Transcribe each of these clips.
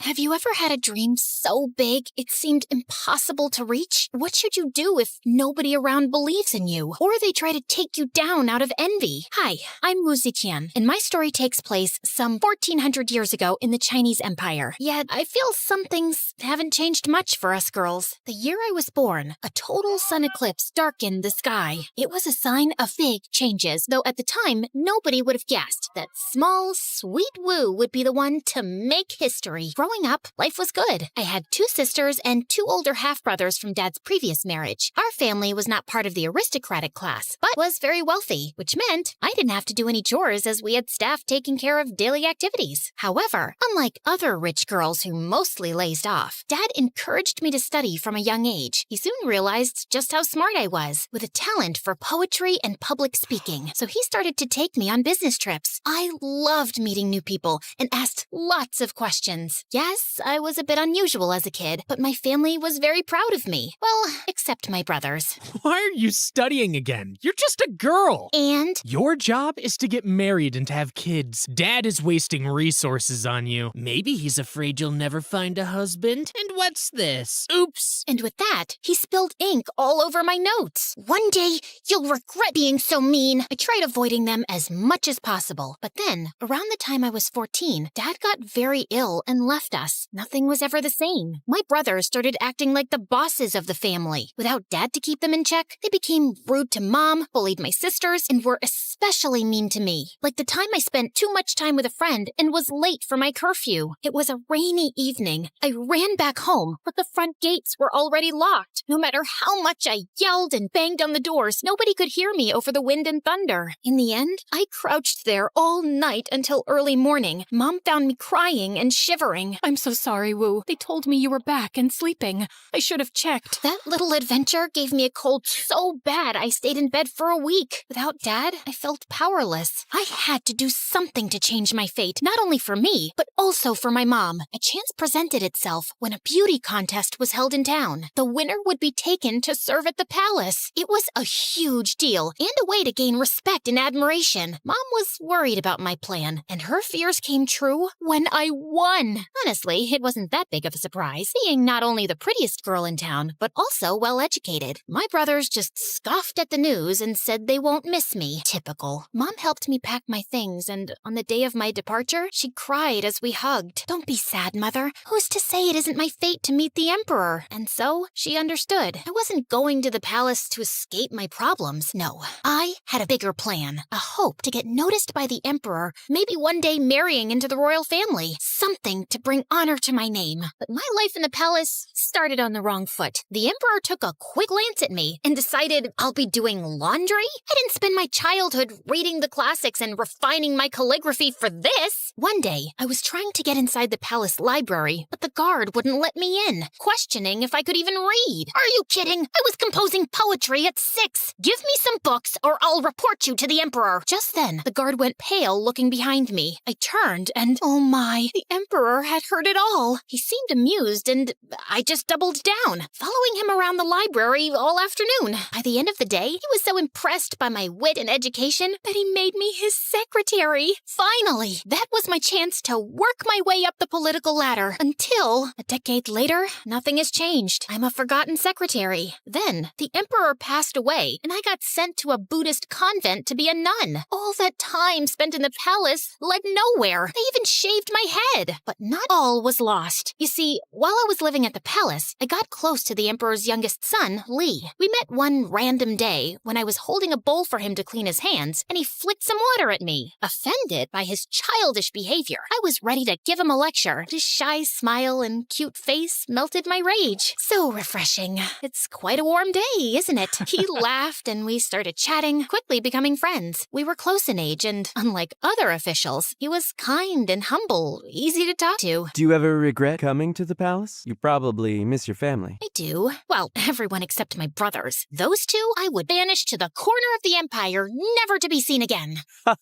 Have you ever had a dream so big it seemed impossible to reach? What should you do if nobody around believes in you, or they try to take you down out of envy? Hi, I'm Wu Ziqian, and my story takes place some 1400 years ago in the Chinese Empire. Yet, I feel some things haven't changed much for us girls. The year I was born, a total sun eclipse darkened the sky. It was a sign of big changes, though at the time, nobody would have guessed that small, sweet Wu would be the one to make history. Growing up, life was good. I had 2 sisters and 2 older half-brothers from Dad's previous marriage. Our family was not part of the aristocratic class, but was very wealthy, which meant I didn't have to do any chores as we had staff taking care of daily activities. However, unlike other rich girls who mostly lazed off, Dad encouraged me to study from a young age. He soon realized just how smart I was, with a talent for poetry and public speaking, so he started to take me on business trips. I loved meeting new people and asked lots of questions. Yes, I was a bit unusual as a kid, but my family was very proud of me. Well, except my brothers. Why are you studying again? You're just a girl. And? Your job is to get married and to have kids. Dad is wasting resources on you. Maybe he's afraid you'll never find a husband. And what's this? Oops. And with that, he spilled ink all over my notes. One day, you'll regret being so mean. I tried avoiding them as much as possible. But then, around the time I was 14, Dad got very ill and left us. Nothing was ever the same. My brothers started acting like the bosses of the family. Without Dad to keep them in check, they became rude to Mom, bullied my sisters, and were especially mean to me. Like the time I spent too much time with a friend and was late for my curfew. It was a rainy evening. I ran back home, but the front gates were already locked. No matter how much I yelled and banged on the doors, nobody could hear me over the wind and thunder. In the end, I crouched there all night until early morning. Mom found me crying and shivering. I'm so sorry, Wu. They told me you were back and sleeping. I should have checked. That little adventure gave me a cold so bad I stayed in bed for a week. Without Dad, I felt powerless. I had to do something to change my fate, not only for me, but also for my mom. A chance presented itself when a beauty contest was held in town. The winner would be taken to serve at the palace. It was a huge deal and a way to gain respect and admiration. Mom was worried about my plan, and her fears came true when I won. Honestly, it wasn't that big of a surprise, being not only the prettiest girl in town, but also well-educated. My brothers just scoffed at the news and said they won't miss me. Typical. Mom helped me pack my things, and on the day of my departure, she cried as we hugged. Don't be sad, Mother. Who's to say it isn't my fate to meet the Emperor? And so, she understood. I wasn't going to the palace to escape my problems. No, I had a bigger plan. A hope to get noticed by the Emperor, maybe one day marrying into the royal family. Something to bring honor to my name. But my life in the palace started on the wrong foot. The Emperor took a quick glance at me and decided I'll be doing laundry? I didn't spend my childhood reading the classics and refining my calligraphy for this. One day, I was trying to get inside the palace library, but the guard wouldn't let me in, questioning if I could even read. Are you kidding? I was composing poetry at 6. Give me some books or I'll report you to the Emperor. Just then, the guard went pale looking behind me. I turned and, oh my, the Emperor had heard it all. He seemed amused and I just doubled down, following him around the library all afternoon. By the end of the day, he was so impressed by my wit and education that he made me his secretary. Finally, that was my chance to work my way up the political ladder until, a decade later, nothing has changed. I'm a forgotten secretary. Then, the Emperor passed away, and I got sent to a Buddhist convent to be a nun. All that time spent in the palace led nowhere. They even shaved my head. But not all was lost. You see, while I was living at the palace, I got close to the Emperor's youngest son, Li. We met one random day when I was holding a bowl for him to clean his hands, and he flicked some water at me. Offended by his childish behavior, I was ready to give him a lecture. His shy smile and cute face melted my rage. So refreshing. It's quite a warm day, isn't it? He laughed and we started chatting, quickly becoming friends. We were close in age and, unlike other officials, he was kind and humble, easy to talk to. Do you ever regret coming to the palace? You probably miss your family. I do. Well, everyone except my brothers. Those two I would banish to the corner of the empire, never never to be seen again.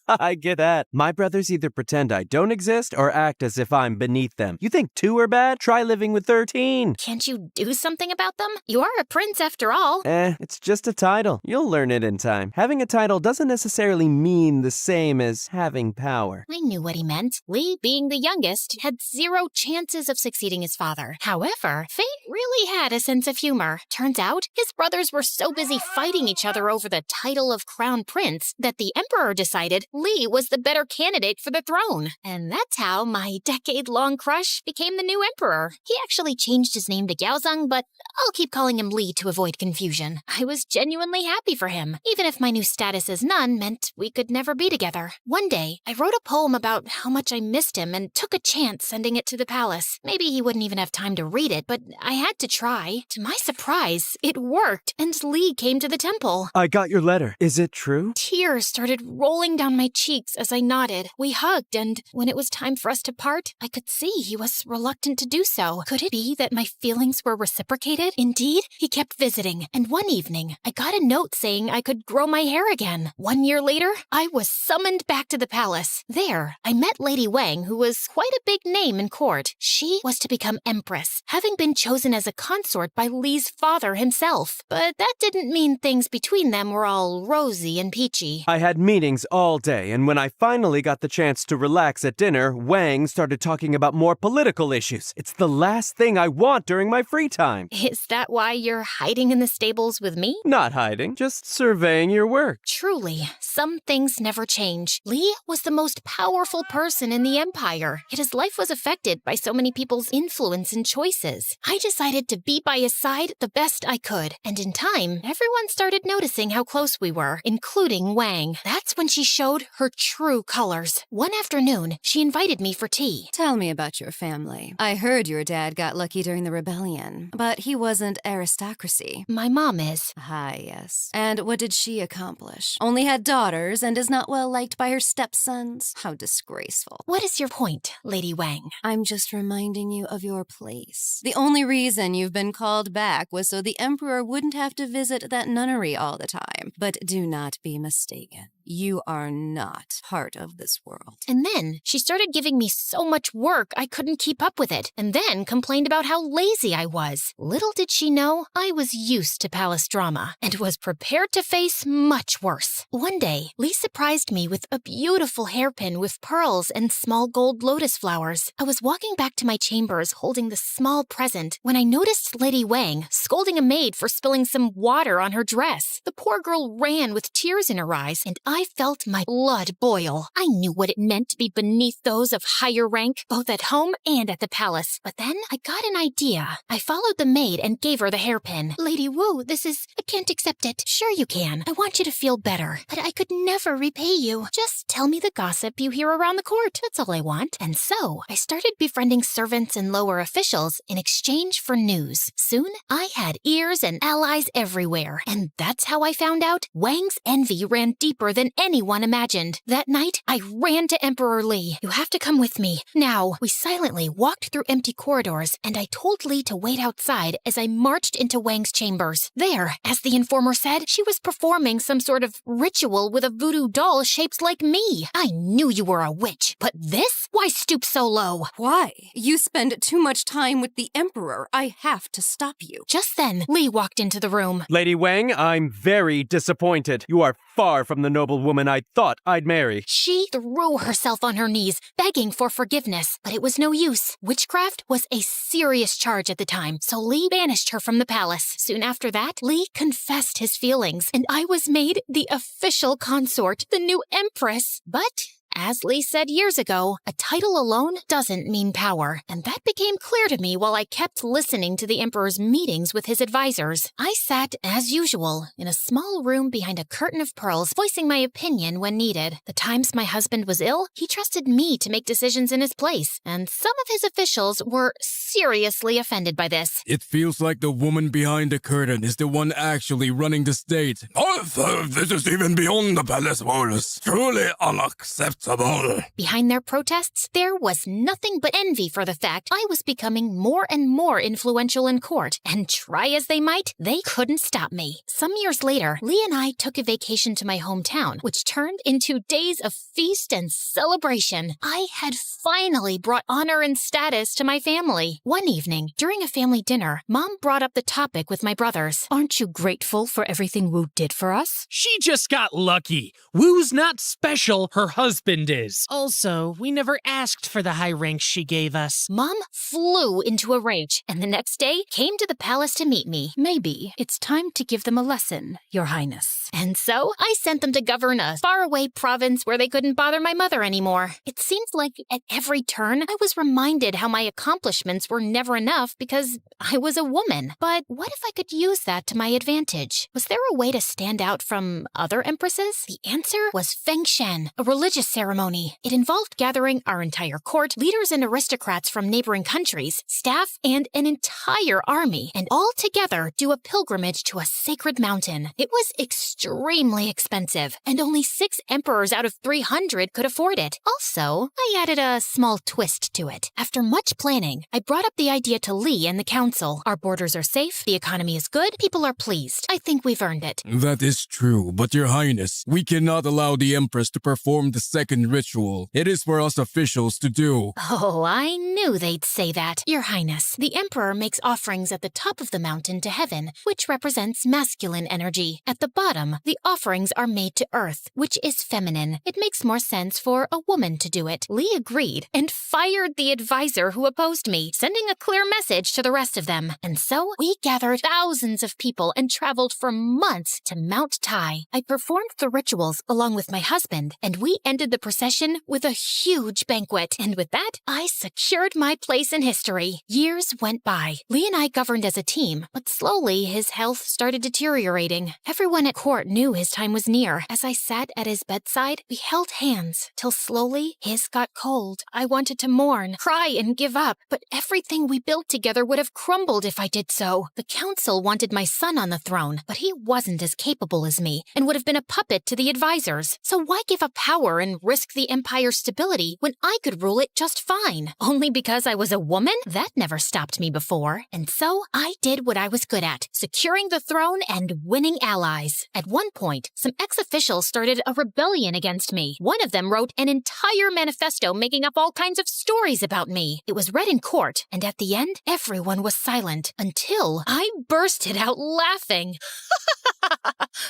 I get that. My brothers either pretend I don't exist or act as if I'm beneath them. You think 2 are bad? Try living with 13. Can't you do something about them? You are a prince after all. It's just a title. You'll learn it in time. Having a title doesn't necessarily mean the same as having power. I knew what he meant. Lee, being the youngest, had 0 chances of succeeding his father. However, fate really had a sense of humor. Turns out, his brothers were so busy fighting each other over the title of crown prince that the emperor decided Lee was the better candidate for the throne. And that's how my decade-long crush became the new emperor. He actually changed his name to Gaozong, but I'll keep calling him Lee to avoid confusion. I was genuinely happy for him, even if my new status as nun meant we could never be together. One day, I wrote a poem about how much I missed him and took a chance sending it to the palace. Maybe he wouldn't even have time to read it, but I had to try. To my surprise, it worked, and Lee came to the temple. I got your letter. Is it true? Tears started rolling down my cheeks as I nodded. We hugged, and when it was time for us to part, I could see he was reluctant to do so. Could it be that my feelings were reciprocated? Indeed, he kept visiting, and one evening, I got a note saying I could grow my hair again. 1 year later, I was summoned back to the palace. There, I met Lady Wang, who was quite a big name in court. She was to become empress, having been chosen as a consort by Lee's father himself. But that didn't mean things between them were all rosy and peachy. I had meetings all day, and when I finally got the chance to relax at dinner, Wang started talking about more political issues. It's the last thing I want during my free time. Is that why you're hiding in the stables with me? Not hiding, just surveying your work. Truly, some things never change. Lee was the most powerful person in the empire, yet his life was affected by so many people's influence and choices. I decided to be by his side the best I could, and in time, everyone started noticing how close we were, including Wang. That's when she showed her true colors. One afternoon, she invited me for tea. Tell me about your family. I heard your dad got lucky during the rebellion, but he wasn't aristocracy. My mom is. Ah, yes. And what did she accomplish? Only had daughters and is not well liked by her stepsons? How disgraceful. What is your point, Lady Wang? I'm just reminding you of your place. The only reason you've been called back was so the Emperor wouldn't have to visit that nunnery all the time. But do not be mistaken. You are not part of this world. And then she started giving me so much work I couldn't keep up with it, and then complained about how lazy I was. Little did she know I was used to palace drama and was prepared to face much worse. One day, Lee surprised me with a beautiful hairpin with pearls and small gold lotus flowers. I was walking back to my chambers holding the small present when I noticed Lady Wang scolding a maid for spilling some water on her dress. The poor girl ran with tears in her eyes, and I felt my blood boil. I knew what it meant to be beneath those of higher rank, both at home and at the palace. But then I got an idea. I followed the maid and gave her the hairpin. Lady Wu, I can't accept it. Sure you can. I want you to feel better. But I could never repay you. Just tell me the gossip you hear around the court. That's all I want. And so I started befriending servants and lower officials in exchange for news. Soon, I had ears and allies everywhere. And that's how I found out Wang's envy ran deeper than anyone imagined. That night, I ran to Emperor Lee. You have to come with me. Now, we silently walked through empty corridors, and I told Lee to wait outside as I marched into Wang's chambers. There, as the informer said, she was performing some sort of ritual with a voodoo doll shaped like me. I knew you were a witch, but this? Why stoop so low? Why? You spend too much time with the Emperor. I have to stop you. Just then, Lee walked into the room. Lady Wang, I'm very disappointed. You are far from the noble woman I thought I'd marry. She threw herself on her knees, begging for forgiveness, but it was no use. Witchcraft was a serious charge at the time, so Lee banished her from the palace. Soon after that, Lee confessed his feelings, and I was made the official consort, the new empress. But as Lee said years ago, a title alone doesn't mean power, and that became clear to me while I kept listening to the Emperor's meetings with his advisors. I sat, as usual, in a small room behind a curtain of pearls, voicing my opinion when needed. The times my husband was ill, he trusted me to make decisions in his place, and some of his officials were seriously offended by this. It feels like the woman behind the curtain is the one actually running the state. This is even beyond the palace walls. Truly unacceptable. Sabol. Behind their protests, there was nothing but envy for the fact I was becoming more and more influential in court, and try as they might, they couldn't stop me. Some years later, Lee and I took a vacation to my hometown, which turned into days of feast and celebration. I had finally brought honor and status to my family. One evening, during a family dinner, Mom brought up the topic with my brothers. Aren't you grateful for everything Wu did for us? She just got lucky. Wu's not special, her husband is. Also, we never asked for the high ranks she gave us. Mom flew into a rage, and the next day came to the palace to meet me. Maybe it's time to give them a lesson, Your Highness. And so, I sent them to govern a faraway province where they couldn't bother my mother anymore. It seemed like at every turn, I was reminded how my accomplishments were never enough because I was a woman. But what if I could use that to my advantage? Was there a way to stand out from other empresses? The answer was Fengshen, a religious ceremony. It involved gathering our entire court, leaders and aristocrats from neighboring countries, staff, and an entire army, and all together do a pilgrimage to a sacred mountain. It was extremely expensive, and only 6 emperors out of 300 could afford it. Also, I added a small twist to it. After much planning, I brought up the idea to Lee and the council. Our borders are safe, the economy is good, people are pleased. I think we've earned it. That is true, but Your Highness, we cannot allow the Empress to perform the second ritual. It is for us officials to do. Oh, I knew they'd say that. Your Highness, the Emperor makes offerings at the top of the mountain to heaven, which represents masculine energy. At the bottom, the offerings are made to earth, which is feminine. It makes more sense for a woman to do it. Lee agreed and fired the advisor who opposed me, sending a clear message to the rest of them. And so, we gathered thousands of people and traveled for months to Mount Tai. I performed the rituals along with my husband, and we ended the procession with a huge banquet. And with that, I secured my place in history. Years went by. Lee and I governed as a team, but slowly his health started deteriorating. Everyone at court knew his time was near. As I sat at his bedside, we held hands, till slowly his got cold. I wanted to mourn, cry, and give up, but everything we built together would have crumbled if I did so. The council wanted my son on the throne, but he wasn't as capable as me, and would have been a puppet to the advisors. So why give up power and risk the empire's stability when I could rule it just fine? Only because I was a woman? That never stopped me before. And so I did what I was good at, securing the throne and winning allies. At one point, some ex-officials started a rebellion against me. One of them wrote an entire manifesto making up all kinds of stories about me. It was read in court, and at the end, everyone was silent until I bursted out laughing.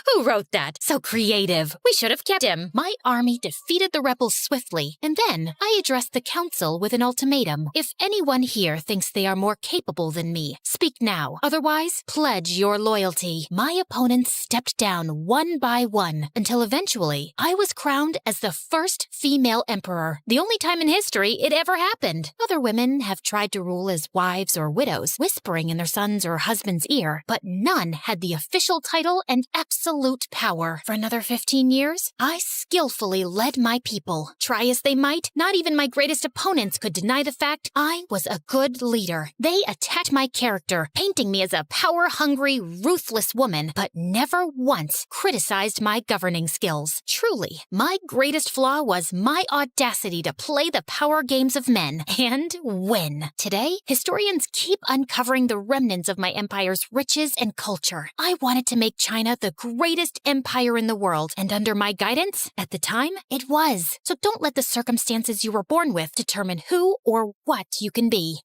Who wrote that? So creative. We should have kept him. My army defeated the rebels swiftly, and then I addressed the council with an ultimatum. If anyone here thinks they are more capable than me, speak now. Otherwise, pledge your loyalty. My opponents stepped down one by one, until eventually I was crowned as the first female emperor. The only time in history it ever happened. Other women have tried to rule as wives or widows, whispering in their son's or husband's ear, but none had the official title and absolute power. For another 15 years, I skillfully led my people. Try as they might, not even my greatest opponents could deny the fact I was a good leader. They attacked my character, painting me as a power-hungry, ruthless woman, but never once criticized my governing skills. Truly, my greatest flaw was my audacity to play the power games of men and win. Today, historians keep uncovering the remnants of my empire's riches and culture. I wanted to make China the greatest empire in the world, and under my guidance, at the time, it was. So don't let the circumstances you were born with determine who or what you can be.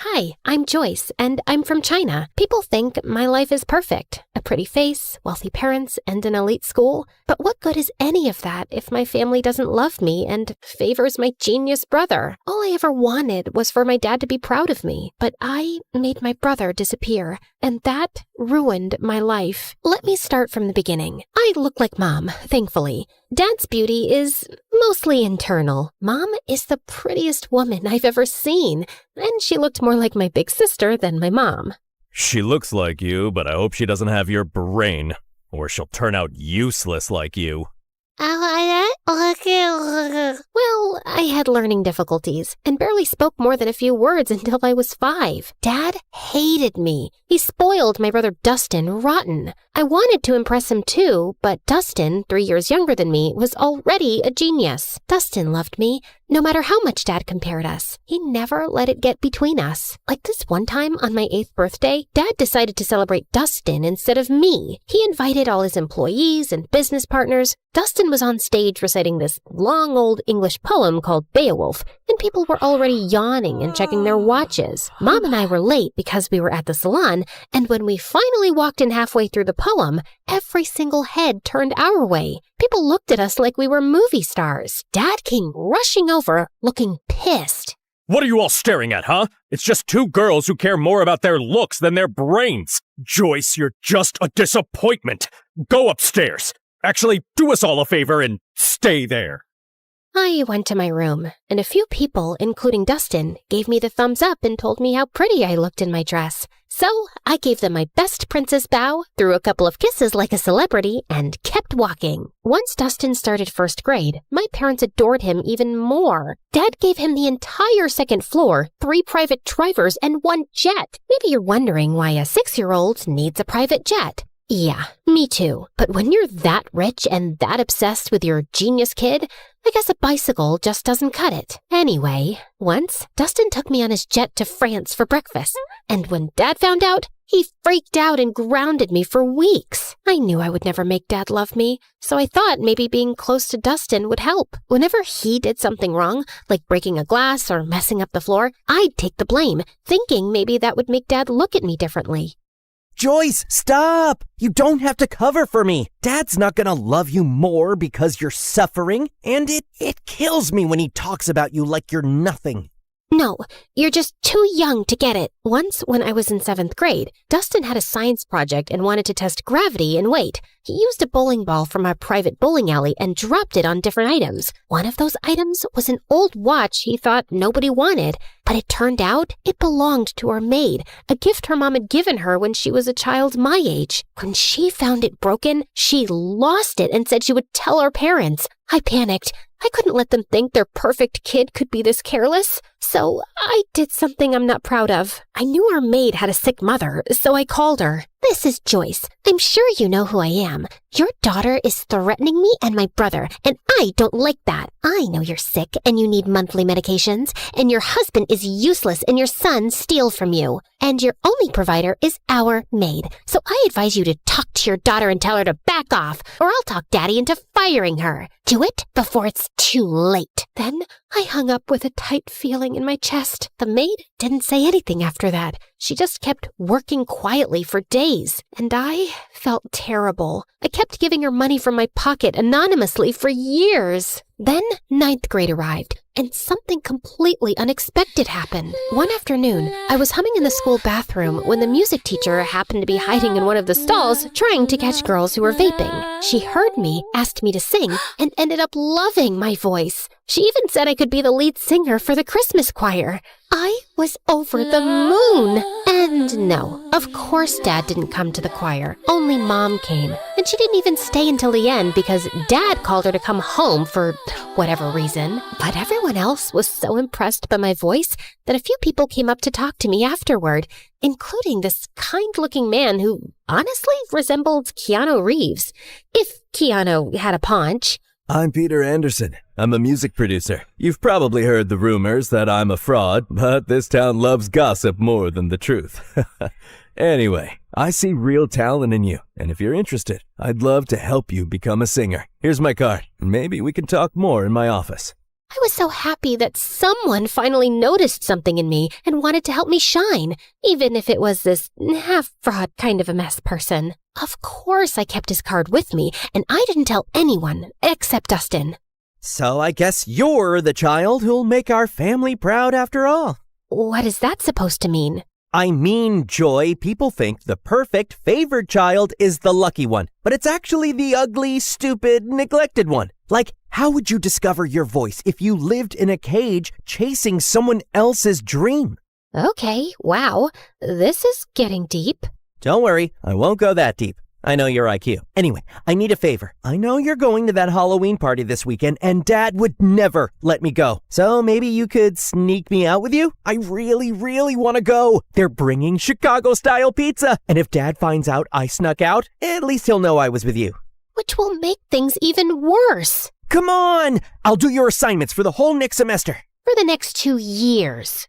Hi, I'm Joyce, and I'm from China. People think my life is perfect. A pretty face, wealthy parents, and an elite school. But what good is any of that if my family doesn't love me and favors my genius brother? All I ever wanted was for my dad to be proud of me. But I made my brother disappear, and that ruined my life. Let me start from the beginning. I look like Mom, thankfully. Dad's beauty is mostly internal. Mom is the prettiest woman I've ever seen, and she looked more like my big sister than my mom. She looks like you, but I hope she doesn't have your brain, or she'll turn out useless like you. Well, I had learning difficulties and barely spoke more than a few words until I was 5. Dad hated me. He spoiled my brother Dustin rotten. I wanted to impress him too, but Dustin, 3 years younger than me, was already a genius. Dustin loved me, no matter how much Dad compared us. He never let it get between us. Like this one time on my 8th birthday, Dad decided to celebrate Dustin instead of me. He invited all his employees and business partners. Dustin was on stage reciting this long old English poem called Beowulf, and people were already yawning and checking their watches. Mom and I were late because we were at the salon, and when we finally walked in halfway through the poem, every single head turned our way. People looked at us like we were movie stars. Dad came rushing over, looking pissed. What are you all staring at, huh? It's just 2 girls who care more about their looks than their brains. Joyce, you're just a disappointment. Go upstairs. Actually, do us all a favor and stay there. I went to my room, and a few people, including Dustin, gave me the thumbs up and told me how pretty I looked in my dress. So I gave them my best princess bow, threw a couple of kisses like a celebrity, and kept walking. Once Dustin started 1st grade, my parents adored him even more. Dad gave him the entire 2nd floor, 3 private drivers, and 1 jet. Maybe you're wondering why a 6-year-old needs a private jet. Yeah, me too. But when you're that rich and that obsessed with your genius kid, I guess a bicycle just doesn't cut it. Anyway, once, Dustin took me on his jet to France for breakfast. And when Dad found out, he freaked out and grounded me for weeks. I knew I would never make Dad love me, so I thought maybe being close to Dustin would help. Whenever he did something wrong, like breaking a glass or messing up the floor, I'd take the blame, thinking maybe that would make Dad look at me differently. Joyce, stop! You don't have to cover for me. Dad's not gonna love you more because you're suffering, and it kills me when he talks about you like you're nothing. No, you're just too young to get it. Once, when I was in 7th grade, Dustin had a science project and wanted to test gravity and weight. He used a bowling ball from our private bowling alley and dropped it on different items. One of those items was an old watch he thought nobody wanted, but it turned out it belonged to our maid, a gift her mom had given her when she was a child my age. When she found it broken, she lost it and said she would tell our parents. I panicked. I couldn't let them think their perfect kid could be this careless. So I did something I'm not proud of. I knew our maid had a sick mother, so I called her. This is Joyce. I'm sure you know who I am. Your daughter is threatening me and my brother, and I don't like that. I know you're sick and you need monthly medications, and your husband is useless and your son steals from you. And your only provider is our maid. So I advise you to talk to your daughter and tell her to back off, or I'll talk Daddy into firing her. Do it before it's too late. Then I hung up with a tight feeling in my chest. The maid didn't say anything after that. She just kept working quietly for days, and I felt terrible. I kept giving her money from my pocket anonymously for years. Then 9th grade arrived, and something completely unexpected happened. One afternoon, I was humming in the school bathroom when the music teacher happened to be hiding in one of the stalls trying to catch girls who were vaping. She heard me, asked me to sing, and ended up loving my voice. She even said I could be the lead singer for the Christmas choir. I was over the moon. And no, of course Dad didn't come to the choir. Only Mom came. And she didn't even stay until the end because Dad called her to come home for whatever reason. But everyone else was so impressed by my voice that a few people came up to talk to me afterward, including this kind-looking man who honestly resembled Keanu Reeves. If Keanu had a paunch. I'm Peter Anderson. I'm a music producer. You've probably heard the rumors that I'm a fraud, but this town loves gossip more than the truth. Anyway, I see real talent in you, and if you're interested, I'd love to help you become a singer. Here's my card. Maybe we can talk more in my office. I was so happy that someone finally noticed something in me and wanted to help me shine, even if it was this half-fraud kind of a mess person. Of course I kept his card with me, and I didn't tell anyone except Dustin. So I guess you're the child who'll make our family proud after all. What is that supposed to mean? I mean, Joy, people think the perfect, favored child is the lucky one, but it's actually the ugly, stupid, neglected one. Like, how would you discover your voice if you lived in a cage chasing someone else's dream? Okay, wow, this is getting deep. Don't worry, I won't go that deep. I know your IQ. Anyway, I need a favor. I know you're going to that Halloween party this weekend, and Dad would never let me go. So maybe you could sneak me out with you? I really, really want to go. They're bringing Chicago-style pizza. And if Dad finds out I snuck out, at least he'll know I was with you. Which will make things even worse. Come on! I'll do your assignments for the whole next semester. For the next 2 years.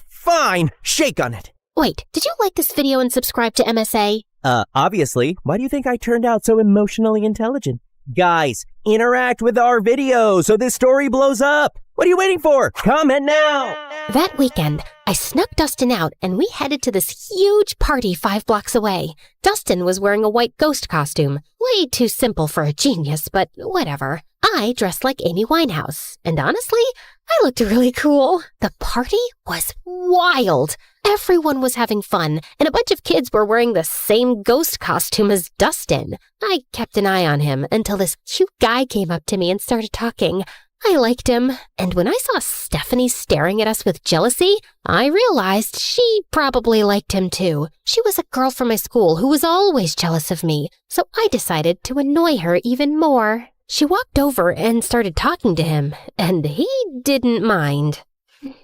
Fine. Shake on it. Wait, did you like this video and subscribe to MSA? Obviously. Why do you think I turned out so emotionally intelligent? Guys, interact with our video so this story blows up. What are you waiting for? Comment now! That weekend, I snuck Dustin out and we headed to this huge party 5 blocks away. Dustin was wearing a white ghost costume. Way too simple for a genius, but whatever. I dressed like Amy Winehouse, and honestly, I looked really cool. The party was wild. Everyone was having fun, and a bunch of kids were wearing the same ghost costume as Dustin. I kept an eye on him until this cute guy came up to me and started talking. I liked him, and when I saw Stephanie staring at us with jealousy, I realized she probably liked him too. She was a girl from my school who was always jealous of me, so I decided to annoy her even more. She walked over and started talking to him, and he didn't mind.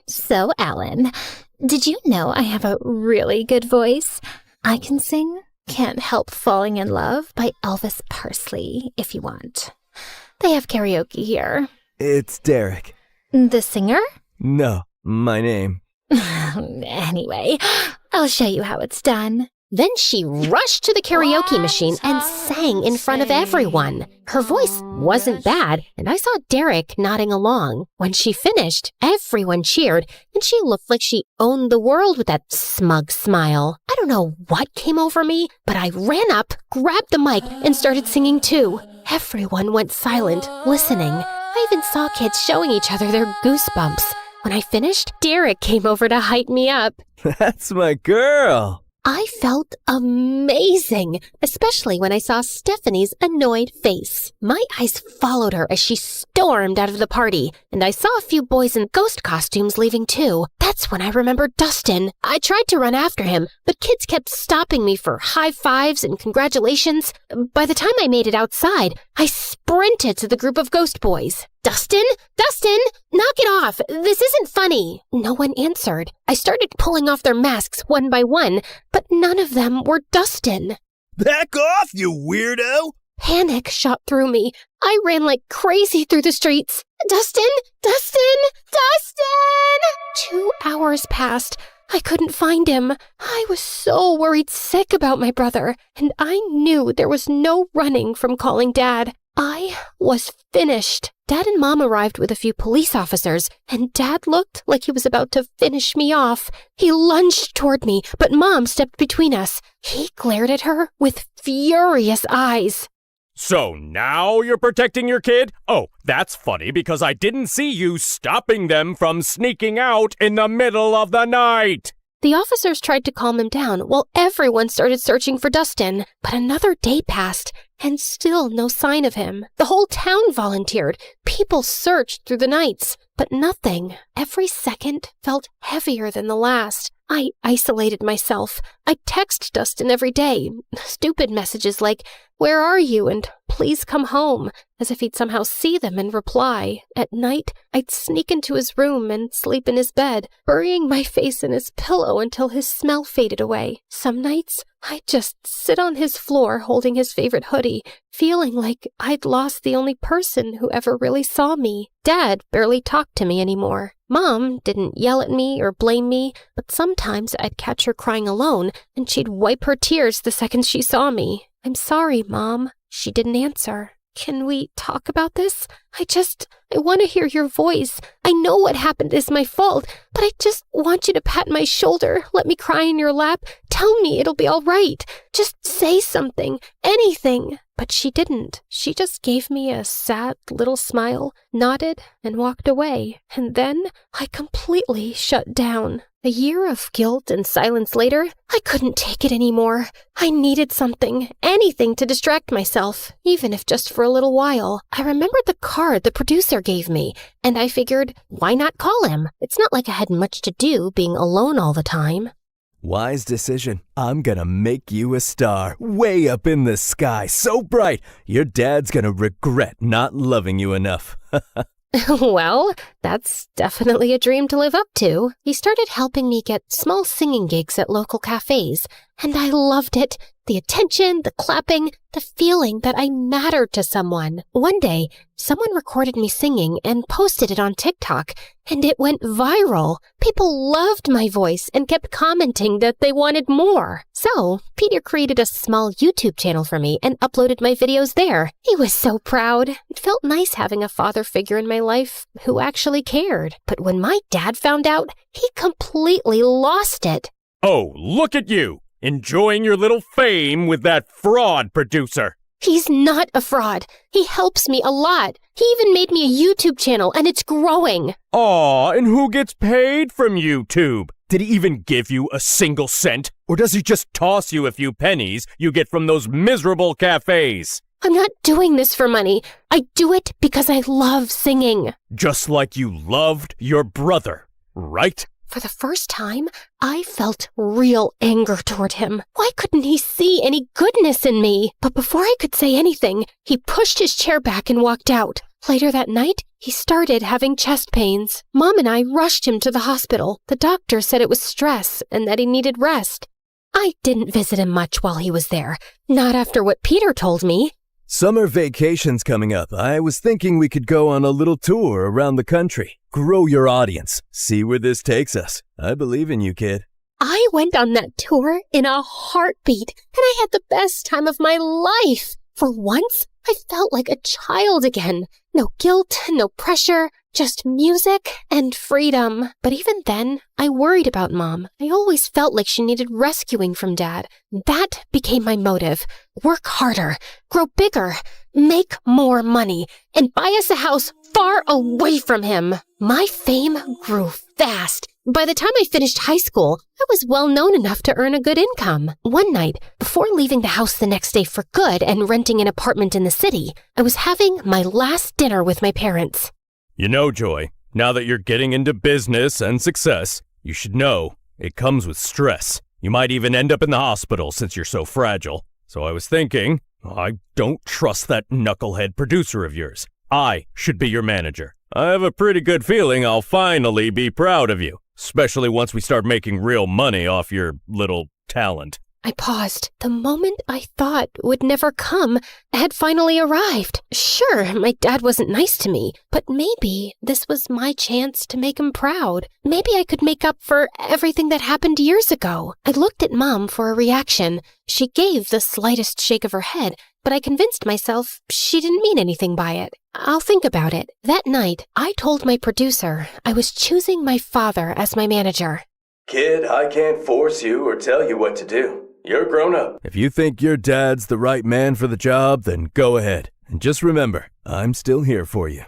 So, Alan, did you know I have a really good voice? I can sing Can't Help Falling in Love by Elvis Presley, if you want. They have karaoke here. It's Derek. The singer? No, my name. Anyway, I'll show you how it's done. Then she rushed to the karaoke machine and sang in front of everyone. Her voice wasn't bad, and I saw Derek nodding along. When she finished, everyone cheered, and she looked like she owned the world with that smug smile. I don't know what came over me, but I ran up, grabbed the mic, and started singing too. Everyone went silent, listening. I even saw kids showing each other their goosebumps. When I finished, Derek came over to hype me up. That's my girl. I felt amazing, especially when I saw Stephanie's annoyed face. My eyes followed her as she stormed out of the party, and I saw a few boys in ghost costumes leaving too. That's when I remembered Dustin. I tried to run after him, but kids kept stopping me for high fives and congratulations. By the time I made it outside, I sprinted to the group of ghost boys. Dustin? Dustin! Knock it off! This isn't funny! No one answered. I started pulling off their masks one by one, but none of them were Dustin. Back off, you weirdo! Panic shot through me. I ran like crazy through the streets. Dustin! Dustin! Dustin! 2 hours passed. I couldn't find him. I was so worried sick about my brother, and I knew there was no running from calling Dad. I was finished. Dad and Mom arrived with a few police officers, and Dad looked like he was about to finish me off. He lunged toward me, but Mom stepped between us. He glared at her with furious eyes. So now you're protecting your kid? Oh, that's funny because I didn't see you stopping them from sneaking out in the middle of the night. The officers tried to calm him down while everyone started searching for Dustin. But another day passed, and still no sign of him. The whole town volunteered. People searched through the nights, but nothing. Every second felt heavier than the last. I isolated myself. I text Dustin every day. Stupid messages like, "Where are you?" and "Please come home," as if he'd somehow see them and reply. At night, I'd sneak into his room and sleep in his bed, burying my face in his pillow until his smell faded away. Some nights, I'd just sit on his floor holding his favorite hoodie, feeling like I'd lost the only person who ever really saw me. Dad barely talked to me anymore. Mom didn't yell at me or blame me, but sometimes I'd catch her crying alone, and she'd wipe her tears the second she saw me. "I'm sorry, Mom." She didn't answer. "Can we talk about this? I want to hear your voice. I know what happened is my fault, but I just want you to pat my shoulder, let me cry in your lap, tell me it'll be all right. Just say something, anything." But she didn't. She just gave me a sad little smile, nodded, and walked away. And then I completely shut down. A year of guilt and silence later, I couldn't take it anymore. I needed something, anything to distract myself, even if just for a little while. I remembered the card the producer gave me, and I figured, why not call him? It's not like I had much to do being alone all the time. Wise decision. I'm gonna make you a star, way up in the sky, so bright, your dad's gonna regret not loving you enough. Well, that's definitely a dream to live up to. He started helping me get small singing gigs at local cafes, and I loved it. The attention, the clapping, the feeling that I mattered to someone. One day, someone recorded me singing and posted it on TikTok, and it went viral. People loved my voice and kept commenting that they wanted more. So, Peter created a small YouTube channel for me and uploaded my videos there. He was so proud. It felt nice having a father figure in my life who actually cared. But when my dad found out, he completely lost it. Oh, look at you! Enjoying your little fame with that fraud producer. He's not a fraud. He helps me a lot. He even made me a YouTube channel, and it's growing. Aw, and who gets paid from YouTube? Did he even give you a single cent? Or does he just toss you a few pennies you get from those miserable cafes? I'm not doing this for money. I do it because I love singing. Just like you loved your brother, right? For the first time, I felt real anger toward him. Why couldn't he see any goodness in me? But before I could say anything, he pushed his chair back and walked out. Later that night, he started having chest pains. Mom and I rushed him to the hospital. The doctor said it was stress and that he needed rest. I didn't visit him much while he was there. Not after what Peter told me. Summer vacation's coming up. I was thinking we could go on a little tour around the country. Grow your audience. See where this takes us. I believe in you, kid. I went on that tour in a heartbeat, and I had the best time of my life. For once, I felt like a child again. No guilt, no pressure, just music and freedom. But even then, I worried about Mom. I always felt like she needed rescuing from Dad. That became my motive. Work harder, grow bigger, make more money, and buy us a house far away from him. My fame grew fast. By the time I finished high school, I was well known enough to earn a good income. One night, before leaving the house the next day for good and renting an apartment in the city, I was having my last dinner with my parents. You know, Joy, now that you're getting into business and success, you should know it comes with stress. You might even end up in the hospital since you're so fragile. So I was thinking, I don't trust that knucklehead producer of yours. I should be your manager. I have a pretty good feeling I'll finally be proud of you, especially once we start making real money off your little talent. I paused. The moment I thought would never come had finally arrived. Sure, my dad wasn't nice to me, but maybe this was my chance to make him proud. Maybe I could make up for everything that happened years ago. I looked at Mom for a reaction. She gave the slightest shake of her head, but I convinced myself she didn't mean anything by it. I'll think about it. That night, I told my producer I was choosing my father as my manager. Kid, I can't force you or tell you what to do. You're grown up. If you think your dad's the right man for the job, then go ahead. And just remember, I'm still here for you.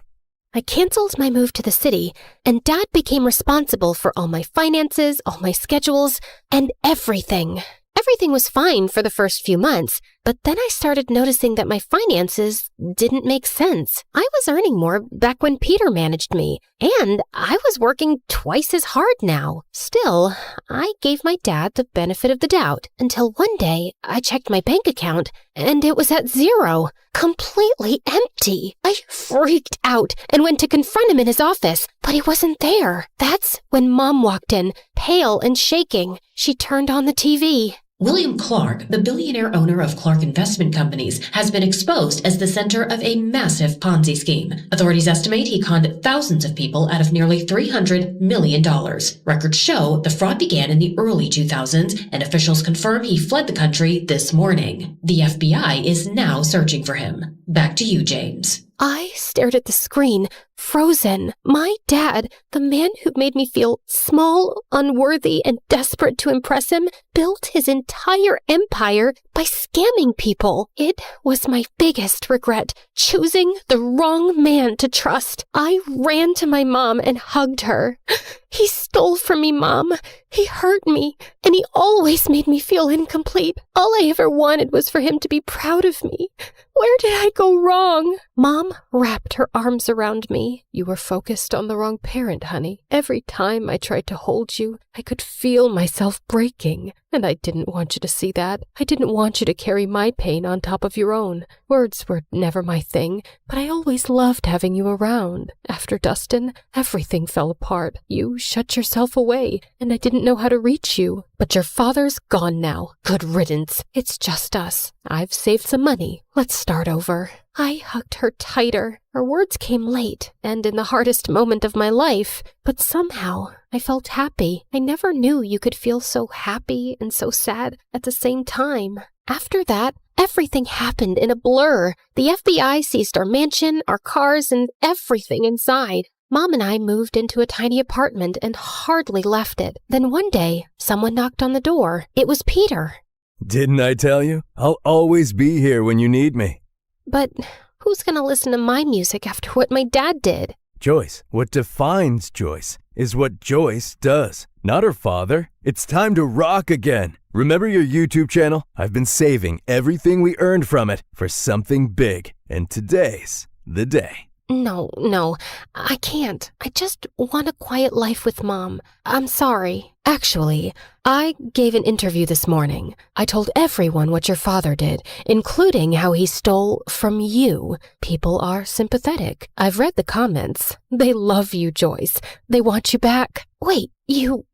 I canceled my move to the city, and Dad became responsible for all my finances, all my schedules, and everything. Everything was fine for the first few months, but then I started noticing that my finances didn't make sense. I was earning more back when Peter managed me, and I was working twice as hard now. Still, I gave my dad the benefit of the doubt until one day I checked my bank account and it was at zero, completely empty. I freaked out and went to confront him in his office, but he wasn't there. That's when Mom walked in, pale and shaking. She turned on the TV. William Clark, the billionaire owner of Clark Investment Companies, has been exposed as the center of a massive Ponzi scheme. Authorities estimate he conned thousands of people out of nearly $300 million. Records show the fraud began in the early 2000s, and officials confirm he fled the country this morning. The FBI is now searching for him. Back to you, James. I stared at the screen, frozen. My dad, the man who made me feel small, unworthy, and desperate to impress him, built his entire empire by scamming people. It was my biggest regret, choosing the wrong man to trust. I ran to my mom and hugged her. He stole from me, Mom. He hurt me, and he always made me feel incomplete. All I ever wanted was for him to be proud of me. Where did I go wrong? Mom wrapped her arms around me. me. You were focused on the wrong parent, honey. Every time I tried to hold you, I could feel myself breaking. And I didn't want you to see that. I didn't want you to carry my pain on top of your own. Words were never my thing, but I always loved having you around. After Dustin, everything fell apart. You shut yourself away, and I didn't know how to reach you. But your father's gone now. Good riddance. It's just us. I've saved some money. Let's start over. I hugged her tighter. Her words came late, and in the hardest moment of my life, but somehow I felt happy. I never knew you could feel so happy and so sad at the same time. After that, everything happened in a blur. The FBI seized our mansion, our cars, and everything inside. Mom and I moved into a tiny apartment and hardly left it. Then one day, someone knocked on the door. It was Peter. Didn't I tell you? I'll always be here when you need me. But who's gonna listen to my music after what my dad did? Joyce, what defines Joyce is what Joyce does, not her father. It's time to rock again. Remember your YouTube channel? I've been saving everything we earned from it for something big, and today's the day. No, I can't. I just want a quiet life with Mom. I'm sorry. Actually, I gave an interview this morning. I told everyone what your father did, including how he stole from you. People are sympathetic. I've read the comments. They love you, Joyce. They want you back. Wait, you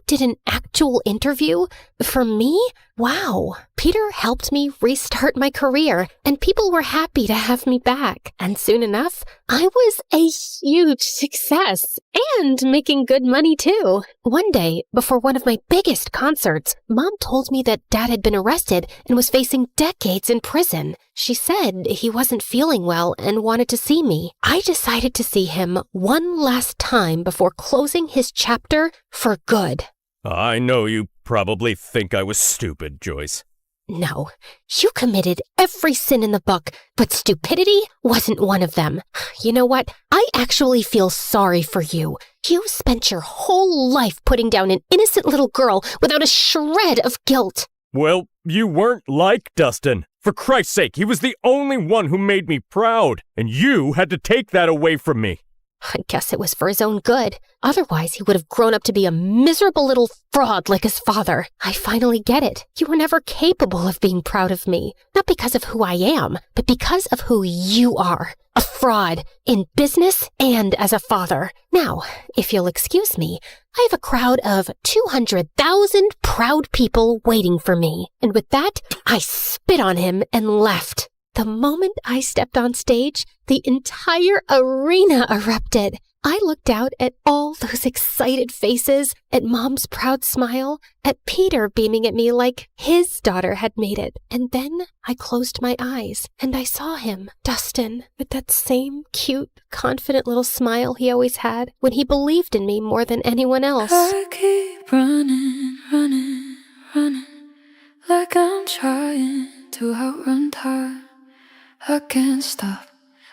did an actual interview? For me? Wow. Peter helped me restart my career, and people were happy to have me back. And soon enough, I was a huge success and making good money too. One day, before one of my biggest concerts, Mom told me that Dad had been arrested and was facing decades in prison. She said he wasn't feeling well and wanted to see me. I decided to see him one last time before closing his chapter for good. I know you probably think I was stupid, Joyce. No, you committed every sin in the book, but stupidity wasn't one of them. You know what? I actually feel sorry for you. You spent your whole life putting down an innocent little girl without a shred of guilt. Well, you weren't like Dustin. For Christ's sake, he was the only one who made me proud, and you had to take that away from me. I guess it was for his own good. Otherwise, he would have grown up to be a miserable little fraud like his father. I finally get it. You were never capable of being proud of me. Not because of who I am, but because of who you are. A fraud, in business and as a father. Now, if you'll excuse me, I have a crowd of 200,000 proud people waiting for me. And with that, I spit on him and left. The moment I stepped on stage, the entire arena erupted. I looked out at all those excited faces, at Mom's proud smile, at Peter beaming at me like his daughter had made it. And then I closed my eyes, and I saw him, Dustin, with that same cute, confident little smile he always had when he believed in me more than anyone else. I keep running, like I'm trying to outrun time. I can't stop,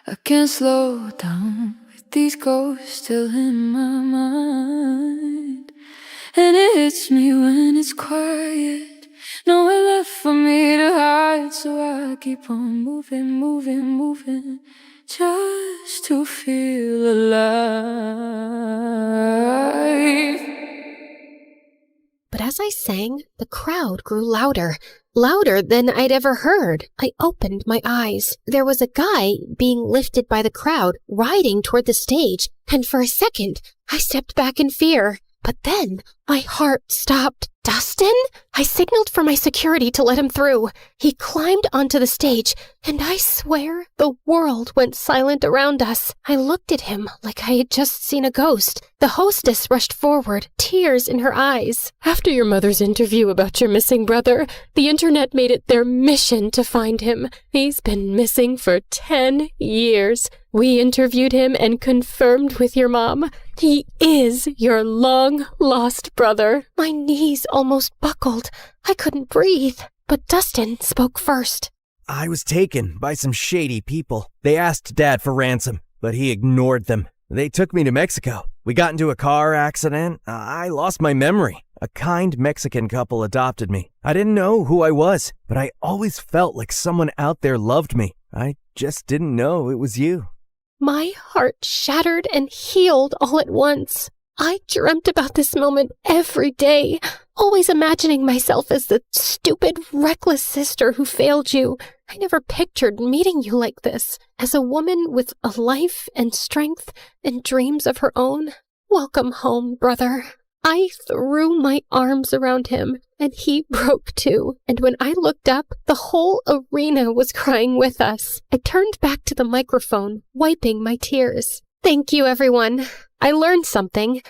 I can't slow down with these ghosts still in my mind. And it hits me when it's quiet, nowhere left for me to hide. So I keep on moving, just to feel alive. But as I sang, the crowd grew louder, louder than I'd ever heard. I opened my eyes. There was a guy being lifted by the crowd, riding toward the stage, and for a second, I stepped back in fear. But then, my heart stopped. Dustin? I signaled for my security to let him through. He climbed onto the stage, and I swear the world went silent around us. I looked at him like I had just seen a ghost. The hostess rushed forward, tears in her eyes. After your mother's interview about your missing brother, the internet made it their mission to find him. He's been missing for 10 years. We interviewed him and confirmed with your mom. He is your long-lost brother. My knees almost buckled. I couldn't breathe. But Dustin spoke first. I was taken by some shady people. They asked Dad for ransom, but he ignored them. They took me to Mexico. We got into a car accident. I lost my memory. A kind Mexican couple adopted me. I didn't know who I was, but I always felt like someone out there loved me. I just didn't know it was you. My heart shattered and healed all at once. I dreamt about this moment every day, always imagining myself as the stupid, reckless sister who failed you. I never pictured meeting you like this, as a woman with a life and strength and dreams of her own. Welcome home, brother. I threw my arms around him, and he broke too. And when I looked up, the whole arena was crying with us. I turned back to the microphone, wiping my tears. Thank you, everyone. I learned something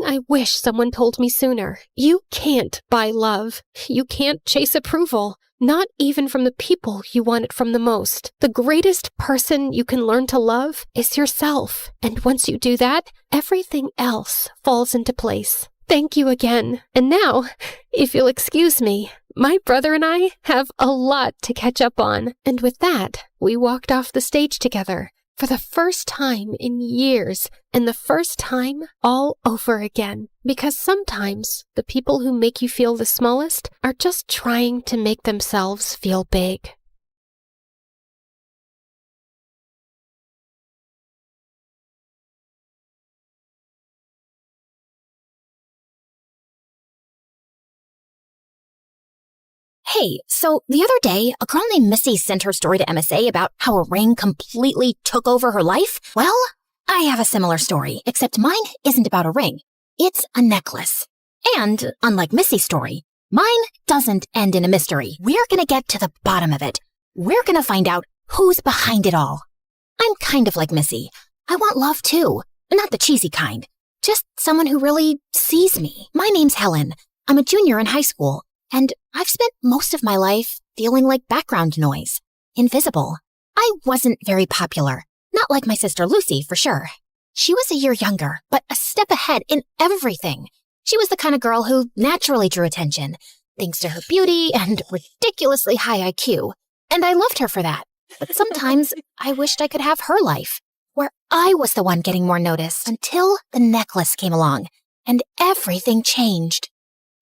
I wish someone told me sooner. You can't buy love. You can't chase approval, not even from the people you want it from the most. The greatest person you can learn to love is yourself. And once you do that, everything else falls into place. Thank you again. And now, if you'll excuse me, my brother and I have a lot to catch up on. And with that, we walked off the stage together. For the first time in years, and the first time all over again. Because sometimes the people who make you feel the smallest are just trying to make themselves feel big. Hey, so the other day, a girl named Missy sent her story to MSA about how a ring completely took over her life. Well, I have a similar story, except mine isn't about a ring. It's a necklace. And, unlike Missy's story, mine doesn't end in a mystery. We're gonna get to the bottom of it. We're gonna find out who's behind it all. I'm kind of like Missy. I want love too. Not the cheesy kind. Just someone who really sees me. My name's Helen. I'm a junior in high school. And I've spent most of my life feeling like background noise, invisible. I wasn't very popular, not like my sister Lucy, for sure. She was a year younger, but a step ahead in everything. She was the kind of girl who naturally drew attention, thanks to her beauty and ridiculously high IQ. And I loved her for that. But sometimes I wished I could have her life, where I was the one getting more notice, until the necklace came along, and everything changed.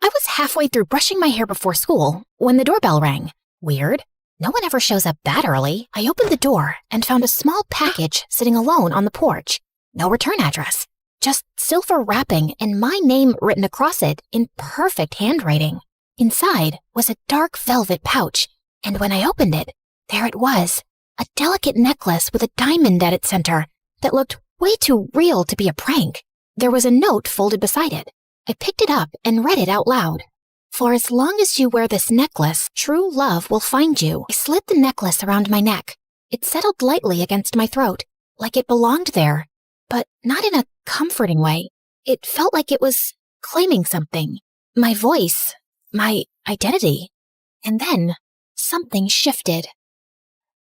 I was halfway through brushing my hair before school when the doorbell rang. Weird. No one ever shows up that early. I opened the door and found a small package sitting alone on the porch. No return address. Just silver wrapping and my name written across it in perfect handwriting. Inside was a dark velvet pouch, and when I opened it, there it was. A delicate necklace with a diamond at its center that looked way too real to be a prank. There was a note folded beside it. I picked it up and read it out loud. For as long as you wear this necklace, true love will find you. I slid the necklace around my neck. It settled lightly against my throat, like it belonged there, but not in a comforting way. It felt like it was claiming something. My voice, my identity. And then something shifted.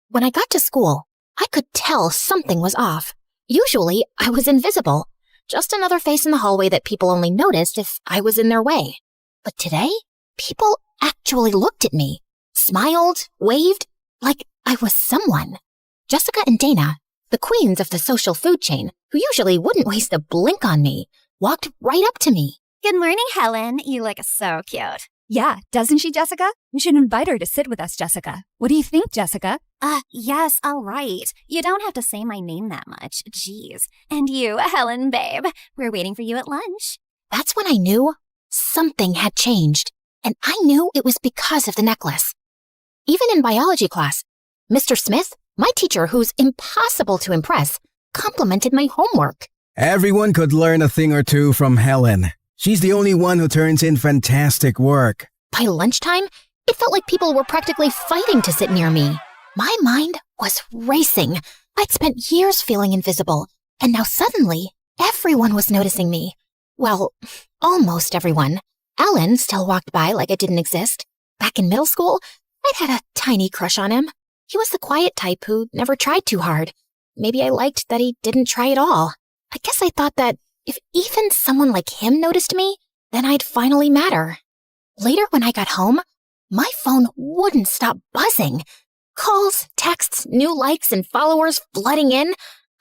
When I got to school, I could tell something was off. Usually, I was invisible. Just another face in the hallway that people only noticed if I was in their way. But today, people actually looked at me, smiled, waved, like I was someone. Jessica and Dana, the queens of the social food chain, who usually wouldn't waste a blink on me, walked right up to me. Good morning, Helen. You look so cute. Yeah, doesn't she, Jessica? You should invite her to sit with us, Jessica. What do you think, Jessica? Yes, all right. You don't have to say my name that much. Jeez. And you, Helen, babe. We're waiting for you at lunch. That's when I knew something had changed, and I knew it was because of the necklace. Even in biology class, Mr. Smith, my teacher who's impossible to impress, complimented my homework. Everyone could learn a thing or two from Helen. She's the only one who turns in fantastic work. By lunchtime, it felt like people were practically fighting to sit near me. My mind was racing. I'd spent years feeling invisible, and now suddenly, everyone was noticing me. Well, almost everyone. Alan still walked by like I didn't exist. Back in middle school, I'd had a tiny crush on him. He was the quiet type who never tried too hard. Maybe I liked that he didn't try at all. I guess I thought that if even someone like him noticed me, then I'd finally matter. Later when I got home, my phone wouldn't stop buzzing. Calls, texts, new likes, and followers flooding in.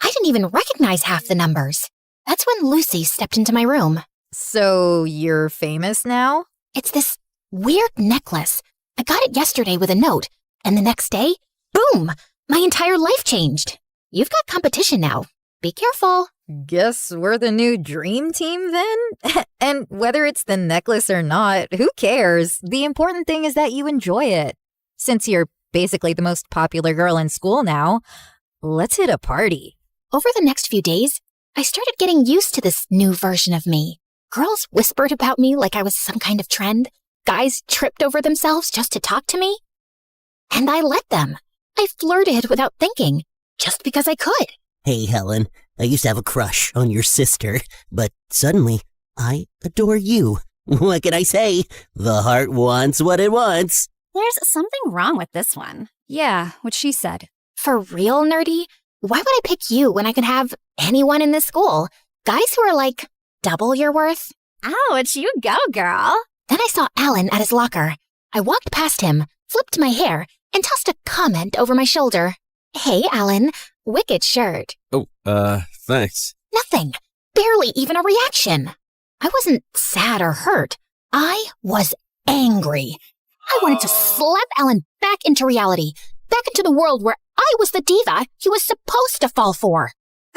I didn't even recognize half the numbers. That's when Lucy stepped into my room. So you're famous now? It's this weird necklace. I got it yesterday with a note, and the next day, boom, my entire life changed. You've got competition now. Be careful. Guess we're the new dream team then? And whether it's the necklace or not, who cares? The important thing is that you enjoy it. Since you're basically the most popular girl in school now, let's hit a party. Over the next few days, I started getting used to this new version of me. Girls whispered about me like I was some kind of trend. Guys tripped over themselves just to talk to me. And I let them. I flirted without thinking, just because I could. Hey, Helen, I used to have a crush on your sister, but suddenly, I adore you. What can I say? The heart wants what it wants. There's something wrong with this one. Yeah, what she said. For real, nerdy? Why would I pick you when I could have anyone in this school? Guys who are like double your worth? Ouch, you go, girl. Then I saw Alan at his locker. I walked past him, flipped my hair, and tossed a comment over my shoulder. Hey, Alan, wicked shirt. Oh, thanks. Nothing. Barely even a reaction. I wasn't sad or hurt. I was angry. I wanted to slap Alan back into reality, back into the world where I was the diva he was supposed to fall for.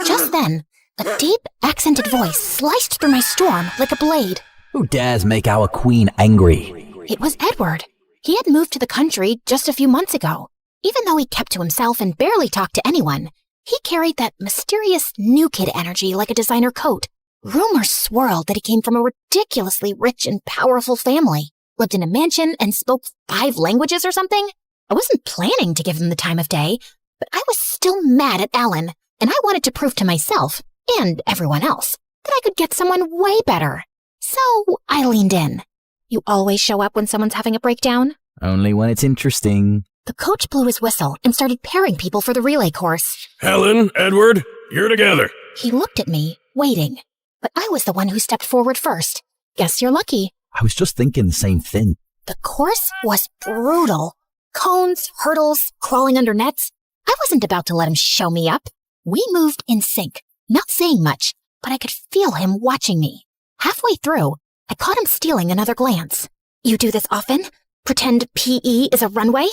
Just then, a deep, accented voice sliced through my storm like a blade. Who dares make our queen angry? It was Edward. He had moved to the country just a few months ago. Even though he kept to himself and barely talked to anyone, he carried that mysterious new kid energy like a designer coat. Rumors swirled that he came from a ridiculously rich and powerful family, lived in a mansion, and spoke 5 languages or something. I wasn't planning to give him the time of day, but I was still mad at Alan, and I wanted to prove to myself, and everyone else, that I could get someone way better. So I leaned in. You always show up when someone's having a breakdown? Only when it's interesting. The coach blew his whistle and started pairing people for the relay course. Helen, Edward, you're together. He looked at me, waiting, but I was the one who stepped forward first. Guess you're lucky. I was just thinking the same thing. The course was brutal. Cones, hurdles, crawling under nets. I wasn't about to let him show me up. We moved in sync, not saying much, but I could feel him watching me. Halfway through, I caught him stealing another glance. You do this often? Pretend PE is a runway?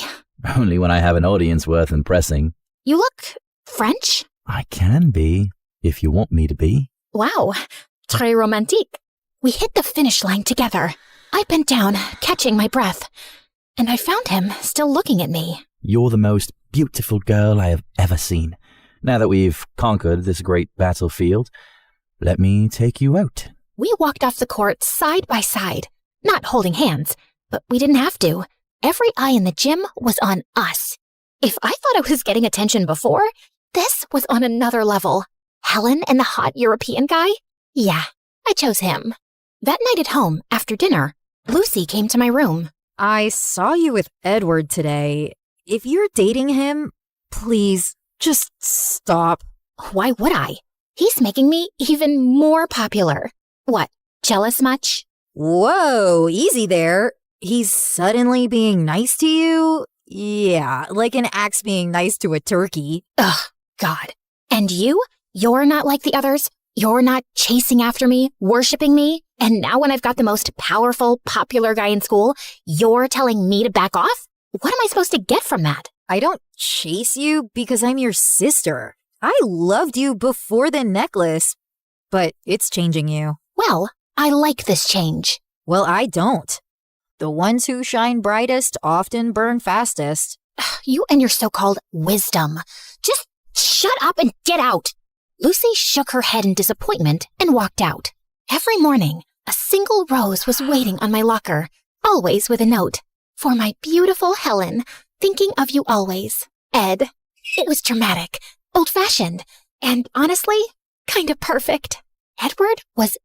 Only when I have an audience worth impressing. You look French? I can be, if you want me to be. Wow, très romantique. We hit the finish line together. I bent down, catching my breath, and I found him still looking at me. You're the most beautiful girl I have ever seen. Now that we've conquered this great battlefield, let me take you out. We walked off the court side by side, not holding hands, but we didn't have to. Every eye in the gym was on us. If I thought I was getting attention before, this was on another level. Helen and the hot European guy? Yeah, I chose him. That night at home, after dinner, Lucy came to my room. I saw you with Edward today. If you're dating him, please, just stop. Why would I? He's making me even more popular. What, jealous much? Whoa, easy there. He's suddenly being nice to you? Yeah, like an axe being nice to a turkey. Ugh, God. And you? You're not like the others? You're not chasing after me, worshipping me? And now when I've got the most powerful, popular guy in school, you're telling me to back off? What am I supposed to get from that? I don't chase you because I'm your sister. I loved you before the necklace, but it's changing you. Well, I like this change. Well, I don't. The ones who shine brightest often burn fastest. You and your so-called wisdom. Just shut up and get out. Lucy shook her head in disappointment and walked out. Every morning, a single rose was waiting on my locker, always with a note. For my beautiful Helen, thinking of you always. Ed. It was dramatic, old-fashioned, and honestly, kind of perfect. Edward was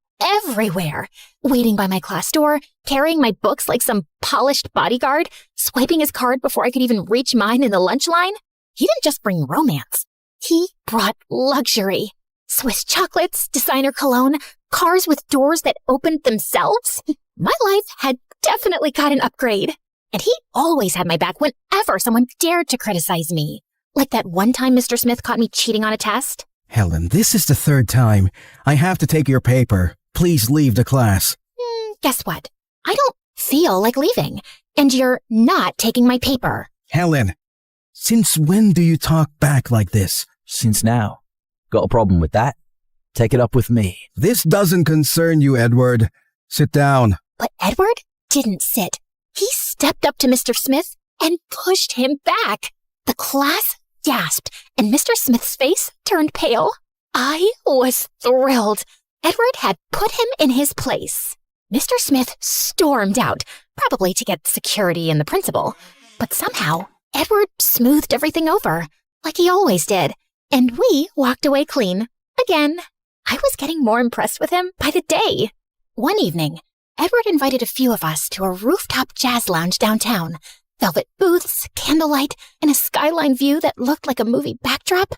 everywhere, waiting by my class door, carrying my books like some polished bodyguard, swiping his card before I could even reach mine in the lunch line. He didn't just bring romance. He brought luxury. Swiss chocolates, designer cologne, cars with doors that opened themselves. My life had definitely got an upgrade. And he always had my back whenever someone dared to criticize me. Like that one time Mr. Smith caught me cheating on a test. Helen, this is the 3rd time. I have to take your paper. Please leave the class. Guess what? I don't feel like leaving. And you're not taking my paper. Helen, since when do you talk back like this? since now. Got a problem with that? Take it up with me. This doesn't concern you, Edward. Sit down. But Edward didn't sit. He stepped up to Mr. Smith and pushed him back. The class gasped, and Mr. Smith's face turned pale. I was thrilled. Edward had put him in his place. Mr. Smith stormed out, probably to get security and the principal. But somehow, Edward smoothed everything over, like he always did, and we walked away clean. Again. I was getting more impressed with him by the day. One evening, Edward invited a few of us to a rooftop jazz lounge downtown. Velvet booths, candlelight, and a skyline view that looked like a movie backdrop.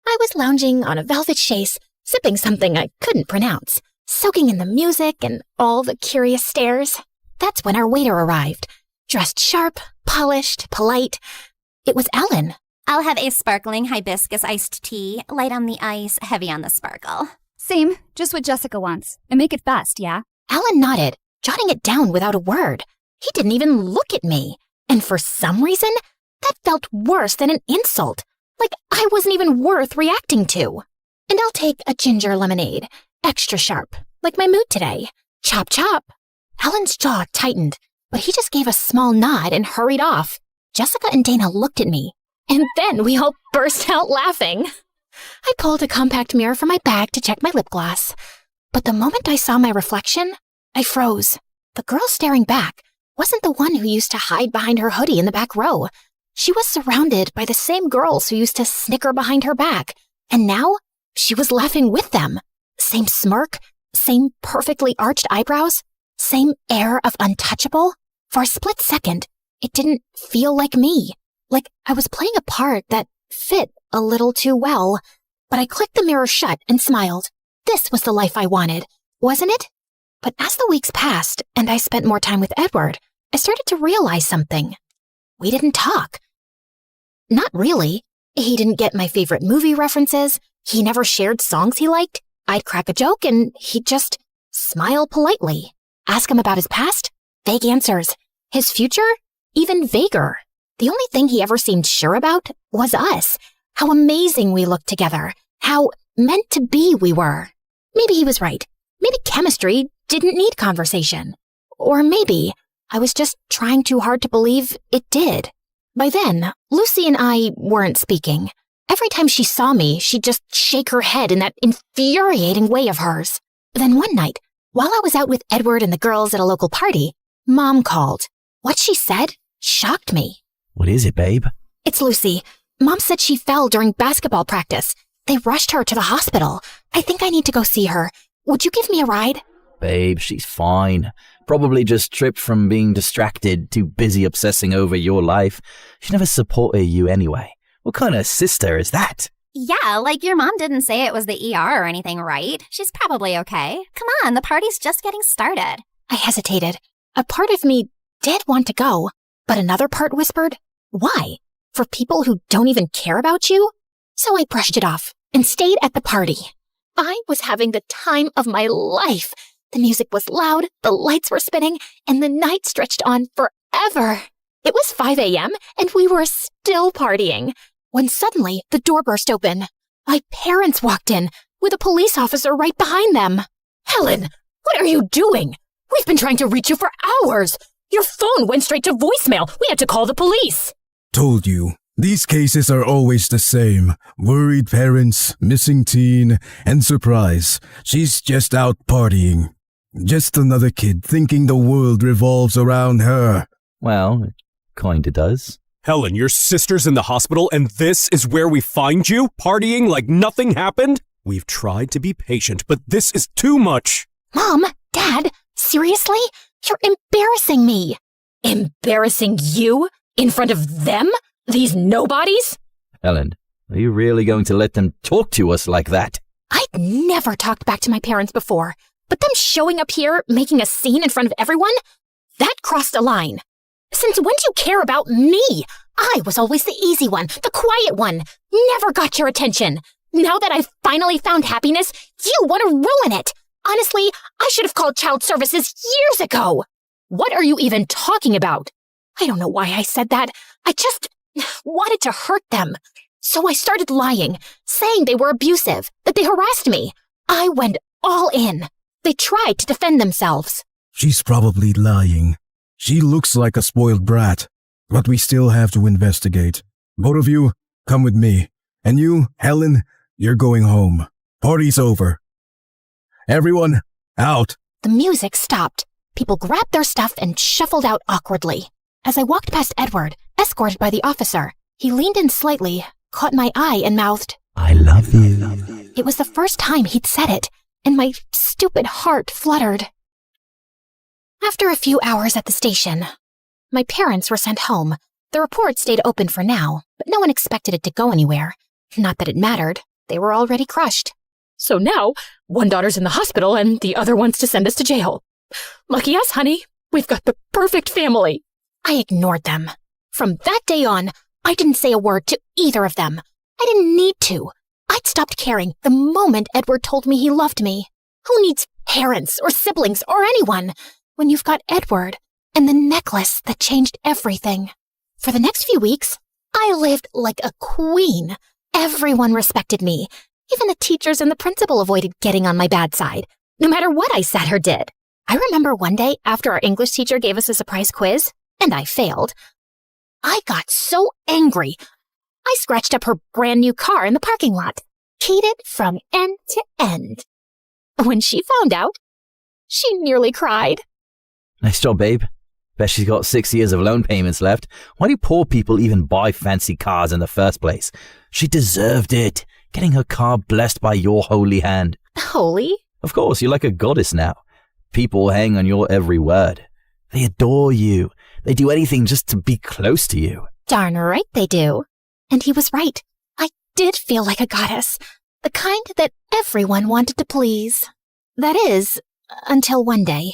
I was lounging on a velvet chaise, sipping something I couldn't pronounce, soaking in the music and all the curious stares. That's when our waiter arrived, dressed sharp, polished, polite. It was Ellen. I'll have a sparkling hibiscus iced tea, light on the ice, heavy on the sparkle. Same, just what Jessica wants. And make it fast, yeah? Alan nodded, jotting it down without a word. He didn't even look at me. And for some reason, that felt worse than an insult. Like I wasn't even worth reacting to. And I'll take a ginger lemonade, extra sharp, like my mood today. Chop chop. Alan's jaw tightened, but he just gave a small nod and hurried off. Jessica and Dana looked at me, and then we all burst out laughing. I pulled a compact mirror from my bag to check my lip gloss. But the moment I saw my reflection, I froze. The girl staring back wasn't the one who used to hide behind her hoodie in the back row. She was surrounded by the same girls who used to snicker behind her back. And now, she was laughing with them. Same smirk, same perfectly arched eyebrows, same air of untouchable. For a split second, it didn't feel like me. Like I was playing a part that fit a little too well. But I clicked the mirror shut and smiled. This was the life I wanted, wasn't it? But as the weeks passed and I spent more time with Edward, I started to realize something. We didn't talk. Not really. He didn't get my favorite movie references. He never shared songs he liked. I'd crack a joke and he'd just smile politely. Ask him about his past? Vague answers. His future? Even vaguer. The only thing he ever seemed sure about was us. How amazing we looked together. How meant to be we were. Maybe he was right. Maybe chemistry didn't need conversation. Or maybe I was just trying too hard to believe it did. By then, Lucy and I weren't speaking. Every time she saw me, she'd just shake her head in that infuriating way of hers. Then one night, while I was out with Edward and the girls at a local party, Mom called. What she said shocked me. What is it, babe? It's Lucy. Mom said she fell during basketball practice. They rushed her to the hospital. I think I need to go see her. Would you give me a ride? Babe, she's fine. Probably just tripped from being distracted, too busy obsessing over your life. She never supported you anyway. What kind of sister is that? Yeah, like your mom didn't say it was the ER or anything, right? She's probably okay. Come on, the party's just getting started. I hesitated. A part of me did want to go, but another part whispered, why? For people who don't even care about you? So I brushed it off and stayed at the party. I was having the time of my life. The music was loud, the lights were spinning, and the night stretched on forever. It was 5 a.m., and we were still partying, when suddenly the door burst open. My parents walked in, with a police officer right behind them. Helen, what are you doing? We've been trying to reach you for hours. Your phone went straight to voicemail. We had to call the police. Told you. These cases are always the same. Worried parents, missing teen, and surprise. She's just out partying. Just another kid thinking the world revolves around her. Well, it kinda does. Helen, your sister's in the hospital and this is where we find you? Partying like nothing happened? We've tried to be patient, but this is too much. Mom, Dad, seriously? You're embarrassing me. Embarrassing you? In front of them? These nobodies? Helen, are you really going to let them talk to us like that? I'd never talked back to my parents before, but them showing up here, making a scene in front of everyone, that crossed a line. Since when do you care about me? I was always the easy one, the quiet one, never got your attention. Now that I've finally found happiness, you want to ruin it. Honestly, I should have called child services years ago. What are you even talking about? I don't know why I said that. I just wanted to hurt them. So I started lying, saying they were abusive, that they harassed me. I went all in. They tried to defend themselves. She's probably lying. She looks like a spoiled brat, but we still have to investigate. Both of you, come with me. And you, Helen, you're going home. Party's over. Everyone, out. The music stopped. People grabbed their stuff and shuffled out awkwardly. As I walked past Edward, escorted by the officer, he leaned in slightly, caught my eye, and mouthed, "I love you." It was the first time he'd said it, and my stupid heart fluttered. After a few hours at the station, my parents were sent home. The report stayed open for now, but no one expected it to go anywhere. Not that it mattered. They were already crushed. So now, one daughter's in the hospital and the other wants to send us to jail. Lucky us, honey. We've got the perfect family. I ignored them. From that day on, I didn't say a word to either of them. I didn't need to. I'd stopped caring the moment Edward told me he loved me. Who needs parents or siblings or anyone when you've got Edward and the necklace that changed everything? For the next few weeks, I lived like a queen. Everyone respected me. Even the teachers and the principal avoided getting on my bad side, no matter what I said or did. I remember one day after our English teacher gave us a surprise quiz, and I failed, I got so angry. I scratched up her brand new car in the parking lot, keyed it from end to end. When she found out, she nearly cried. Nice job, babe. Bet she's got 6 years of loan payments left. Why do poor people even buy fancy cars in the first place? She deserved it, getting her car blessed by your holy hand. Holy? Of course, you're like a goddess now. People hang on your every word. They adore you. They do anything just to be close to you. Darn right they do. And he was right. I did feel like a goddess. The kind that everyone wanted to please. That is, until one day.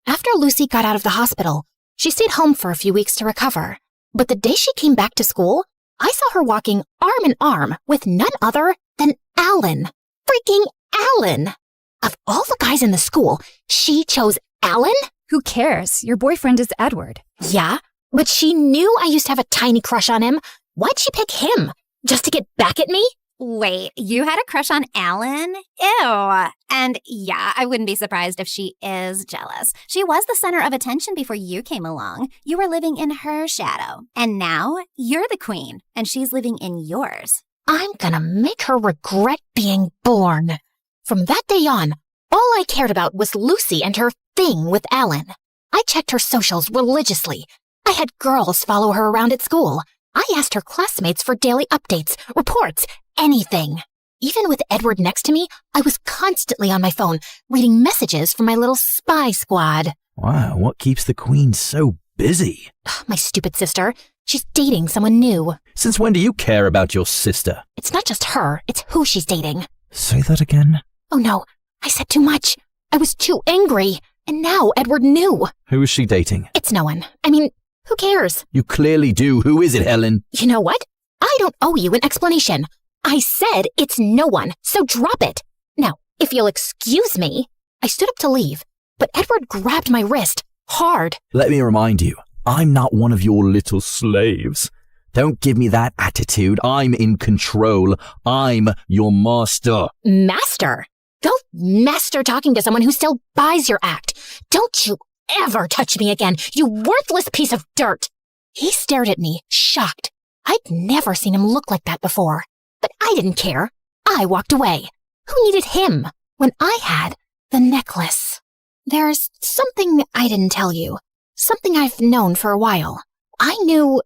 After Lucy got out of the hospital, she stayed home for a few weeks to recover. But the day she came back to school, I saw her walking arm in arm with none other than Alan. Freaking Alan! Of all the guys in the school, she chose Alan? Who cares? Your boyfriend is Edward. Yeah, but she knew I used to have a tiny crush on him. Why'd she pick him? Just to get back at me? Wait, you had a crush on Alan? Ew. And yeah, I wouldn't be surprised if she is jealous. She was the center of attention before you came along. You were living in her shadow. And now you're the queen, and she's living in yours. I'm gonna make her regret being born. From that day on, all I cared about was Lucy and her thing with Alan. I checked her socials religiously. I had girls follow her around at school. I asked her classmates for daily updates, reports, anything. Even with Edward next to me, I was constantly on my phone, reading messages from my little spy squad. Wow, what keeps the queen so busy? My stupid sister. She's dating someone new. Since when do you care about your sister? It's not just her, it's who she's dating. Say that again? Oh no, I said too much. I was too angry. And now Edward knew. Who is she dating? It's no one. I mean, who cares? You clearly do. Who is it, Helen? You know what? I don't owe you an explanation. I said it's no one, so drop it. Now, if you'll excuse me. I stood up to leave, but Edward grabbed my wrist hard. Let me remind you, I'm not one of your little slaves. Don't give me that attitude. I'm in control. I'm your master. Master? Go master talking to someone who still buys your act. Don't you ever touch me again, you worthless piece of dirt. He stared at me, shocked. I'd never seen him look like that before. But I didn't care. I walked away. Who needed him when I had the necklace? There's something I didn't tell you. Something I've known for a while. I knew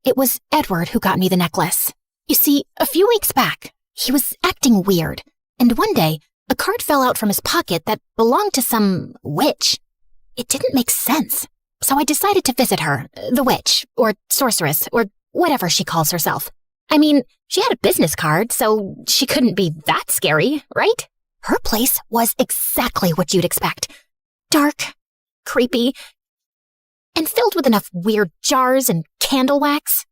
it was Edward who got me the necklace. You see, a few weeks back, he was acting weird. And one day, a card fell out from his pocket that belonged to some witch. It didn't make sense. So I decided to visit her, the witch, or sorceress, or whatever she calls herself. I mean, she had a business card, so she couldn't be that scary, right? Her place was exactly what you'd expect. Dark, creepy, and filled with enough weird jars and candle wax.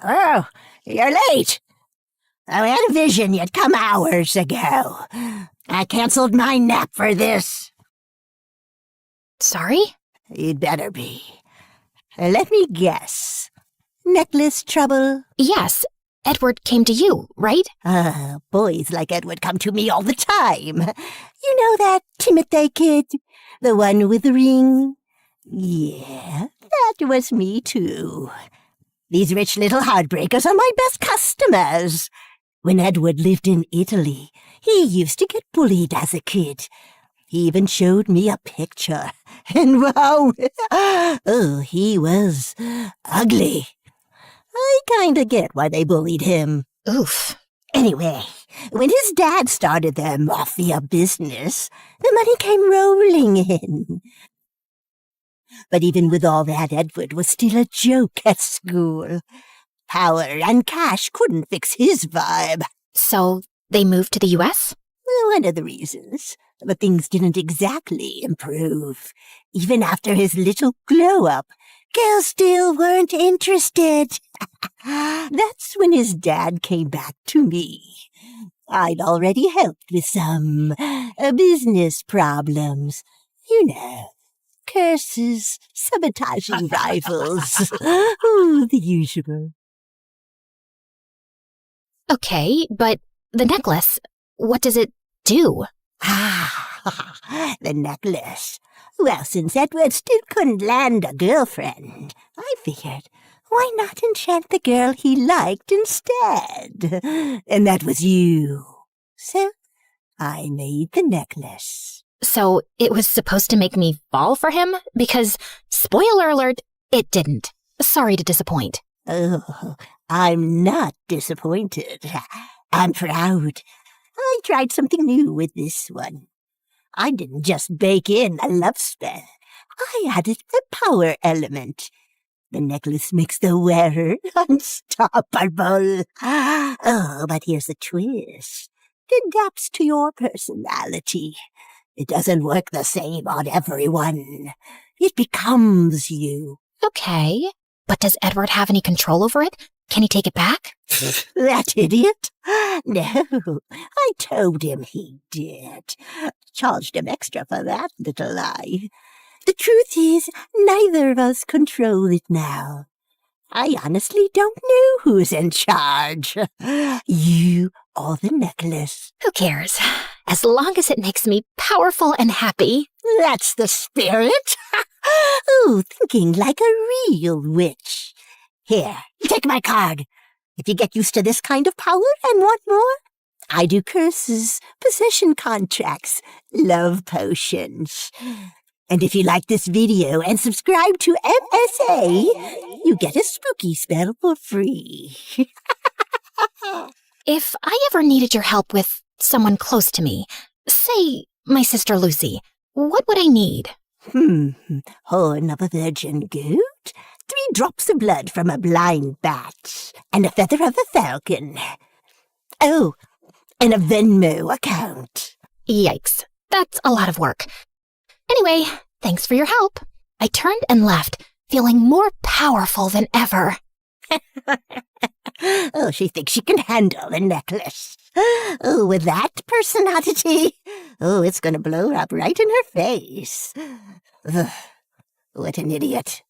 Oh, you're late. I had a vision you'd come hours ago. I canceled my nap for this. Sorry? You'd better be. Let me guess. Necklace trouble? Yes. Edward came to you, right? Boys like Edward come to me all the time. You know that Timothy kid? The one with the ring? Yeah, that was me too. These rich little heartbreakers are my best customers. When Edward lived in Italy, he used to get bullied as a kid. He even showed me a picture. And wow, he was ugly. I kinda get why they bullied him. Oof. Anyway, when his dad started their mafia business, the money came rolling in. But even with all that, Edward was still a joke at school. Power and cash couldn't fix his vibe. So they moved to the U.S.? One of the reasons. But things didn't exactly improve. Even after his little glow-up, girls still weren't interested. That's when his dad came back to me. I'd already helped with some business problems. You know, curses, sabotaging rivals. Oh, the usual. Okay, but the necklace, what does it do? The necklace. Well, since Edward still couldn't land a girlfriend, I figured, why not enchant the girl he liked instead? And that was you. So, I made the necklace. So it was supposed to make me fall for him? Because, spoiler alert, it didn't. Sorry to disappoint. Oh, I'm not disappointed. I'm proud. I tried something new with this one. I didn't just bake in a love spell. I added a power element. The necklace makes the wearer unstoppable. Oh, but here's the twist. It adapts to your personality. It doesn't work the same on everyone. It becomes you. Okay, but does Edward have any control over it? Can he take it back? That idiot? No, I told him he did. Charged him extra for that little lie. The truth is, neither of us control it now. I honestly don't know who's in charge. You or the necklace. Who cares? As long as it makes me powerful and happy. That's the spirit. Oh, thinking like a real witch. Here, take my card. If you get used to this kind of power and want more, I do curses, possession contracts, love potions. And if you like this video and subscribe to MSA, you get a spooky spell for free. If I ever needed your help with someone close to me, say my sister Lucy, what would I need? Horn of a virgin goat, 3 drops of blood from a blind bat, and a feather of a falcon. Oh, and a Venmo account. Yikes, that's a lot of work. Anyway, thanks for your help. I turned and left, feeling more powerful than ever. Oh, she thinks she can handle a necklace. Oh, with that personality, oh, it's gonna blow up right in her face. Ugh, what an idiot.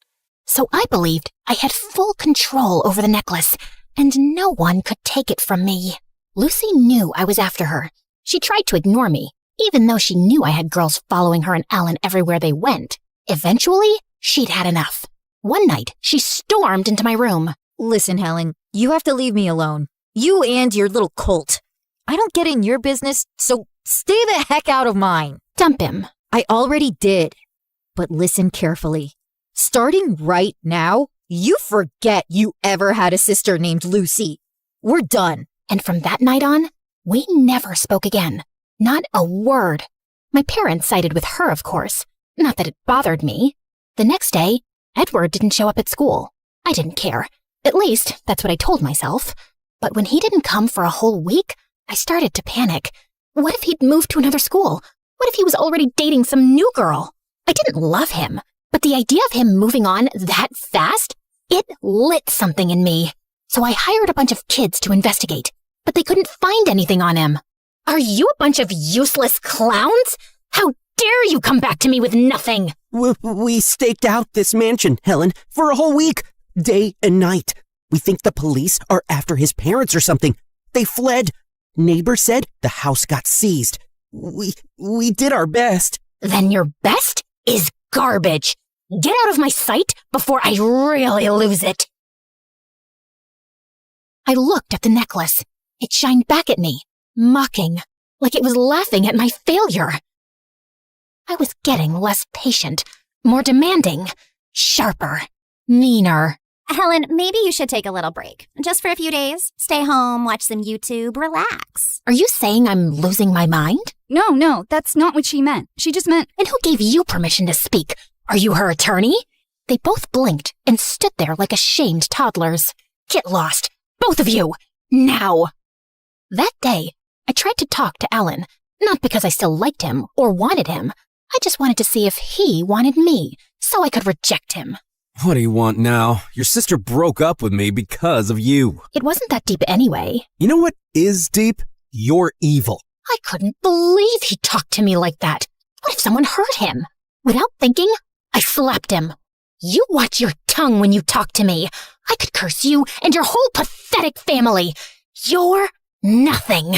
So I believed I had full control over the necklace, and no one could take it from me. Lucy knew I was after her. She tried to ignore me, even though she knew I had girls following her and Alan everywhere they went. Eventually, she'd had enough. One night, she stormed into my room. Listen, Helen, you have to leave me alone. You and your little cult. I don't get in your business, so stay the heck out of mine. Dump him. I already did. But listen carefully. Starting right now, you forget you ever had a sister named Lucy. We're done. And from that night on, we never spoke again. Not a word. My parents sided with her, of course. Not that it bothered me. The next day, Edward didn't show up at school. I didn't care. At least, that's what I told myself. But when he didn't come for a whole week, I started to panic. What if he'd moved to another school? What if he was already dating some new girl? I didn't love him, but the idea of him moving on that fast, it lit something in me. So I hired a bunch of kids to investigate, but they couldn't find anything on him. Are you a bunch of useless clowns? How dare you come back to me with nothing? We staked out this mansion, Helen, for a whole week. day and night. We think the police are after his parents or something. They fled. Neighbor said the house got seized. We did our best. Then your best is garbage. Get out of my sight before I really lose it. I looked at the necklace. It shined back at me, mocking, like it was laughing at my failure. I was getting less patient, more demanding, sharper, meaner. Helen, maybe you should take a little break. Just for a few days. Stay home, watch some YouTube, relax. Are you saying I'm losing my mind? No, that's not what she meant. She just meant... And who gave you permission to speak? Are you her attorney? They both blinked and stood there like ashamed toddlers. Get lost, both of you, now. That day, I tried to talk to Alan, not because I still liked him or wanted him. I just wanted to see if he wanted me, so I could reject him. What do you want now? Your sister broke up with me because of you. It wasn't that deep anyway. You know what is deep? You're evil. I couldn't believe he talked to me like that. What if someone hurt him? Without thinking, I slapped him. You watch your tongue when you talk to me. I could curse you and your whole pathetic family. You're nothing.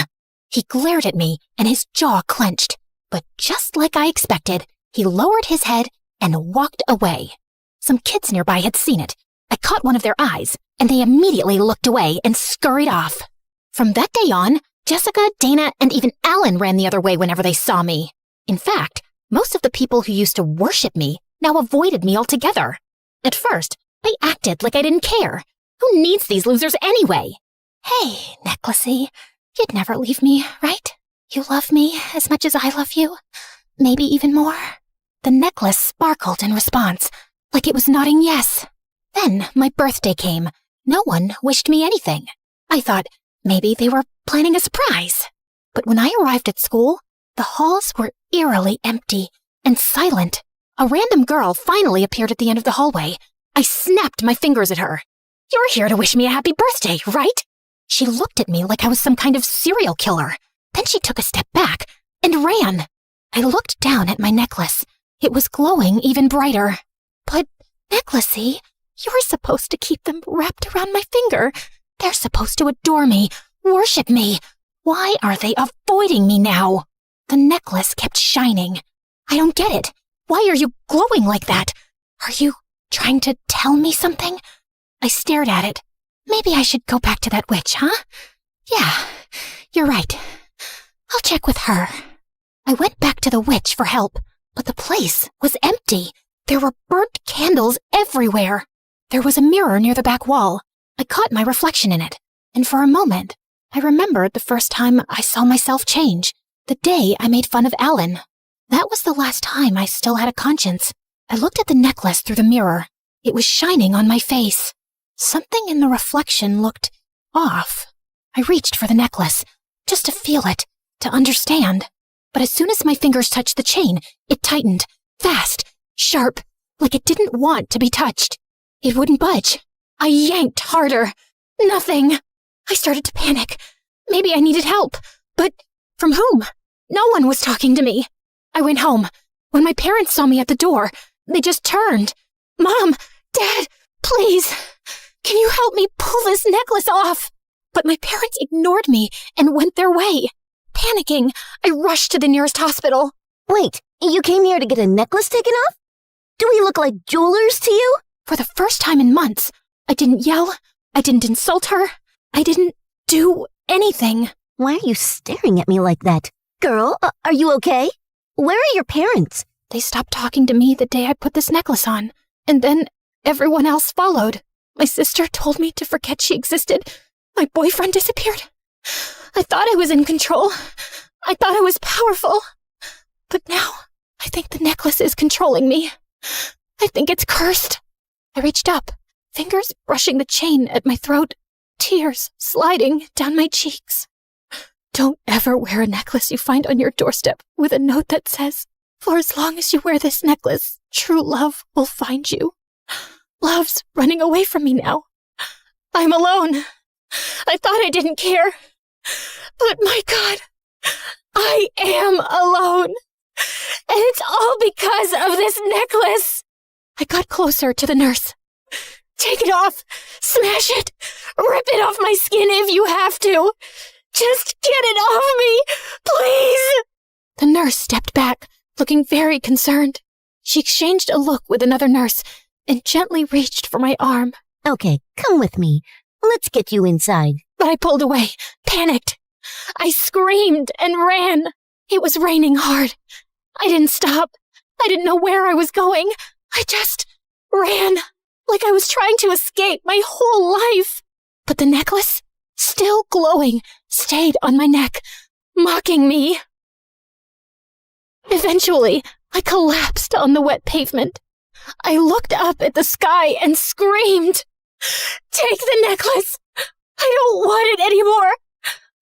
He glared at me and his jaw clenched. But just like I expected, he lowered his head and walked away. Some kids nearby had seen it. I caught one of their eyes, and they immediately looked away and scurried off. From that day on, Jessica, Dana, and even Alan ran the other way whenever they saw me. In fact, most of the people who used to worship me now avoided me altogether. At first, I acted like I didn't care. Who needs these losers anyway? Hey, Necklacey, you'd never leave me, right? You love me as much as I love you? Maybe even more? The necklace sparkled in response, like it was nodding yes. Then my birthday came. No one wished me anything. I thought maybe they were planning a surprise. But when I arrived at school, the halls were eerily empty and silent. A random girl finally appeared at the end of the hallway. I snapped my fingers at her. You're here to wish me a happy birthday, right? She looked at me like I was some kind of serial killer. Then she took a step back and ran. I looked down at my necklace. It was glowing even brighter. But, Necklacey, you're supposed to keep them wrapped around my finger. They're supposed to adore me, worship me. Why are they avoiding me now? The necklace kept shining. I don't get it. Why are you glowing like that? Are you trying to tell me something? I stared at it. Maybe I should go back to that witch, huh? Yeah, you're right. I'll check with her. I went back to the witch for help, but the place was empty. There were burnt candles everywhere. There was a mirror near the back wall. I caught my reflection in it, and for a moment, I remembered the first time I saw myself change, the day I made fun of Alan. That was the last time I still had a conscience. I looked at the necklace through the mirror. It was shining on my face. Something in the reflection looked off. I reached for the necklace, just to feel it, to understand. But as soon as my fingers touched the chain, it tightened, fast, sharp, like it didn't want to be touched. It wouldn't budge. I yanked harder. Nothing. I started to panic. Maybe I needed help. But from whom? No one was talking to me. I went home. When my parents saw me at the door, they just turned. Mom, Dad, please, can you help me pull this necklace off? But my parents ignored me and went their way. Panicking, I rushed to the nearest hospital. Wait, you came here to get a necklace taken off? Do we look like jewelers to you? For the first time in months, I didn't yell, I didn't insult her, I didn't do anything. Why are you staring at me like that? Girl, are you okay? Where are your parents? They stopped talking to me the day I put this necklace on, and then everyone else followed. My sister told me to forget she existed. My boyfriend disappeared. I thought I was in control. I thought I was powerful. But now, I think the necklace is controlling me. I think it's cursed. I reached up, fingers brushing the chain at my throat, tears sliding down my cheeks. Don't ever wear a necklace you find on your doorstep with a note that says, "For as long as you wear this necklace, true love will find you." Love's running away from me now. I'm alone. I thought I didn't care. But my God, I am alone. And it's all because of this necklace. I got closer to the nurse. Take it off! Smash it! Rip it off my skin if you have to! Just get it off me! Please! The nurse stepped back, looking very concerned. She exchanged a look with another nurse and gently reached for my arm. Okay, come with me. Let's get you inside. But I pulled away, panicked. I screamed and ran. It was raining hard. I didn't stop. I didn't know where I was going. I just ran, like I was trying to escape my whole life. But the necklace, still glowing, stayed on my neck, mocking me. Eventually, I collapsed on the wet pavement. I looked up at the sky and screamed, "Take the necklace! I don't want it anymore!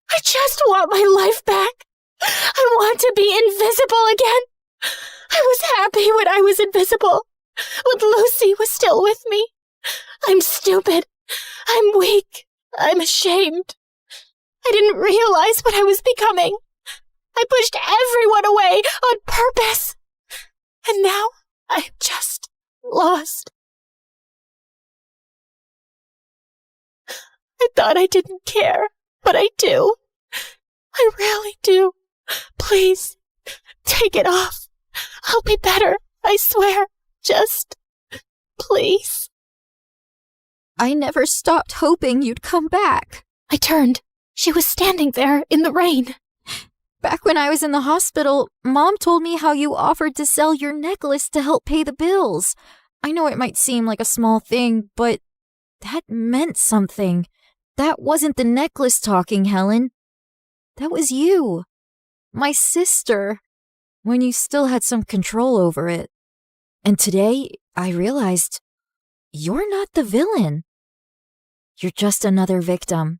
I just want my life back! I want to be invisible again! I was happy when I was invisible, when Lucy was still with me. I'm stupid. I'm weak. I'm ashamed. I didn't realize what I was becoming. I pushed everyone away on purpose. And now I'm just lost. I thought I didn't care, but I do. I really do. Please, take it off. I'll be better, I swear. Just, please." I never stopped hoping you'd come back. I turned. She was standing there in the rain. Back when I was in the hospital, Mom told me how you offered to sell your necklace to help pay the bills. I know it might seem like a small thing, but that meant something. That wasn't the necklace talking, Helen. That was you. My sister. When you still had some control over it. And today, I realized you're not the villain. You're just another victim.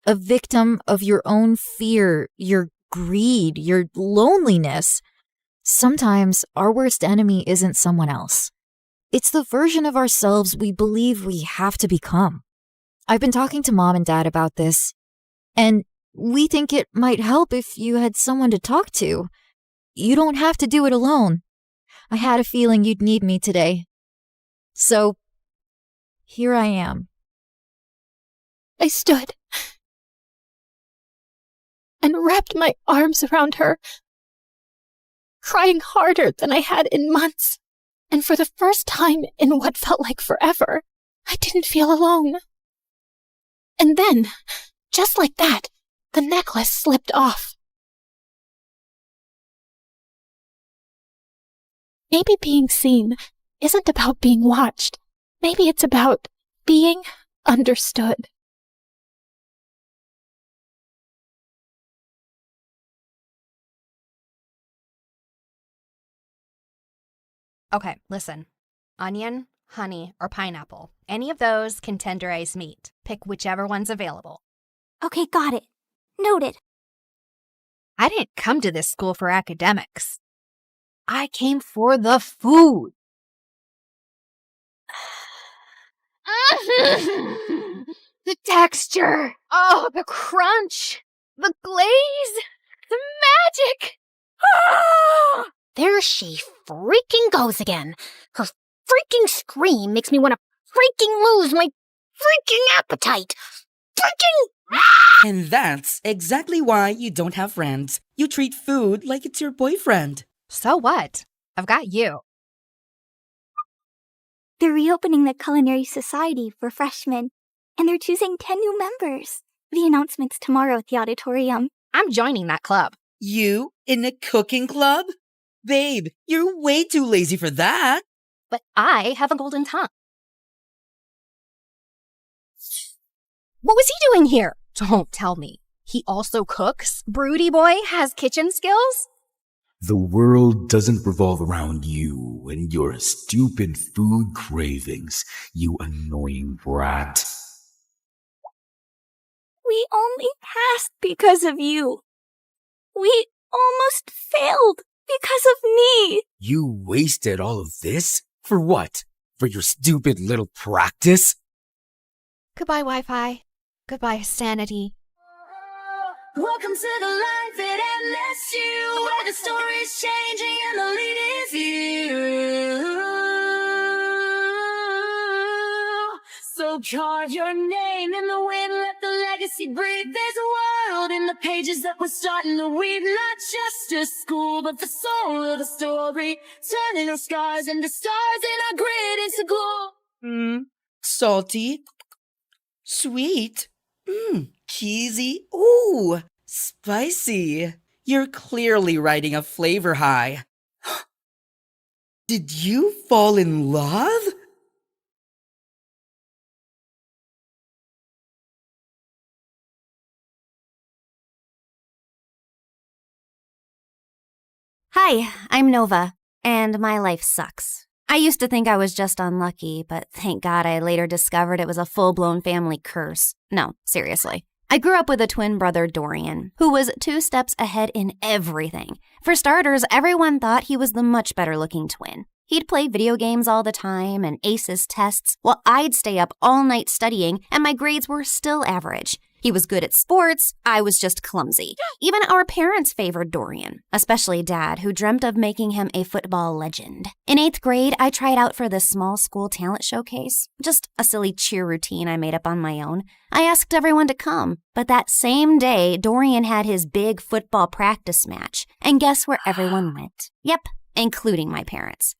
A victim of your own fear, your greed, your loneliness. Sometimes our worst enemy isn't someone else. It's the version of ourselves we believe we have to become. I've been talking to Mom and Dad about this, and we think it might help if you had someone to talk to. You don't have to do it alone. I had a feeling you'd need me today. So, here I am. I stood and wrapped my arms around her, crying harder than I had in months. And for the first time in what felt like forever, I didn't feel alone. And then, just like that, the necklace slipped off. Maybe being seen isn't about being watched. Maybe it's about being understood. Okay, listen. Onion, honey, or pineapple. Any of those can tenderize meat. Pick whichever one's available. Okay, got it. Noted. I didn't come to this school for academics. I came for the food. The texture. Oh, the crunch. The glaze. The magic. Ah! There she freaking goes again. Her freaking scream makes me want to freaking lose my freaking appetite. Freaking... And that's exactly why you don't have friends. You treat food like it's your boyfriend. So what? I've got you. They're reopening the Culinary Society for freshmen, and they're choosing 10 new members. The announcement's tomorrow at the auditorium. I'm joining that club. You in a cooking club? Babe, you're way too lazy for that. But I have a golden tongue. What was he doing here? Don't tell me. He also cooks? Broody boy has kitchen skills? The world doesn't revolve around you and your stupid food cravings, you annoying brat. We only passed because of you. We almost failed because of me. You wasted all of this? For what? For your stupid little practice? Goodbye, Wi-Fi. Goodbye, sanity. Welcome to the life at MSU, where the story's changing and the lead is you. So carve your name in the wind, let the legacy breathe. There's a world in the pages that we're starting to weave. Not just a school, but the soul of the story. Turning our scars into stars and our grit into glow. Salty. Sweet. Cheesy. Ooh, spicy. You're clearly riding a flavor high. Did you fall in love? Hi, I'm Nova, and my life sucks. I used to think I was just unlucky, but thank God I later discovered it was a full-blown family curse. No, seriously. I grew up with a twin brother, Dorian, who was 2 steps ahead in everything. For starters, everyone thought he was the much better-looking twin. He'd play video games all the time and ace his tests, while I'd stay up all night studying, and my grades were still average. He was good at sports, I was just clumsy. Even our parents favored Dorian, especially Dad, who dreamt of making him a football legend. In 8th grade, I tried out for this small school talent showcase, just a silly cheer routine I made up on my own. I asked everyone to come, but that same day, Dorian had his big football practice match, and guess where everyone went? Yep, including my parents.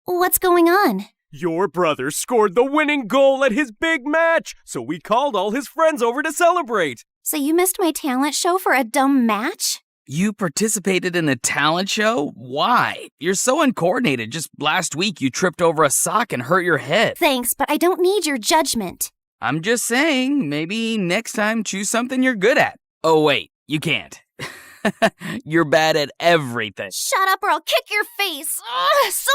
What's going on? Your brother scored the winning goal at his big match, so we called all his friends over to celebrate. So you missed my talent show for a dumb match? You participated in a talent show? Why? You're so uncoordinated. Just last week you tripped over a sock and hurt your head. Thanks, but I don't need your judgment. I'm just saying, maybe next time choose something you're good at. Oh wait, you can't. You're bad at everything. Shut up or I'll kick your face. Ugh, so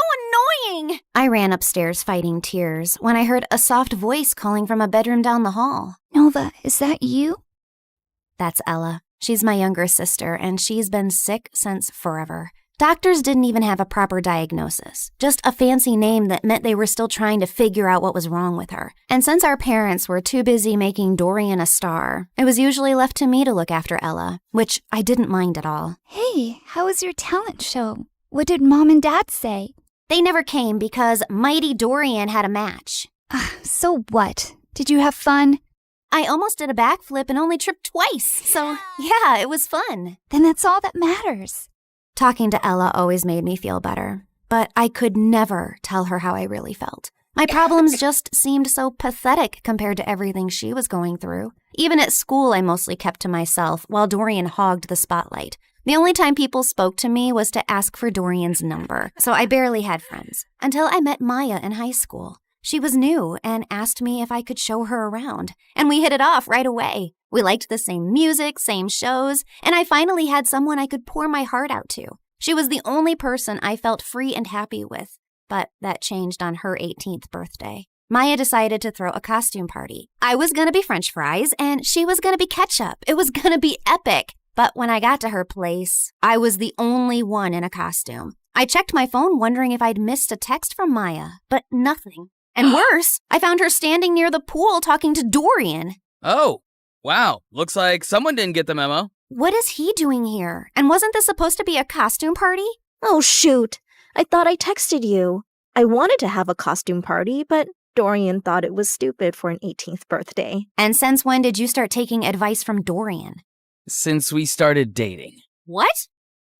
annoying. I ran upstairs fighting tears when I heard a soft voice calling from a bedroom down the hall. Nova, is that you? That's Ella. She's my younger sister, and she's been sick since forever. Doctors didn't even have a proper diagnosis, just a fancy name that meant they were still trying to figure out what was wrong with her. And since our parents were too busy making Dorian a star, it was usually left to me to look after Ella, which I didn't mind at all. Hey, how was your talent show? What did Mom and Dad say? They never came because Mighty Dorian had a match. So what? Did you have fun? I almost did a backflip and only tripped twice, so yeah, it was fun. Then that's all that matters. Talking to Ella always made me feel better, but I could never tell her how I really felt. My problems just seemed so pathetic compared to everything she was going through. Even at school, I mostly kept to myself while Dorian hogged the spotlight. The only time people spoke to me was to ask for Dorian's number, so I barely had friends. Until I met Maya in high school. She was new and asked me if I could show her around, and we hit it off right away. We liked the same music, same shows, and I finally had someone I could pour my heart out to. She was the only person I felt free and happy with, but that changed on her 18th birthday. Maya decided to throw a costume party. I was gonna be French fries, and she was gonna be ketchup. It was gonna be epic. But when I got to her place, I was the only one in a costume. I checked my phone wondering if I'd missed a text from Maya, but nothing. And worse, I found her standing near the pool talking to Dorian. Oh, wow. Looks like someone didn't get the memo. What is he doing here? And wasn't this supposed to be a costume party? Oh, shoot. I thought I texted you. I wanted to have a costume party, but Dorian thought it was stupid for an 18th birthday. And since when did you start taking advice from Dorian? Since we started dating. What?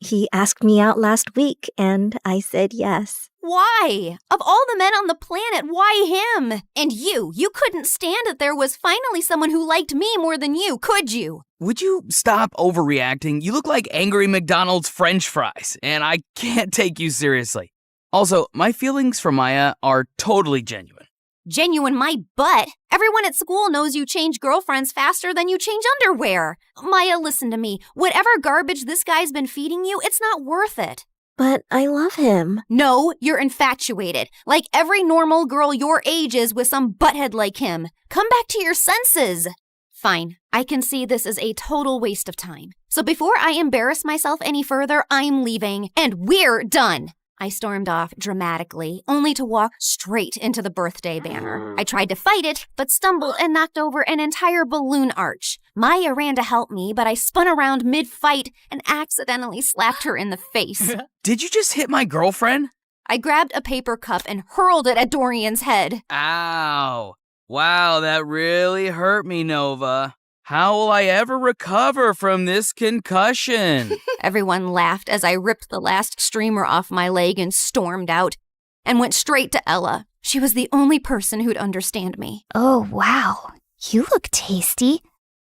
He asked me out last week, and I said yes. Why? Of all the men on the planet, why him? And you couldn't stand that there was finally someone who liked me more than you, could you? Would you stop overreacting? You look like angry McDonald's French fries, and I can't take you seriously. Also, my feelings for Maya are totally genuine. Genuine my butt. Everyone at school knows you change girlfriends faster than you change underwear. Maya, listen to me. Whatever garbage this guy's been feeding you, it's not worth it. But I love him. No, you're infatuated. Like every normal girl your age is with some butthead like him. Come back to your senses. Fine, I can see this is a total waste of time. So before I embarrass myself any further, I'm leaving, and we're done. I stormed off dramatically, only to walk straight into the birthday banner. I tried to fight it, but stumbled and knocked over an entire balloon arch. Maya ran to help me, but I spun around mid-fight and accidentally slapped her in the face. Did you just hit my girlfriend? I grabbed a paper cup and hurled it at Dorian's head. Ow. Wow, that really hurt me, Nova. How will I ever recover from this concussion? Everyone laughed as I ripped the last streamer off my leg and stormed out, and went straight to Ella. She was the only person who'd understand me. Oh, wow. You look tasty.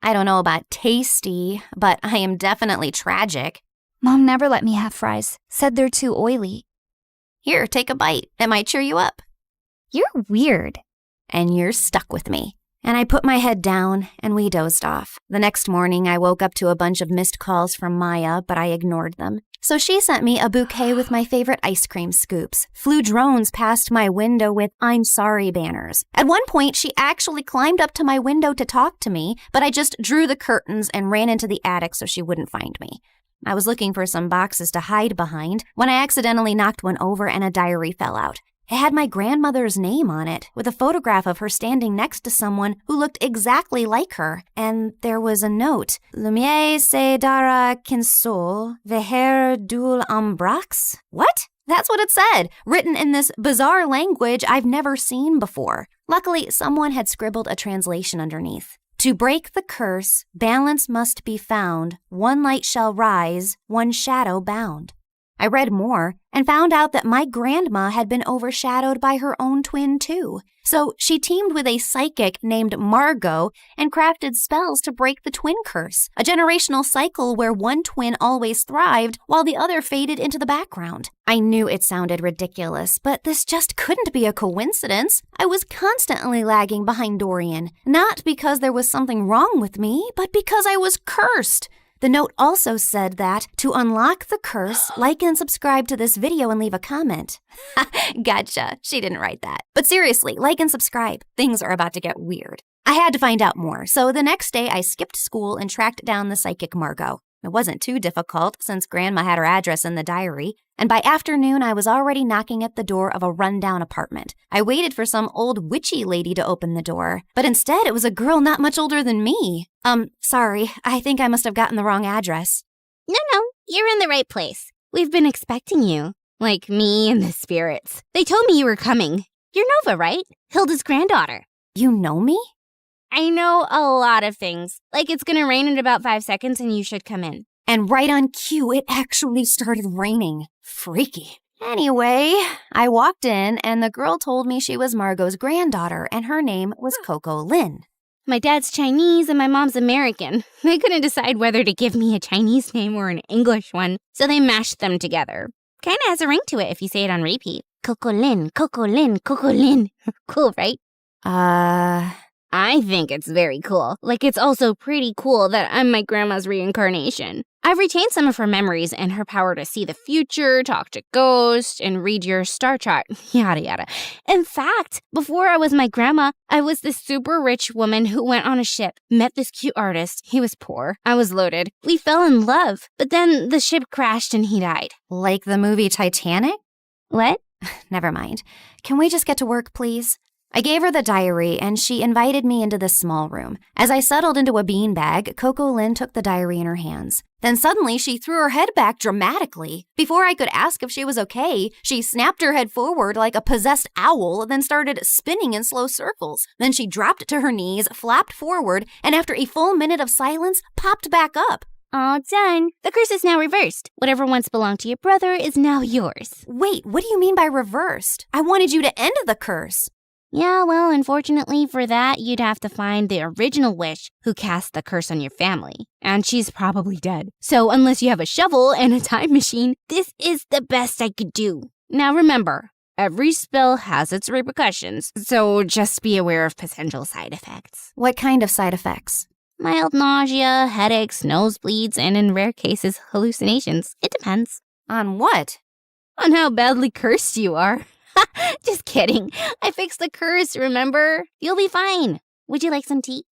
I don't know about tasty, but I am definitely tragic. Mom never let me have fries. Said they're too oily. Here, take a bite. It might cheer you up. You're weird. And you're stuck with me. And I put my head down, and we dozed off. The next morning, I woke up to a bunch of missed calls from Maya, but I ignored them. So she sent me a bouquet with my favorite ice cream scoops, flew drones past my window with "I'm sorry" banners. At one point, she actually climbed up to my window to talk to me, but I just drew the curtains and ran into the attic so she wouldn't find me. I was looking for some boxes to hide behind when I accidentally knocked one over and a diary fell out. It had my grandmother's name on it, with a photograph of her standing next to someone who looked exactly like her. And there was a note. Lumiere se dara kinsol, veher dul ambrax? What? That's what it said, written in this bizarre language I've never seen before. Luckily, someone had scribbled a translation underneath. To break the curse, balance must be found. One light shall rise, one shadow bound. I read more and found out that my grandma had been overshadowed by her own twin, too. So she teamed with a psychic named Margot and crafted spells to break the twin curse, a generational cycle where one twin always thrived while the other faded into the background. I knew it sounded ridiculous, but this just couldn't be a coincidence. I was constantly lagging behind Dorian, not because there was something wrong with me, but because I was cursed. The note also said that to unlock the curse, like and subscribe to this video and leave a comment. Gotcha. She didn't write that. But seriously, like and subscribe. Things are about to get weird. I had to find out more, so the next day I skipped school and tracked down the psychic Margot. It wasn't too difficult since Grandma had her address in the diary, and by afternoon I was already knocking at the door of a rundown apartment. I waited for some old witchy lady to open the door, but instead it was a girl not much older than me. Sorry, I think I must have gotten the wrong address. No, you're in the right place. We've been expecting you. Like me and the spirits. They told me you were coming. You're Nova, right? Hilda's granddaughter. You know me? I know a lot of things. Like it's gonna rain in about 5 seconds and you should come in. And right on cue, it actually started raining. Freaky. Anyway, I walked in and the girl told me she was Margot's granddaughter and her name was Coco Lin. My dad's Chinese and my mom's American. They couldn't decide whether to give me a Chinese name or an English one, so they mashed them together. Kinda has a ring to it if you say it on repeat. Coco Lin, Coco Lin, Coco Lin. Cool, right? I think it's very cool. Like, it's also pretty cool that I'm my grandma's reincarnation. I've retained some of her memories and her power to see the future, talk to ghosts, and read your star chart, yada yada. In fact, before I was my grandma, I was this super rich woman who went on a ship, met this cute artist. He was poor. I was loaded. We fell in love, but then the ship crashed and he died. Like the movie Titanic? What? Never mind. Can we just get to work, please? I gave her the diary, and she invited me into this small room. As I settled into a beanbag, Coco Lin took the diary in her hands. Then suddenly, she threw her head back dramatically. Before I could ask if she was okay, she snapped her head forward like a possessed owl, then started spinning in slow circles. Then she dropped to her knees, flapped forward, and after a full minute of silence, popped back up. All done. The curse is now reversed. Whatever once belonged to your brother is now yours. Wait, what do you mean by reversed? I wanted you to end the curse. Yeah, well, unfortunately for that, you'd have to find the original witch who cast the curse on your family. And she's probably dead. So unless you have a shovel and a time machine, this is the best I could do. Now remember, every spell has its repercussions, so just be aware of potential side effects. What kind of side effects? Mild nausea, headaches, nosebleeds, and in rare cases, hallucinations. It depends. On what? On how badly cursed you are. Just kidding. I fixed the curse, remember? You'll be fine. Would you like some tea?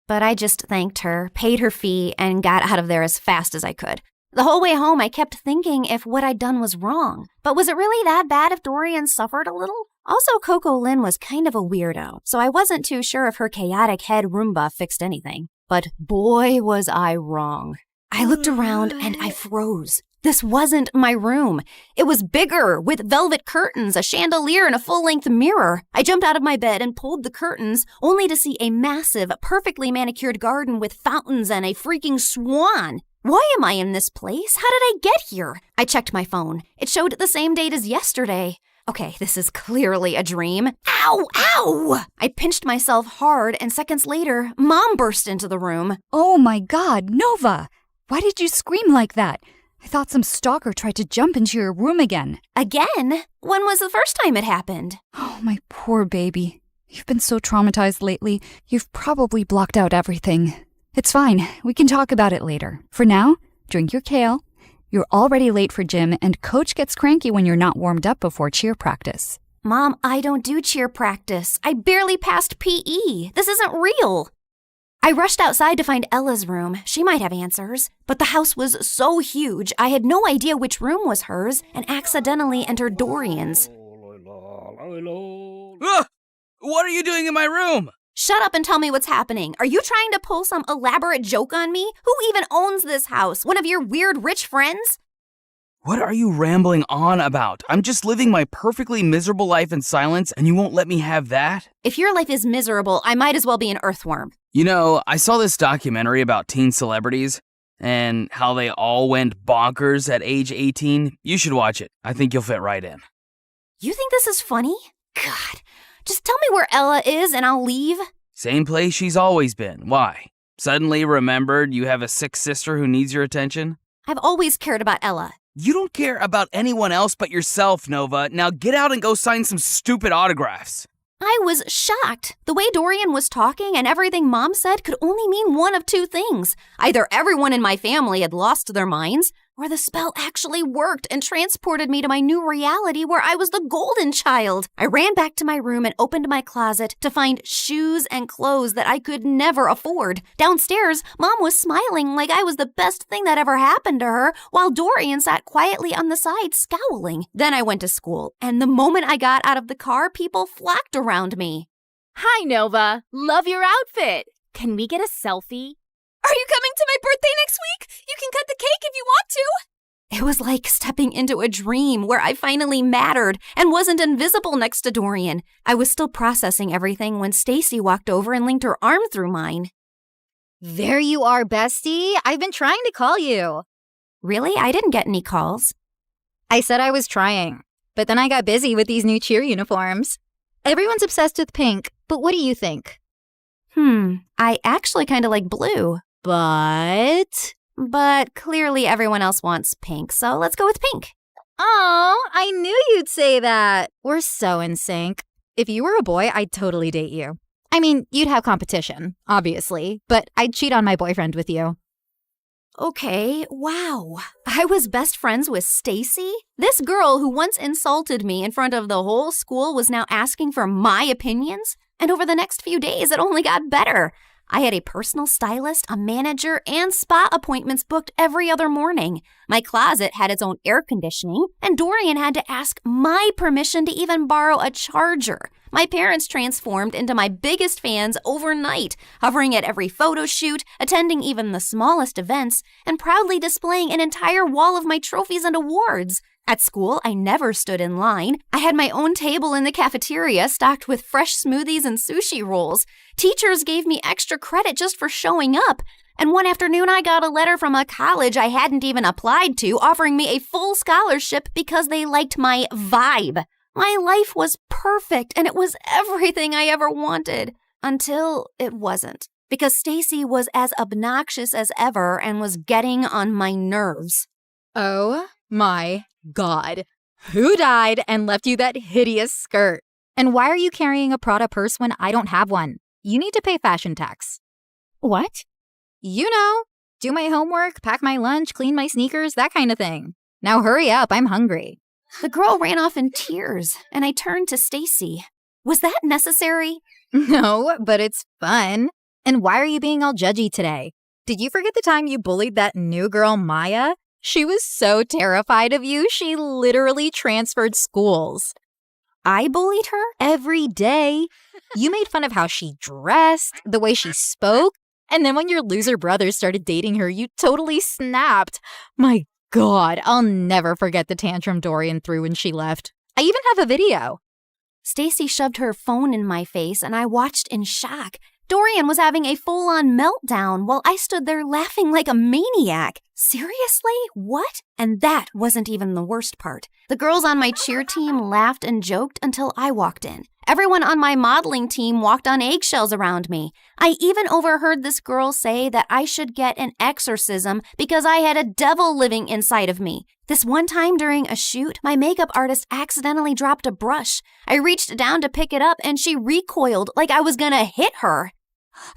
But I just thanked her, paid her fee, and got out of there as fast as I could. The whole way home, I kept thinking if what I'd done was wrong. But was it really that bad if Dorian suffered a little? Also, Coco Lin was kind of a weirdo, so I wasn't too sure if her chaotic head Roomba fixed anything. But boy, was I wrong. I looked around and I froze. This wasn't my room. It was bigger, with velvet curtains, a chandelier, and a full-length mirror. I jumped out of my bed and pulled the curtains, only to see a massive, perfectly manicured garden with fountains and a freaking swan. Why am I in this place? How did I get here? I checked my phone. It showed the same date as yesterday. Okay, this is clearly a dream. Ow! Ow! I pinched myself hard, and seconds later, Mom burst into the room. Oh my God, Nova! Why did you scream like that? I thought some stalker tried to jump into your room again. Again? When was the first time it happened? Oh, my poor baby. You've been so traumatized lately, you've probably blocked out everything. It's fine. We can talk about it later. For now, drink your kale. You're already late for gym, and Coach gets cranky when you're not warmed up before cheer practice. Mom, I don't do cheer practice. I barely passed PE. This isn't real. I rushed outside to find Ella's room. She might have answers. But the house was so huge, I had no idea which room was hers and accidentally entered Dorian's. What are you doing in my room? Shut up and tell me what's happening. Are you trying to pull some elaborate joke on me? Who even owns this house? One of your weird rich friends? What are you rambling on about? I'm just living my perfectly miserable life in silence, and you won't let me have that? If your life is miserable, I might as well be an earthworm. You know, I saw this documentary about teen celebrities and how they all went bonkers at age 18. You should watch it. I think you'll fit right in. You think this is funny? God, just tell me where Ella is and I'll leave. Same place she's always been. Why? Suddenly remembered you have a sick sister who needs your attention? I've always cared about Ella. You don't care about anyone else but yourself, Nova. Now get out and go sign some stupid autographs. I was shocked. The way Dorian was talking and everything Mom said could only mean one of two things. Either everyone in my family had lost their minds, or the spell actually worked and transported me to my new reality where I was the golden child. I ran back to my room and opened my closet to find shoes and clothes that I could never afford. Downstairs, Mom was smiling like I was the best thing that ever happened to her, while Dorian sat quietly on the side scowling. Then I went to school, and the moment I got out of the car, people flocked around me. Hi, Nova. Love your outfit. Can we get a selfie? Are you coming to my birthday next week? You can cut the cake if you want to. It was like stepping into a dream where I finally mattered and wasn't invisible next to Dorian. I was still processing everything when Stacy walked over and linked her arm through mine. There you are, bestie. I've been trying to call you. Really? I didn't get any calls. I said I was trying, but then I got busy with these new cheer uniforms. Everyone's obsessed with pink, but what do you think? I actually kind of like blue. But clearly everyone else wants pink, so let's go with pink. Oh, I knew you'd say that. We're so in sync. If you were a boy, I'd totally date you. I mean, you'd have competition, obviously, but I'd cheat on my boyfriend with you. Okay, wow. I was best friends with Stacy? This girl who once insulted me in front of the whole school was now asking for my opinions? And over the next few days, it only got better. I had a personal stylist, a manager, and spa appointments booked every other morning. My closet had its own air conditioning, and Dorian had to ask my permission to even borrow a charger. My parents transformed into my biggest fans overnight, hovering at every photo shoot, attending even the smallest events, and proudly displaying an entire wall of my trophies and awards. At school, I never stood in line. I had my own table in the cafeteria stocked with fresh smoothies and sushi rolls. Teachers gave me extra credit just for showing up. And one afternoon, I got a letter from a college I hadn't even applied to offering me a full scholarship because they liked my vibe. My life was perfect, and it was everything I ever wanted. Until it wasn't. Because Stacy was as obnoxious as ever and was getting on my nerves. Oh my God. Who died and left you that hideous skirt? And why are you carrying a Prada purse when I don't have one? You need to pay fashion tax. What? You know, do my homework, pack my lunch, clean my sneakers, that kind of thing. Now hurry up, I'm hungry. The girl ran off in tears, and I turned to Stacy. Was that necessary? No, but it's fun. And why are you being all judgy today? Did you forget the time you bullied that new girl, Maya? She was so terrified of you, she literally transferred schools. I bullied her? Every day. You made fun of how she dressed, the way she spoke, and then when your loser brothers started dating her, you totally snapped. My God, I'll never forget the tantrum Dorian threw when she left. I even have a video. Stacy shoved her phone in my face and I watched in shock. Dorian was having a full-on meltdown while I stood there laughing like a maniac. Seriously? What? And that wasn't even the worst part. The girls on my cheer team laughed and joked until I walked in. Everyone on my modeling team walked on eggshells around me. I even overheard this girl say that I should get an exorcism because I had a devil living inside of me. This one time during a shoot, my makeup artist accidentally dropped a brush. I reached down to pick it up and she recoiled like I was gonna hit her.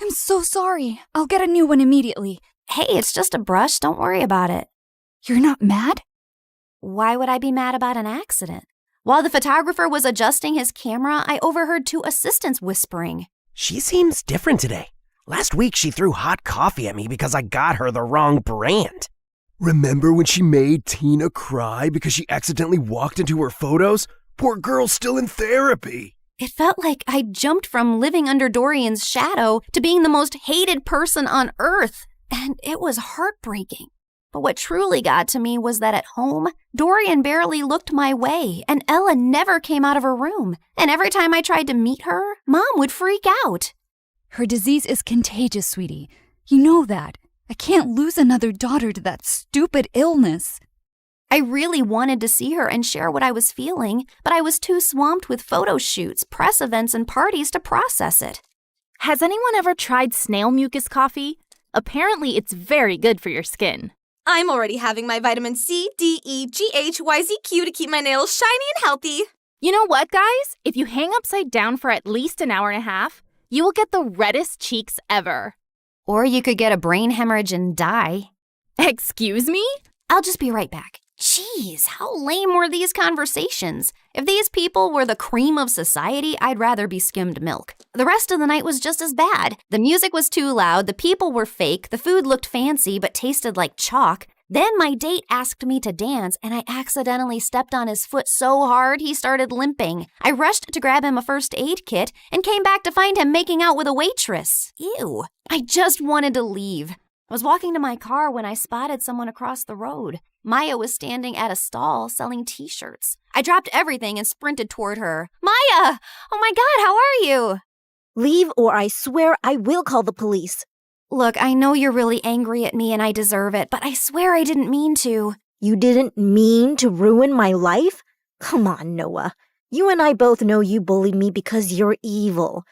I'm so sorry. I'll get a new one immediately. Hey, it's just a brush. Don't worry about it. You're not mad? Why would I be mad about an accident? While the photographer was adjusting his camera, I overheard two assistants whispering. She seems different today. Last week she threw hot coffee at me because I got her the wrong brand. Remember when she made Tina cry because she accidentally walked into her photos? Poor girl's still in therapy. It felt like I jumped from living under Dorian's shadow to being the most hated person on earth, and it was heartbreaking. But what truly got to me was that at home, Dorian barely looked my way, and Ella never came out of her room. And every time I tried to meet her, Mom would freak out. Her disease is contagious, sweetie. You know that. I can't lose another daughter to that stupid illness. I really wanted to see her and share what I was feeling, but I was too swamped with photo shoots, press events, and parties to process it. Has anyone ever tried snail mucus coffee? Apparently, it's very good for your skin. I'm already having my vitamin C, D, E, G, H, Y, Z, Q to keep my nails shiny and healthy. You know what, guys? If you hang upside down for at least an hour and a half, you will get the reddest cheeks ever. Or you could get a brain hemorrhage and die. Excuse me? I'll just be right back. Jeez, how lame were these conversations? If these people were the cream of society, I'd rather be skimmed milk. The rest of the night was just as bad. The music was too loud, the people were fake, the food looked fancy but tasted like chalk. Then my date asked me to dance, and I accidentally stepped on his foot so hard he started limping. I rushed to grab him a first aid kit and came back to find him making out with a waitress. Ew. I just wanted to leave. I was walking to my car when I spotted someone across the road. Maya was standing at a stall selling t-shirts. I dropped everything and sprinted toward her. Maya! Oh my God, how are you? Leave or I swear I will call the police. Look, I know you're really angry at me and I deserve it, but I swear I didn't mean to. You didn't mean to ruin my life? Come on, Noah. You and I both know you bullied me because you're evil.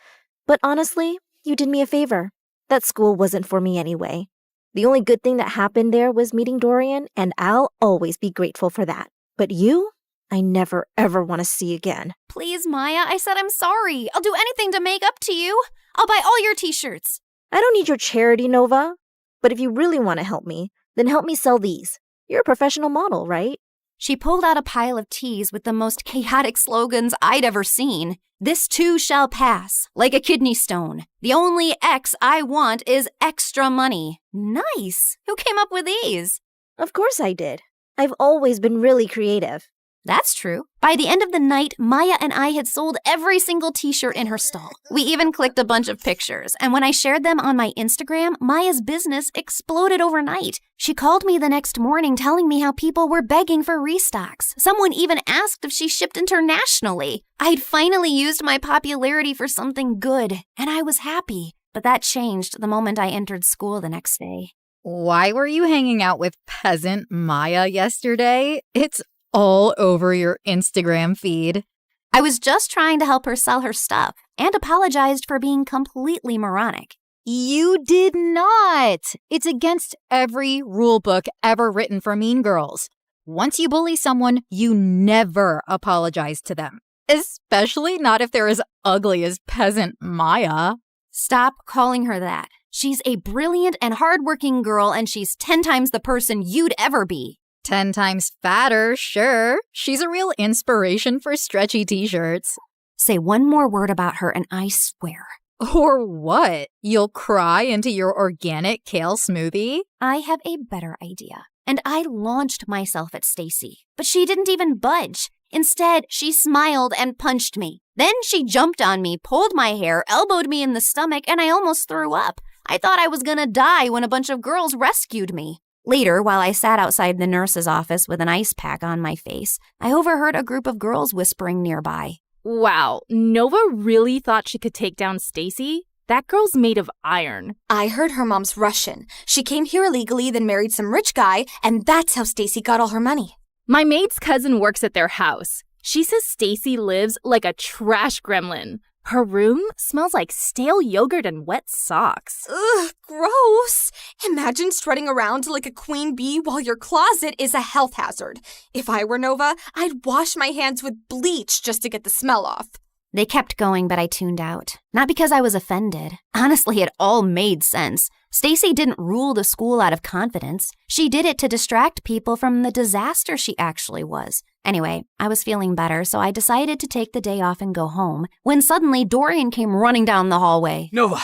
But honestly, you did me a favor. That school wasn't for me anyway. The only good thing that happened there was meeting Dorian, and I'll always be grateful for that. But you, I never ever want to see again. Please, Maya, I said I'm sorry. I'll do anything to make up to you. I'll buy all your t-shirts. I don't need your charity, Nova. But if you really want to help me, then help me sell these. You're a professional model, right? She pulled out a pile of tees with the most chaotic slogans I'd ever seen. This too shall pass, like a kidney stone. The only X I want is extra money. Nice. Who came up with these? Of course I did. I've always been really creative. That's true. By the end of the night, Maya and I had sold every single t-shirt in her stall. We even clicked a bunch of pictures, and when I shared them on my Instagram, Maya's business exploded overnight. She called me the next morning telling me how people were begging for restocks. Someone even asked if she shipped internationally. I'd finally used my popularity for something good, and I was happy. But that changed the moment I entered school the next day. Why were you hanging out with peasant Maya yesterday? It's all over your Instagram feed. I was just trying to help her sell her stuff and apologized for being completely moronic. You did not. It's against every rule book ever written for mean girls. Once you bully someone, you never apologize to them. Especially not if they're as ugly as peasant Maya. Stop calling her that. She's a brilliant and hardworking girl, and she's 10 times the person you'd ever be. 10 times fatter, sure. She's a real inspiration for stretchy t-shirts. Say one more word about her and I swear. Or what? You'll cry into your organic kale smoothie? I have a better idea. And I launched myself at Stacy, but she didn't even budge. Instead, she smiled and punched me. Then she jumped on me, pulled my hair, elbowed me in the stomach, and I almost threw up. I thought I was gonna die when a bunch of girls rescued me. Later, while I sat outside the nurse's office with an ice pack on my face, I overheard a group of girls whispering nearby. Wow, Nova really thought she could take down Stacy? That girl's made of iron. I heard her mom's Russian. She came here illegally, then married some rich guy, and that's how Stacy got all her money. My maid's cousin works at their house. She says Stacy lives like a trash gremlin. Her room smells like stale yogurt and wet socks. Ugh, gross. Imagine strutting around like a queen bee while your closet is a health hazard. If I were Nova, I'd wash my hands with bleach just to get the smell off. They kept going, but I tuned out. Not because I was offended. Honestly, it all made sense. Stacy didn't rule the school out of confidence. She did it to distract people from the disaster she actually was. Anyway, I was feeling better, so I decided to take the day off and go home, when suddenly Dorian came running down the hallway. Nova,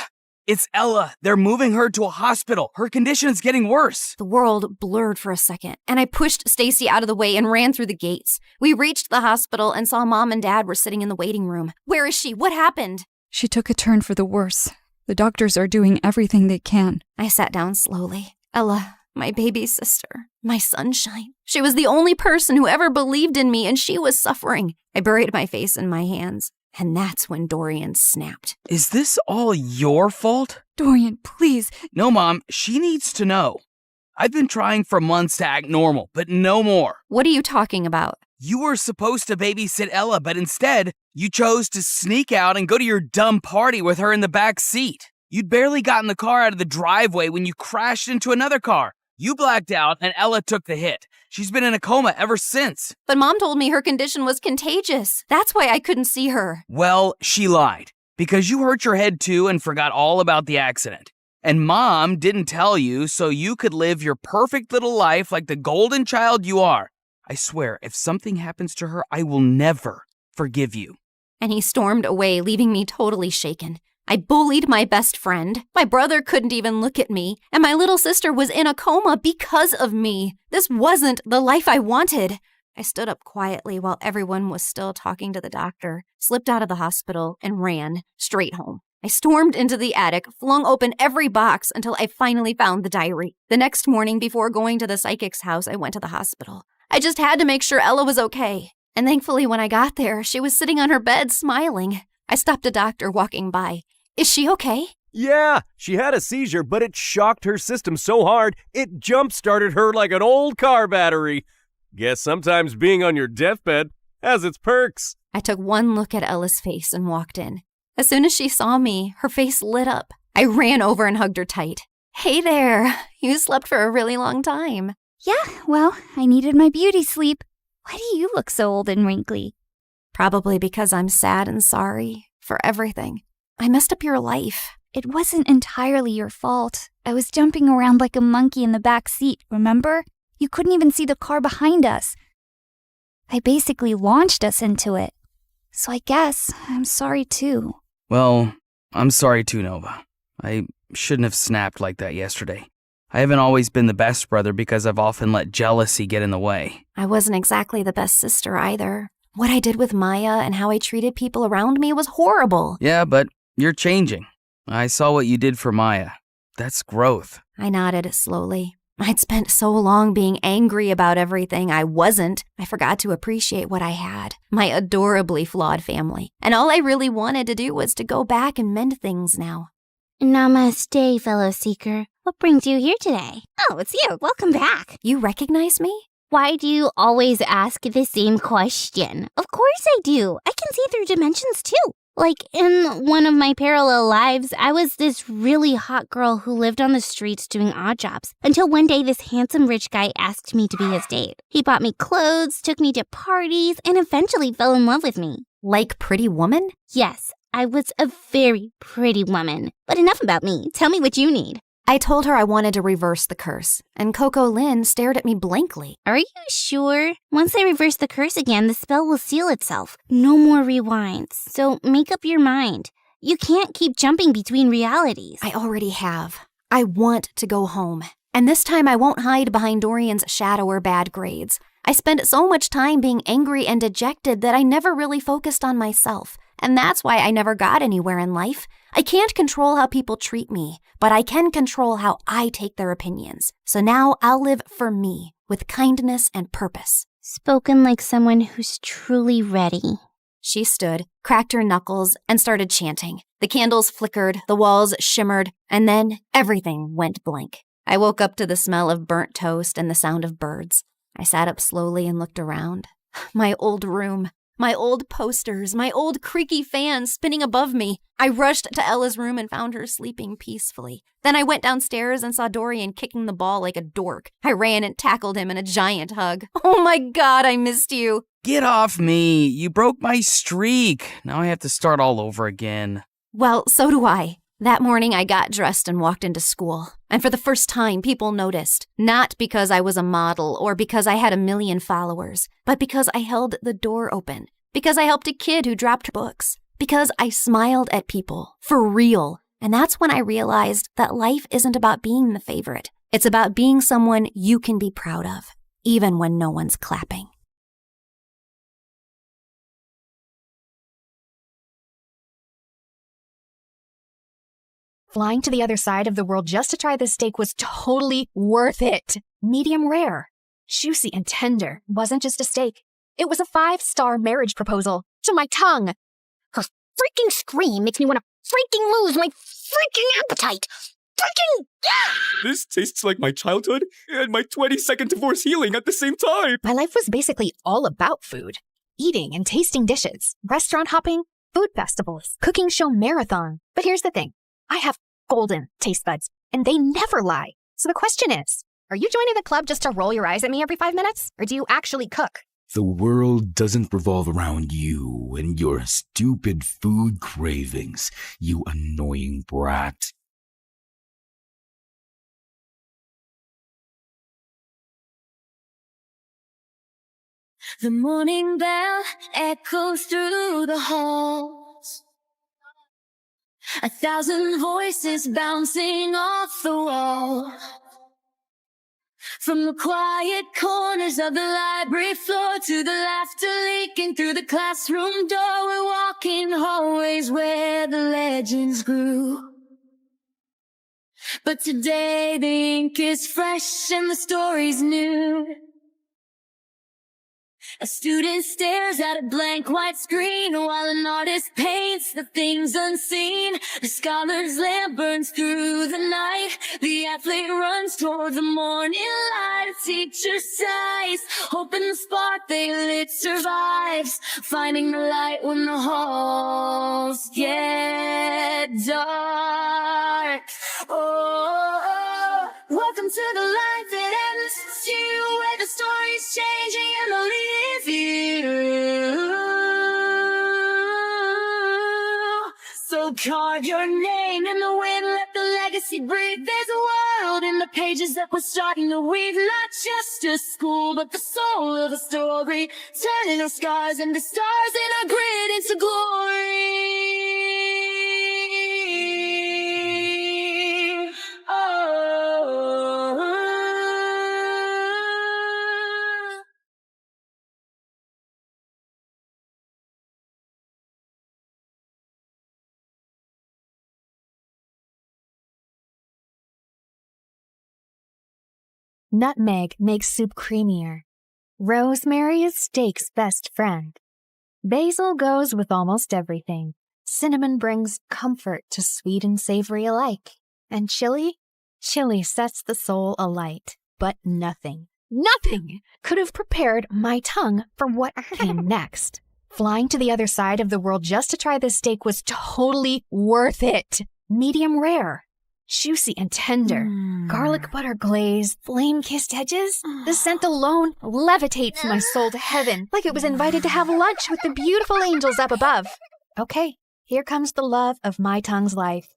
it's Ella. They're moving her to a hospital. Her condition's getting worse. The world blurred for a second, and I pushed Stacy out of the way and ran through the gates. We reached the hospital and saw Mom and Dad were sitting in the waiting room. Where is she? What happened? She took a turn for the worse. The doctors are doing everything they can. I sat down slowly. Ella, my baby sister, my sunshine. She was the only person who ever believed in me, and she was suffering. I buried my face in my hands, and that's when Dorian snapped. Is this all your fault? Dorian, please. No, Mom, she needs to know. I've been trying for months to act normal, but no more. What are you talking about? You were supposed to babysit Ella, but instead, you chose to sneak out and go to your dumb party with her in the back seat. You'd barely gotten the car out of the driveway when you crashed into another car. You blacked out, and Ella took the hit. She's been in a coma ever since. But Mom told me her condition was contagious. That's why I couldn't see her. Well, she lied. Because you hurt your head too and forgot all about the accident. And Mom didn't tell you so you could live your perfect little life like the golden child you are. I swear, if something happens to her, I will never forgive you. And he stormed away, leaving me totally shaken. I bullied my best friend. My brother couldn't even look at me. And my little sister was in a coma because of me. This wasn't the life I wanted. I stood up quietly while everyone was still talking to the doctor, slipped out of the hospital, and ran straight home. I stormed into the attic, flung open every box until I finally found the diary. The next morning, before going to the psychic's house, I went to the hospital. I just had to make sure Ella was okay. And thankfully, when I got there, she was sitting on her bed smiling. I stopped a doctor walking by. Is she okay? Yeah, she had a seizure, but it shocked her system so hard, it jump-started her like an old car battery. Guess sometimes being on your deathbed has its perks. I took one look at Ella's face and walked in. As soon as she saw me, her face lit up. I ran over and hugged her tight. Hey there, you slept for a really long time. Yeah, well, I needed my beauty sleep. Why do you look so old and wrinkly? Probably because I'm sad and sorry for everything. I messed up your life. It wasn't entirely your fault. I was jumping around like a monkey in the back seat, remember? You couldn't even see the car behind us. I basically launched us into it. So I guess I'm sorry too. Well, I'm sorry too, Nova. I shouldn't have snapped like that yesterday. I haven't always been the best brother because I've often let jealousy get in the way. I wasn't exactly the best sister either. What I did with Maya and how I treated people around me was horrible. Yeah, but you're changing. I saw what you did for Maya. That's growth. I nodded slowly. I'd spent so long being angry about everything I wasn't. I forgot to appreciate what I had, my adorably flawed family. And all I really wanted to do was to go back and mend things now. Namaste, fellow seeker. What brings you here today? Oh, it's you. Welcome back. You recognize me? Why do you always ask the same question? Of course I do. I can see through dimensions too. Like, in one of my parallel lives, I was this really hot girl who lived on the streets doing odd jobs, until one day this handsome rich guy asked me to be his date. He bought me clothes, took me to parties, and eventually fell in love with me. Like Pretty Woman? Yes, I was a very pretty woman. But enough about me. Tell me what you need. I told her I wanted to reverse the curse, and Coco Lynn stared at me blankly. Are you sure? Once I reverse the curse again, the spell will seal itself. No more rewinds. So make up your mind. You can't keep jumping between realities. I already have. I want to go home. And this time I won't hide behind Dorian's shadow or bad grades. I spent so much time being angry and dejected that I never really focused on myself. And that's why I never got anywhere in life. I can't control how people treat me, but I can control how I take their opinions. So now I'll live for me, with kindness and purpose. Spoken like someone who's truly ready. She stood, cracked her knuckles, and started chanting. The candles flickered, the walls shimmered, and then everything went blank. I woke up to the smell of burnt toast and the sound of birds. I sat up slowly and looked around. My old room, my old posters, my old creaky fan spinning above me. I rushed to Ella's room and found her sleeping peacefully. Then I went downstairs and saw Dorian kicking the ball like a dork. I ran and tackled him in a giant hug. Oh my God, I missed you. Get off me. You broke my streak. Now I have to start all over again. Well, so do I. That morning, I got dressed and walked into school. And for the first time, people noticed. Not because I was a model or because I had 1 million followers, but because I held the door open. Because I helped a kid who dropped books. Because I smiled at people. For real. And that's when I realized that life isn't about being the favorite. It's about being someone you can be proud of, even when no one's clapping. Flying to the other side of the world just to try this steak was totally worth it. Medium rare, juicy and tender. Wasn't just a steak. It was a 5-star marriage proposal to my tongue. Her freaking scream makes me want to freaking lose my freaking appetite. Freaking... This tastes like my childhood and my 22nd divorce healing at the same time. My life was basically all about food. Eating and tasting dishes, restaurant hopping, food festivals, cooking show marathon. But here's the thing. I have golden taste buds, and they never lie. So the question is, are you joining the club just to roll your eyes at me every 5 minutes? Or do you actually cook? The world doesn't revolve around you and your stupid food cravings, you annoying brat. The morning bell echoes through the halls. 1,000 voices bouncing off the wall. From the quiet corners of the library floor to the laughter leaking through the classroom door, we're walking hallways where the legends grew. But today the ink is fresh and the story's new. A student stares at a blank white screen while an artist paints the things unseen. The scholar's lamp burns through the night. The athlete runs toward the morning light. A teacher sighs, hoping the spark they lit survives. Finding the light when the halls get dark. Oh, welcome to the life that ends with you, where the story's changing and the leave you. So carve your name in the wind, let the legacy breathe. There's a world in the pages that we're starting to weave. Not just a school, but the soul of the story, turning our scars into stars and our grit into glory. Nutmeg makes soup creamier. Rosemary is steak's best friend. Basil goes with almost everything. Cinnamon brings comfort to sweet and savory alike. And chili sets the soul alight. But nothing could have prepared my tongue for what came next. Flying to the other side of the world just to try this steak was totally worth it. Medium rare. Juicy and tender. Garlic butter glaze, flame-kissed edges. The scent alone levitates my soul to heaven, like it was invited to have lunch with the beautiful angels up above. Okay, here comes the love of my tongue's life.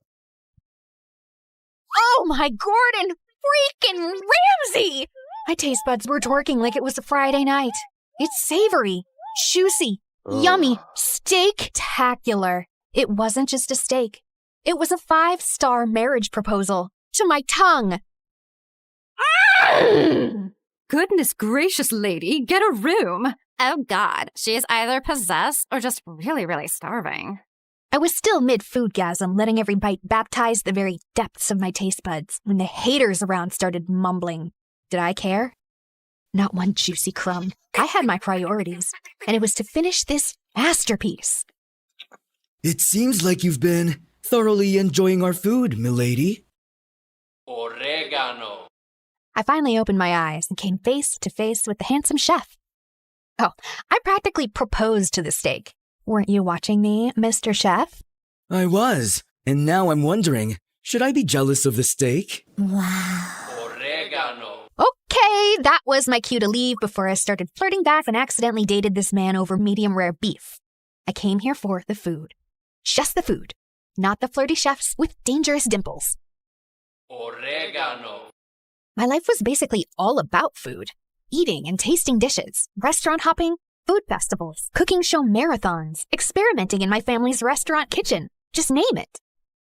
Oh my Gordon freaking Ramsay! My taste buds were twerking like it was a Friday night. It's savory, juicy, yummy, steak-tacular. It wasn't just a steak. It was a 5-star marriage proposal to my tongue. Goodness gracious, lady, get a room. Oh God, she is either possessed or just really, really starving. I was still mid-foodgasm, letting every bite baptize the very depths of my taste buds when the haters around started mumbling. Did I care? Not one juicy crumb. I had my priorities, and it was to finish this masterpiece. It seems like you've been thoroughly enjoying our food, milady. Oregano. I finally opened my eyes and came face to face with the handsome chef. Oh, I practically proposed to the steak. Weren't you watching me, Mr. Chef? I was, and now I'm wondering, should I be jealous of the steak? Oregano. Okay, that was my cue to leave before I started flirting back and accidentally dated this man over medium rare beef. I came here for the food. Just the food, not the flirty chefs with dangerous dimples. Oregano. My life was basically all about food. Eating and tasting dishes, restaurant hopping, food festivals, cooking show marathons, experimenting in my family's restaurant kitchen. Just name it.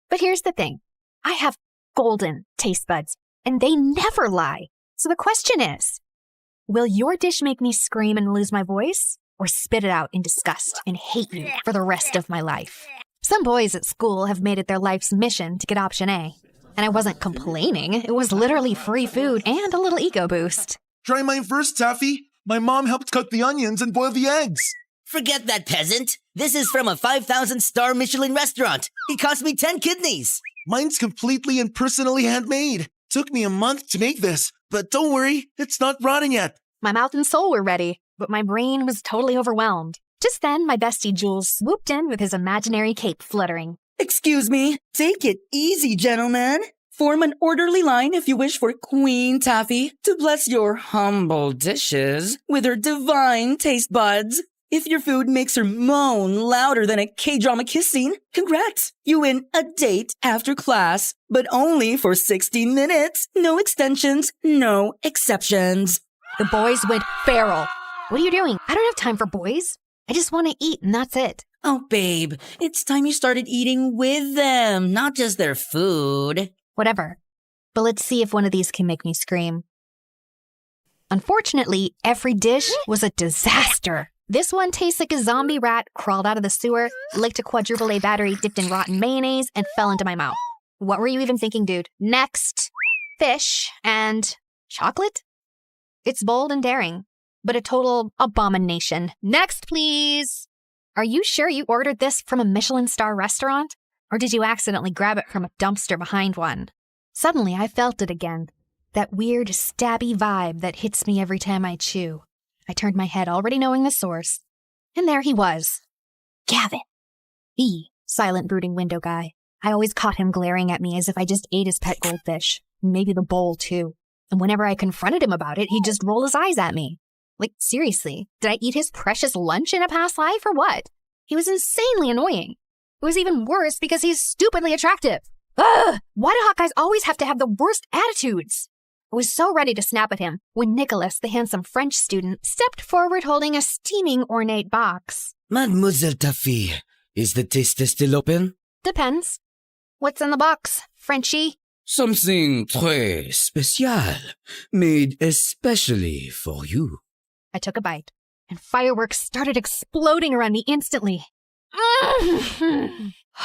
But here's the thing. I have golden taste buds, and they never lie. So the question is, will your dish make me scream and lose my voice, or spit it out in disgust and hate you for the rest of my life? Some boys at school have made it their life's mission to get option A. And I wasn't complaining. It was literally free food and a little ego boost. Try mine first, Taffy. My mom helped cut the onions and boil the eggs. Forget that, peasant. This is from a 5,000-star Michelin restaurant. It cost me 10 kidneys. Mine's completely and personally handmade. Took me a month to make this, but don't worry, it's not rotting yet. My mouth and soul were ready, but my brain was totally overwhelmed. Just then, my bestie Jules swooped in with his imaginary cape fluttering. Excuse me, take it easy, gentlemen. Form an orderly line if you wish for Queen Taffy to bless your humble dishes with her divine taste buds. If your food makes her moan louder than a K-drama kiss scene, congrats! You win a date after class, but only for 60 minutes. No extensions, no exceptions. The boys went feral. What are you doing? I don't have time for boys. I just want to eat and that's it. Oh, babe, it's time you started eating with them, not just their food. Whatever. But let's see if one of these can make me scream. Unfortunately, every dish was a disaster. This one tastes like a zombie rat crawled out of the sewer, licked a quadruple A battery dipped in rotten mayonnaise, and fell into my mouth. What were you even thinking, dude? Next, fish and chocolate? It's bold and daring, but a total abomination. Next, please. Are you sure you ordered this from a Michelin star restaurant? Or did you accidentally grab it from a dumpster behind one? Suddenly, I felt it again. That weird, stabby vibe that hits me every time I chew. I turned my head, already knowing the source. And there he was. Gavin. Silent, brooding window guy. I always caught him glaring at me as if I just ate his pet goldfish. Maybe the bowl, too. And whenever I confronted him about it, he'd just roll his eyes at me. Like, seriously, did I eat his precious lunch in a past life or what? He was insanely annoying. It was even worse because he's stupidly attractive. Ugh! Why do hot guys always have to have the worst attitudes? I was so ready to snap at him when Nicholas, the handsome French student, stepped forward holding a steaming ornate box. Mademoiselle Taffy, is the taster still open? Depends. What's in the box, Frenchie? Something très spécial, made especially for you. I took a bite, and fireworks started exploding around me instantly.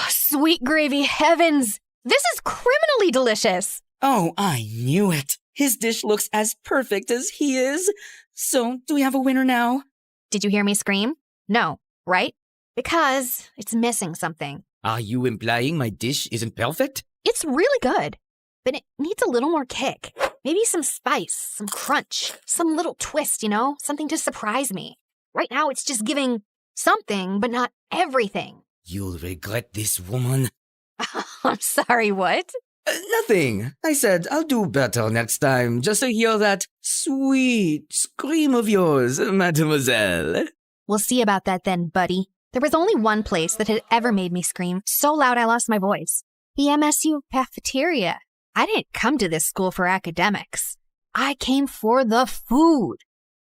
Sweet gravy heavens! This is criminally delicious! Oh, I knew it. His dish looks as perfect as he is. So, do we have a winner now? Did you hear me scream? No, right? Because it's missing something. Are you implying my dish isn't perfect? It's really good, but it needs a little more kick. Maybe some spice, some crunch, some little twist, you know? Something to surprise me. Right now, it's just giving something, but not everything. You'll regret this, woman. I'm sorry, what? Nothing. I said I'll do better next time, just to hear that sweet scream of yours, mademoiselle. We'll see about that then, buddy. There was only one place that had ever made me scream so loud I lost my voice. The MSU cafeteria. I didn't come to this school for academics. I came for the food.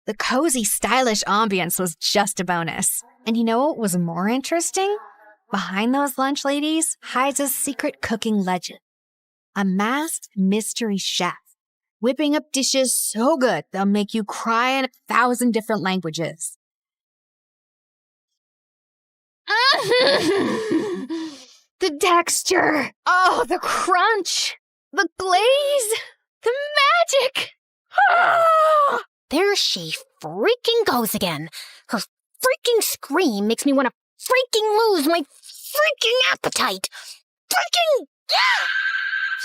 The cozy, stylish ambience was just a bonus. And you know what was more interesting? Behind those lunch ladies hides a secret cooking legend. A masked mystery chef, whipping up dishes so good they'll make you cry in 1,000 different languages. The texture. Oh, the crunch. The glaze. The magic. Ah! There she freaking goes again. Her freaking scream makes me want to freaking lose my freaking appetite. Freaking...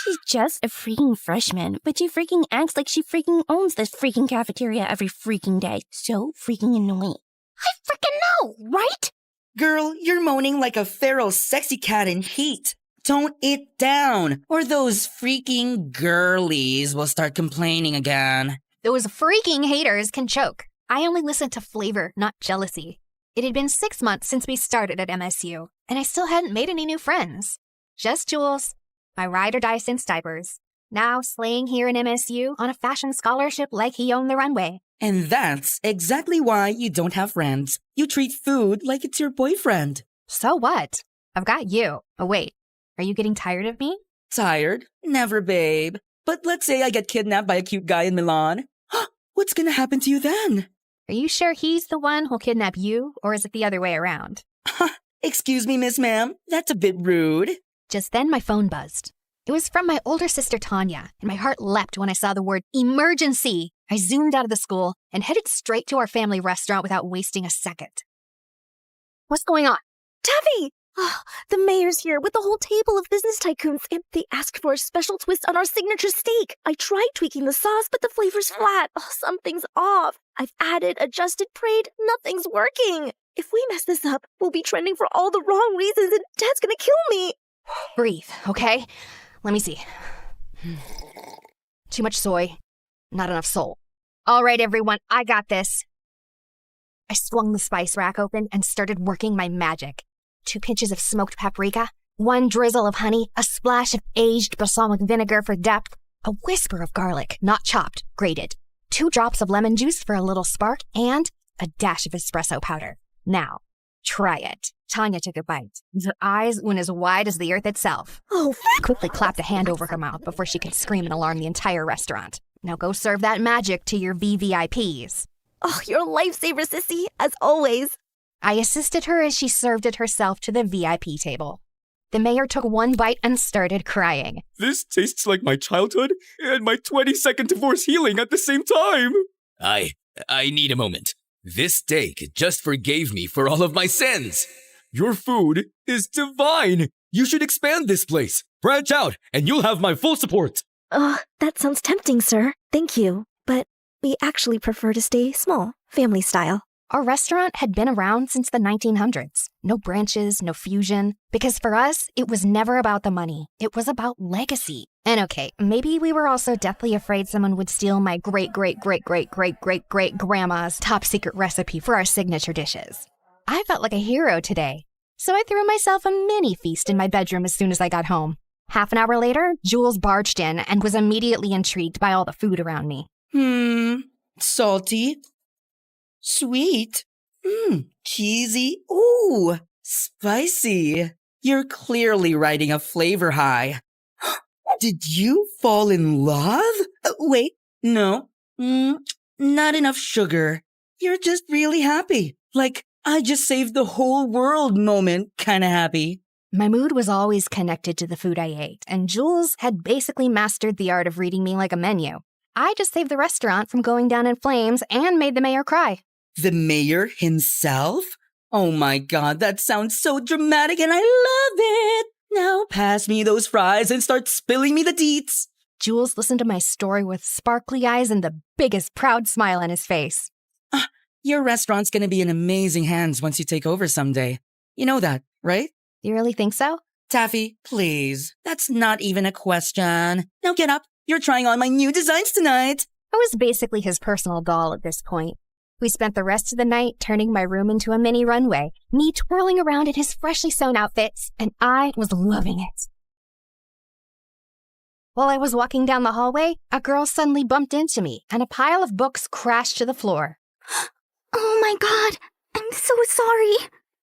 She's just a freaking freshman, but she freaking acts like she freaking owns this freaking cafeteria every freaking day. So freaking annoying. I freaking know, right? Girl, you're moaning like a feral sexy cat in heat. Tone it down, or those freaking girlies will start complaining again. Those freaking haters can choke. I only listen to flavor, not jealousy. It had been 6 months since we started at MSU, and I still hadn't made any new friends. Just Jules, my ride or die since diapers, now slaying here in MSU on a fashion scholarship like he owned the runway. And that's exactly why you don't have friends. You treat food like it's your boyfriend. So what? I've got you. Oh, wait. Are you getting tired of me? Tired? Never, babe. But let's say I get kidnapped by a cute guy in Milan. What's gonna happen to you then? Are you sure he's the one who'll kidnap you, or is it the other way around? Excuse me, Miss Ma'am. That's a bit rude. Just then my phone buzzed. It was from my older sister Tanya, and my heart leapt when I saw the word emergency. I zoomed out of the school and headed straight to our family restaurant without wasting a second. What's going on? Taffy! Oh, the mayor's here with the whole table of business tycoons, and they asked for a special twist on our signature steak. I tried tweaking the sauce, but the flavor's flat. Oh, something's off. I've added, adjusted, prayed. Nothing's working. If we mess this up, we'll be trending for all the wrong reasons, and Dad's gonna kill me. Breathe, okay? Let me see. Too much soy, not enough soul. All right, everyone, I got this. I swung the spice rack open and started working my magic. 2 pinches of smoked paprika, 1 drizzle of honey, a splash of aged balsamic vinegar for depth, a whisper of garlic, not chopped, grated, 2 drops of lemon juice for a little spark, and a dash of espresso powder. Now, try it. Tanya took a bite. Her eyes went as wide as the earth itself. Oh, quickly clapped a hand over her mouth before she could scream and alarm the entire restaurant. Now go serve that magic to your VVIPs. Oh, you're a lifesaver, sissy, as always. I assisted her as she served it herself to the VIP table. The mayor took 1 bite and started crying. This tastes like my childhood and my 22nd divorce healing at the same time. I need a moment. This steak just forgave me for all of my sins. Your food is divine. You should expand this place. Branch out, and you'll have my full support. That sounds tempting, sir. Thank you. But we actually prefer to stay small, family style. Our restaurant had been around since the 1900s. No branches, no fusion. Because for us, it was never about the money. It was about legacy. And okay, maybe we were also deathly afraid someone would steal my great-great-great-great-great-great-grandma's top secret recipe for our signature dishes. I felt like a hero today. So I threw myself a mini feast in my bedroom as soon as I got home. Half an hour later, Jules barged in and was immediately intrigued by all the food around me. Salty. Sweet. Cheesy. Ooh, spicy. You're clearly riding a flavor high. Did you fall in love? Wait, no. Not enough sugar. You're just really happy. Like, I just saved the whole world moment kinda happy. My mood was always connected to the food I ate, and Jules had basically mastered the art of reading me like a menu. I just saved the restaurant from going down in flames and made the mayor cry. The mayor himself? Oh my god, that sounds so dramatic and I love it! Now pass me those fries and start spilling me the deets. Jules listened to my story with sparkly eyes and the biggest proud smile on his face. Your restaurant's gonna be in amazing hands once you take over someday. You know that, right? You really think so? Taffy, please. That's not even a question. Now get up. You're trying on my new designs tonight. I was basically his personal doll at this point. We spent the rest of the night turning my room into a mini runway, me twirling around in his freshly sewn outfits, and I was loving it. While I was walking down the hallway, a girl suddenly bumped into me, and a pile of books crashed to the floor. Oh my god, I'm so sorry.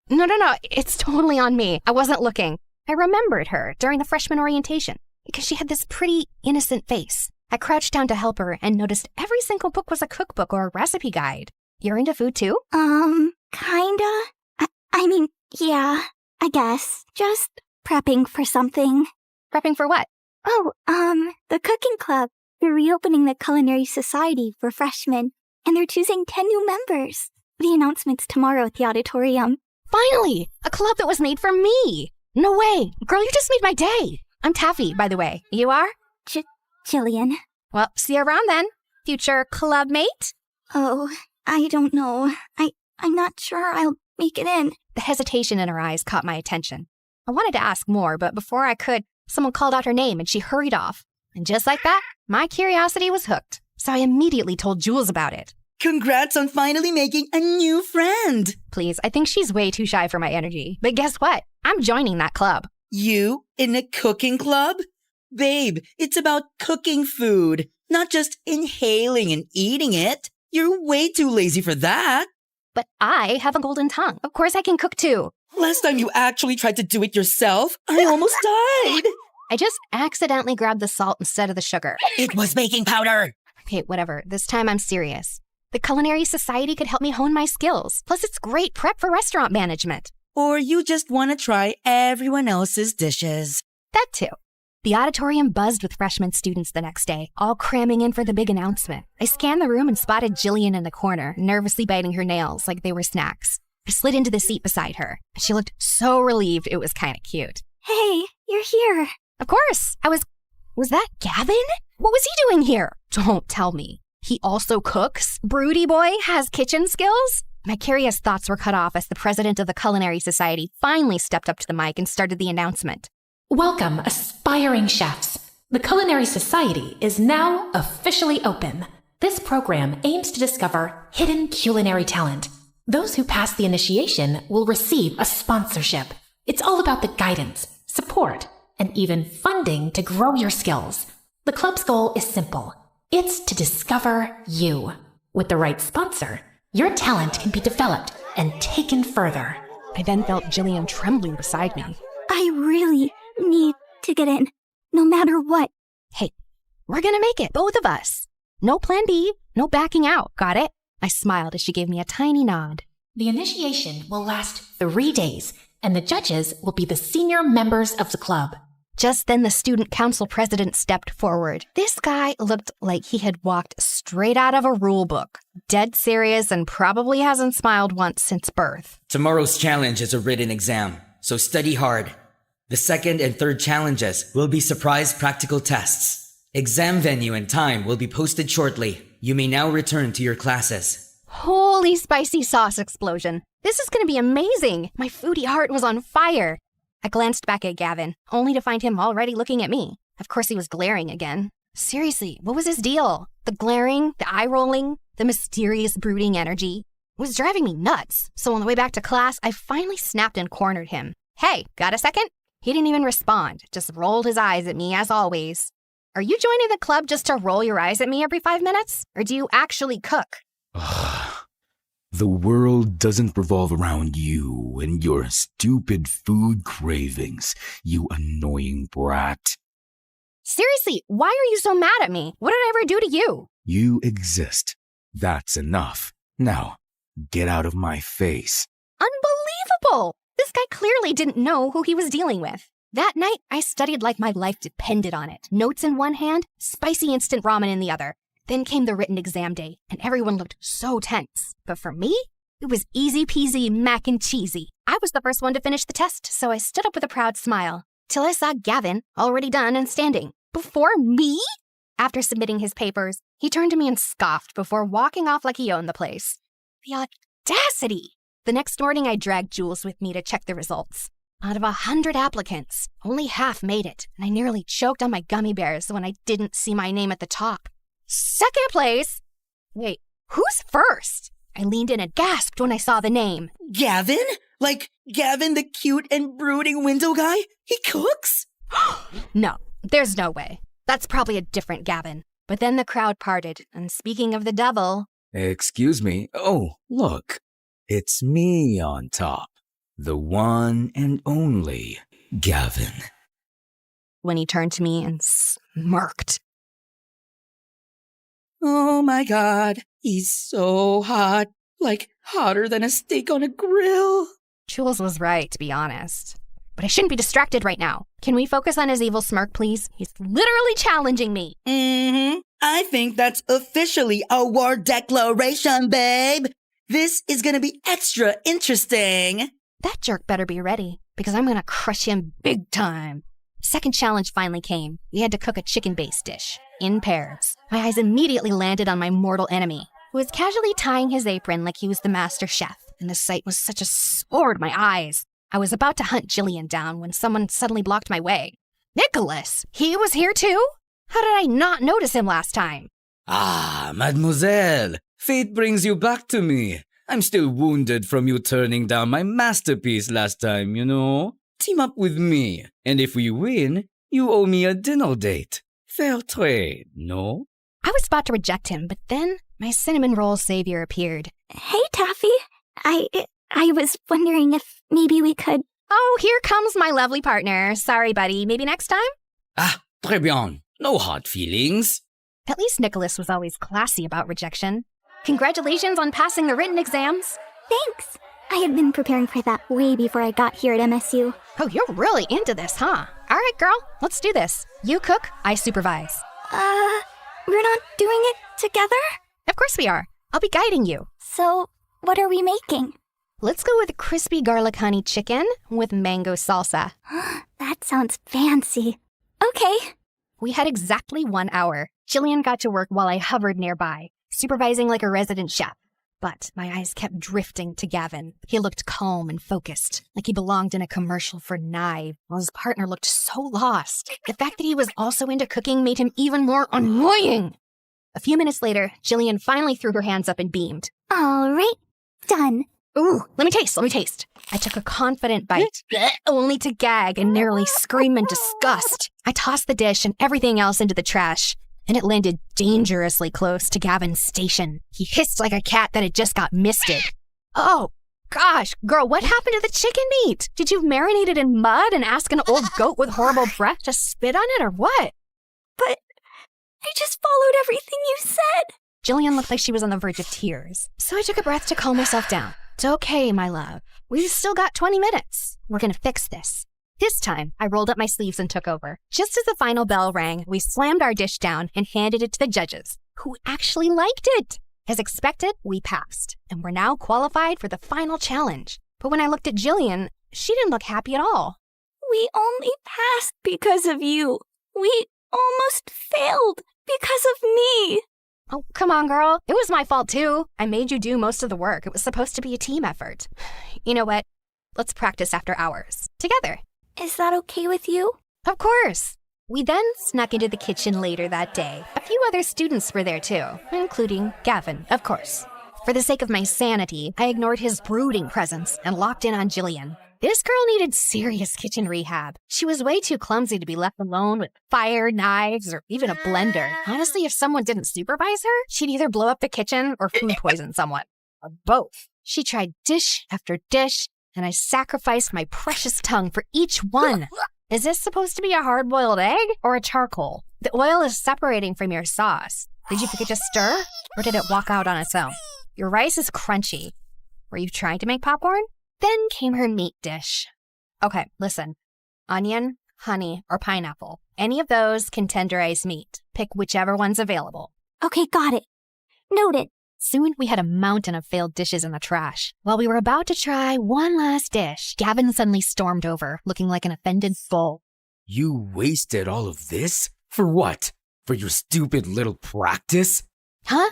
No, it's totally on me. I wasn't looking. I remembered her during the freshman orientation because she had this pretty, innocent face. I crouched down to help her and noticed every single book was a cookbook or a recipe guide. You're into food too? Kinda. I mean, Yeah, I guess. Just prepping for something. Prepping for what? Oh, the cooking club. They're reopening the Culinary Society for freshmen, and they're choosing 10 new members. The announcement's tomorrow at the auditorium. Finally! A club that was made for me! No way! Girl, you just made my day! I'm Taffy, by the way. You are? Jillian. Well, see you around then, future club mate. Oh, I don't know. I'm not sure I'll make it in. The hesitation in her eyes caught my attention. I wanted to ask more, but before I could, someone called out her name and she hurried off. And just like that, my curiosity was hooked. So I immediately told Jules about it. Congrats on finally making a new friend. Please, I think she's way too shy for my energy. But guess what? I'm joining that club. You in a cooking club? Babe, it's about cooking food, not just inhaling and eating it. You're way too lazy for that. But I have a golden tongue. Of course I can cook too. Last time you actually tried to do it yourself, I almost died. I just accidentally grabbed the salt instead of the sugar. It was baking powder. Okay, whatever. This time I'm serious. The Culinary Society could help me hone my skills. Plus, it's great prep for restaurant management. Or you just want to try everyone else's dishes. That too. The auditorium buzzed with freshman students the next day, all cramming in for the big announcement. I scanned the room and spotted Jillian in the corner, nervously biting her nails like they were snacks. I slid into the seat beside her. She looked so relieved it was kind of cute. Hey, you're here. Of course. Was that Gavin? What was he doing here? Don't tell me. He also cooks? Broody boy has kitchen skills? My curious thoughts were cut off as the president of the Culinary Society finally stepped up to the mic and started the announcement. Welcome, aspiring chefs. The Culinary Society is now officially open. This program aims to discover hidden culinary talent. Those who pass the initiation will receive a sponsorship. It's all about the guidance, support, and even funding to grow your skills. The club's goal is simple. It's to discover you. With the right sponsor, your talent can be developed and taken further. I then felt Jillian trembling beside me. I really need to get in, no matter what. Hey, we're gonna make it, both of us. No plan B, no backing out, got it? I smiled as she gave me a tiny nod. The initiation will last 3 days, and the judges will be the senior members of the club. Just then the student council president stepped forward. This guy looked like he had walked straight out of a rule book. Dead serious and probably hasn't smiled once since birth. Tomorrow's challenge is a written exam, so study hard. The second and third challenges will be surprise practical tests. Exam venue and time will be posted shortly. You may now return to your classes. Holy spicy sauce explosion. This is going to be amazing. My foodie heart was on fire. I glanced back at Gavin, only to find him already looking at me. Of course he was glaring again. Seriously, what was his deal? The glaring, the eye-rolling, the mysterious brooding energy. It was driving me nuts. So on the way back to class, I finally snapped and cornered him. Hey, got a second? He didn't even respond, just rolled his eyes at me as always. Are you joining the club just to roll your eyes at me every 5 minutes? Or do you actually cook? The world doesn't revolve around you and your stupid food cravings, you annoying brat. Seriously, why are you so mad at me? What did I ever do to you? You exist. That's enough. Now, get out of my face. Unbelievable! This guy clearly didn't know who he was dealing with. That night, I studied like my life depended on it. Notes in one hand, spicy instant ramen in the other. Then came the written exam day, and everyone looked so tense. But for me, it was easy peasy mac and cheesy. I was the first one to finish the test, so I stood up with a proud smile. Till I saw Gavin, already done and standing. Before me? After submitting his papers, he turned to me and scoffed before walking off like he owned the place. The audacity! The next morning, I dragged Jules with me to check the results. Out of 100 applicants, only half made it, and I nearly choked on my gummy bears when I didn't see my name at the top. Second place? Wait, who's first? I leaned in and gasped when I saw the name. Gavin? Like Gavin, the cute and brooding window guy? He cooks? No, there's no way. That's probably a different Gavin. But then the crowd parted, and speaking of the devil... Excuse me. Oh, look. It's me on top. The one and only Gavin. When he turned to me and smirked. Oh my god, he's so hot. Like hotter than a steak on a grill. Jules was right, to be honest. But I shouldn't be distracted right now. Can we focus on his evil smirk, please? He's literally challenging me. I think that's officially a war declaration, babe. This is gonna be extra interesting. That jerk better be ready, because I'm gonna crush him big time. Second challenge finally came. We had to cook a chicken-based dish, in pairs. My eyes immediately landed on my mortal enemy, who was casually tying his apron like he was the master chef, and the sight was such a sword my eyes. I was about to hunt Jillian down when someone suddenly blocked my way. Nicholas! He was here too? How did I not notice him last time? Ah, mademoiselle. Fate brings you back to me. I'm still wounded from you turning down my masterpiece last time, you know? Team up with me, and if we win, you owe me a dinner date. Fair trade, no? I was about to reject him, but then my cinnamon roll savior appeared. Hey, Taffy. I was wondering if maybe we could... Oh, here comes my lovely partner. Sorry, buddy. Maybe next time? Ah, très bien. No hard feelings. At least Nicholas was always classy about rejection. Congratulations on passing the written exams. Thanks. I had been preparing for that way before I got here at MSU. Oh, you're really into this, huh? All right, girl. Let's do this. You cook, I supervise. We're not doing it together? Of course we are. I'll be guiding you. So, what are we making? Let's go with crispy garlic honey chicken with mango salsa. That sounds fancy. Okay. We had exactly 1 hour. Jillian got to work while I hovered nearby, supervising like a resident chef. But my eyes kept drifting to Gavin. He looked calm and focused, like he belonged in a commercial for knives, while his partner looked so lost. The fact that he was also into cooking made him even more annoying. A few minutes later, Jillian finally threw her hands up and beamed. All right, done. Ooh, let me taste. I took a confident bite, only to gag and nearly scream in disgust. I tossed the dish and everything else into the trash, and it landed dangerously close to Gavin's station. He hissed like a cat that had just got misted. Oh, gosh, girl, what happened to the chicken meat? Did you marinate it in mud and ask an old goat with horrible breath to spit on it or what? But I just followed everything you said. Jillian looked like she was on the verge of tears, so I took a breath to calm myself down. It's okay, my love. We've still got 20 minutes. We're gonna fix this. This time, I rolled up my sleeves and took over. Just as the final bell rang, we slammed our dish down and handed it to the judges, who actually liked it. As expected, we passed, and we're now qualified for the final challenge. But when I looked at Jillian, she didn't look happy at all. We only passed because of you. We almost failed because of me. Oh, come on, girl. It was my fault, too. I made you do most of the work. It was supposed to be a team effort. You know what? Let's practice after hours. Together. Is that okay with you? Of course. We then snuck into the kitchen later that day. A few other students were there, too, including Gavin, of course. For the sake of my sanity, I ignored his brooding presence and locked in on Jillian. This girl needed serious kitchen rehab. She was way too clumsy to be left alone with fire, knives, or even a blender. Honestly, if someone didn't supervise her, she'd either blow up the kitchen or food poison someone. Or both. She tried dish after dish, and I sacrificed my precious tongue for each one. Is this supposed to be a hard-boiled egg or a charcoal? The oil is separating from your sauce. Did you forget to stir, or did it walk out on its own? Your rice is crunchy. Were you trying to make popcorn? Then came her meat dish. Okay, listen. Onion, honey, or pineapple. Any of those can tenderize meat. Pick whichever one's available. Okay, got it. Noted. Soon we had a mountain of failed dishes in the trash. While we were about to try one last dish, Gavin suddenly stormed over, looking like an offended bull. You wasted all of this? For what? For your stupid little practice? Huh?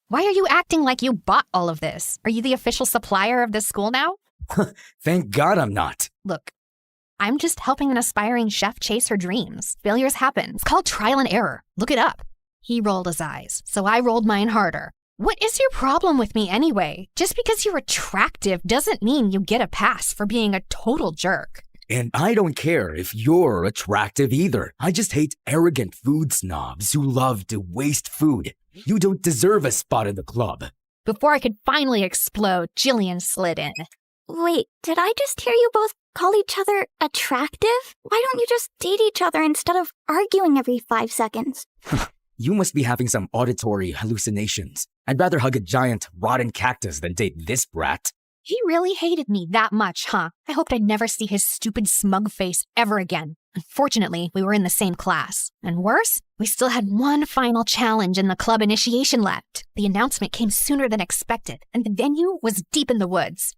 Why are you acting like you bought all of this? Are you the official supplier of this school now? Thank God I'm not. Look, I'm just helping an aspiring chef chase her dreams. Failures happen. It's called trial and error. Look it up. He rolled his eyes, so I rolled mine harder. What is your problem with me anyway? Just because you're attractive doesn't mean you get a pass for being a total jerk. And I don't care if you're attractive either. I just hate arrogant food snobs who love to waste food. You don't deserve a spot in the club. Before I could finally explode, Jillian slid in. Wait, did I just hear you both call each other attractive? Why don't you just date each other instead of arguing every 5 seconds? You must be having some auditory hallucinations. I'd rather hug a giant, rotten cactus than date this brat. He really hated me that much, huh? I hoped I'd never see his stupid smug face ever again. Unfortunately, we were in the same class. And worse, we still had one final challenge in the club initiation left. The announcement came sooner than expected, and the venue was deep in the woods.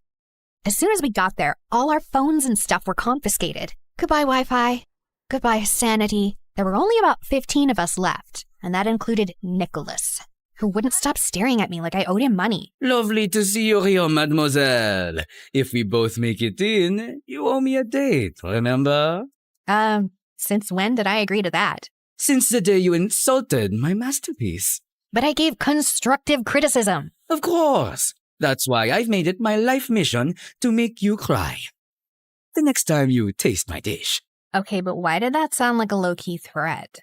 As soon as we got there, all our phones and stuff were confiscated. Goodbye, Wi-Fi. Goodbye, sanity. There were only about 15 of us left, and that included Nicholas, who wouldn't stop staring at me like I owed him money. Lovely to see you here, mademoiselle. If we both make it in, you owe me a date, remember? Since when did I agree to that? Since the day you insulted my masterpiece. But I gave constructive criticism. Of course. That's why I've made it my life mission to make you cry. The next time you taste my dish. Okay, but why did that sound like a low-key threat?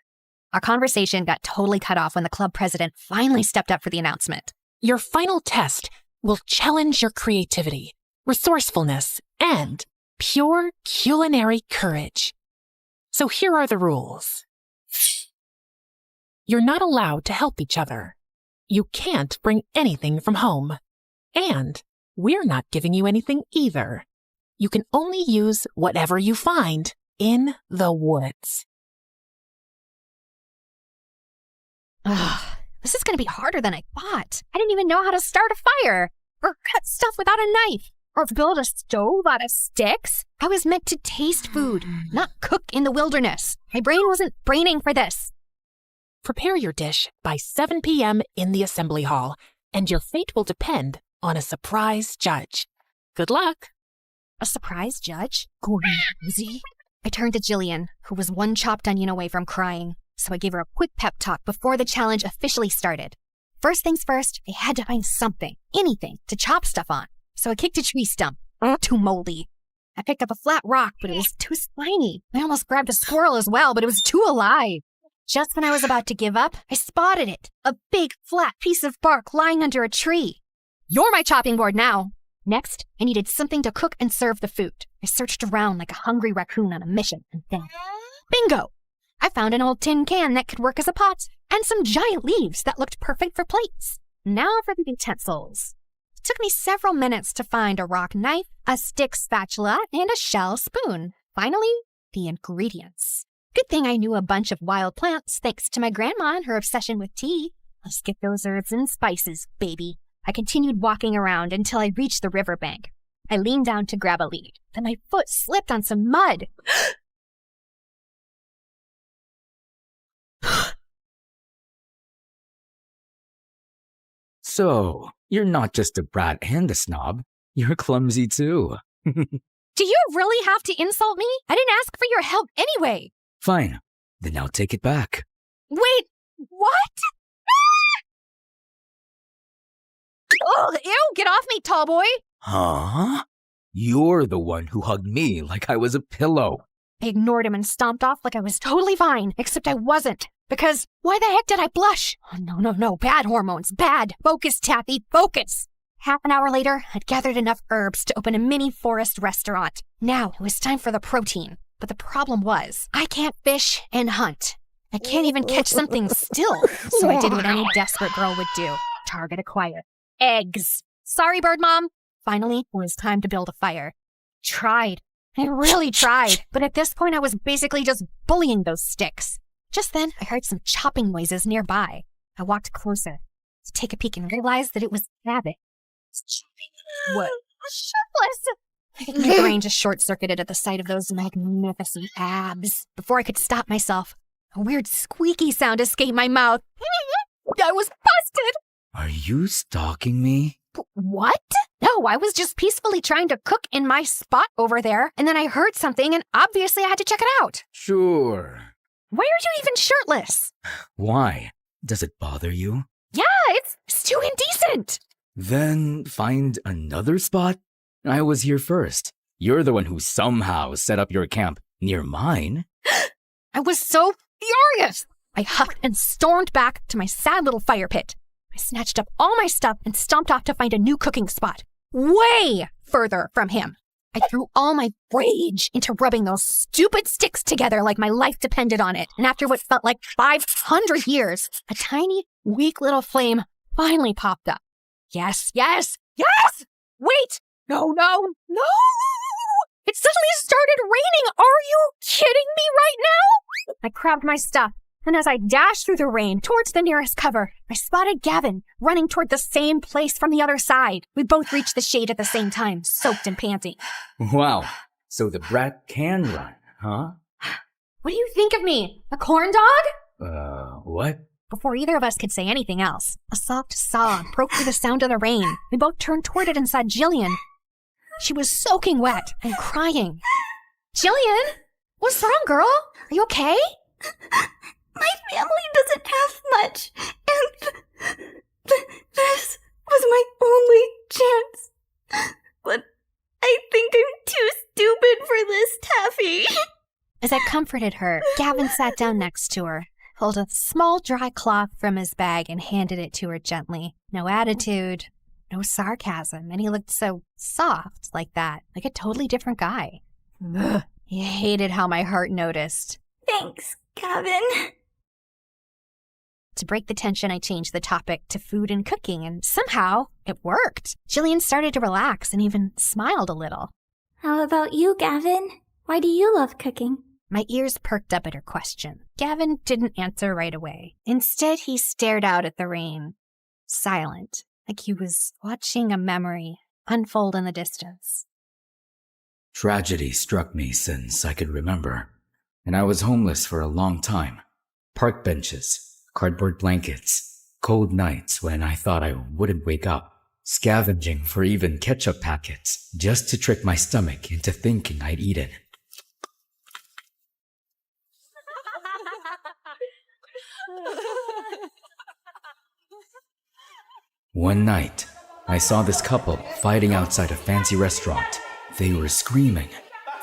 Our conversation got totally cut off when the club president finally stepped up for the announcement. Your final test will challenge your creativity, resourcefulness, and pure culinary courage. So here are the rules. You're not allowed to help each other. You can't bring anything from home. And we're not giving you anything either. You can only use whatever you find in the woods. Ugh, this is going to be harder than I thought. I didn't even know how to start a fire, or cut stuff without a knife, or build a stove out of sticks. I was meant to taste food, not cook in the wilderness. My brain wasn't braining for this. Prepare your dish by 7 p.m. in the assembly hall, and your fate will depend on a surprise judge. Good luck. A surprise judge? Crazy. I turned to Jillian, who was one chopped onion away from crying, so I gave her a quick pep talk before the challenge officially started. First things first, I had to find something, anything, to chop stuff on. So I kicked a tree stump. Too moldy. I picked up a flat rock, but it was too spiny. I almost grabbed a squirrel as well, but it was too alive. Just when I was about to give up, I spotted it. A big, flat piece of bark lying under a tree. You're my chopping board now. Next, I needed something to cook and serve the food. I searched around like a hungry raccoon on a mission, and then, bingo! I found an old tin can that could work as a pot, and some giant leaves that looked perfect for plates. Now for the utensils. It took me several minutes to find a rock knife, a stick spatula, and a shell spoon. Finally, the ingredients. Good thing I knew a bunch of wild plants thanks to my grandma and her obsession with tea. Let's get those herbs and spices, baby. I continued walking around until I reached the riverbank. I leaned down to grab a lead, then my foot slipped on some mud. So, you're not just a brat and a snob. You're clumsy too. Do you really have to insult me? I didn't ask for your help anyway. Fine. Then I'll take it back. Wait, what? Ugh, ew, get off me, tall boy. Huh? You're the one who hugged me like I was a pillow. I ignored him and stomped off like I was totally fine, except I wasn't. Because why the heck did I blush? Oh, no, bad hormones, bad. Focus, Taffy, focus. Half an hour later, I'd gathered enough herbs to open a mini forest restaurant. Now it was time for the protein. But the problem was, I can't fish and hunt. I can't even catch something still. So I did what any desperate girl would do. Target acquired. Eggs. Sorry, Bird Mom. Finally, it was time to build a fire. Tried. I really tried. But at this point, I was basically just bullying those sticks. Just then, I heard some chopping noises nearby. I walked closer to take a peek and realized that it was Abbott. What? Shiftless! My brain just short-circuited at the sight of those magnificent abs. Before I could stop myself, a weird squeaky sound escaped my mouth. I was busted! Are you stalking me? What? No, I was just peacefully trying to cook in my spot over there, and then I heard something, and obviously I had to check it out. Sure. Why are you even shirtless? Why? Does it bother you? Yeah, it's too indecent. Then find another spot? I was here first. You're the one who somehow set up your camp near mine. I was so furious. I huffed and stormed back to my sad little fire pit. I snatched up all my stuff and stomped off to find a new cooking spot, way further from him. I threw all my rage into rubbing those stupid sticks together like my life depended on it. And after what felt like 500 years, a tiny, weak little flame finally popped up. Yes! Wait! No! It suddenly started raining! Are you kidding me right now? I grabbed my stuff, and as I dashed through the rain towards the nearest cover, I spotted Gavin running toward the same place from the other side. We both reached the shade at the same time, soaked and panting. Wow, so the brat can run, huh? What do you think of me? A corn dog? What? Before either of us could say anything else, a soft sob broke through the sound of the rain. We both turned toward it and saw Jillian. She was soaking wet and crying. Jillian? What's wrong, girl? Are you okay? My family doesn't have much, and this was my only chance. But I think I'm too stupid for this, Taffy. As I comforted her, Gavin sat down next to her, pulled a small dry cloth from his bag and handed it to her gently. No attitude, no sarcasm, and he looked so soft like that, like a totally different guy. Ugh, he hated how my heart noticed. Thanks, Gavin. To break the tension, I changed the topic to food and cooking, and somehow it worked. Jillian started to relax and even smiled a little. How about you, Gavin? Why do you love cooking? My ears perked up at her question. Gavin didn't answer right away. Instead, he stared out at the rain, silent, like he was watching a memory unfold in the distance. Tragedy struck me since I could remember, and I was homeless for a long time. Park benches, cardboard blankets, cold nights when I thought I wouldn't wake up, scavenging for even ketchup packets just to trick my stomach into thinking I'd eaten. One night, I saw this couple fighting outside a fancy restaurant. They were screaming,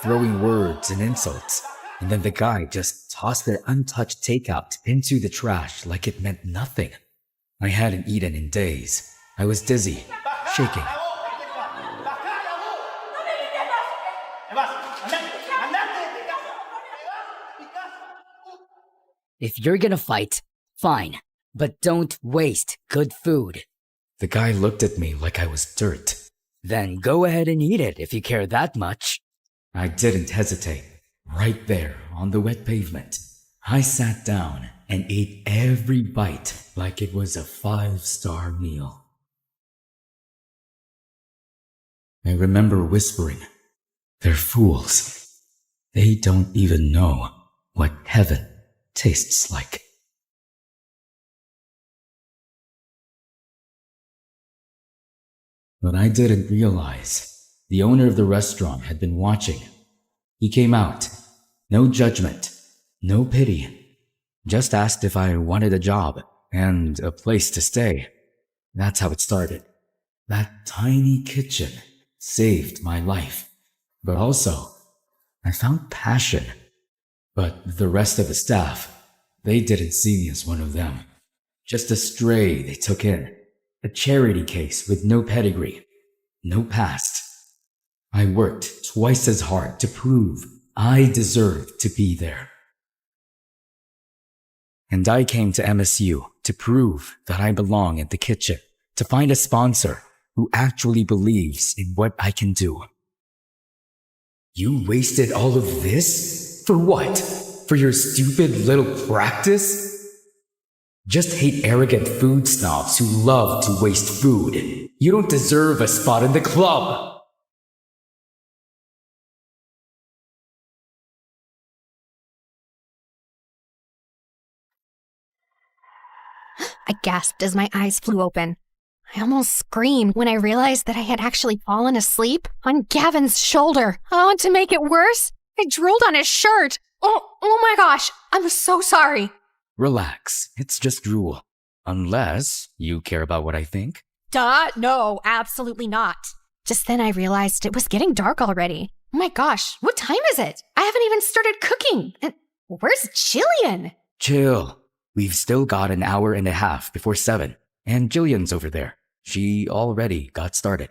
throwing words and insults, and then the guy just tossed their untouched takeout into the trash like it meant nothing. I hadn't eaten in days. I was dizzy, shaking. If you're gonna fight, fine, but don't waste good food. The guy looked at me like I was dirt. Then go ahead and eat it if you care that much. I didn't hesitate. Right there on the wet pavement, I sat down and ate every bite like it was a 5-star meal. I remember whispering, "They're fools. They don't even know what heaven tastes like." But I didn't realize the owner of the restaurant had been watching. He came out. No judgment, no pity. Just asked if I wanted a job and a place to stay. That's how it started. That tiny kitchen saved my life. But also, I found passion. But the rest of the staff, they didn't see me as one of them. Just a stray they took in. A charity case with no pedigree, no past. I worked twice as hard to prove I deserved to be there. And I came to MSU to prove that I belong in the kitchen, to find a sponsor who actually believes in what I can do. You wasted all of this? For what? For your stupid little practice? Just hate arrogant food snobs who love to waste food. You don't deserve a spot in the club. I gasped as my eyes flew open. I almost screamed when I realized that I had actually fallen asleep on Gavin's shoulder. Oh, and to make it worse, I drooled on his shirt. Oh my gosh, I'm so sorry. Relax, it's just drool. Unless you care about what I think. Duh, no, absolutely not. Just then I realized it was getting dark already. Oh my gosh, what time is it? I haven't even started cooking. And where's Jillian? Chill. We've still got an hour and a half before 7. And Jillian's over there. She already got started.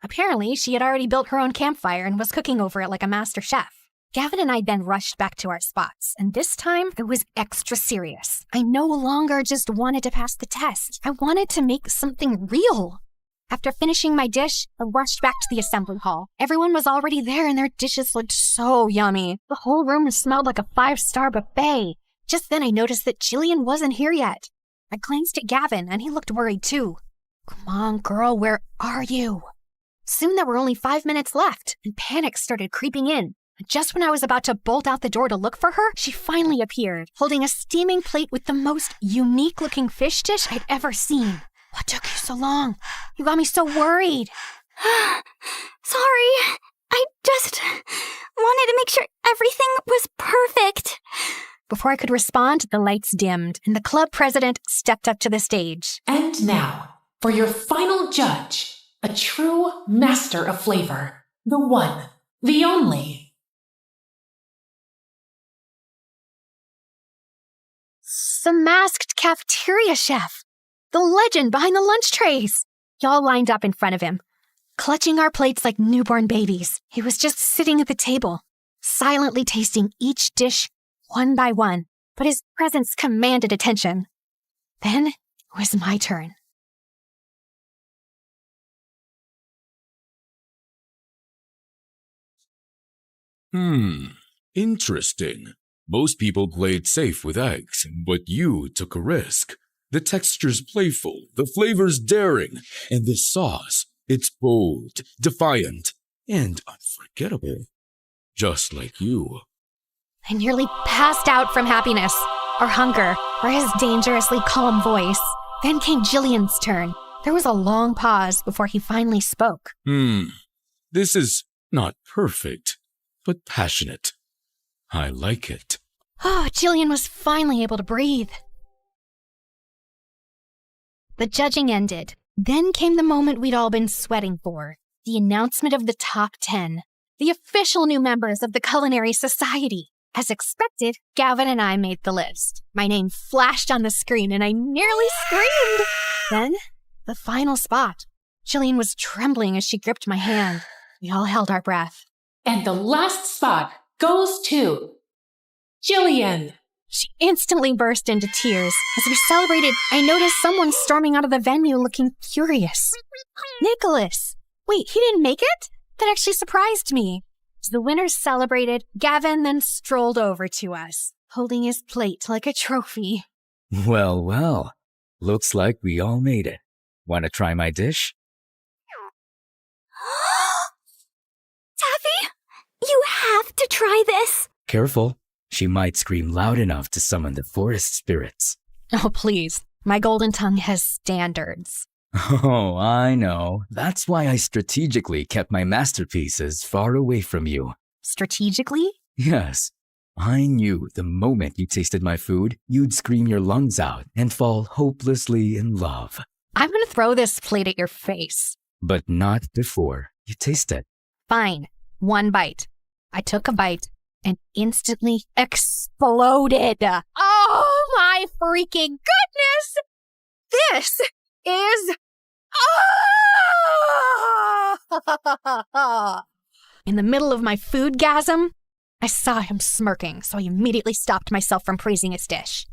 Apparently, she had already built her own campfire and was cooking over it like a master chef. Gavin and I then rushed back to our spots, and this time it was extra serious. I no longer just wanted to pass the test. I wanted to make something real. After finishing my dish, I rushed back to the assembly hall. Everyone was already there and their dishes looked so yummy. The whole room smelled like a 5-star buffet. Just then I noticed that Jillian wasn't here yet. I glanced at Gavin and he looked worried too. Come on, girl, where are you? Soon there were only 5 minutes left and panic started creeping in. Just when I was about to bolt out the door to look for her, she finally appeared, holding a steaming plate with the most unique-looking fish dish I'd ever seen. What took you so long? You got me so worried. Sorry. I just wanted to make sure everything was perfect. Before I could respond, the lights dimmed, and the club president stepped up to the stage. And now, for your final judge, a true master of flavor, the one, the only. The masked cafeteria chef. The legend behind the lunch trays. Y'all lined up in front of him, clutching our plates like newborn babies. He was just sitting at the table, silently tasting each dish one by one, but his presence commanded attention. Then it was my turn. Interesting. Most people played safe with eggs, but you took a risk. The texture's playful, the flavor's daring, and the sauce, it's bold, defiant, and unforgettable. Just like you. I nearly passed out from happiness, or hunger, or his dangerously calm voice. Then came Jillian's turn. There was a long pause before he finally spoke. This is not perfect, but passionate. I like it. Oh, Jillian was finally able to breathe. The judging ended. Then came the moment we'd all been sweating for. The announcement of the top 10. The official new members of the Culinary Society. As expected, Gavin and I made the list. My name flashed on the screen and I nearly screamed. Then, the final spot. Jillian was trembling as she gripped my hand. We all held our breath. And the last spot goes to Jillian. She instantly burst into tears. As we celebrated, I noticed someone storming out of the venue looking furious. Nicholas! Wait, he didn't make it? That actually surprised me. As the winners celebrated, Gavin then strolled over to us, holding his plate like a trophy. Well, well. Looks like we all made it. Want to try my dish? Taffy, you have to try this. Careful. She might scream loud enough to summon the forest spirits. Oh, please. My golden tongue has standards. Oh, I know. That's why I strategically kept my masterpieces far away from you. Strategically? Yes. I knew the moment you tasted my food, you'd scream your lungs out and fall hopelessly in love. I'm gonna throw this plate at your face. But not before you taste it. Fine. One bite. I took a bite and instantly exploded. Oh my freaking goodness! This is... In the middle of my foodgasm, I saw him smirking, so I immediately stopped myself from praising his dish.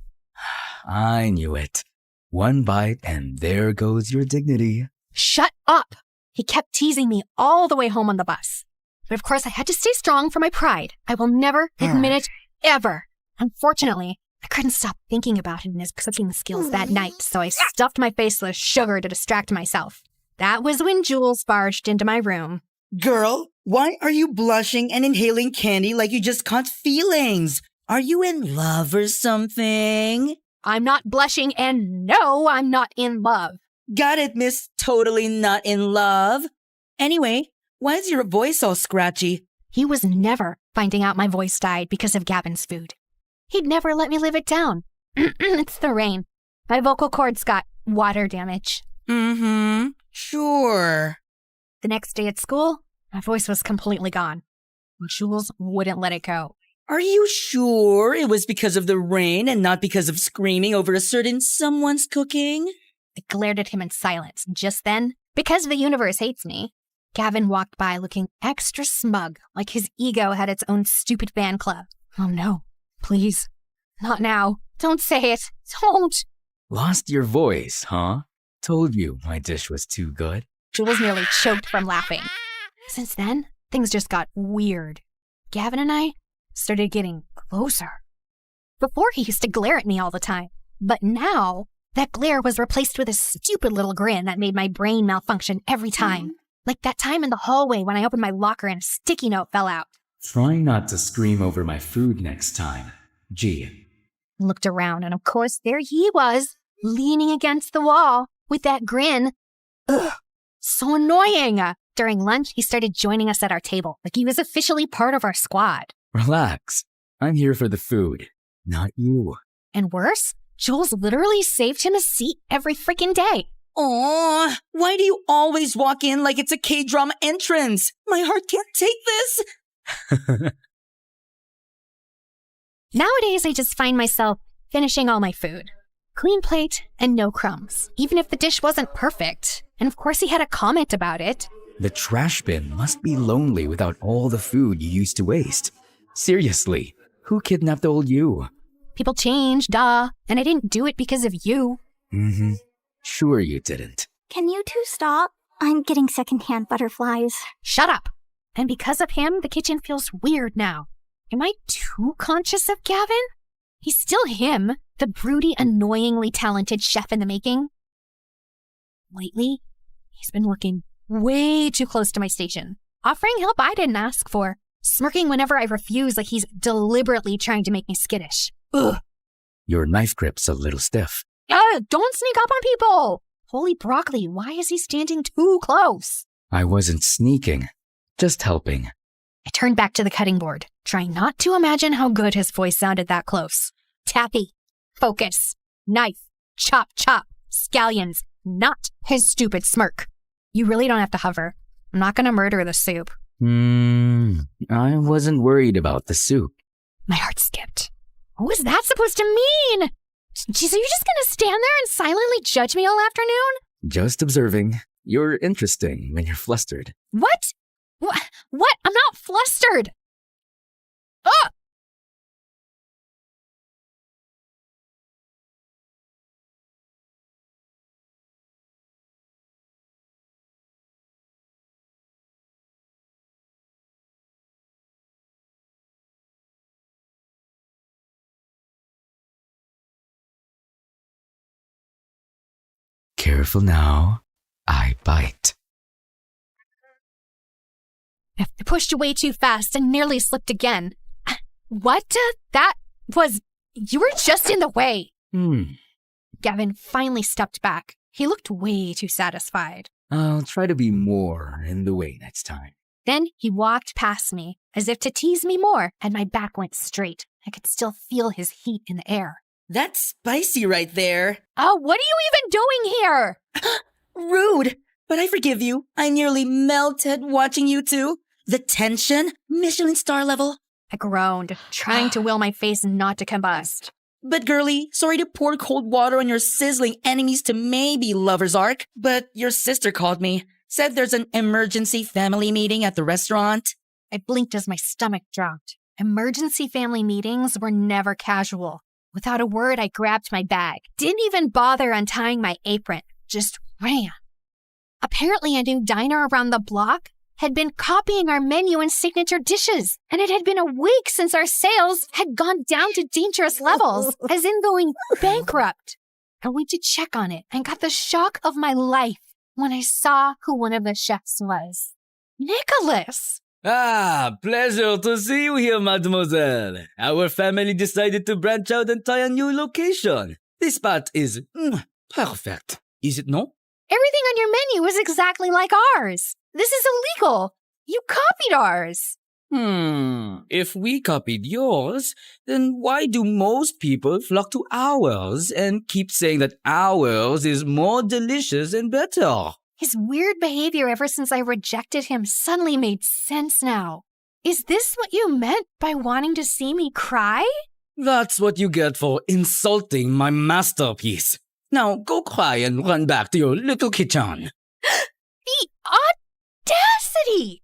I knew it. One bite and there goes your dignity. Shut up! He kept teasing me all the way home on the bus. But of course I had to stay strong for my pride. I will never admit it, ever. Unfortunately, I couldn't stop thinking about him and his cooking skills that night, so I stuffed my face with sugar to distract myself. That was when Jules barged into my room. Girl, why are you blushing and inhaling candy like you just caught feelings? Are you in love or something? I'm not blushing, and no, I'm not in love. Got it, miss. Totally not in love. Anyway, why is your voice all scratchy? He was never finding out my voice died because of Gavin's food. He'd never let me live it down. It's the rain. My vocal cords got water damage. Sure. The next day at school, my voice was completely gone. Jules wouldn't let it go. Are you sure it was because of the rain and not because of screaming over a certain someone's cooking? I glared at him in silence. Just then, because the universe hates me, Gavin walked by looking extra smug, like his ego had its own stupid fan club. Oh no, please. Not now. Don't say it. Don't. Lost your voice, huh? Told you my dish was too good. Jules nearly choked from laughing. Since then, things just got weird. Gavin and I started getting closer. Before, he used to glare at me all the time, but now that glare was replaced with a stupid little grin that made my brain malfunction every time. Like that time in the hallway when I opened my locker and a sticky note fell out. Try not to scream over my food next time. G. Looked around, and of course, there he was, leaning against the wall with that grin. Ugh, so annoying. During lunch, he started joining us at our table, like he was officially part of our squad. Relax. I'm here for the food, not you. And worse, Jules literally saved him a seat every freaking day. Aw, why do you always walk in like it's a K-drama entrance? My heart can't take this. Nowadays, I just find myself finishing all my food. Clean plate and no crumbs, even if the dish wasn't perfect. And of course, he had a comment about it. The trash bin must be lonely without all the food you used to waste. Seriously, who kidnapped old you? People change, duh. And I didn't do it because of you. Mm-hmm. Sure you didn't. Can you two stop? I'm getting secondhand butterflies. Shut up. And because of him, the kitchen feels weird now. Am I too conscious of Gavin? He's still him, the broody, annoyingly talented chef in the making. Lately, he's been looking way too close to my station, offering help I didn't ask for, smirking whenever I refuse like he's deliberately trying to make me skittish. Ugh. Your knife grip's a little stiff. Don't sneak up on people! Holy broccoli, why is he standing too close? I wasn't sneaking, just helping. I turned back to the cutting board, trying not to imagine how good his voice sounded that close. Taffy, focus, knife, chop, chop, scallions, not his stupid smirk. You really don't have to hover. I'm not gonna murder the soup. I wasn't worried about the soup. My heart skipped. What was that supposed to mean? Jeez, are you just gonna stand there and silently judge me all afternoon? Just observing. You're interesting when you're flustered. What? What? I'm not flustered. Ah! Careful now. I bite. I pushed away too fast and nearly slipped again. What? That was... You were just in the way. Gavin finally stepped back. He looked way too satisfied. I'll try to be more in the way next time. Then he walked past me, as if to tease me more, and my back went straight. I could still feel his heat in the air. That's spicy right there. Oh, what are you even doing here? Rude, but I forgive you. I nearly melted watching you two. The tension, Michelin star level. I groaned, trying to will my face not to combust. But girlie, sorry to pour cold water on your sizzling enemies to maybe lover's arc, but your sister called me, said there's an emergency family meeting at the restaurant. I blinked as my stomach dropped. Emergency family meetings were never casual. Without a word, I grabbed my bag. Didn't even bother untying my apron. Just ran. Apparently, a new diner around the block had been copying our menu and signature dishes. And it had been a week since our sales had gone down to dangerous levels, as in going bankrupt. I went to check on it and got the shock of my life when I saw who one of the chefs was. Nicholas! Ah, pleasure to see you here, mademoiselle. Our family decided to branch out and try a new location. This spot is perfect. Is it no? Everything on your menu is exactly like ours. This is illegal. You copied ours. If we copied yours, then why do most people flock to ours and keep saying that ours is more delicious and better? His weird behavior ever since I rejected him suddenly made sense now. Is this what you meant by wanting to see me cry? That's what you get for insulting my masterpiece. Now go cry and run back to your little kitchen. The audacity!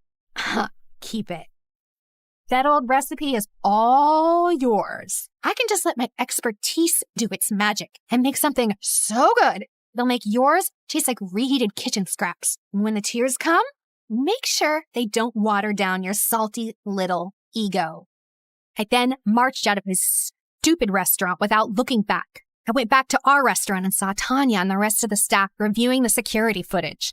Keep it. That old recipe is all yours. I can just let my expertise do its magic and make something so good They'll make yours taste like reheated kitchen scraps. And when the tears come, make sure they don't water down your salty little ego. I then marched out of his stupid restaurant without looking back. I went back to our restaurant and saw Tanya and the rest of the staff reviewing the security footage.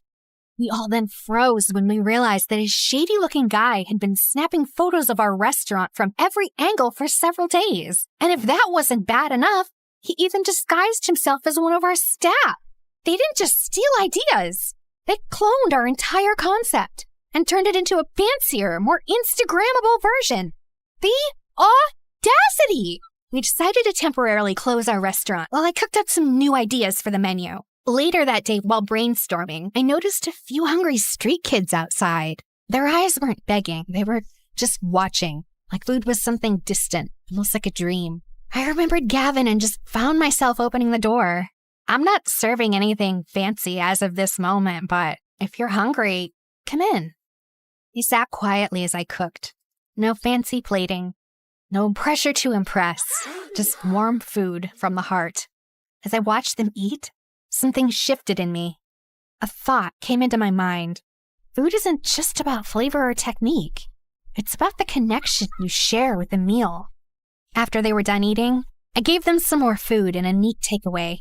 We all then froze when we realized that a shady-looking guy had been snapping photos of our restaurant from every angle for several days. And if that wasn't bad enough, he even disguised himself as one of our staff. They didn't just steal ideas. They cloned our entire concept and turned it into a fancier, more Instagrammable version. The audacity! We decided to temporarily close our restaurant while I cooked up some new ideas for the menu. Later that day, while brainstorming, I noticed a few hungry street kids outside. Their eyes weren't begging. They were just watching, like food was something distant, almost like a dream. I remembered Gavin and just found myself opening the door. I'm not serving anything fancy as of this moment, but if you're hungry, come in. He sat quietly as I cooked. No fancy plating. No pressure to impress. Just warm food from the heart. As I watched them eat, something shifted in me. A thought came into my mind. Food isn't just about flavor or technique. It's about the connection you share with the meal. After they were done eating, I gave them some more food and a neat takeaway.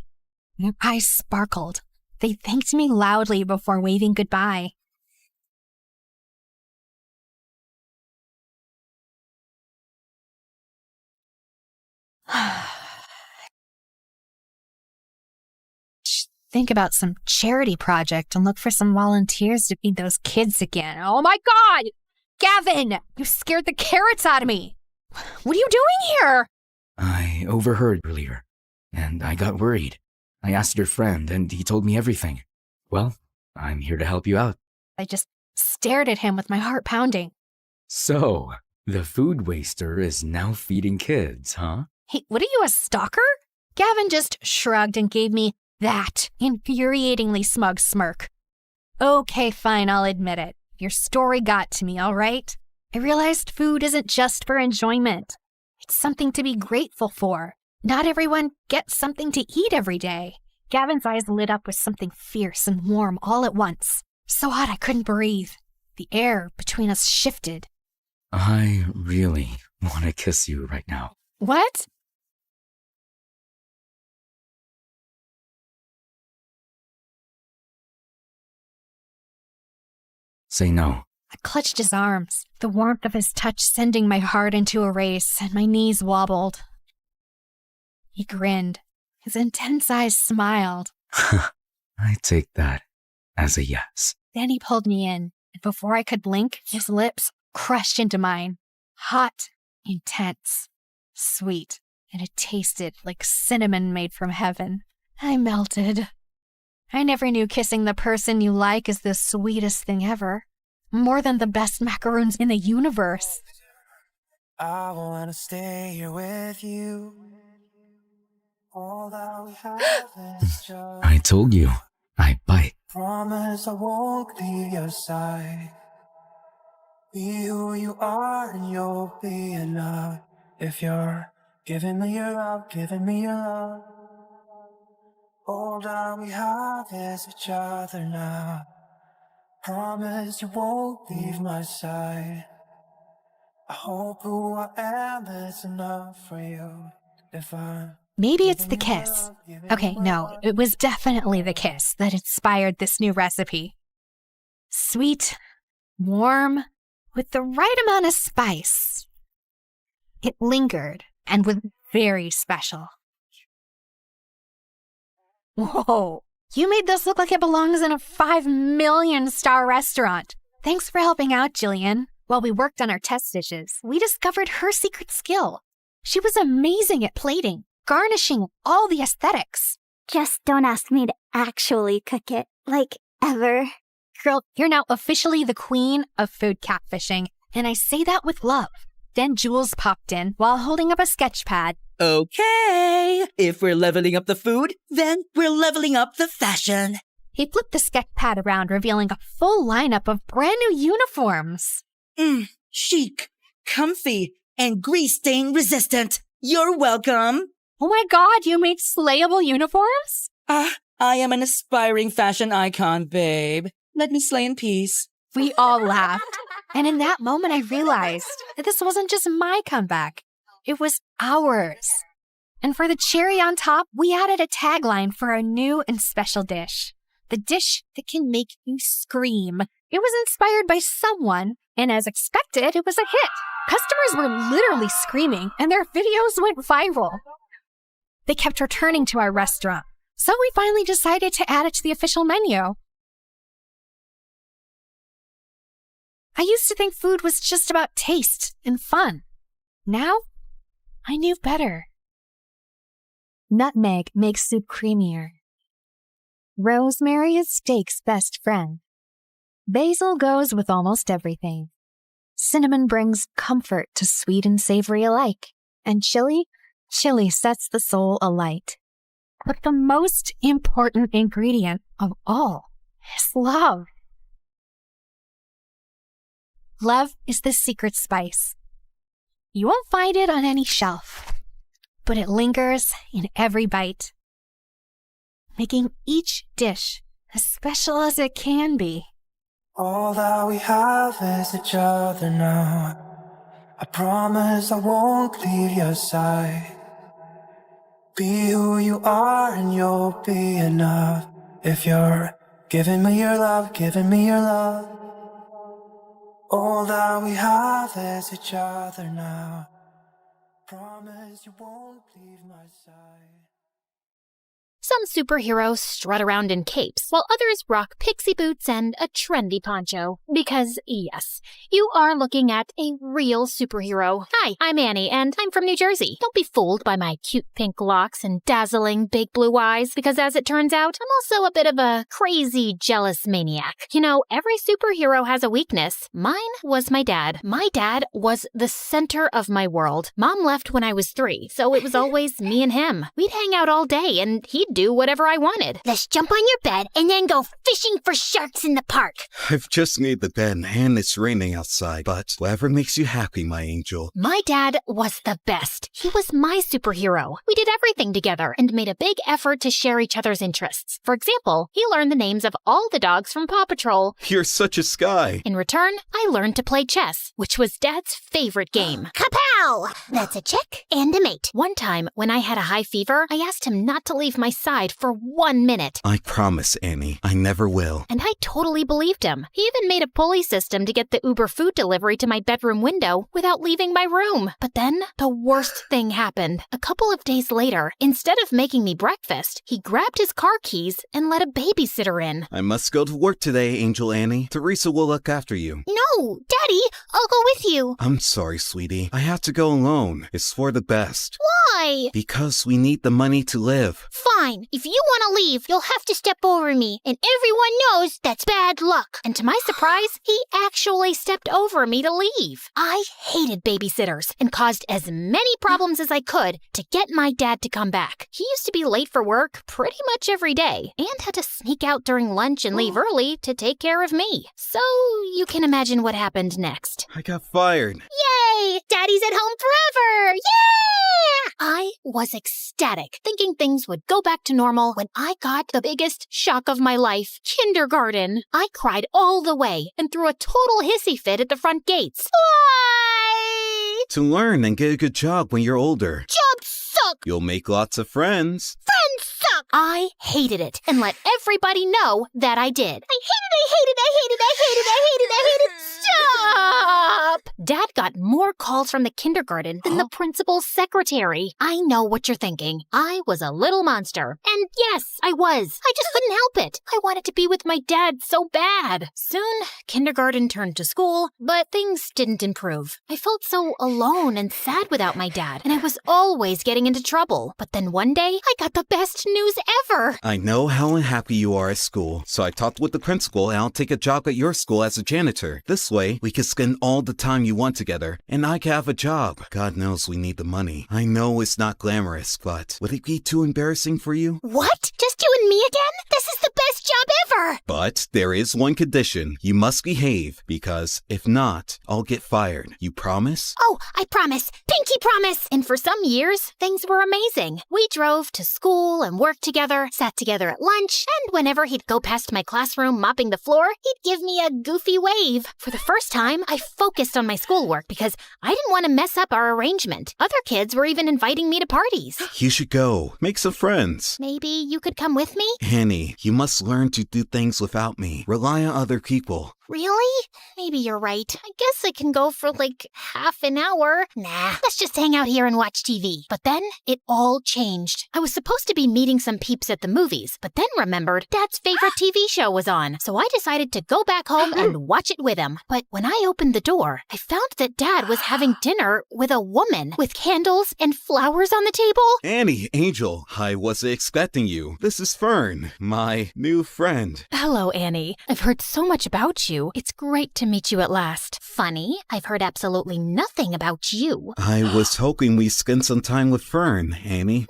Their eyes sparkled. They thanked me loudly before waving goodbye. Think about some charity project and look for some volunteers to feed those kids again. Oh my God! Gavin! You scared the carrots out of me! What are you doing here? I overheard earlier, and I got worried. I asked your friend, and he told me everything. Well, I'm here to help you out. I just stared at him with my heart pounding. So, the food waster is now feeding kids, huh? Hey, what are you, a stalker? Gavin just shrugged and gave me that infuriatingly smug smirk. Okay, fine, I'll admit it. Your story got to me, all right? I realized food isn't just for enjoyment. It's something to be grateful for. Not everyone gets something to eat every day. Gavin's eyes lit up with something fierce and warm all at once. So hot I couldn't breathe. The air between us shifted. I really want to kiss you right now. What? Say no. I clutched his arms, the warmth of his touch sending my heart into a race, and my knees wobbled. He grinned. His intense eyes smiled. I take that as a yes. Then he pulled me in, and before I could blink, his lips crushed into mine. Hot, intense, sweet, and it tasted like cinnamon made from heaven. I melted. I never knew kissing the person you like is the sweetest thing ever. More than the best macaroons in the universe. I wanna stay here with you. All that we have is just I told you, I bite. promise I won't leave your side. Be who you are and you'll be enough. If you're giving me your love, giving me your love. All that we have is each other now. Promise you won't leave my side. I hope who I am is enough for you. If I'm Maybe it's the kiss. Okay, no, it was definitely the kiss that inspired this new recipe. Sweet, warm, with the right amount of spice. It lingered and was very special. Whoa, you made this look like it belongs in a 5 million star restaurant. Thanks for helping out, Jillian. While we worked on our test dishes, we discovered her secret skill. She was amazing at plating, garnishing all the aesthetics. Just don't ask me to actually cook it, like, ever. Girl, you're now officially the queen of food catfishing, and I say that with love. Then Jules popped in while holding up a sketch pad. Okay, if we're leveling up the food, then we're leveling up the fashion. He flipped the sketch pad around, revealing a full lineup of brand new uniforms. Chic, comfy, and grease stain resistant. You're welcome. Oh my God, you made slayable uniforms? I am an aspiring fashion icon, babe. Let me slay in peace. We all laughed. And in that moment, I realized that this wasn't just my comeback. It was ours. And for the cherry on top, we added a tagline for our new and special dish. The dish that can make you scream. It was inspired by someone, and as expected, it was a hit. Customers were literally screaming, and their videos went viral. They kept returning to our restaurant, so we finally decided to add it to the official menu. I used to think food was just about taste and fun. Now, I knew better. Nutmeg makes soup creamier. Rosemary is steak's best friend. Basil goes with almost everything. Cinnamon brings comfort to sweet and savory alike. And chili sets the soul alight. But the most important ingredient of all is love. Love is the secret spice. You won't find it on any shelf, but it lingers in every bite, making each dish as special as it can be. All that we have is each other now. I promise I won't leave your side. Be who you are and you'll be enough. If you're giving me your love, giving me your love. All that we have is each other now. Promise you won't leave my side. Some superheroes strut around in capes, while others rock pixie boots and a trendy poncho. Because, yes, you are looking at a real superhero. Hi, I'm Annie, and I'm from New Jersey. Don't be fooled by my cute pink locks and dazzling big blue eyes, because as it turns out, I'm also a bit of a crazy, jealous maniac. You know, every superhero has a weakness. Mine was my dad. My dad was the center of my world. Mom left when I was 3, so it was always me and him. We'd hang out all day, and he'd do whatever I wanted. Let's jump on your bed and then go fishing for sharks in the park. I've just made the bed and it's raining outside, but whatever makes you happy, my angel. My dad was the best. He was my superhero. We did everything together and made a big effort to share each other's interests. For example, he learned the names of all the dogs from Paw Patrol. You're such a Sky. In return, I learned to play chess, which was Dad's favorite game. Kapow! That's a check and a mate. One time, when I had a high fever, I asked him not to leave my side for 1 minute. I promise, Annie, I never will. And I totally believed him. He even made a pulley system to get the Uber food delivery to my bedroom window without leaving my room. But then, the worst thing happened. A couple of days later, instead of making me breakfast, he grabbed his car keys and let a babysitter in. I must go to work today, Angel Annie. Teresa will look after you. No, Daddy, I'll go with you. I'm sorry, sweetie. I have to go alone. It's for the best. Why? Because we need the money to live. Fine. If you want to leave, you'll have to step over me, and everyone knows that's bad luck. And to my surprise, he actually stepped over me to leave. I hated babysitters and caused as many problems as I could to get my dad to come back. He used to be late for work pretty much every day and had to sneak out during lunch and leave early to take care of me. So you can imagine what happened next. I got fired. Yay! Daddy's at home forever! Yeah! I was ecstatic, thinking things would go back to normal when I got the biggest shock of my life, kindergarten. I cried all the way and threw a total hissy fit at the front gates. Why? To learn and get a good job when you're older. Jobs suck! You'll make lots of friends. Friends suck! I hated it and let everybody know that I did. I hate it. Stop! Dad got more calls from the kindergarten than the principal's secretary. I know what you're thinking. I was a little monster. And yes, I was. I just couldn't help it. I wanted to be with my dad so bad. Soon, kindergarten turned to school, but things didn't improve. I felt so alone and sad without my dad, and I was always getting into trouble. But then one day, I got the best news ever. I know how unhappy you are at school, so I talked with the principal and I'll take a job at your school as a janitor. This way, we can spend all the time you want together, and I can have a job. God knows we need the money. I know it's not glamorous, but would it be too embarrassing for you? What? Just you and me again? This is the best job ever! But there is one condition. You must behave, because if not, I'll get fired. You promise? Oh, I promise. Pinky promise. And for some years, things were amazing. We drove to school and worked together, sat together at lunch, and whenever he'd go past my classroom mopping the floor, he'd give me a goofy wave. For the first time, I focused on my schoolwork because I didn't want to mess up our arrangement. Other kids were even inviting me to parties. You should go. Make some friends. Maybe you could come with me? Annie, you must learn to do things without me. Rely on other people. Really? Maybe you're right. I guess I can go for like half an hour. Nah, let's just hang out here and watch TV. But then it all changed. I was supposed to be meeting some peeps at the movies, but then remembered Dad's favorite TV show was on. So I decided to go back home and watch it with him. But when I opened the door, I found that Dad was having dinner with a woman with candles and flowers on the table. Annie, Angel, I wasn't expecting you. This is Fern, my new friend. Hello, Annie. I've heard so much about you. It's great to meet you at last. Funny, I've heard absolutely nothing about you. I was hoping we'd spend some time with Fern, Annie.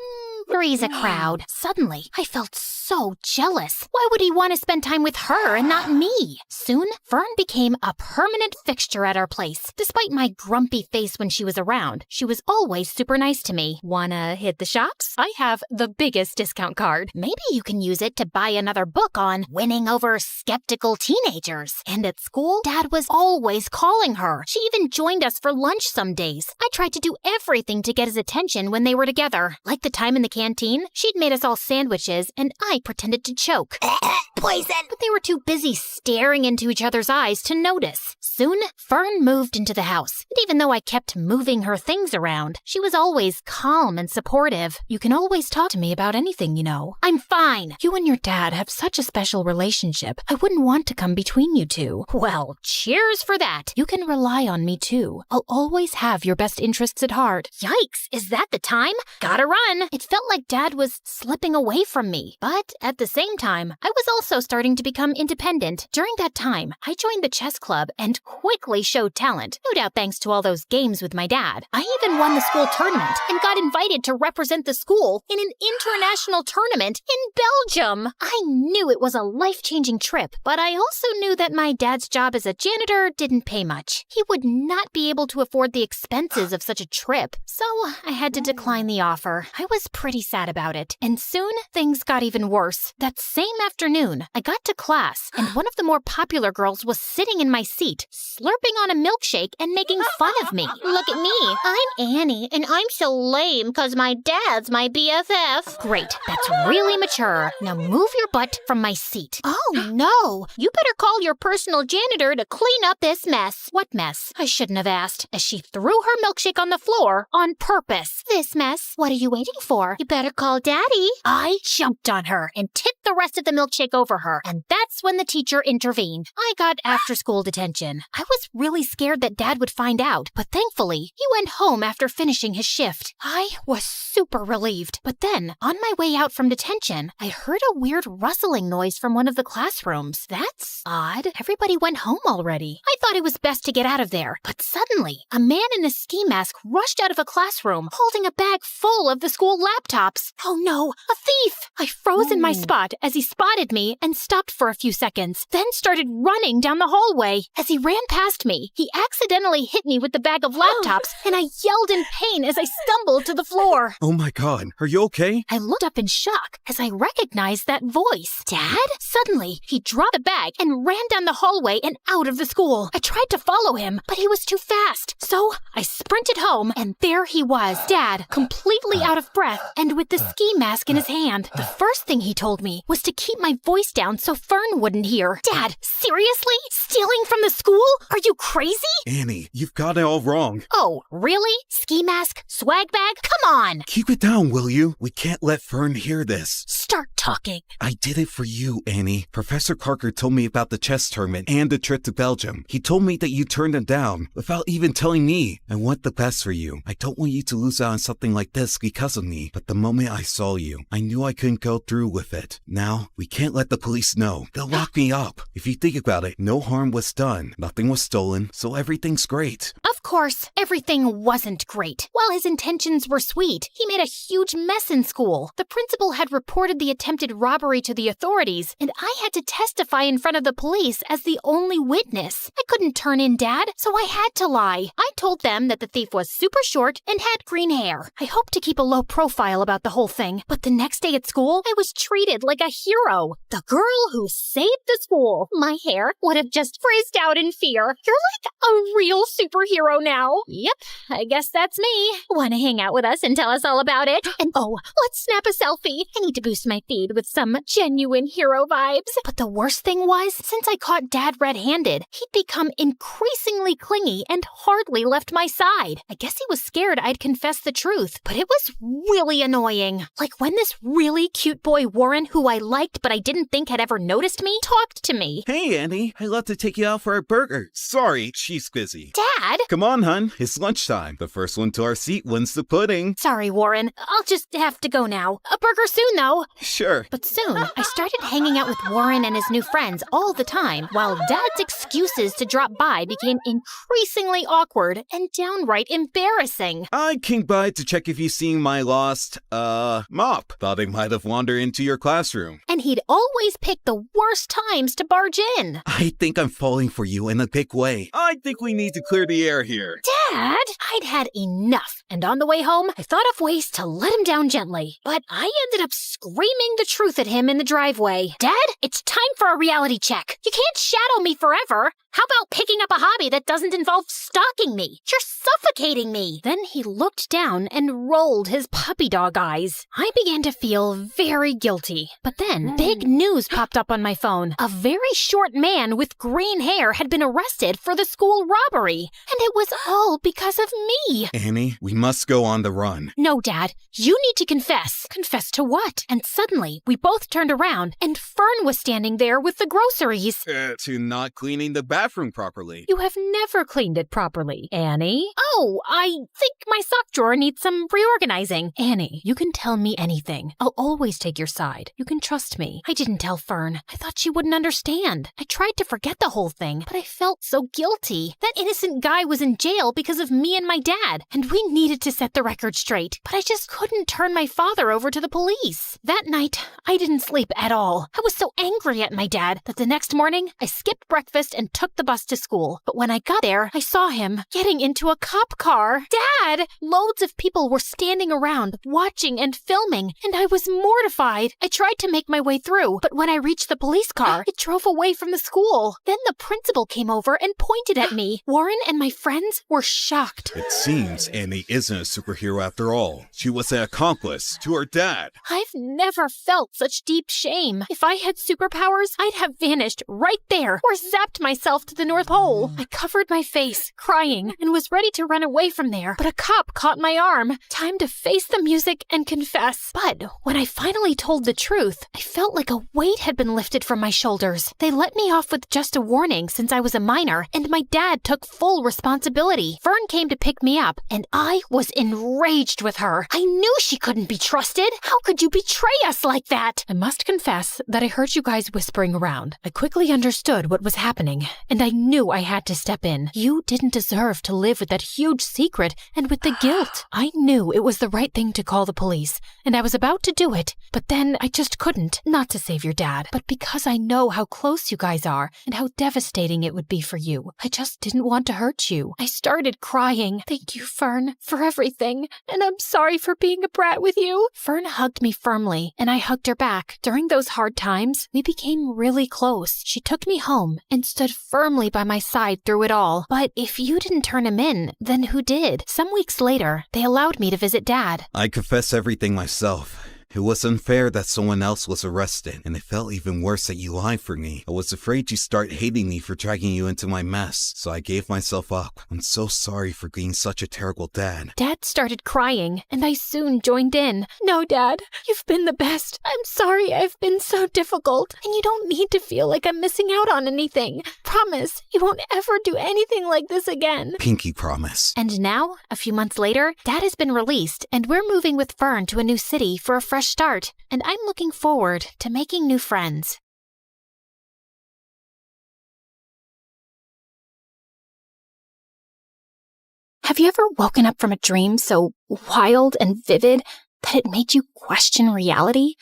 Three's a crowd. Suddenly, I felt so jealous. Why would he want to spend time with her and not me? Soon, Fern became a permanent fixture at our place. Despite my grumpy face when she was around, she was always super nice to me. Wanna hit the shops? I have the biggest discount card. Maybe you can use it to buy another book on winning over skeptical teenagers. And at school, Dad was always calling her. She even joined us for lunch some days. I tried to do everything to get his attention when they were together. Like the time in the canteen, she'd made us all sandwiches, and I pretended to choke. Poison! But they were too busy staring into each other's eyes to notice. Soon, Fern moved into the house. And even though I kept moving her things around, she was always calm and supportive. You can always talk to me about anything, you know. I'm fine. You and your dad have such a special relationship. I wouldn't want to come between you two. Well, cheers for that. You can rely on me too. I'll always have your best interests at heart. Yikes, is that the time? Gotta run. It felt like Dad was slipping away from me. But at the same time, I was also starting to become independent. During that time, I joined the chess club and quickly showed talent. No doubt thanks to all those games with my dad. I even won the school tournament and got invited to represent the school in an international tournament in Belgium. I knew it was a life-changing trip, but I also knew that my dad's job as a janitor didn't pay much. He would not be able to afford the expenses of such a trip, so I had to decline the offer. I was pretty sad about it, and soon things got even worse. That same afternoon, I got to class, and one of the more popular girls was sitting in my seat, slurping on a milkshake and making fun of me. Look at me. I'm Annie, and I'm so lame because my dad's my BFF. Great, that's really mature. Now move your butt from my seat. Oh no, you better call your personal janitor to clean up this mess. What mess? I shouldn't have asked, as she threw her milkshake on the floor on purpose. This mess. What are you waiting for? You better call Daddy. I jumped on her and tipped the rest of the milkshake over her, and that's when the teacher intervened. I got after-school detention. I was really scared that Dad would find out, but thankfully, he went home after finishing his shift. I was super relieved. But then, on my way out from detention, I heard a weird rustling noise from one of the classrooms. That's odd. Everybody went home already. I thought it was best to get out of there, but suddenly, a man in a ski mask rushed out of a classroom, holding a bag full of the school laptops. Oh no, a thief! I froze in my spot as he spotted me and stopped for a few seconds, then started running down the hallway. As he ran past me, he accidentally hit me with the bag of laptops, and I yelled in pain as I stumbled to the floor. Oh my god, are you okay? I looked up in shock as I recognized that voice. Dad? Suddenly, he dropped the bag and ran down the hallway and out of the school. I tried to follow him, but he was too fast. So I sprinted home, and there he was, Dad, completely out of breath and with the ski mask in his hand. The first thing he told me was to keep my voice down so Fern wouldn't hear. Dad, seriously? Stealing from the school? Are you crazy? Annie, you've got it all wrong. Oh, really? Ski mask? Swag bag? Come on! Keep it down, will you? We can't let Fern hear this. Start talking. I did it for you, Annie. Professor Parker told me about the chess tournament and the trip to Belgium. He told me that you turned him down without even telling me. I want the best for you. I don't want you to lose out on something like this because of me. But the moment I saw you, I knew I couldn't go through with it. Now, we can't let the the police know, they'll lock me up. If you think about it, no harm was done. Nothing was stolen, so everything's great. Of course, everything wasn't great. While his intentions were sweet, he made a huge mess in school. The principal had reported the attempted robbery to the authorities, and I had to testify in front of the police as the only witness. I couldn't turn in Dad, so I had to lie. I told them that the thief was super short and had green hair. I hoped to keep a low profile about the whole thing, but the next day at school, I was treated like a hero. The girl who saved the school. My hair would have just frizzed out in fear. You're like a real superhero now. Yep, I guess that's me. Want to hang out with us and tell us all about it? And oh, let's snap a selfie. I need to boost my feed with some genuine hero vibes. But the worst thing was, since I caught Dad red-handed, he'd become increasingly clingy and hardly left my side. I guess he was scared I'd confess the truth, but it was really annoying. Like when this really cute boy Warren, who I liked but I didn't think had ever noticed me, talked to me. Hey, Annie. I'd love to take you out for a burger. Sorry, she's busy. Dad? Come on, hun. It's lunchtime. The first one to our seat wins the pudding. Sorry, Warren. I'll just have to go now. A burger soon, though. Sure. But soon, I started hanging out with Warren and his new friends all the time, while Dad's excuses to drop by became increasingly awkward and downright embarrassing. I came by to check if you seen my lost, mop. Thought it might have wandered into your classroom. And he'd always pick the worst times to barge in. I think I'm falling for you in a big way. I think we need to clear the air here. Dad! I'd had enough, and on the way home, I thought of ways to let him down gently. But I ended up screaming the truth at him in the driveway. Dad, it's time for a reality check. You can't shadow me forever. How about picking up a hobby that doesn't involve stalking me? You're suffocating me. Then he looked down and rolled his puppy dog eyes. I began to feel very guilty. But then big news popped up on my phone. A very short man with green hair had been arrested for the school robbery. And it was all because of me. Annie, we must go on the run. No, Dad. You need to confess. Confess to what? And suddenly, we both turned around, and Fern was standing there with the groceries. To not cleaning the bathroom properly. You have never cleaned it properly, Annie. Oh, I think my sock drawer needs some reorganizing. Annie, you can tell me anything. I'll always take your side. You can trust me. I didn't tell Fern. I thought she wouldn't understand. I tried to forget the whole thing, but I felt so guilty. That innocent guy was in jail because of me and my dad, and we needed to set the record straight. But I just couldn't turn my father over to the police. That night, I didn't sleep at all. I was so angry at my dad that the next morning, I skipped breakfast and took the bus to school. But when I got there, I saw him getting into a cop car. Dad! Loads of people were standing around, watching and filming, and I was mortified. I tried to make my way through, but when I reached the police car, it drove away from the school. Then the principal came over and pointed at me. Warren and my friends were shocked. It seems Annie isn't a superhero after all. She was an accomplice to her dad. I've never felt such deep shame. If I had superpowers, I'd have vanished right there or zapped myself to the North Pole. I covered my face, crying, and was ready to run away from there, but a cop caught my arm. Time to face the music and confess. But when I finally told the truth, I felt like a weight had been lifted from my shoulders. They let me off with just a warning since I was a minor, and my dad took full responsibility. Fern came to pick me up, and I was enraged with her. I knew she couldn't be trusted. How could you betray us like that? I must confess that I heard you guys whispering around. I quickly understood what was happening, and I knew I had to step in. You didn't deserve to live with that huge secret and with the guilt. I knew it was the right thing to call the police, and I was about to do it, but then I just couldn't. Not to save your dad, but because I know how close you guys are and how devastating it would be for you. I just didn't want to hurt you. I started crying. Thank you, Fern, for everything, and I'm sorry for being a brat with you. Fern hugged me firmly, and I hugged her back. During those hard times, we became really close. She took me home and stood firmly by my side through it all. But if you didn't turn him in, then who did? Some weeks later, they allowed me to visit Dad. I confess everything myself. It was unfair that someone else was arrested, and it felt even worse that you lied for me. I was afraid you'd start hating me for dragging you into my mess, so I gave myself up. I'm so sorry for being such a terrible dad. Dad started crying, and I soon joined in. No, Dad, you've been the best. I'm sorry I've been so difficult, and you don't need to feel like I'm missing out on anything. Promise, you won't ever do anything like this again. Pinky promise. And now, a few months later, Dad has been released, and we're moving with Fern to a new city for a fresh start, and I'm looking forward to making new friends. Have you ever woken up from a dream so wild and vivid that it made you question reality?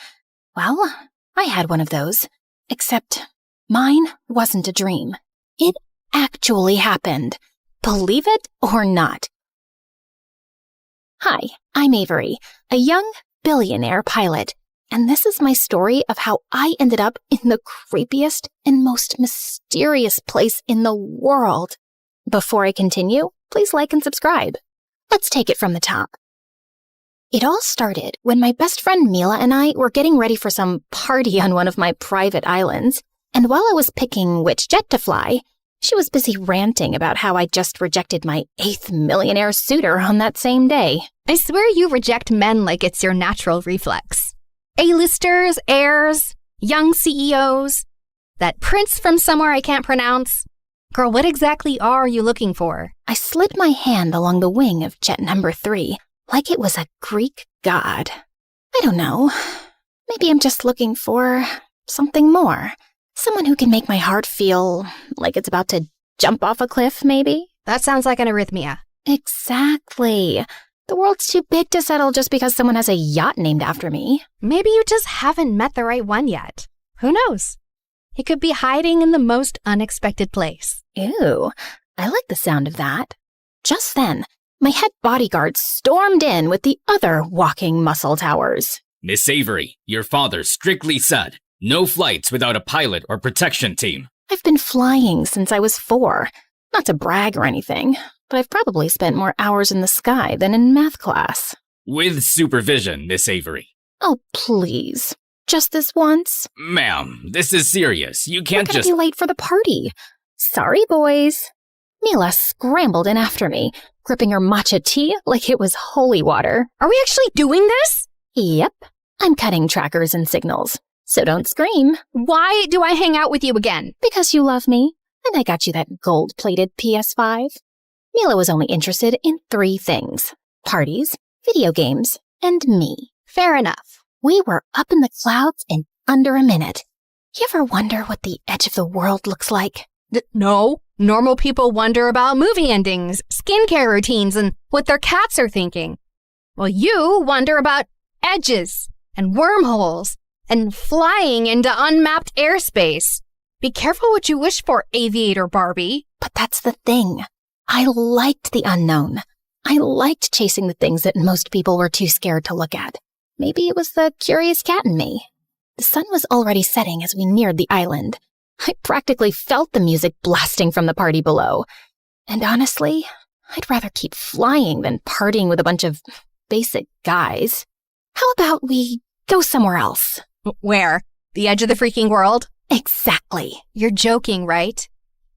Well, I had one of those. Except mine wasn't a dream. It actually happened. Believe it or not. Hi, I'm Avery, a young billionaire pilot, and this is my story of how I ended up in the creepiest and most mysterious place in the world. Before I continue, please like and subscribe. Let's take it from the top. It all started when my best friend Mila and I were getting ready for some party on one of my private islands, and while I was picking which jet to fly, she was busy ranting about how I just rejected my 8th millionaire suitor on that same day. I swear you reject men like it's your natural reflex. A-listers, heirs, young CEOs, that prince from somewhere I can't pronounce. Girl, what exactly are you looking for? I slid my hand along the wing of jet number 3, like it was a Greek god. I don't know. Maybe I'm just looking for something more. Someone who can make my heart feel like it's about to jump off a cliff, maybe? That sounds like an arrhythmia. Exactly. The world's too big to settle just because someone has a yacht named after me. Maybe you just haven't met the right one yet. Who knows? He could be hiding in the most unexpected place. Ew, I like the sound of that. Just then, my head bodyguard stormed in with the other walking muscle towers. Miss Avery, your father strictly said, no flights without a pilot or protection team. I've been flying since I was 4. Not to brag or anything, but I've probably spent more hours in the sky than in math class. With supervision, Miss Avery. Oh, please. Just this once? Ma'am, this is serious. You can't We're gonna just— be late for the party. Sorry, boys. Mila scrambled in after me, gripping her matcha tea like it was holy water. Are we actually doing this? Yep. I'm cutting trackers and signals. So don't scream. Why do I hang out with you again? Because you love me, and I got you that gold-plated PS5. Mila was only interested in 3 things: parties, video games, and me. Fair enough. We were up in the clouds in under a minute. You ever wonder what the edge of the world looks like? No. Normal people wonder about movie endings, skincare routines, and what their cats are thinking. Well, you wonder about edges and wormholes and flying into unmapped airspace. Be careful what you wish for, Aviator Barbie. But that's the thing. I liked the unknown. I liked chasing the things that most people were too scared to look at. Maybe it was the curious cat in me. The sun was already setting as we neared the island. I practically felt the music blasting from the party below. And honestly, I'd rather keep flying than partying with a bunch of basic guys. How about we go somewhere else? Where? The edge of the freaking world? Exactly. You're joking, right?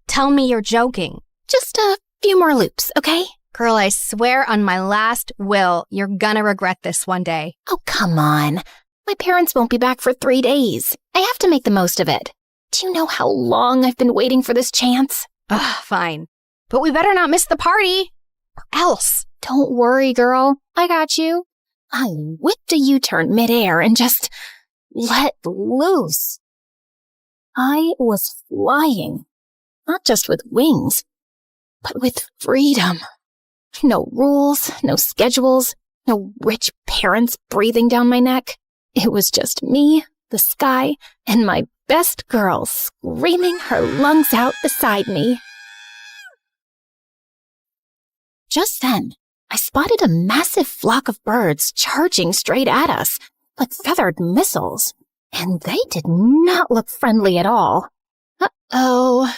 Tell me you're joking. Just a few more loops, okay? Girl, I swear on my last will, you're gonna regret this one day. Oh, come on. My parents won't be back for 3 days. I have to make the most of it. Do you know how long I've been waiting for this chance? Ugh, fine. But we better not miss the party, or else. Don't worry, girl. I got you. I whipped a U-turn midair and just let loose. I was flying, not just with wings, but with freedom. No rules, no schedules, no rich parents breathing down my neck. It was just me, the sky, and my best girl screaming her lungs out beside me. Just then, I spotted a massive flock of birds charging straight at us, like feathered missiles. And they did not look friendly at all. Uh-oh.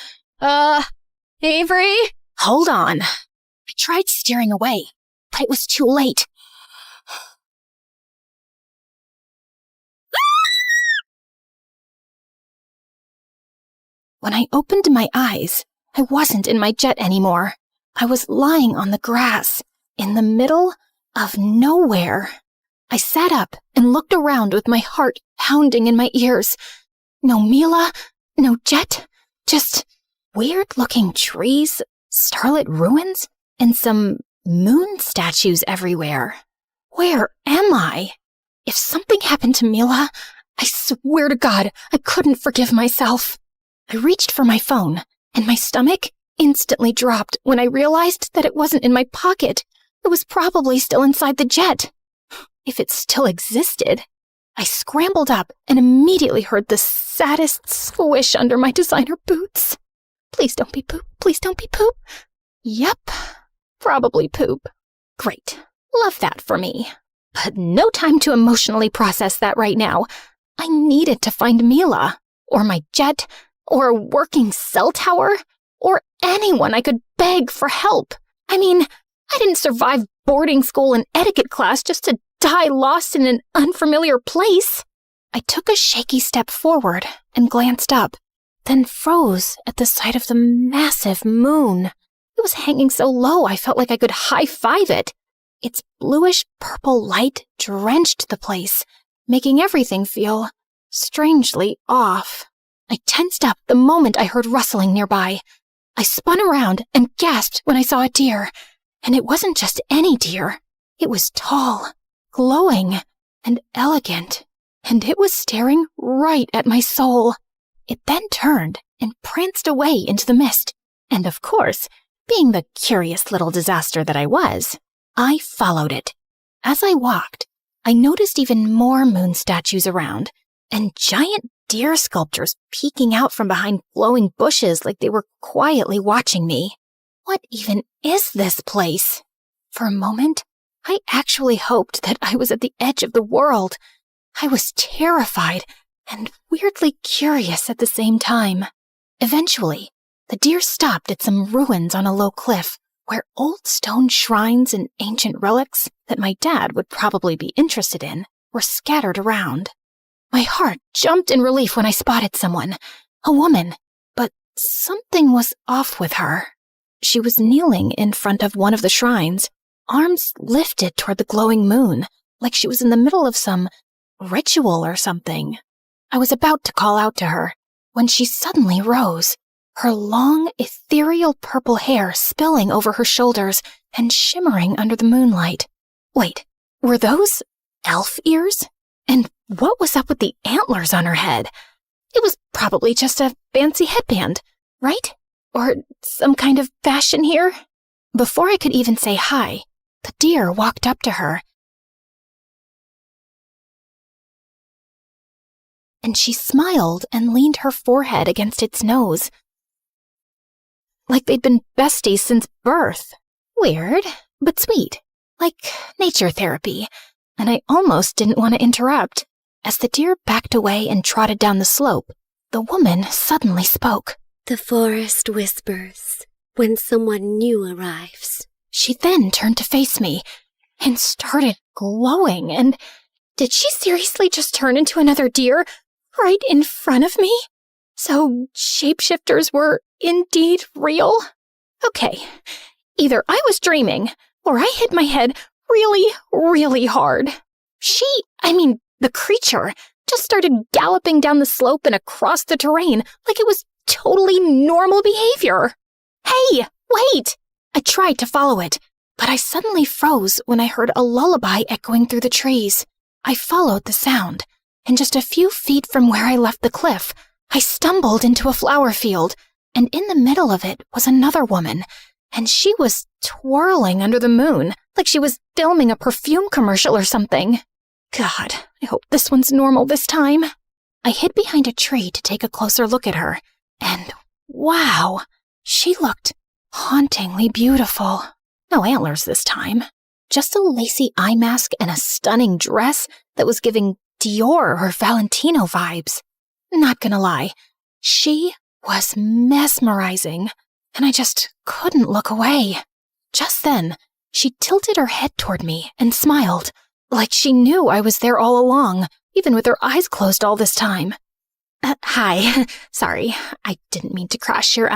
Avery? Hold on. I tried steering away, but it was too late. When I opened my eyes, I wasn't in my jet anymore. I was lying on the grass, in the middle of nowhere. I sat up and looked around with my heart pounding in my ears. No Mila, no jet, just weird-looking trees, starlit ruins, and some moon statues everywhere. Where am I? If something happened to Mila, I swear to God, I couldn't forgive myself. I reached for my phone, and my stomach, instantly dropped when I realized that it wasn't in my pocket. It was probably still inside the jet. If it still existed. I scrambled up and immediately heard the saddest squish under my designer boots. Please don't be poop. Please don't be poop. Yep, probably poop. Great. Love that for me. But no time to emotionally process that right now. I needed to find Mila, or my jet, or a working cell tower, or anyone I could beg for help. I mean, I didn't survive boarding school and etiquette class just to die lost in an unfamiliar place. I took a shaky step forward and glanced up, then froze at the sight of the massive moon. It was hanging so low I felt like I could high-five it. Its bluish-purple light drenched the place, making everything feel strangely off. I tensed up the moment I heard rustling nearby. I spun around and gasped when I saw a deer. And it wasn't just any deer. It was tall, glowing, and elegant. And it was staring right at my soul. It then turned and pranced away into the mist. And of course, being the curious little disaster that I was, I followed it. As I walked, I noticed even more moon statues around, and giant deer sculptures peeking out from behind glowing bushes like they were quietly watching me. What even is this place? For a moment, I actually hoped that I was at the edge of the world. I was terrified and weirdly curious at the same time. Eventually, the deer stopped at some ruins on a low cliff, where old stone shrines and ancient relics that my dad would probably be interested in were scattered around. My heart jumped in relief when I spotted someone, a woman, but something was off with her. She was kneeling in front of one of the shrines, arms lifted toward the glowing moon, like she was in the middle of some ritual or something. I was about to call out to her when she suddenly rose, her long, ethereal purple hair spilling over her shoulders and shimmering under the moonlight. Wait, were those elf ears? And what was up with the antlers on her head? It was probably just a fancy headband, right? Or some kind of fashion here? Before I could even say hi, the deer walked up to her, and she smiled and leaned her forehead against its nose, like they'd been besties since birth. Weird, but sweet, like nature therapy, and I almost didn't want to interrupt. As the deer backed away and trotted down the slope, the woman suddenly spoke. The forest whispers when someone new arrives. She then turned to face me and started glowing, and did she seriously just turn into another deer right in front of me? So shapeshifters were indeed real? Okay, either I was dreaming or I hit my head really, really hard. The creature just started galloping down the slope and across the terrain like it was totally normal behavior. Hey, wait! I tried to follow it, but I suddenly froze when I heard a lullaby echoing through the trees. I followed the sound, and just a few feet from where I left the cliff, I stumbled into a flower field, and in the middle of it was another woman, and she was twirling under the moon like she was filming a perfume commercial or something. God, I hope this one's normal this time. I hid behind a tree to take a closer look at her, and wow, she looked hauntingly beautiful. No antlers this time. Just a lacy eye mask and a stunning dress that was giving Dior or Valentino vibes. Not gonna lie, she was mesmerizing, and I just couldn't look away. Just then, she tilted her head toward me and smiled, like she knew I was there all along, even with her eyes closed all this time. Hi. Sorry, I didn't mean to crash your,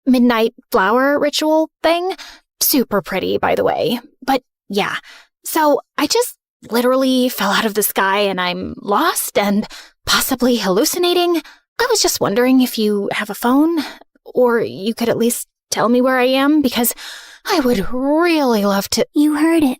midnight flower ritual thing. Super pretty, by the way. But yeah, so I just literally fell out of the sky and I'm lost and possibly hallucinating. I was just wondering if you have a phone, or you could at least tell me where I am, because I would really love to. You heard it,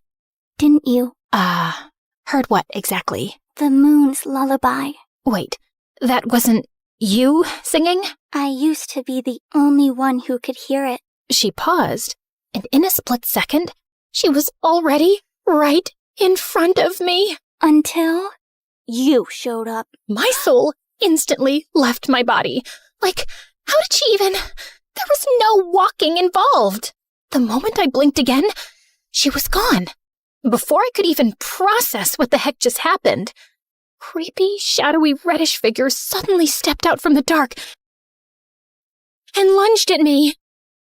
didn't you? Heard what exactly? The moon's lullaby. Wait, that wasn't You singing? I used to be the only one who could hear it. She paused, and in a split second, she was already right in front of me. Until you showed up. My soul instantly left my body. Like, how did she even... There was no walking involved. The moment I blinked again, she was gone. Before I could even process what the heck just happened, creepy, shadowy, reddish figures suddenly stepped out from the dark and lunged at me.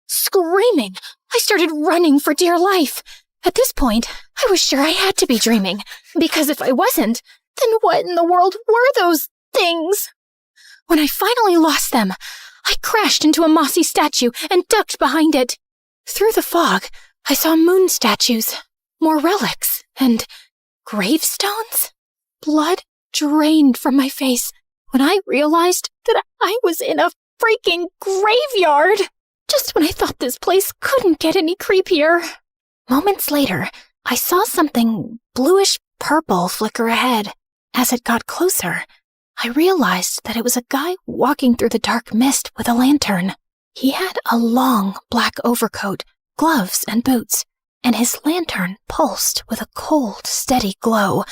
Screaming, I started running for dear life. At this point, I was sure I had to be dreaming, because if I wasn't, then what in the world were those things? When I finally lost them, I crashed into a mossy statue and ducked behind it. Through the fog, I saw moon statues, more relics, and gravestones. Blood drained from my face when I realized that I was in a freaking graveyard. Just when I thought this place couldn't get any creepier. Moments later, I saw something bluish-purple flicker ahead. As it got closer, I realized that it was a guy walking through the dark mist with a lantern. He had a long black overcoat, gloves, and boots, and his lantern pulsed with a cold, steady glow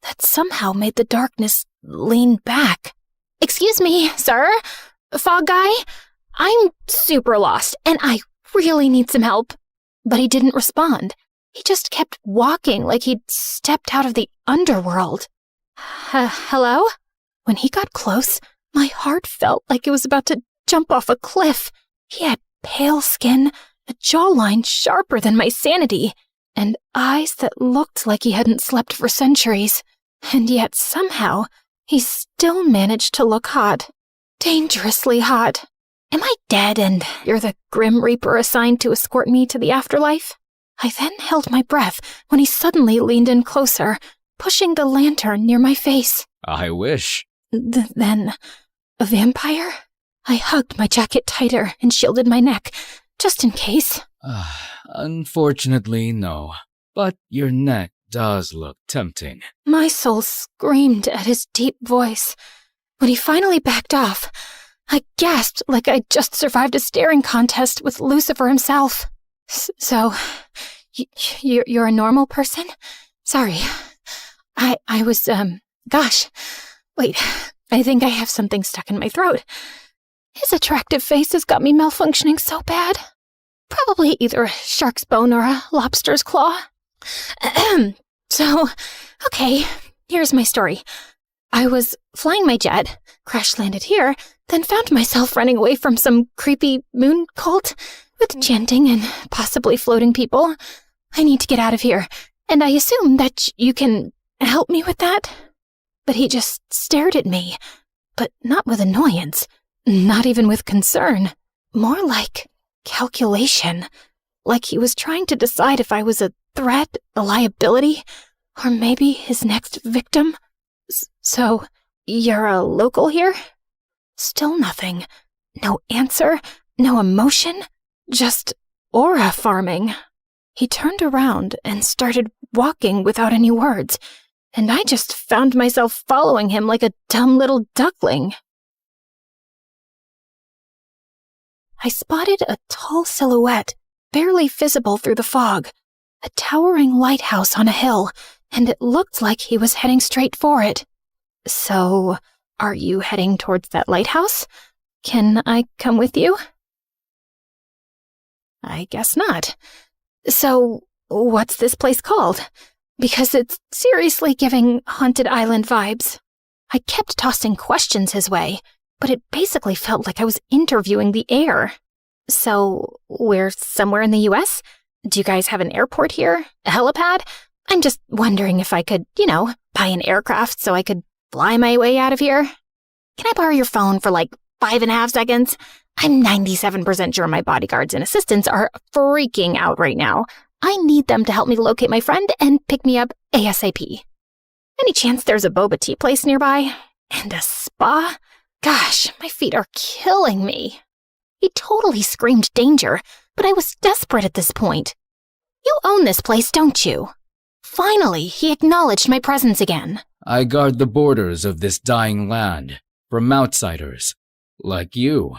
that somehow made the darkness lean back. "Excuse me, sir? Fog guy? I'm super lost, and I really need some help." But he didn't respond. He just kept walking like he'd stepped out of the underworld. Hello? When he got close, my heart felt like it was about to jump off a cliff. He had pale skin, a jawline sharper than my sanity, and eyes that looked like he hadn't slept for centuries. And yet somehow, he still managed to look hot. Dangerously hot. Am I dead and you're the Grim Reaper assigned to escort me to the afterlife? I then held my breath when he suddenly leaned in closer, pushing the lantern near my face. I wish. Then, a vampire? I hugged my jacket tighter and shielded my neck, just in case. Unfortunately, no. But your neck does look tempting. My soul screamed at his deep voice. When he finally backed off, I gasped like I'd just survived a staring contest with Lucifer himself. So, you're a normal person? Sorry. I was, gosh. Wait, I think I have something stuck in my throat. His attractive face has got me malfunctioning so bad. Probably either a shark's bone or a lobster's claw. So, okay, here's my story. I was flying my jet, crash-landed here, then found myself running away from some creepy moon cult with chanting and possibly floating people. I need to get out of here, and I assume that you can help me with that? But he just stared at me, but not with annoyance, not even with concern. More like calculation, like he was trying to decide if I was a threat, a liability, or maybe his next victim. So, you're a local here? Still nothing. No answer, no emotion, just aura farming. He turned around and started walking without any words, and I just found myself following him like a dumb little duckling. I spotted a tall silhouette, barely visible through the fog, a towering lighthouse on a hill, and it looked like he was heading straight for it. So, are you heading towards that lighthouse? Can I come with you? I guess not. So, what's this place called? Because it's seriously giving Haunted Island vibes. I kept tossing questions his way, but it basically felt like I was interviewing the air. So, we're somewhere in the US? Do you guys have an airport here? A helipad? I'm just wondering if I could, buy an aircraft so I could fly my way out of here. Can I borrow your phone for like 5.5 seconds? I'm 97% sure my bodyguards and assistants are freaking out right now. I need them to help me locate my friend and pick me up ASAP. Any chance there's a boba tea place nearby? And a spa? Gosh, my feet are killing me. He totally screamed danger, but I was desperate at this point. You own this place, don't you? Finally, he acknowledged my presence again. I guard the borders of this dying land. from outsiders like you.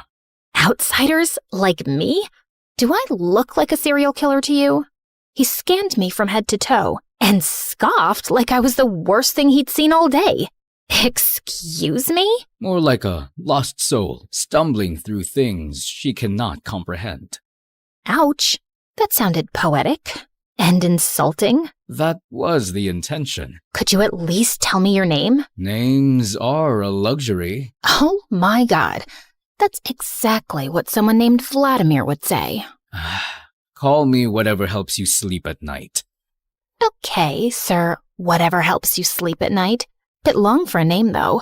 Outsiders like me? Do I look like a serial killer to you? He scanned me from head to toe and scoffed like I was the worst thing he'd seen all day. Excuse me? More like a lost soul stumbling through things she cannot comprehend. Ouch. That sounded poetic and insulting. That was the intention. Could you at least tell me your name? Names are a luxury. Oh my God. That's exactly what someone named Vladimir would say. Call me whatever helps you sleep at night. Okay, sir. Whatever helps you sleep at night. Bit long for a name, though.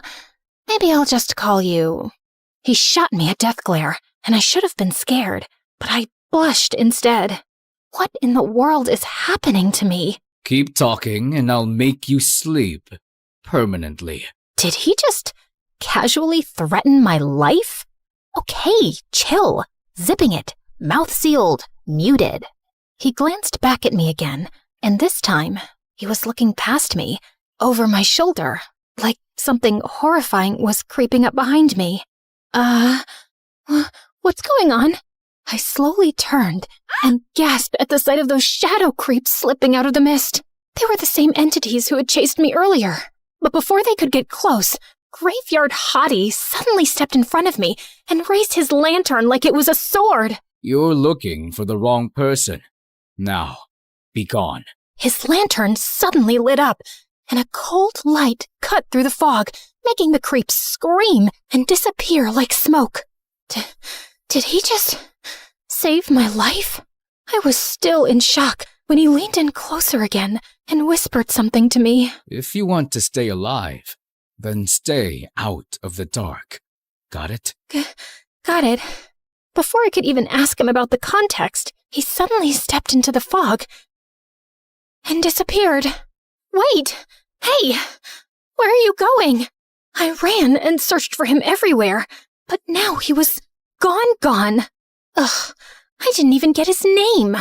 Maybe I'll just call you... He shot me a death glare, and I should have been scared, but I blushed instead. What in the world is happening to me? Keep talking and I'll make you sleep. Permanently. Did he just casually threaten my life? Okay, chill. Zipping it. Mouth sealed. Muted. He glanced back at me again, and this time, he was looking past me, over my shoulder, like something horrifying was creeping up behind me. What's going on? I slowly turned and gasped at the sight of those shadow creeps slipping out of the mist. They were the same entities who had chased me earlier. But before they could get close, Graveyard Hottie suddenly stepped in front of me and raised his lantern like it was a sword. You're looking for the wrong person. Now, be gone. His lantern suddenly lit up, and a cold light cut through the fog, making the creeps scream and disappear like smoke. Did he just save my life? I was still in shock when he leaned in closer again and whispered something to me. If you want to stay alive, then stay out of the dark. Got it? Got it. Before I could even ask him about the context, he suddenly stepped into the fog and disappeared. Wait! Hey! Where are you going? I ran and searched for him everywhere, but now he was gone. Ugh, I didn't even get his name.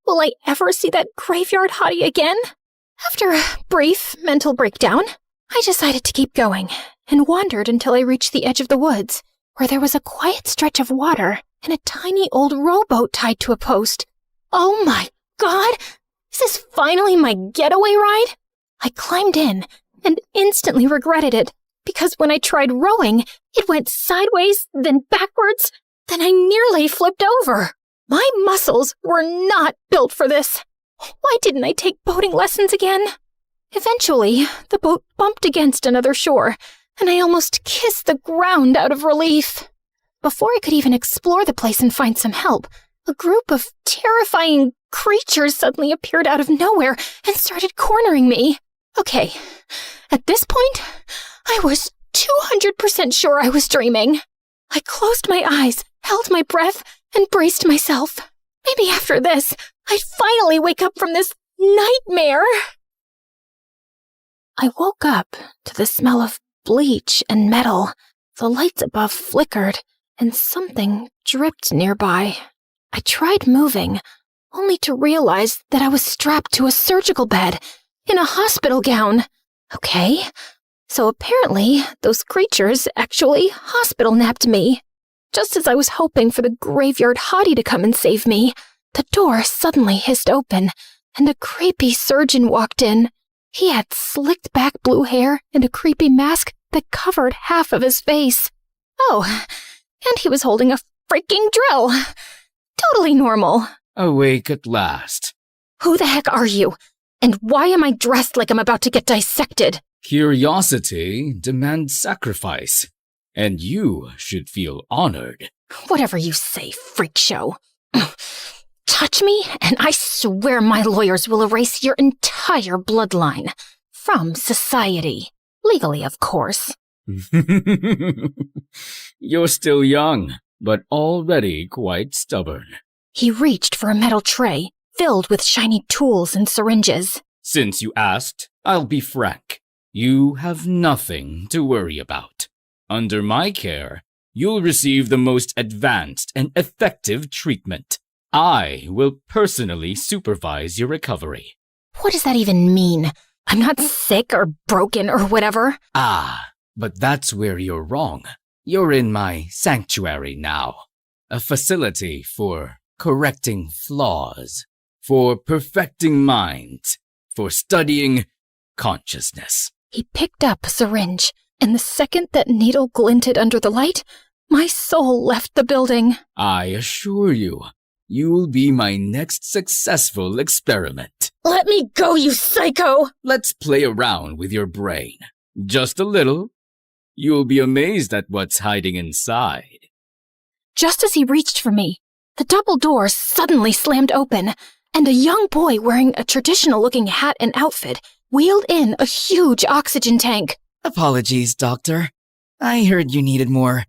Will I ever see that Graveyard Hottie again? After a brief mental breakdown, I decided to keep going and wandered until I reached the edge of the woods, where there was a quiet stretch of water and a tiny old rowboat tied to a post. Oh my God! Is this finally my getaway ride? I climbed in and instantly regretted it, because when I tried rowing, it went sideways, then backwards, then I nearly flipped over. My muscles were not built for this. Why didn't I take boating lessons again? Eventually, the boat bumped against another shore, and I almost kissed the ground out of relief. Before I could even explore the place and find some help, a group of terrifying creatures suddenly appeared out of nowhere and started cornering me. Okay, at this point, I was 200% sure I was dreaming. I closed my eyes, held my breath, and braced myself. Maybe after this, I'd finally wake up from this nightmare. I woke up to the smell of bleach and metal. The lights above flickered, and something dripped nearby. I tried moving, only to realize that I was strapped to a surgical bed in a hospital gown. Okay, so apparently those creatures actually hospital napped me. Just as I was hoping for the Graveyard Hottie to come and save me, the door suddenly hissed open, and a creepy surgeon walked in. He had slicked back blue hair and a creepy mask that covered half of his face. Oh, and he was holding a freaking drill. Totally normal. Awake at last. Who the heck are you? And why am I dressed like I'm about to get dissected? Curiosity demands sacrifice, and you should feel honored. Whatever you say, freak show. Touch me, and I swear my lawyers will erase your entire bloodline. From society. Legally, of course. You're still young, but already quite stubborn. He reached for a metal tray, filled with shiny tools and syringes. Since you asked, I'll be frank. You have nothing to worry about. Under my care, you'll receive the most advanced and effective treatment. I will personally supervise your recovery. What does that even mean? I'm not sick or broken or whatever. Ah, But that's where you're wrong. You're in my sanctuary now. A facility for correcting flaws, for perfecting minds, for studying consciousness. He picked up a syringe, and the second that needle glinted under the light, my soul left the building. I assure you, you'll be my next successful experiment. Let me go, you psycho! Let's play around with your brain. Just a little. You'll be amazed at what's hiding inside. Just as he reached for me, the double door suddenly slammed open, and a young boy wearing a traditional-looking hat and outfit wheeled in a huge oxygen tank. Apologies, Doctor. I heard you needed more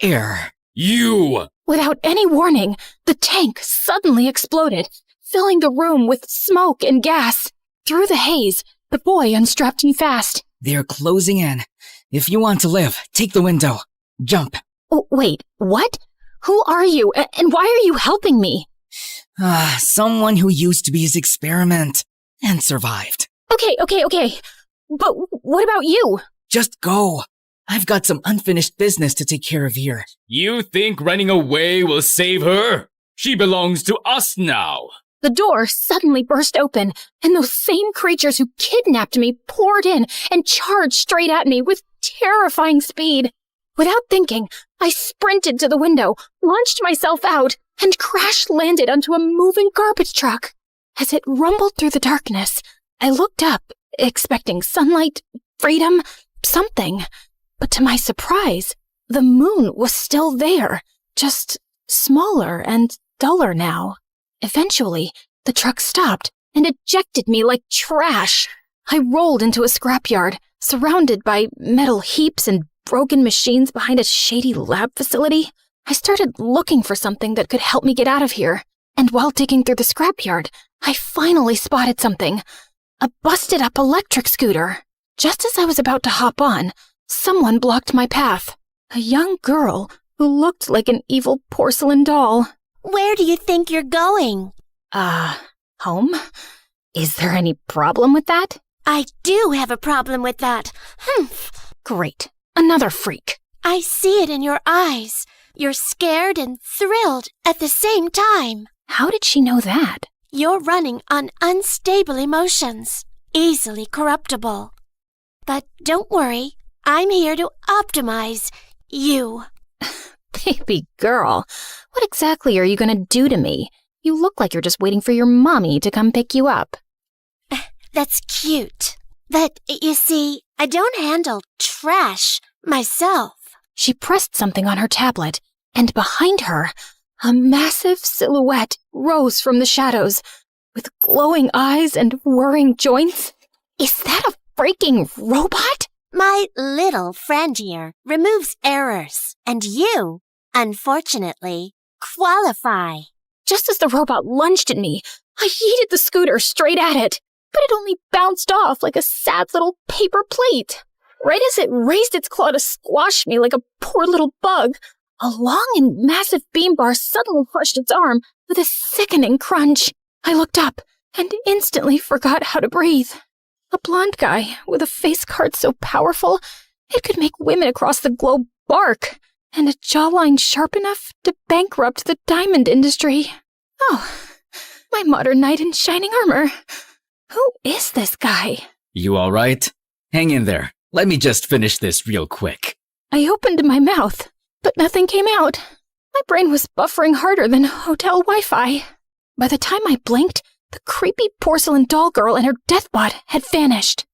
air. You! Without any warning, the tank suddenly exploded, filling the room with smoke and gas. Through the haze, the boy unstrapped me fast. They're closing in. If you want to live, take the window. Jump. Oh, wait, what? Who are you, and why are you helping me? Someone who used to be his experiment and survived. Okay. But what about you? Just go. I've got some unfinished business to take care of here. You think running away will save her? She belongs to us now. The door suddenly burst open, and those same creatures who kidnapped me poured in and charged straight at me with terrifying speed. Without thinking, I sprinted to the window, launched myself out, and crash-landed onto a moving garbage truck. As it rumbled through the darkness, I looked up, expecting sunlight, freedom, something. But to my surprise, the moon was still there, just smaller and duller now. Eventually, the truck stopped and ejected me like trash. I rolled into a scrapyard, surrounded by metal heaps and broken machines behind a shady lab facility. I started looking for something that could help me get out of here. And while digging through the scrapyard, I finally spotted something. A busted-up electric scooter. Just as I was about to hop on, someone blocked my path. A young girl who looked like an evil porcelain doll. Where do you think you're going? Home? Is there any problem with that? I do have a problem with that. Great. Another freak. I see it in your eyes. You're scared and thrilled at the same time. How did she know that? You're running on unstable emotions, easily corruptible. But don't worry, I'm here to optimize you. Baby girl, what exactly are you going to do to me? You look like you're just waiting for your mommy to come pick you up. That's cute. But, you see, I don't handle trash myself. She pressed something on her tablet, and behind her, a massive silhouette rose from the shadows, with glowing eyes and whirring joints. Is that a freaking robot? My little friend here removes errors, and you, unfortunately, qualify. Just as the robot lunged at me, I yeeted the scooter straight at it, but it only bounced off like a sad little paper plate. Right as it raised its claw to squash me like a poor little bug, a long and massive beam bar suddenly crushed its arm with a sickening crunch. I looked up and instantly forgot how to breathe. A blonde guy with a face card so powerful it could make women across the globe bark, and a jawline sharp enough to bankrupt the diamond industry. Oh, my modern knight in shining armor. Who is this guy? You all right? Hang in there. Let me just finish this real quick. I opened my mouth, but nothing came out. My brain was buffering harder than hotel Wi-Fi. By the time I blinked, the creepy porcelain doll girl and her deathbot had vanished.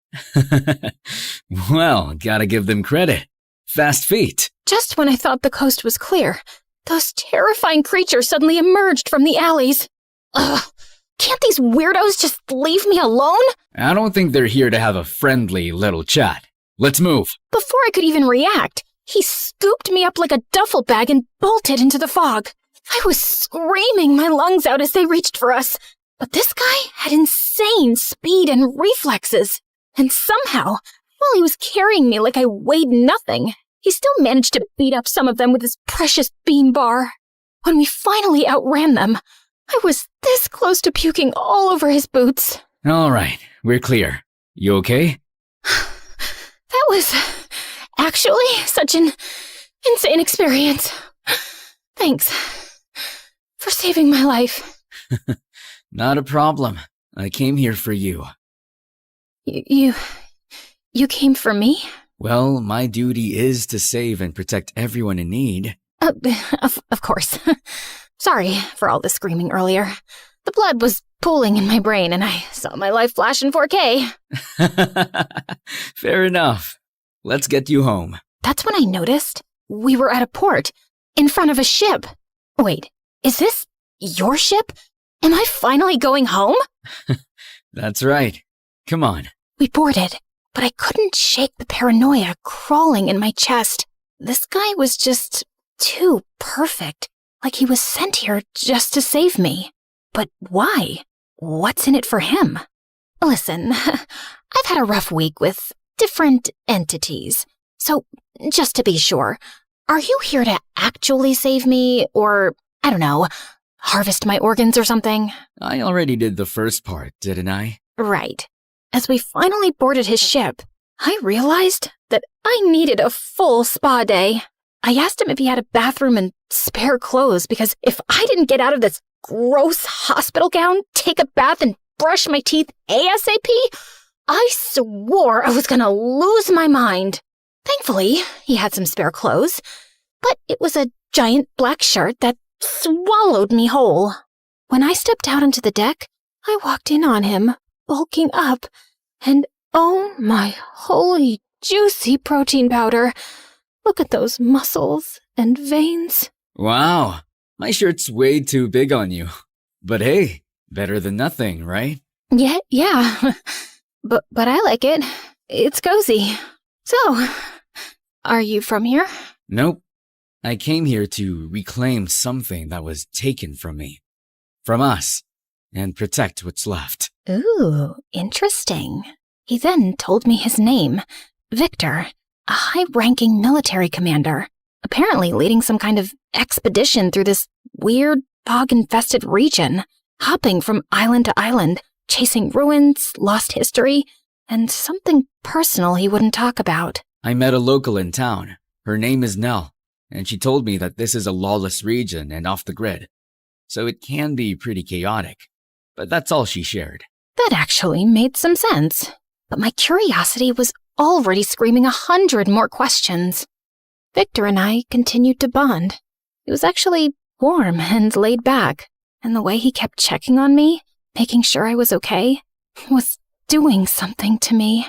Well, gotta give them credit. Fast feet. Just when I thought the coast was clear, those terrifying creatures suddenly emerged from the alleys. Ugh, can't these weirdos just leave me alone? I don't think they're here to have a friendly little chat. Let's move. Before I could even react, he scooped me up like a duffel bag and bolted into the fog. I was screaming my lungs out as they reached for us, but this guy had insane speed and reflexes. And somehow, while he was carrying me like I weighed nothing, he still managed to beat up some of them with his precious bean bar. When we finally outran them, I was this close to puking all over his boots. All right, we're clear. You okay? That was actually such an insane experience. Thanks for saving my life. Not a problem. I came here for you. You came for me? Well, my duty is to save and protect everyone in need. Of course. Sorry for all the screaming earlier. The blood was pooling in my brain and I saw my life flash in 4K. Fair enough. Let's get you home. That's when I noticed we were at a port, in front of a ship. Wait, is this your ship? Am I finally going home? That's right. Come on. We boarded, but I couldn't shake the paranoia crawling in my chest. This guy was just too perfect, like he was sent here just to save me. But why? What's in it for him? Listen, I've had a rough week with different entities. So, just to be sure, are you here to actually save me, or, I don't know, harvest my organs or something? I already did the first part, didn't I? Right. As we finally boarded his ship, I realized that I needed a full spa day. I asked him if he had a bathroom and spare clothes, because if I didn't get out of this gross hospital gown, take a bath, and brush my teeth ASAP, I swore I was gonna lose my mind. Thankfully, he had some spare clothes, but it was a giant black shirt that swallowed me whole. When I stepped out onto the deck, I walked in on him, bulking up, and oh my holy juicy protein powder. Look at those muscles and veins. Wow, my shirt's way too big on you. But hey, better than nothing, right? Yeah. But I like it. It's cozy. So, are you from here? Nope. I came here to reclaim something that was taken from me. From us. And protect what's left. Ooh, interesting. He then told me his name, Victor, a high-ranking military commander, apparently leading some kind of expedition through this weird, fog-infested region, hopping from island to island, chasing ruins, lost history, and something personal he wouldn't talk about. I met a local in town. Her name is Nell, and she told me that this is a lawless region and off the grid, so it can be pretty chaotic. But that's all she shared. That actually made some sense, but my curiosity was already screaming 100 more questions. Victor and I continued to bond. It was actually warm and laid back, and the way he kept checking on me, making sure I was okay, was doing something to me.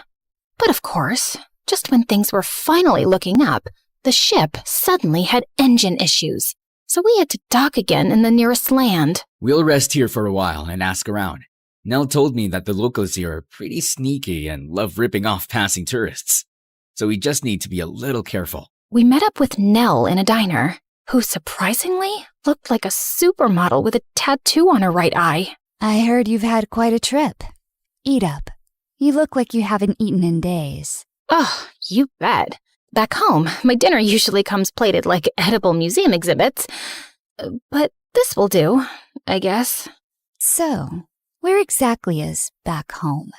But of course, just when things were finally looking up, the ship suddenly had engine issues, so we had to dock again in the nearest land. We'll rest here for a while and ask around. Nell told me that the locals here are pretty sneaky and love ripping off passing tourists, so we just need to be a little careful. We met up with Nell in a diner, who surprisingly looked like a supermodel with a tattoo on her right eye. I heard you've had quite a trip. Eat up. You look like you haven't eaten in days. Oh, you bet. Back home, my dinner usually comes plated like edible museum exhibits. But this will do, I guess. So, where exactly is back home?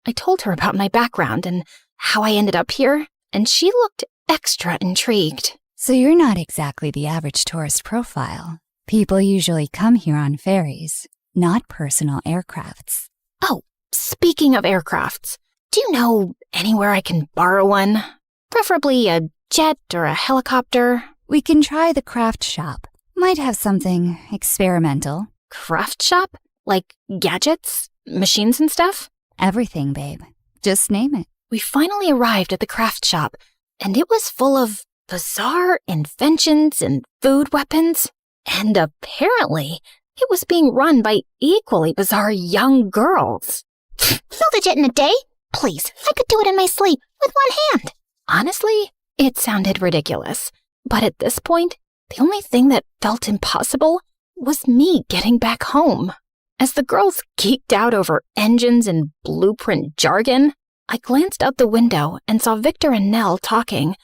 I told her about my background and how I ended up here, and she looked extra intrigued. So you're not exactly the average tourist profile. People usually come here on ferries, not personal aircrafts. Oh, speaking of aircrafts, do you know anywhere I can borrow one? Preferably a jet or a helicopter. We can try the craft shop. Might have something experimental. Craft shop? Like gadgets, machines and stuff? Everything, babe. Just name it. We finally arrived at the craft shop, and it was full of bizarre inventions and food weapons. And apparently, it was being run by equally bizarre young girls. Build a jet in a day? Please, I could do it in my sleep with one hand. Honestly, it sounded ridiculous. But at this point, the only thing that felt impossible was me getting back home. As the girls geeked out over engines and blueprint jargon, I glanced out the window and saw Victor and Nell talking,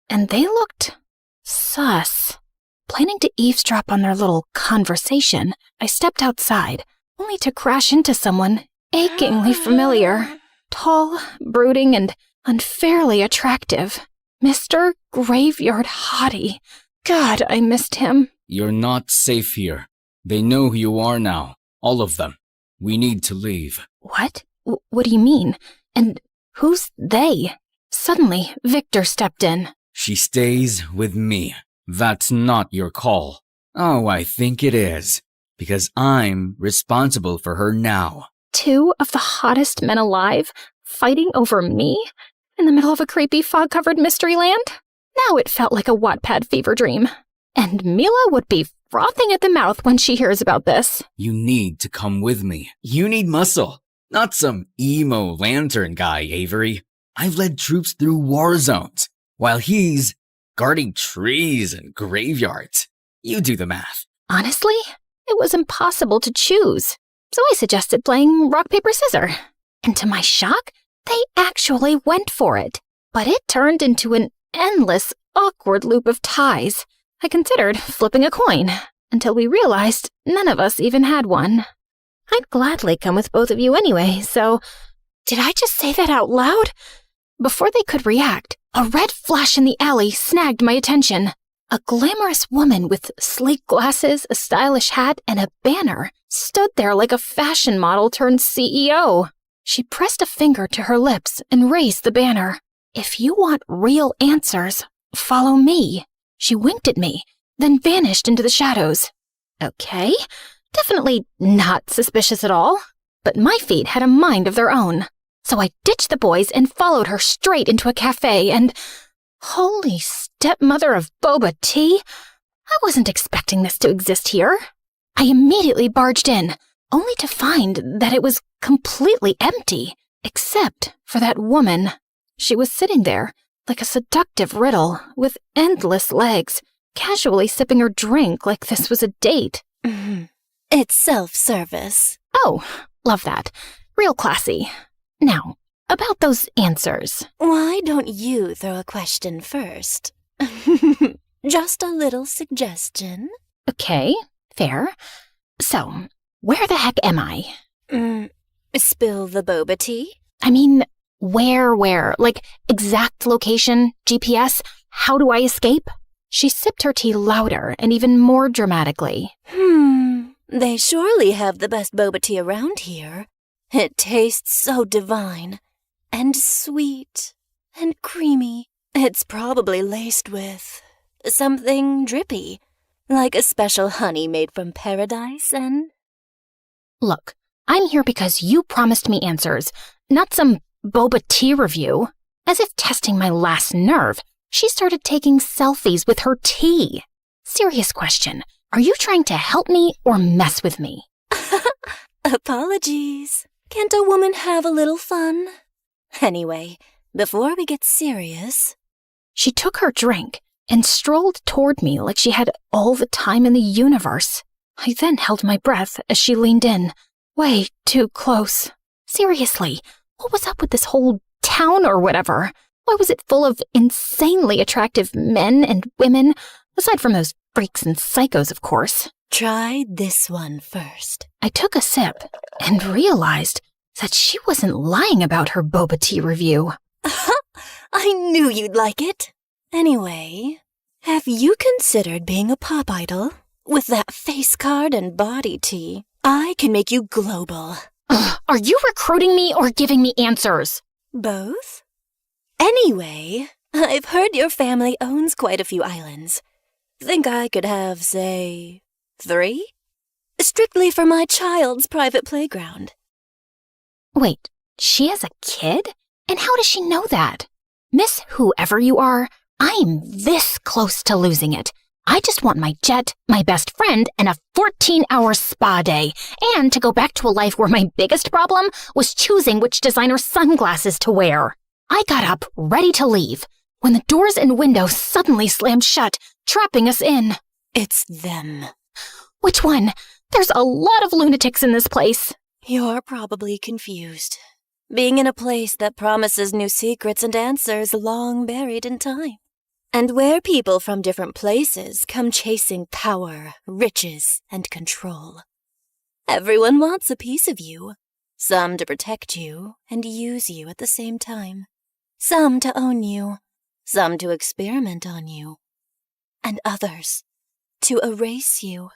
and they looked sus. Planning to eavesdrop on their little conversation, I stepped outside, only to crash into someone achingly familiar. Tall, brooding, and unfairly attractive. Mr. Graveyard Hottie. God, I missed him. You're not safe here. They know who you are now. All of them. We need to leave. What? What do you mean? And who's they? Suddenly, Victor stepped in. She stays with me. That's not your call. Oh, I think it is. Because I'm responsible for her now. 2 of the hottest men alive fighting over me in the middle of a creepy fog-covered mystery land? Now it felt like a Wattpad fever dream. And Mila would be frothing at the mouth when she hears about this. You need to come with me. You need muscle. Not some emo lantern guy, Avery. I've led troops through war zones, while he's guarding trees and graveyards. You do the math. Honestly, it was impossible to choose. So I suggested playing rock, paper, scissors. And to my shock, they actually went for it. But it turned into an endless, awkward loop of ties. I considered flipping a coin, until we realized none of us even had one. I'd gladly come with both of you anyway, so... Did I just say that out loud? Before they could react, a red flash in the alley snagged my attention. A glamorous woman with sleek glasses, a stylish hat, and a banner stood there like a fashion model turned CEO. She pressed a finger to her lips and raised the banner. If you want real answers, follow me. She winked at me, then vanished into the shadows. Okay, definitely not suspicious at all. But my feet had a mind of their own. So I ditched the boys and followed her straight into a cafe and... Holy stepmother of boba tea! I wasn't expecting this to exist here. I immediately barged in, only to find that it was completely empty, except for that woman. She was sitting there, like a seductive riddle, with endless legs, casually sipping her drink like this was a date. It's self-service. Oh, love that. Real classy. Now, about those answers. Why don't you throw a question first? Just a little suggestion. Okay, fair. So, where the heck am I? Spill the boba tea? I mean, where? Like, exact location, GPS? How do I escape? She sipped her tea louder and even more dramatically. They surely have the best boba tea around here. It tastes so divine, and sweet, and creamy. It's probably laced with something drippy, like a special honey made from paradise and... Look, I'm here because you promised me answers, not some boba tea review. As if testing my last nerve, she started taking selfies with her tea. Serious question, are you trying to help me or mess with me? Apologies. Can't a woman have a little fun? Anyway, before we get serious... She took her drink and strolled toward me like she had all the time in the universe. I then held my breath as she leaned in, way too close. Seriously, what was up with this whole town or whatever? Why was it full of insanely attractive men and women, aside from those freaks and psychos, of course? Try this one first. I took a sip and realized that she wasn't lying about her boba tea review. I knew you'd like it. Anyway, have you considered being a pop idol? With that face card and body tea, I can make you global. Are you recruiting me or giving me answers? Both? Anyway, I've heard your family owns quite a few islands. Think I could have, say, 3? Strictly for my child's private playground. Wait, she has a kid? And how does she know that? Miss whoever you are, I'm this close to losing it. I just want my jet, my best friend, and a 14-hour spa day, and to go back to a life where my biggest problem was choosing which designer sunglasses to wear. I got up, ready to leave, when the doors and windows suddenly slammed shut, trapping us in. It's them. Which one? There's a lot of lunatics in this place. You're probably confused. Being in a place that promises new secrets and answers long buried in time. And where people from different places come chasing power, riches, and control. Everyone wants a piece of you. Some to protect you and use you at the same time. Some to own you. Some to experiment on you, and others to erase you.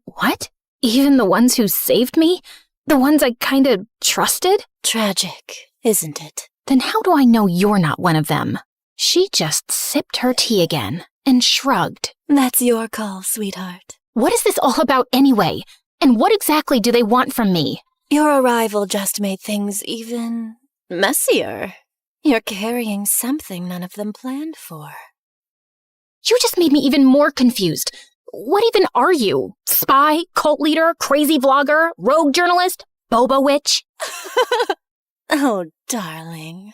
What? Even the ones who saved me? The ones I kinda trusted? Tragic, isn't it? Then how do I know you're not one of them? She just sipped her tea again and shrugged. That's your call, sweetheart. What is this all about anyway? And what exactly do they want from me? Your arrival just made things even messier. You're carrying something none of them planned for. You just made me even more confused. What even are you? Spy, cult leader, crazy vlogger, rogue journalist, boba witch? Oh, darling.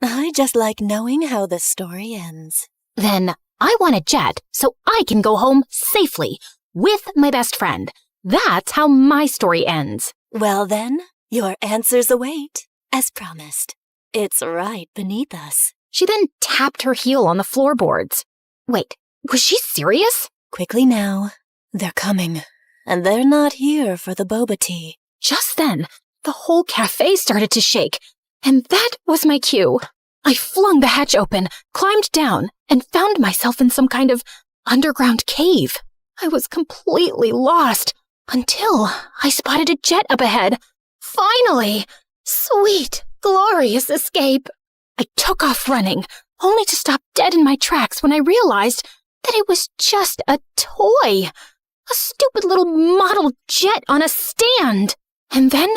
I just like knowing how the story ends. Then I want a jet so I can go home safely with my best friend. That's how my story ends. Well then, your answers await, as promised. It's right beneath us. She then tapped her heel on the floorboards. Wait, was she serious? Quickly now. They're coming, and they're not here for the boba tea. Just then, the whole cafe started to shake, and that was my cue. I flung the hatch open, climbed down, and found myself in some kind of underground cave. I was completely lost until I spotted a jet up ahead. Finally! Sweet, glorious escape. I took off running, only to stop dead in my tracks when I realized that it was just a toy. A stupid little model jet on a stand. And then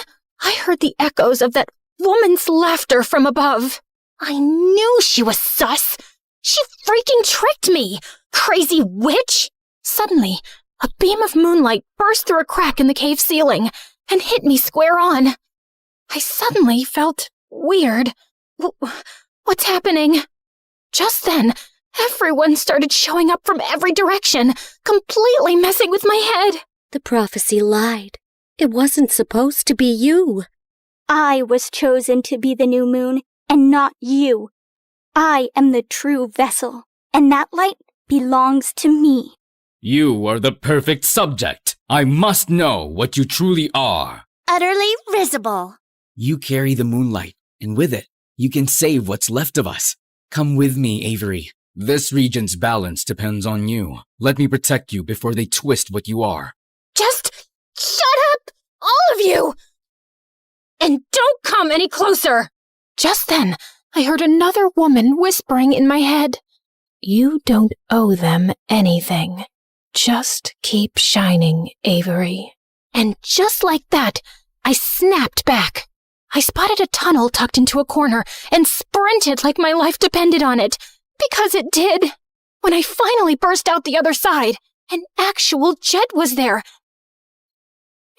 I heard the echoes of that woman's laughter from above. I knew she was sus. She freaking tricked me, crazy witch. Suddenly, a beam of moonlight burst through a crack in the cave ceiling and hit me square on. I suddenly felt weird. What's happening? Just then, everyone started showing up from every direction, completely messing with my head. The prophecy lied. It wasn't supposed to be you. I was chosen to be the new moon, and not you. I am the true vessel, and that light belongs to me. You are the perfect subject. I must know what you truly are. Utterly risible. You carry the moonlight, and with it, you can save what's left of us. Come with me, Avery. This region's balance depends on you. Let me protect you before they twist what you are. Just shut up, all of you! And don't come any closer! Just then, I heard another woman whispering in my head. You don't owe them anything. Just keep shining, Avery. And just like that, I snapped back. I spotted a tunnel tucked into a corner and sprinted like my life depended on it. Because it did. When I finally burst out the other side, an actual jet was there.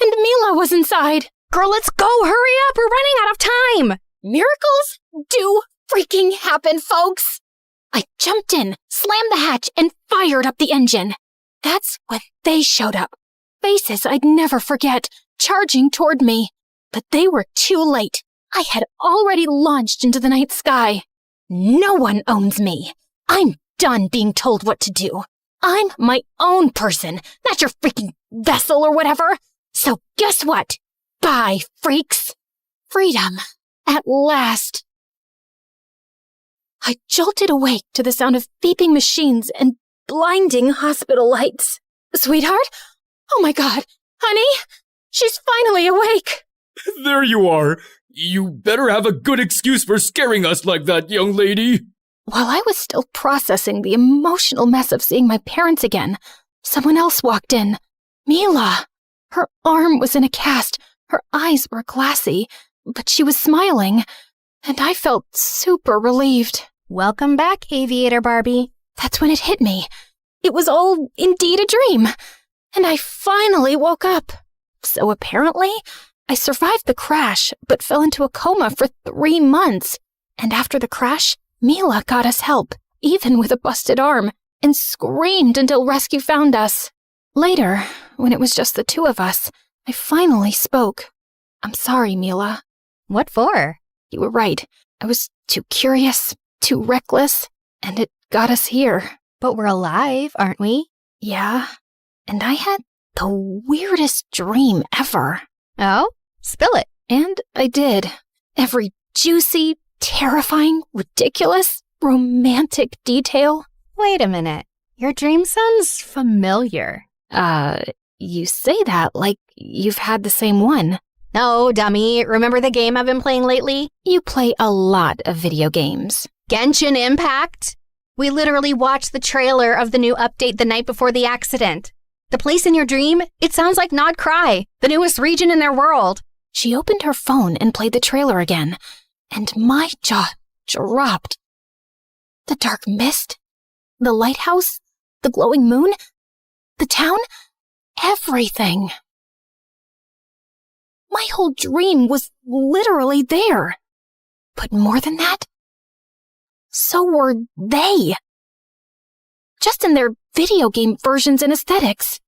And Mila was inside. Girl, let's go! Hurry up! We're running out of time! Miracles do freaking happen, folks! I jumped in, slammed the hatch, and fired up the engine. That's when they showed up. Faces I'd never forget, charging toward me. But they were too late. I had already launched into the night sky. No one owns me. I'm done being told what to do. I'm my own person, not your freaking vessel or whatever. So guess what? Bye, freaks. Freedom. At last. I jolted awake to the sound of beeping machines and blinding hospital lights. Sweetheart? Oh my God. Honey? She's finally awake. There you are. You better have a good excuse for scaring us like that, young lady. While I was still processing the emotional mess of seeing my parents again, someone else walked in. Mila. Her arm was in a cast, her eyes were glassy, but she was smiling, and I felt super relieved. Welcome back, Aviator Barbie. That's when it hit me. It was all indeed a dream, and I finally woke up. So apparently, I survived the crash, but fell into a coma for 3 months. And after the crash, Mila got us help, even with a busted arm, and screamed until rescue found us. Later, when it was just the two of us, I finally spoke. I'm sorry, Mila. What for? You were right. I was too curious, too reckless, and it got us here. But we're alive, aren't we? Yeah. And I had the weirdest dream ever. Oh? Spill it. And I did. Every juicy, terrifying, ridiculous, romantic detail. Wait a minute. Your dream sounds familiar. You say that like you've had the same one. No, dummy. Remember the game I've been playing lately? You play a lot of video games. Genshin Impact? We literally watched the trailer of the new update the night before the accident. The place in your dream, it sounds like Nod Cry, the newest region in their world. She opened her phone and played the trailer again, and my jaw dropped. The dark mist, the lighthouse, the glowing moon, the town, everything. My whole dream was literally there. But more than that, so were they. Just in their video game versions and aesthetics.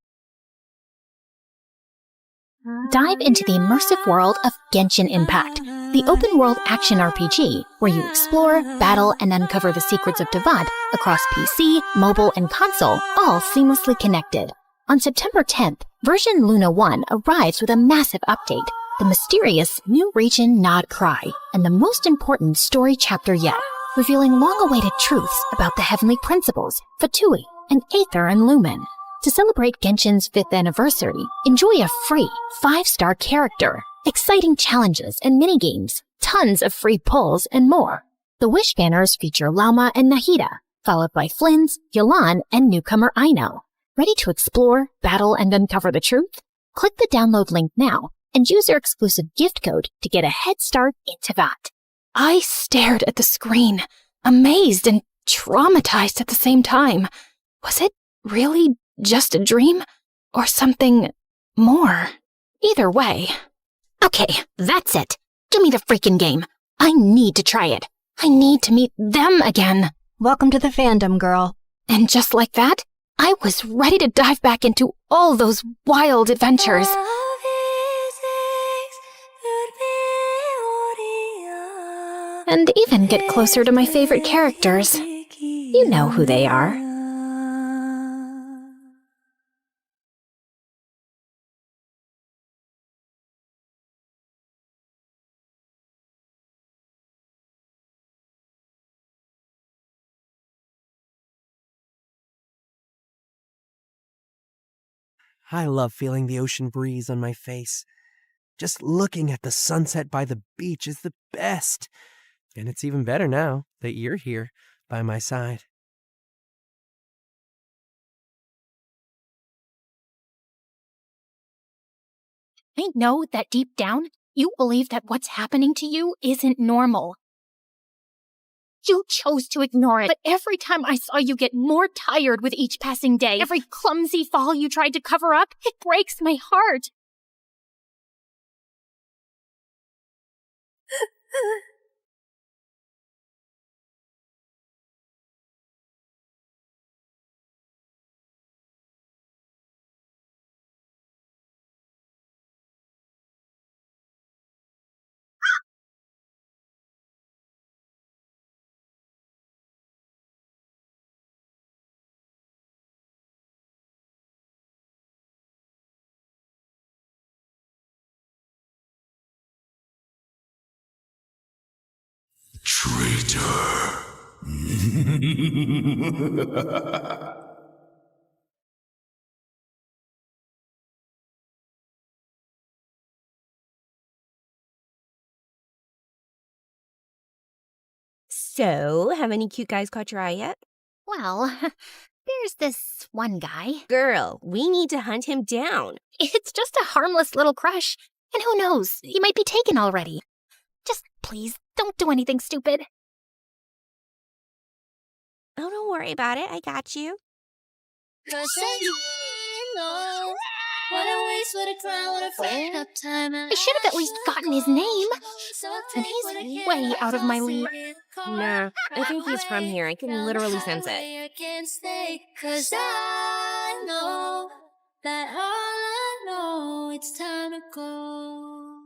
Dive into the immersive world of Genshin Impact, the open-world action RPG where you explore, battle, and uncover the secrets of Tavad across PC, mobile, and console, all seamlessly connected. On September 10th, version Luna 1 arrives with a massive update, the mysterious new region Nod Cry, and the most important story chapter yet, revealing long-awaited truths about the heavenly principles, Fatui, and Aether and Lumen. To celebrate Genshin's 5th anniversary, enjoy a free 5-star character, exciting challenges and minigames, tons of free pulls, and more. The Wish banners feature Lauma and Nahida, followed by Flynn's, Yolan, and newcomer Aino. Ready to explore, battle, and uncover the truth? Click the download link now and use your exclusive gift code to get a head start into that. I stared at the screen, amazed and traumatized at the same time. Was it really just a dream? Or something more? Either way. Okay, that's it. Give me the freaking game. I need to try it. I need to meet them again. Welcome to the fandom, girl. And just like that, I was ready to dive back into all those wild adventures. And even get closer to my favorite characters. You know who they are. I love feeling the ocean breeze on my face. Just looking at the sunset by the beach is the best. And it's even better now that you're here by my side. I know that deep down, you believe that what's happening to you isn't normal. You chose to ignore it, but every time I saw you get more tired with each passing day, every clumsy fall you tried to cover up, it breaks my heart. Traitor. So, have any cute guys caught your eye yet? Well, there's this one guy. Girl, we need to hunt him down. It's just a harmless little crush. And who knows, he might be taken already. Just please, don't do anything stupid. Oh, don't worry about it. I got you. I should have at least gotten his name. And he's way out of my league. Nah, I think he's from here. I can literally sense it. Cause I know that all I know, it's time to go.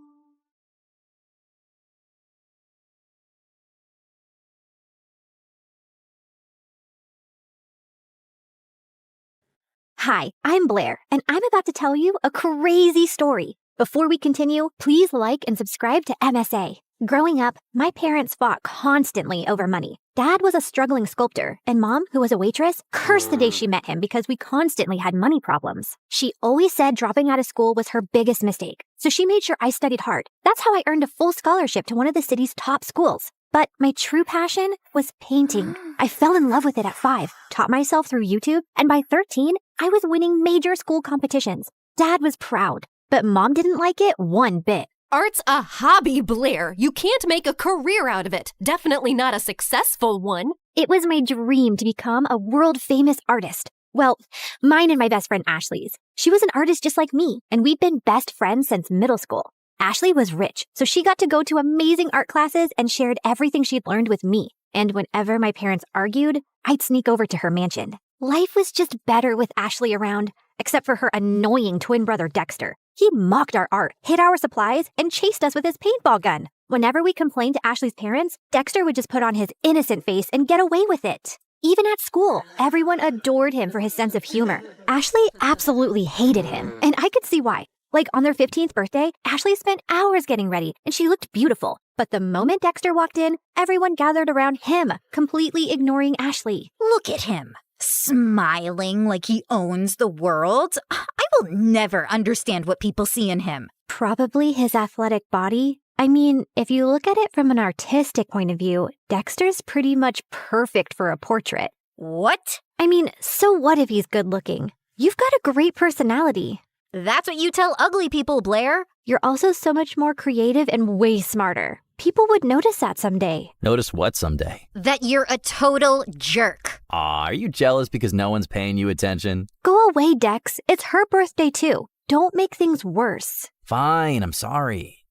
Hi, I'm Blair, and I'm about to tell you a crazy story. Before we continue, please like and subscribe to MSA. Growing up, my parents fought constantly over money. Dad was a struggling sculptor, and Mom, who was a waitress, cursed the day she met him because we constantly had money problems. She always said dropping out of school was her biggest mistake, so she made sure I studied hard. That's how I earned a full scholarship to one of the city's top schools. But my true passion was painting. I fell in love with it at 5, taught myself through YouTube, and by 13, I was winning major school competitions. Dad was proud, but Mom didn't like it one bit. Art's a hobby, Blair. You can't make a career out of it. Definitely not a successful one. It was my dream to become a world-famous artist. Well, mine and my best friend Ashley's. She was an artist just like me, and we'd been best friends since middle school. Ashley was rich, so she got to go to amazing art classes and shared everything she'd learned with me. And whenever my parents argued, I'd sneak over to her mansion. Life was just better with Ashley around, except for her annoying twin brother Dexter. He mocked our art, hid our supplies, and chased us with his paintball gun. Whenever we complained to Ashley's parents, Dexter would just put on his innocent face and get away with it. Even at school, everyone adored him for his sense of humor. Ashley absolutely hated him, and I could see why. Like on their 15th birthday, Ashley spent hours getting ready, and she looked beautiful. But the moment Dexter walked in, everyone gathered around him, completely ignoring Ashley. Look at him, smiling like he owns the world. I will never understand what people see in him. Probably his athletic body. I mean, if you look at it from an artistic point of view, Dexter's pretty much perfect for a portrait. What? I mean, so what if he's good looking? You've got a great personality. That's what you tell ugly people, Blair. You're also so much more creative and way smarter. People would notice that someday. Notice what someday? That you're a total jerk. Aw, are you jealous because no one's paying you attention? Go away, Dex. It's her birthday too. Don't make things worse. Fine, I'm sorry.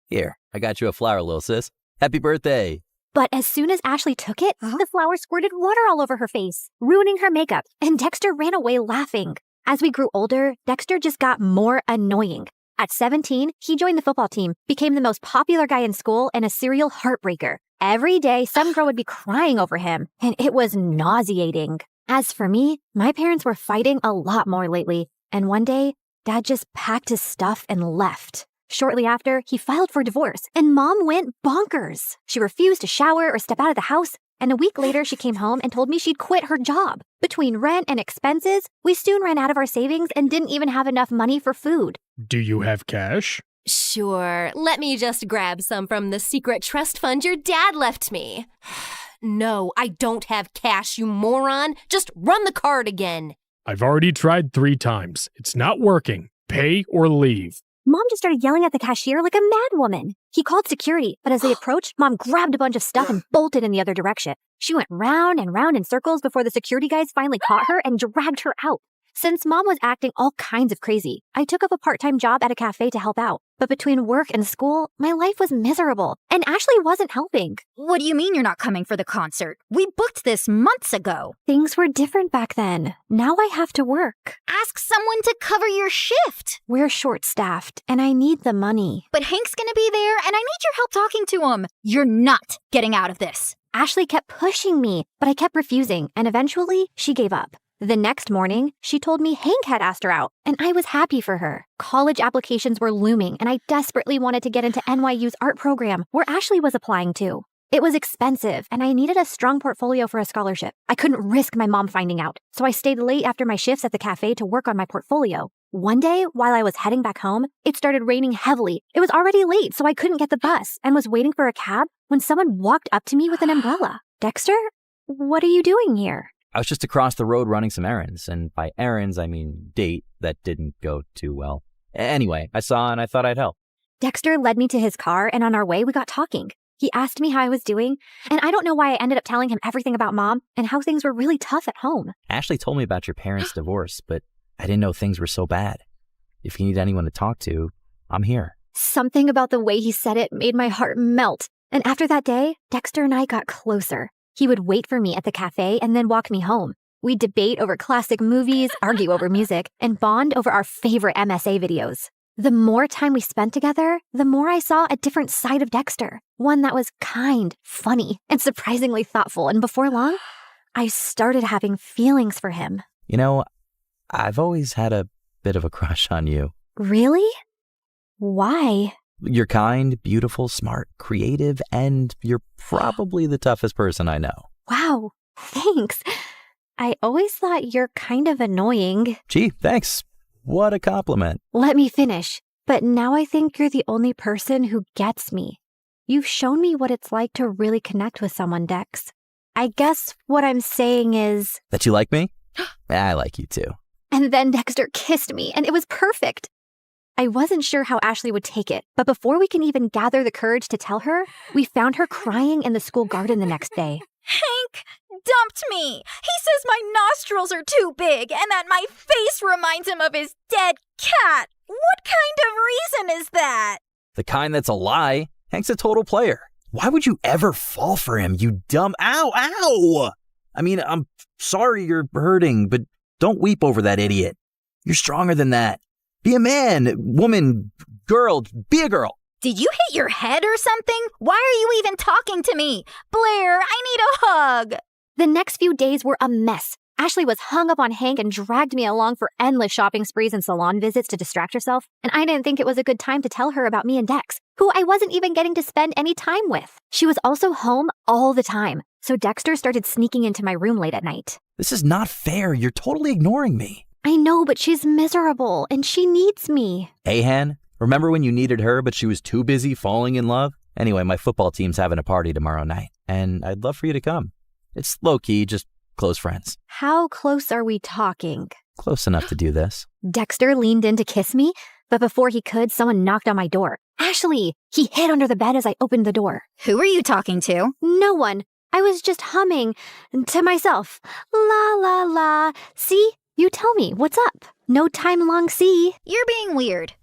Here, I got you a flower, little sis. Happy birthday. But as soon as Ashley took it, the flower squirted water all over her face, ruining her makeup, and Dexter ran away laughing. As we grew older, Dexter just got more annoying. At 17, he joined the football team, became the most popular guy in school, and a serial heartbreaker. Every day, some girl would be crying over him, and it was nauseating. As for me, my parents were fighting a lot more lately, and one day, Dad just packed his stuff and left. Shortly after, he filed for divorce, and Mom went bonkers. She refused to shower or step out of the house, and a week later, she came home and told me she'd quit her job. Between rent and expenses, we soon ran out of our savings and didn't even have enough money for food. Do you have cash? Sure. Let me just grab some from the secret trust fund your dad left me. No, I don't have cash, you moron. Just run the card again. I've already tried 3 times. It's not working. Pay or leave. Mom just started yelling at the cashier like a madwoman. He called security, but as they approached, Mom grabbed a bunch of stuff and bolted in the other direction. She went round and round in circles before the security guys finally caught her and dragged her out. Since Mom was acting all kinds of crazy, I took up a part-time job at a cafe to help out. But between work and school, my life was miserable, and Ashley wasn't helping. What do you mean you're not coming for the concert? We booked this months ago. Things were different back then. Now I have to work. Ask someone to cover your shift. We're short-staffed, and I need the money. But Hank's gonna be there, and I need your help talking to him. You're not getting out of this. Ashley kept pushing me, but I kept refusing, and eventually she gave up. The next morning, she told me Hank had asked her out, and I was happy for her. College applications were looming, and I desperately wanted to get into NYU's art program, where Ashley was applying to. It was expensive, and I needed a strong portfolio for a scholarship. I couldn't risk my mom finding out, so I stayed late after my shifts at the cafe to work on my portfolio. One day, while I was heading back home, it started raining heavily. It was already late, so I couldn't get the bus, and was waiting for a cab when someone walked up to me with an umbrella. Dexter, what are you doing here? I was just across the road running some errands, and by errands, I mean date that didn't go too well. Anyway, I saw and I thought I'd help. Dexter led me to his car, and on our way, we got talking. He asked me how I was doing, and I don't know why I ended up telling him everything about Mom and how things were really tough at home. Ashley told me about your parents' divorce, but I didn't know things were so bad. If you need anyone to talk to, I'm here. Something about the way he said it made my heart melt. And after that day, Dexter and I got closer. He would wait for me at the cafe and then walk me home. We'd debate over classic movies, argue over music, and bond over our favorite MSA videos. The more time we spent together, the more I saw a different side of Dexter. One that was kind, funny, and surprisingly thoughtful. And before long, I started having feelings for him. You know, I've always had a bit of a crush on you. Really? Why? You're kind, beautiful, smart, creative, and you're probably the toughest person I know. Wow, thanks. I always thought you're kind of annoying. Gee, thanks. What a compliment. Let me finish. But now I think you're the only person who gets me. You've shown me what it's like to really connect with someone, Dex. I guess what I'm saying is... That you like me? I like you too. And then Dexter kissed me, and it was perfect. I wasn't sure how Ashley would take it, but before we can even gather the courage to tell her, we found her crying in the school garden the next day. Hank dumped me. He says my nostrils are too big and that my face reminds him of his dead cat. What kind of reason is that? The kind that's a lie. Hank's a total player. Why would you ever fall for him, you dumb... Ow! I mean, I'm sorry you're hurting, but don't weep over that idiot. You're stronger than that. Be a man, woman, girl, be a girl. Did you hit your head or something? Why are you even talking to me? Blair, I need a hug. The next few days were a mess. Ashley was hung up on Hank and dragged me along for endless shopping sprees and salon visits to distract herself, and I didn't think it was a good time to tell her about me and Dex, who I wasn't even getting to spend any time with. She was also home all the time, so Dexter started sneaking into my room late at night. This is not fair. You're totally ignoring me. I know, but she's miserable, and she needs me. Hey, Han, remember when you needed her, but she was too busy falling in love? Anyway, my football team's having a party tomorrow night, and I'd love for you to come. It's low-key, just close friends. How close are we talking? Close enough to do this. Dexter leaned in to kiss me, but before he could, someone knocked on my door. Ashley! He hid under the bed as I opened the door. Who are you talking to? No one. I was just humming to myself. La la la. See? You tell me, what's up? No time long see. You're being weird.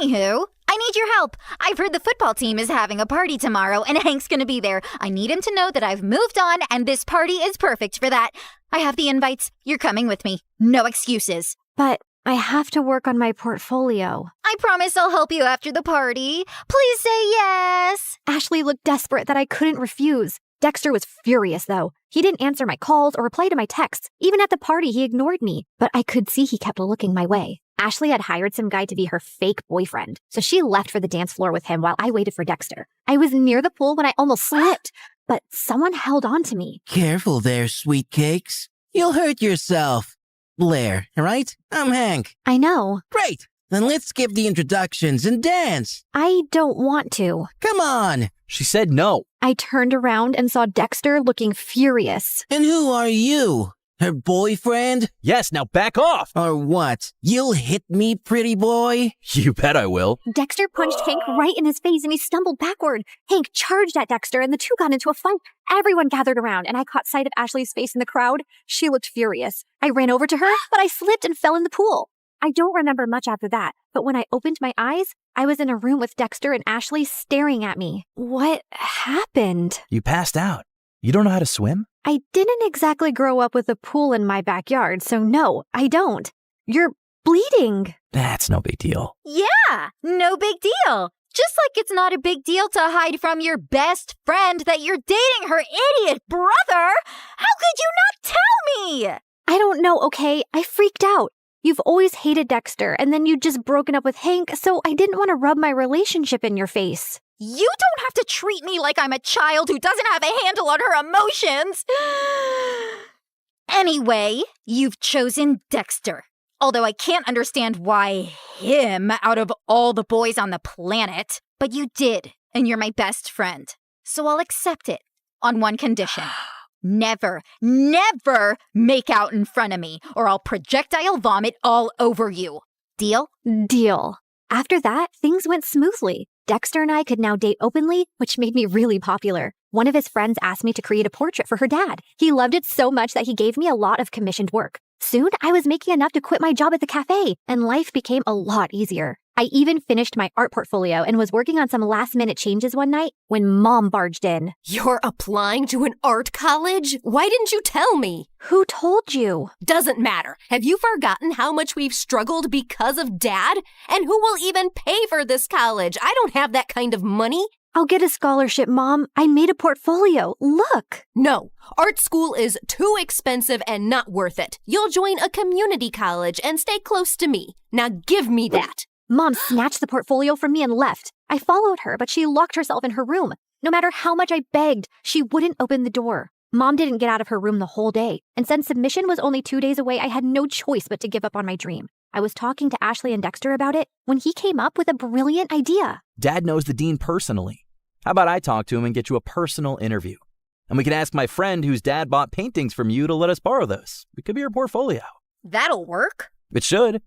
Anywho, I need your help. I've heard the football team is having a party tomorrow and Hank's gonna be there. I need him to know that I've moved on and this party is perfect for that. I have the invites. You're coming with me. No excuses. But I have to work on my portfolio. I promise I'll help you after the party. Please say yes. Ashley looked desperate that I couldn't refuse. Dexter was furious, though. He didn't answer my calls or reply to my texts. Even at the party, he ignored me. But I could see he kept looking my way. Ashley had hired some guy to be her fake boyfriend, so she left for the dance floor with him while I waited for Dexter. I was near the pool when I almost slipped, but someone held on to me. Careful there, sweet cakes. You'll hurt yourself. Blair, right? I'm Hank. I know. Great. Then let's skip the introductions and dance. I don't want to. Come on. She said no. I turned around and saw Dexter looking furious. And who are you? Her boyfriend? Yes, now back off! Or what? You'll hit me, pretty boy? You bet I will. Dexter punched Hank right in his face and he stumbled backward. Hank charged at Dexter and the two got into a fight. Everyone gathered around and I caught sight of Ashley's face in the crowd. She looked furious. I ran over to her, but I slipped and fell in the pool. I don't remember much after that, but when I opened my eyes, I was in a room with Dexter and Ashley staring at me. What happened? You passed out. You don't know how to swim? I didn't exactly grow up with a pool in my backyard, so no, I don't. You're bleeding. That's no big deal. Yeah, no big deal. Just like it's not a big deal to hide from your best friend that you're dating her idiot brother. How could you not tell me? I don't know, okay? I freaked out. You've always hated Dexter, and then you'd just broken up with Hank, so I didn't want to rub my relationship in your face. You don't have to treat me like I'm a child who doesn't have a handle on her emotions. Anyway, you've chosen Dexter. Although I can't understand why him out of all the boys on the planet. But you did, and you're my best friend. So I'll accept it on one condition. Never, never make out in front of me, or I'll projectile vomit all over you. Deal? Deal. After that, things went smoothly. Dexter and I could now date openly, which made me really popular. One of his friends asked me to create a portrait for her dad. He loved it so much that he gave me a lot of commissioned work. Soon, I was making enough to quit my job at the cafe, and life became a lot easier. I even finished my art portfolio and was working on some last-minute changes one night when Mom barged in. You're applying to an art college? Why didn't you tell me? Who told you? Doesn't matter. Have you forgotten how much we've struggled because of Dad? And who will even pay for this college? I don't have that kind of money. I'll get a scholarship, Mom. I made a portfolio. Look. No, art school is too expensive and not worth it. You'll join a community college and stay close to me. Now give me that. Mom snatched the portfolio from me and left. I followed her, but she locked herself in her room. No matter how much I begged, she wouldn't open the door. Mom didn't get out of her room the whole day, and since submission was only 2 days away, I had no choice but to give up on my dream. I was talking to Ashley and Dexter about it when he came up with a brilliant idea. Dad knows the dean personally. How about I talk to him and get you a personal interview? And we can ask my friend whose dad bought paintings from you to let us borrow those. It could be your portfolio. That'll work. It should.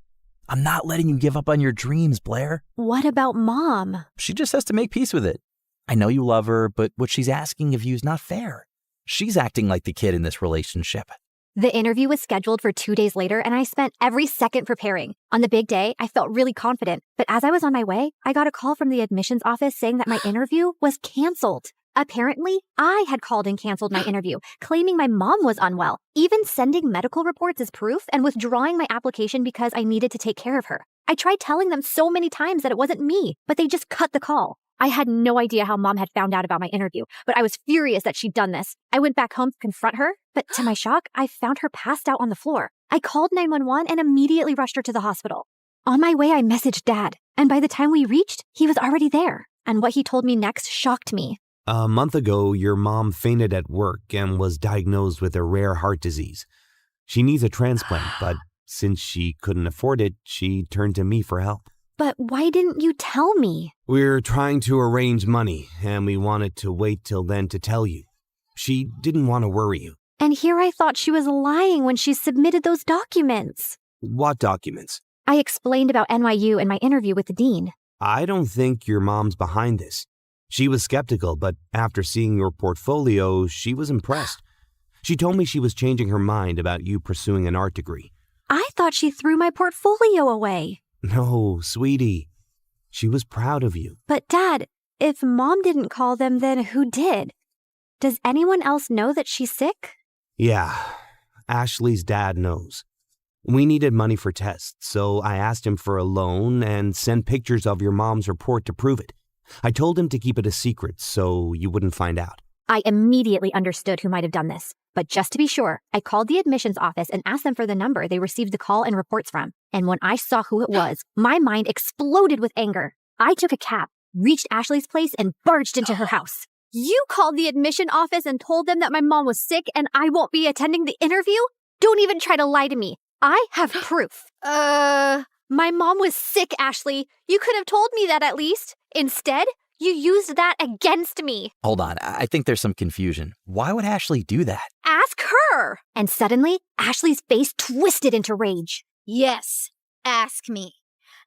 I'm not letting you give up on your dreams, Blair. What about Mom? She just has to make peace with it. I know you love her, but what she's asking of you is not fair. She's acting like the kid in this relationship. The interview was scheduled for 2 days later, and I spent every second preparing. On the big day, I felt really confident, but as I was on my way, I got a call from the admissions office saying that my interview was canceled. Apparently, I had called and canceled my interview, claiming my mom was unwell, even sending medical reports as proof and withdrawing my application because I needed to take care of her. I tried telling them so many times that it wasn't me, but they just cut the call. I had no idea how Mom had found out about my interview, but I was furious that she'd done this. I went back home to confront her, but to my shock, I found her passed out on the floor. I called 911 and immediately rushed her to the hospital. On my way, I messaged Dad, and by the time we reached, he was already there. And what he told me next shocked me. A month ago, your mom fainted at work and was diagnosed with a rare heart disease. She needs a transplant, but since she couldn't afford it, she turned to me for help. But why didn't you tell me? We're trying to arrange money, and we wanted to wait till then to tell you. She didn't want to worry you. And here I thought she was lying when she submitted those documents. What documents? I explained about NYU and my interview with the dean. I don't think your mom's behind this. She was skeptical, but after seeing your portfolio, she was impressed. She told me she was changing her mind about you pursuing an art degree. I thought she threw my portfolio away. No, sweetie. She was proud of you. But Dad, if Mom didn't call them, then who did? Does anyone else know that she's sick? Yeah, Ashley's dad knows. We needed money for tests, so I asked him for a loan and sent pictures of your mom's report to prove it. I told him to keep it a secret so you wouldn't find out. I immediately understood who might have done this. But just to be sure, I called the admissions office and asked them for the number they received the call and reports from. And when I saw who it was, my mind exploded with anger. I took a cab, reached Ashley's place, and barged into her house. You called the admission office and told them that my mom was sick and I won't be attending the interview? Don't even try to lie to me. I have proof. My mom was sick, Ashley. You could have told me that at least. Instead, you used that against me. Hold on, I think there's some confusion. Why would Ashley do that? Ask her. And suddenly, Ashley's face twisted into rage. Yes, ask me.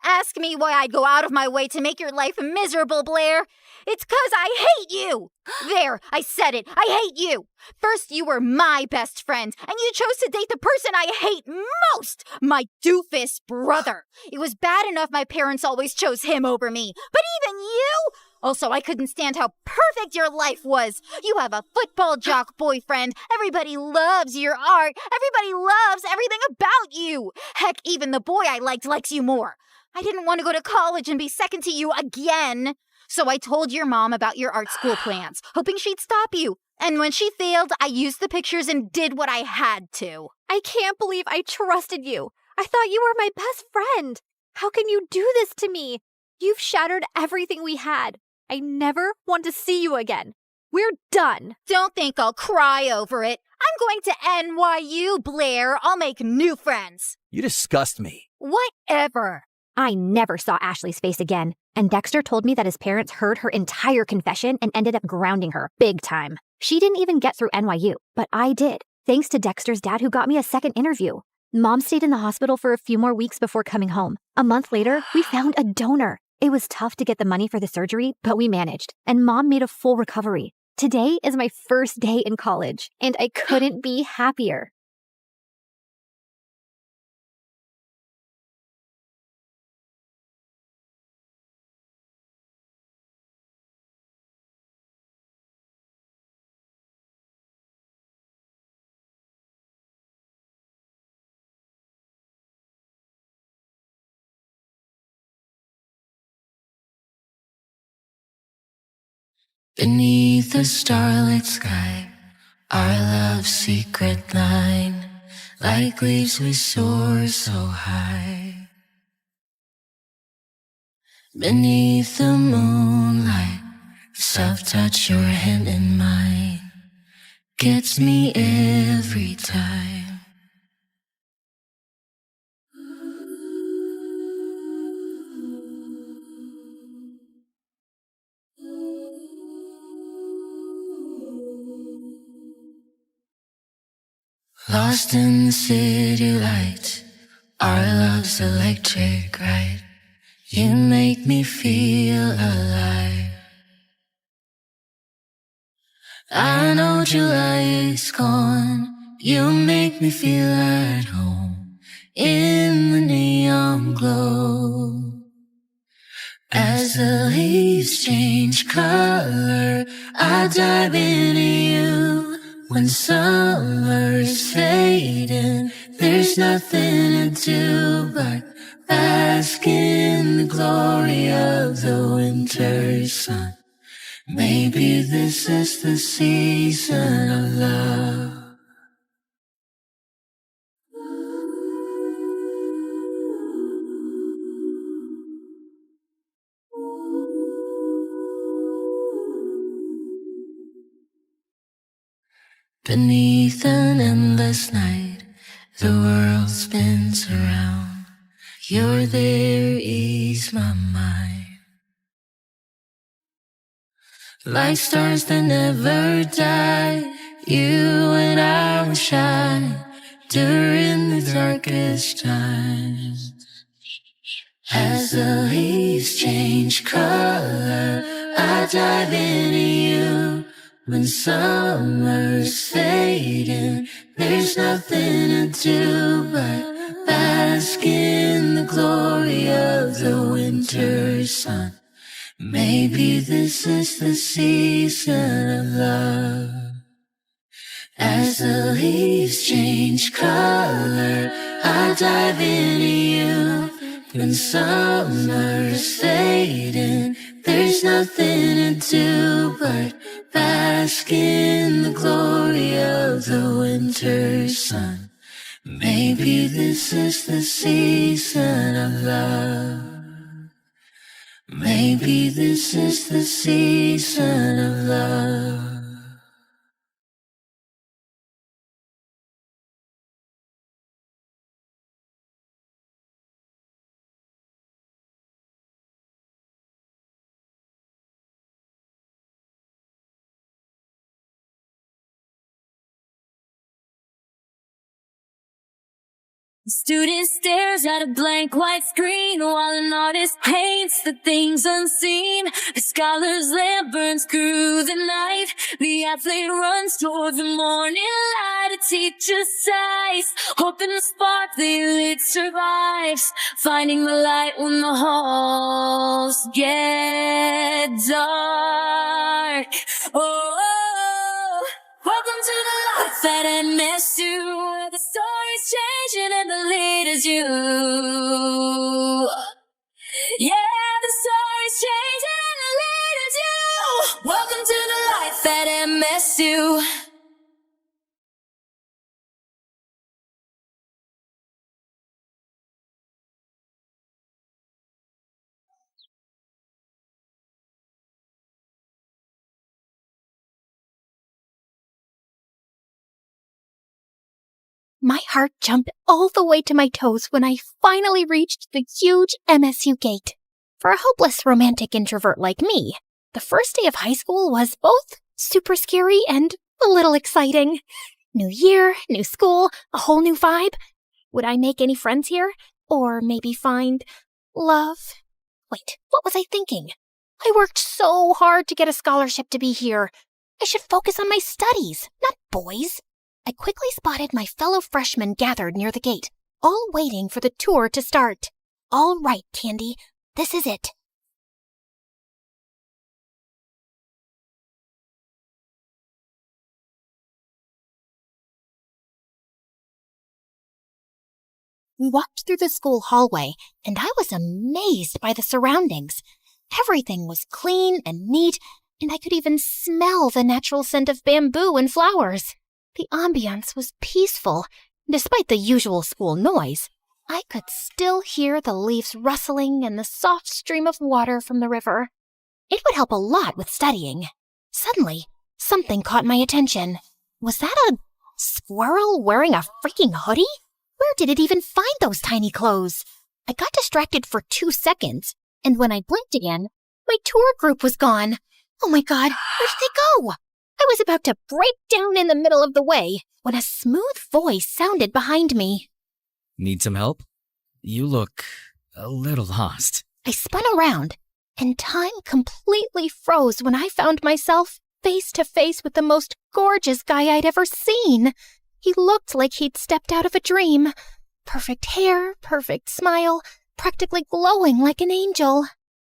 Ask me why I'd go out of my way to make your life miserable, Blair. It's 'cause I hate you. There, I said it. I hate you. First, you were my best friend, and you chose to date the person I hate most, my doofus brother. It was bad enough my parents always chose him over me, but even you? Also, I couldn't stand how perfect your life was. You have a football jock boyfriend. Everybody loves your art. Everybody loves everything about you. Heck, even the boy I likes you more. I didn't want to go to college and be second to you again. So I told your mom about your art school plans, hoping she'd stop you. And when she failed, I used the pictures and did what I had to. I can't believe I trusted you. I thought you were my best friend. How can you do this to me? You've shattered everything we had. I never want to see you again. We're done. Don't think I'll cry over it. I'm going to NYU, Blair. I'll make new friends. You disgust me. Whatever. I never saw Ashley's face again, and Dexter told me that his parents heard her entire confession and ended up grounding her big time. She didn't even get through NYU, but I did, thanks to Dexter's dad who got me a second interview. Mom stayed in the hospital for a few more weeks before coming home. A month later, we found a donor. It was tough to get the money for the surgery, but we managed, and Mom made a full recovery. Today is my first day in college, and I couldn't be happier. Beneath the starlit sky, our love's secret line, like leaves we soar so high. Beneath the moonlight, the soft touch your hand in mine gets me every time. Lost in the city lights, our love's electric, right? You make me feel alive. I know July is gone. You make me feel at home in the neon glow. As the leaves change color, I dive into you. When summer's fading, there's nothing to do but bask in the glory of the winter sun. Maybe this is the season of love. Beneath an endless night, the world spins around. You're there, ease my mind. Like stars that never die, you and I will shine during the darkest times. As the leaves change color, I dive into you. When summer's fading, there's nothing to do but bask in the glory of the winter sun. Maybe this is the season of love. As the leaves change color, I dive into you. When summer's fading, there's nothing to do but bask in the glory of the winter sun. Maybe this is the season of love. Maybe this is the season of love. The student stares at a blank white screen while an artist paints the things unseen. The scholar's lamp burns through the night. The athlete runs toward the morning light. A teacher sighs, hoping the spark they lit survives. Finding the light when the halls get dark. Oh, welcome to the life that MSU, where the story's changing and the leader's you. Yeah, the story's changing and the leader's you. Welcome to the life at MSU. My heart jumped all the way to my toes when I finally reached the huge MSU gate. For a hopeless romantic introvert like me, the first day of high school was both super scary and a little exciting. New year, new school, a whole new vibe. Would I make any friends here? Or maybe find love? Wait, what was I thinking? I worked so hard to get a scholarship to be here. I should focus on my studies, not boys. I quickly spotted my fellow freshmen gathered near the gate, all waiting for the tour to start. All right, Candy, this is it. We walked through the school hallway, and I was amazed by the surroundings. Everything was clean and neat, and I could even smell the natural scent of bamboo and flowers. The ambiance was peaceful, despite the usual school noise. I could still hear the leaves rustling and the soft stream of water from the river. It would help a lot with studying. Suddenly, something caught my attention. Was that a squirrel wearing a freaking hoodie? Where did it even find those tiny clothes? I got distracted for 2 seconds, and when I blinked again, my tour group was gone. Oh my God, where did they go? I was about to break down in the middle of the way when a smooth voice sounded behind me. Need some help? You look a little lost. I spun around, and time completely froze when I found myself face to face with the most gorgeous guy I'd ever seen. He looked like he'd stepped out of a dream. Perfect hair, perfect smile, practically glowing like an angel.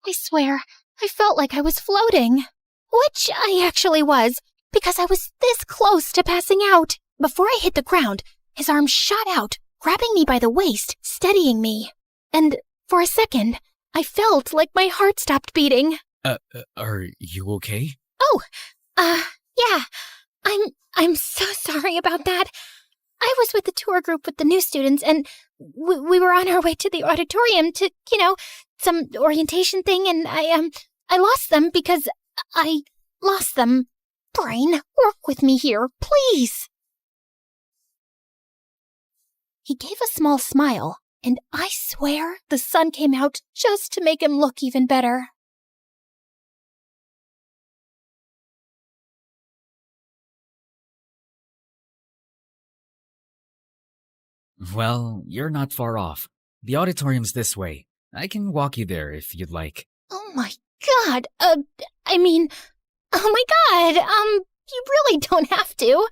I swear, I felt like I was floating. Which I actually was, because I was this close to passing out. Before I hit the ground, his arm shot out, grabbing me by the waist, steadying me. And for a second, I felt like my heart stopped beating. Are you okay? Oh, yeah. I'm so sorry about that. I was with the tour group with the new students, and we were on our way to the auditorium to, some orientation thing, and I lost them because I lost them. Brain, work with me here, please. He gave a small smile, and I swear the sun came out just to make him look even better. Well, you're not far off. The auditorium's this way. I can walk you there if you'd like. Oh my God, oh my God, you really don't have to.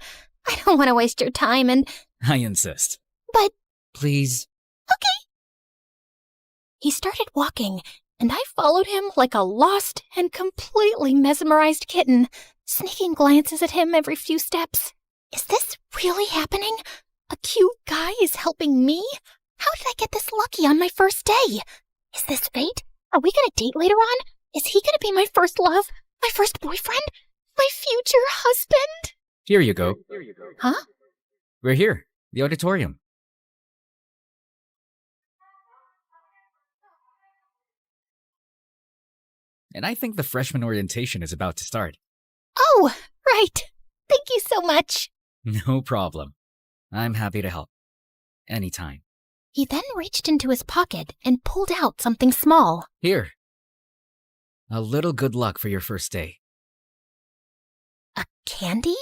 I don't want to waste your time and... I insist. But... Please. Okay. He started walking, and I followed him like a lost and completely mesmerized kitten, sneaking glances at him every few steps. Is this really happening? A cute guy is helping me? How did I get this lucky on my first day? Is this fate? Are we gonna date later on? Is he gonna be my first love? My first boyfriend? My future husband? Here you go. Huh? We're here. The auditorium. And I think the freshman orientation is about to start. Oh, right. Thank you so much. No problem. I'm happy to help. Anytime. He then reached into his pocket and pulled out something small. Here. A little good luck for your first day. A candy?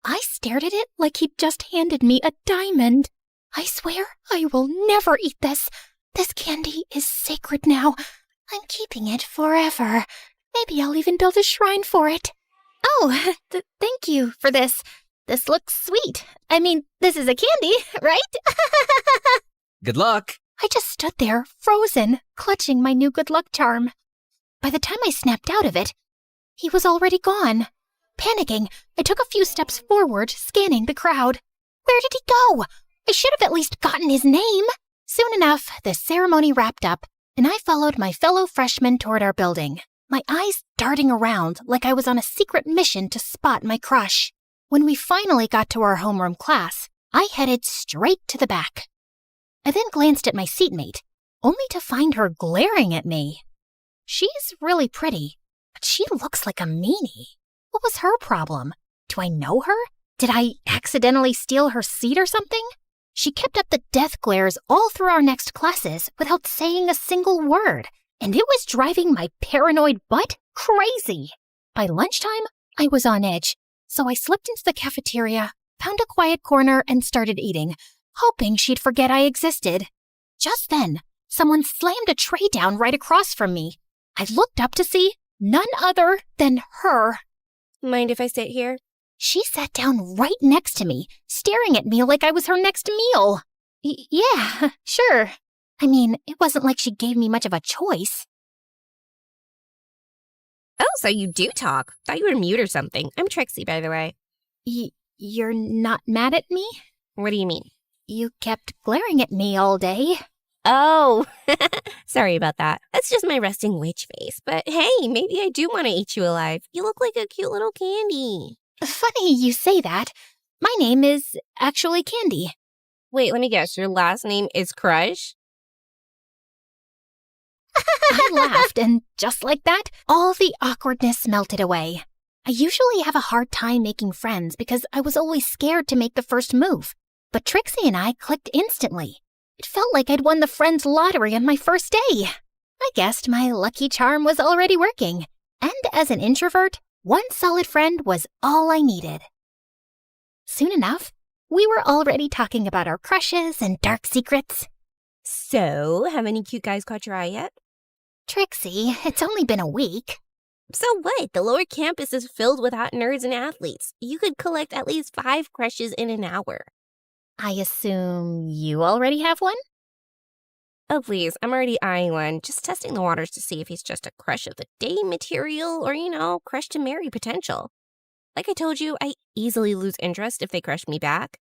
I stared at it like he'd just handed me a diamond. I swear I will never eat this. This candy is sacred now. I'm keeping it forever. Maybe I'll even build a shrine for it. Oh, thank you for this. This looks sweet. I mean, this is a candy, right? Good luck! I just stood there, frozen, clutching my new good luck charm. By the time I snapped out of it, he was already gone. Panicking, I took a few steps forward, scanning the crowd. Where did he go? I should have at least gotten his name. Soon enough, the ceremony wrapped up, and I followed my fellow freshmen toward our building, my eyes darting around like I was on a secret mission to spot my crush. When we finally got to our homeroom class, I headed straight to the back. I then glanced at my seatmate, only to find her glaring at me. She's really pretty, but she looks like a meanie. What was her problem? Do I know her? Did I accidentally steal her seat or something? She kept up the death glares all through our next classes without saying a single word, and it was driving my paranoid butt crazy. By lunchtime, I was on edge, so I slipped into the cafeteria, found a quiet corner, and started eating, hoping she'd forget I existed. Just then, someone slammed a tray down right across from me. I looked up to see none other than her. Mind if I sit here? She sat down right next to me, staring at me like I was her next meal. Yeah, sure. I mean, it wasn't like she gave me much of a choice. Oh, so you do talk. Thought you were mute or something. I'm Trixie, by the way. You're not mad at me? What do you mean? You kept glaring at me all day. Oh, sorry about that. That's just my resting witch face. But hey, maybe I do want to eat you alive. You look like a cute little candy. Funny you say that. My name is actually Candy. Wait, let me guess. Your last name is Crush? I laughed, and just like that, all the awkwardness melted away. I usually have a hard time making friends because I was always scared to make the first move. But Trixie and I clicked instantly. It felt like I'd won the friends lottery on my first day. I guessed my lucky charm was already working. And as an introvert, one solid friend was all I needed. Soon enough, we were already talking about our crushes and dark secrets. So, have any cute guys caught your eye yet? Trixie, it's only been a week. So what? The lower campus is filled with hot nerds and athletes. You could collect at least 5 crushes in an hour. I assume you already have one? Oh, please, I'm already eyeing one. Just testing the waters to see if he's just a crush of the day material or, crush to marry potential. Like I told you, I easily lose interest if they crush me back.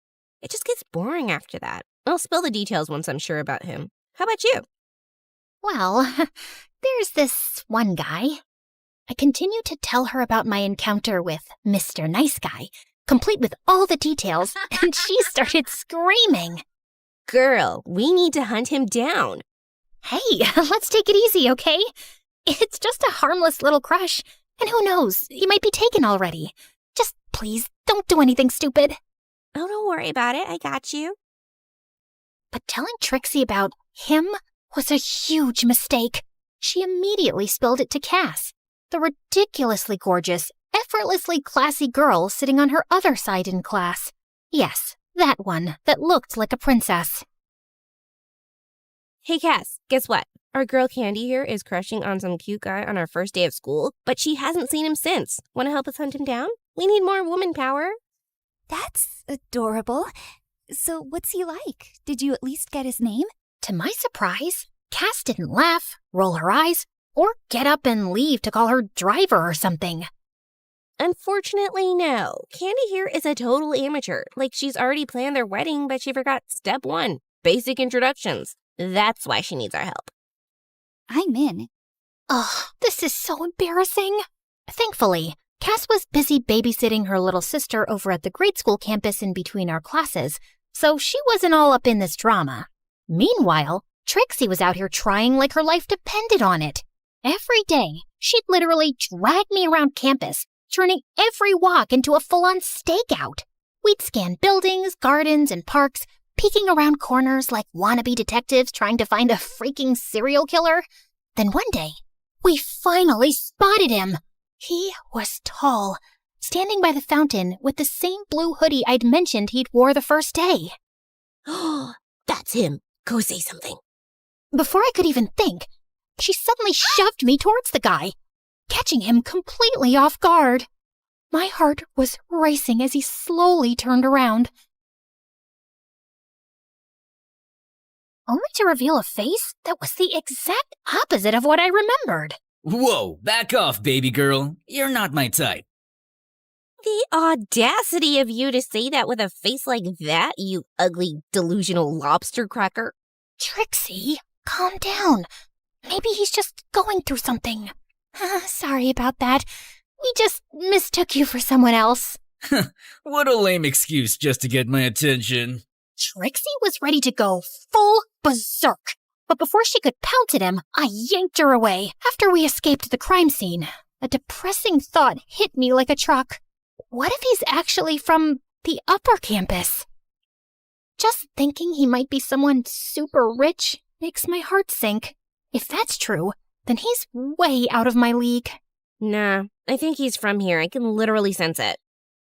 It just gets boring after that. I'll spill the details once I'm sure about him. How about you? Well, there's this one guy. I continued to tell her about my encounter with Mr. Nice Guy, complete with all the details, and she started screaming. Girl, we need to hunt him down. Hey, let's take it easy, okay? It's just a harmless little crush, and who knows, he might be taken already. Just please, don't do anything stupid. Oh, don't worry about it. I got you. But telling Trixie about him was a huge mistake. She immediately spilled it to Cass, the ridiculously gorgeous, effortlessly classy girl sitting on her other side in class. Yes, that one that looked like a princess. Hey, Cass, guess what? Our girl Candy here is crushing on some cute guy on our first day of school, but she hasn't seen him since. Want to help us hunt him down? We need more woman power. That's adorable. So what's he like? Did you at least get his name? To my surprise, Cass didn't laugh, roll her eyes, or get up and leave to call her driver or something. Unfortunately, no. Candy here is a total amateur. Like, she's already planned their wedding, but she forgot step 1, basic introductions. That's why she needs our help. I'm in. Ugh, this is so embarrassing. Thankfully, Cass was busy babysitting her little sister over at the grade school campus in between our classes, so she wasn't all up in this drama. Meanwhile, Trixie was out here trying like her life depended on it. Every day, she'd literally drag me around campus, turning every walk into a full-on stakeout. We'd scan buildings, gardens, and parks, peeking around corners like wannabe detectives trying to find a freaking serial killer. Then one day, we finally spotted him. He was tall, standing by the fountain with the same blue hoodie I'd mentioned he'd wore the first day. Oh, that's him. Go say something. Before I could even think, she suddenly shoved me towards the guy, catching him completely off guard. My heart was racing as he slowly turned around, only to reveal a face that was the exact opposite of what I remembered. Whoa, back off, baby girl. You're not my type. The audacity of you to say that with a face like that, you ugly, delusional lobster cracker. Trixie, calm down. Maybe he's just going through something. Sorry about that. We just mistook you for someone else. What a lame excuse just to get my attention. Trixie was ready to go full berserk. But before she could pounce at him, I yanked her away. After we escaped the crime scene, a depressing thought hit me like a truck. What if he's actually from the upper campus? Just thinking he might be someone super rich makes my heart sink. If that's true, then he's way out of my league. Nah, I think he's from here. I can literally sense it.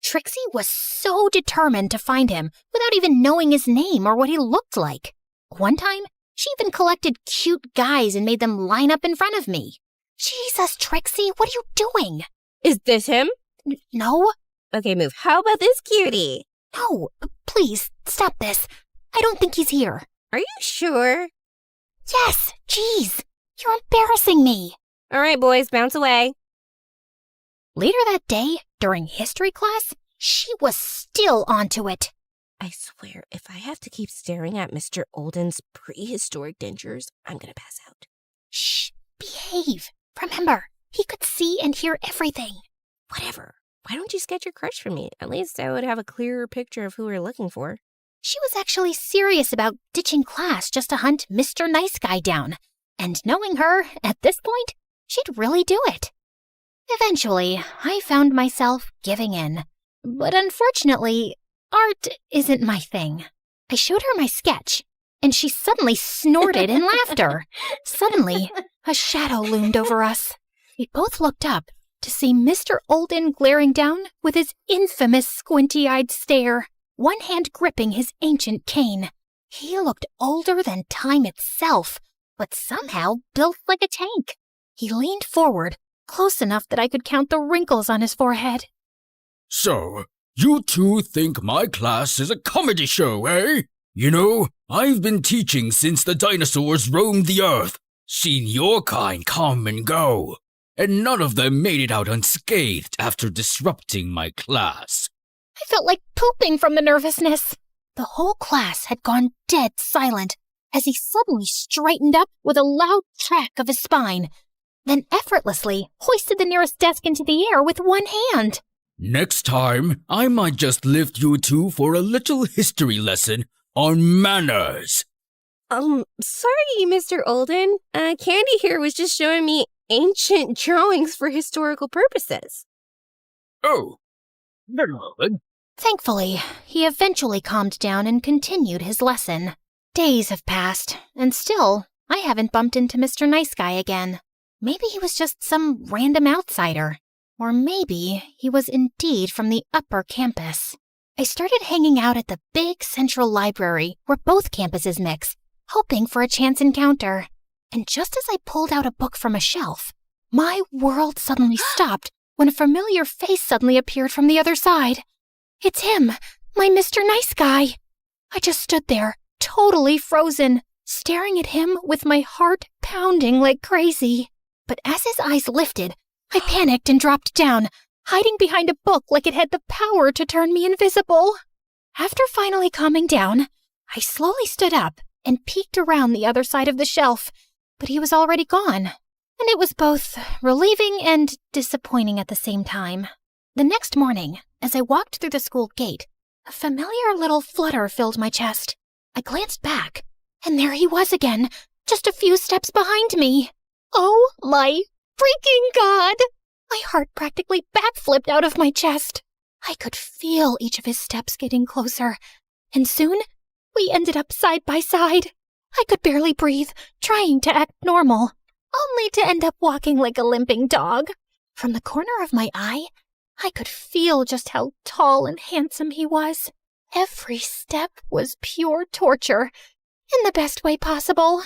Trixie was so determined to find him without even knowing his name or what he looked like. One time, she even collected cute guys and made them line up in front of me. Jesus, Trixie, what are you doing? Is this him? No. Okay, move. How about this cutie? No, please, stop this. I don't think he's here. Are you sure? Yes, jeez. You're embarrassing me. All right, boys, bounce away. Later that day, during history class, she was still onto it. I swear, if I have to keep staring at Mr. Olden's prehistoric dentures, I'm gonna pass out. Shh, behave. Remember, he could see and hear everything. Whatever. Why don't you sketch your crush for me? At least I would have a clearer picture of who we're looking for. She was actually serious about ditching class just to hunt Mr. Nice Guy down. And knowing her, at this point, she'd really do it. Eventually, I found myself giving in. But unfortunately, art isn't my thing. I showed her my sketch, and she suddenly snorted in laughter. Suddenly, a shadow loomed over us. We both looked up to see Mr. Olden glaring down with his infamous squinty-eyed stare, one hand gripping his ancient cane. He looked older than time itself, but somehow built like a tank. He leaned forward, close enough that I could count the wrinkles on his forehead. So, you two think my class is a comedy show, eh? You know, I've been teaching since the dinosaurs roamed the earth, seen your kind come and go, and none of them made it out unscathed after disrupting my class. I felt like pooping from the nervousness. The whole class had gone dead silent as he suddenly straightened up with a loud crack of his spine, then effortlessly hoisted the nearest desk into the air with one hand. Next time, I might just lift you two for a little history lesson on manners. Sorry, Mr. Olden. Candy here was just showing me ancient drawings for historical purposes. Oh, very well then. Thankfully, he eventually calmed down and continued his lesson. Days have passed, and still, I haven't bumped into Mr. Nice Guy again. Maybe he was just some random outsider. Or maybe he was indeed from the upper campus. I started hanging out at the big central library where both campuses mix, hoping for a chance encounter. And just as I pulled out a book from a shelf, my world suddenly stopped when a familiar face suddenly appeared from the other side. It's him, my Mr. Nice Guy. I just stood there, totally frozen, staring at him with my heart pounding like crazy. But as his eyes lifted, I panicked and dropped down, hiding behind a book like it had the power to turn me invisible. After finally calming down, I slowly stood up and peeked around the other side of the shelf, but he was already gone. And it was both relieving and disappointing at the same time. The next morning, as I walked through the school gate, a familiar little flutter filled my chest. I glanced back, and there he was again, just a few steps behind me. Oh my freaking God! My heart practically backflipped out of my chest. I could feel each of his steps getting closer, and soon we ended up side by side. I could barely breathe, trying to act normal, only to end up walking like a limping dog. From the corner of my eye, I could feel just how tall and handsome he was. Every step was pure torture, in the best way possible.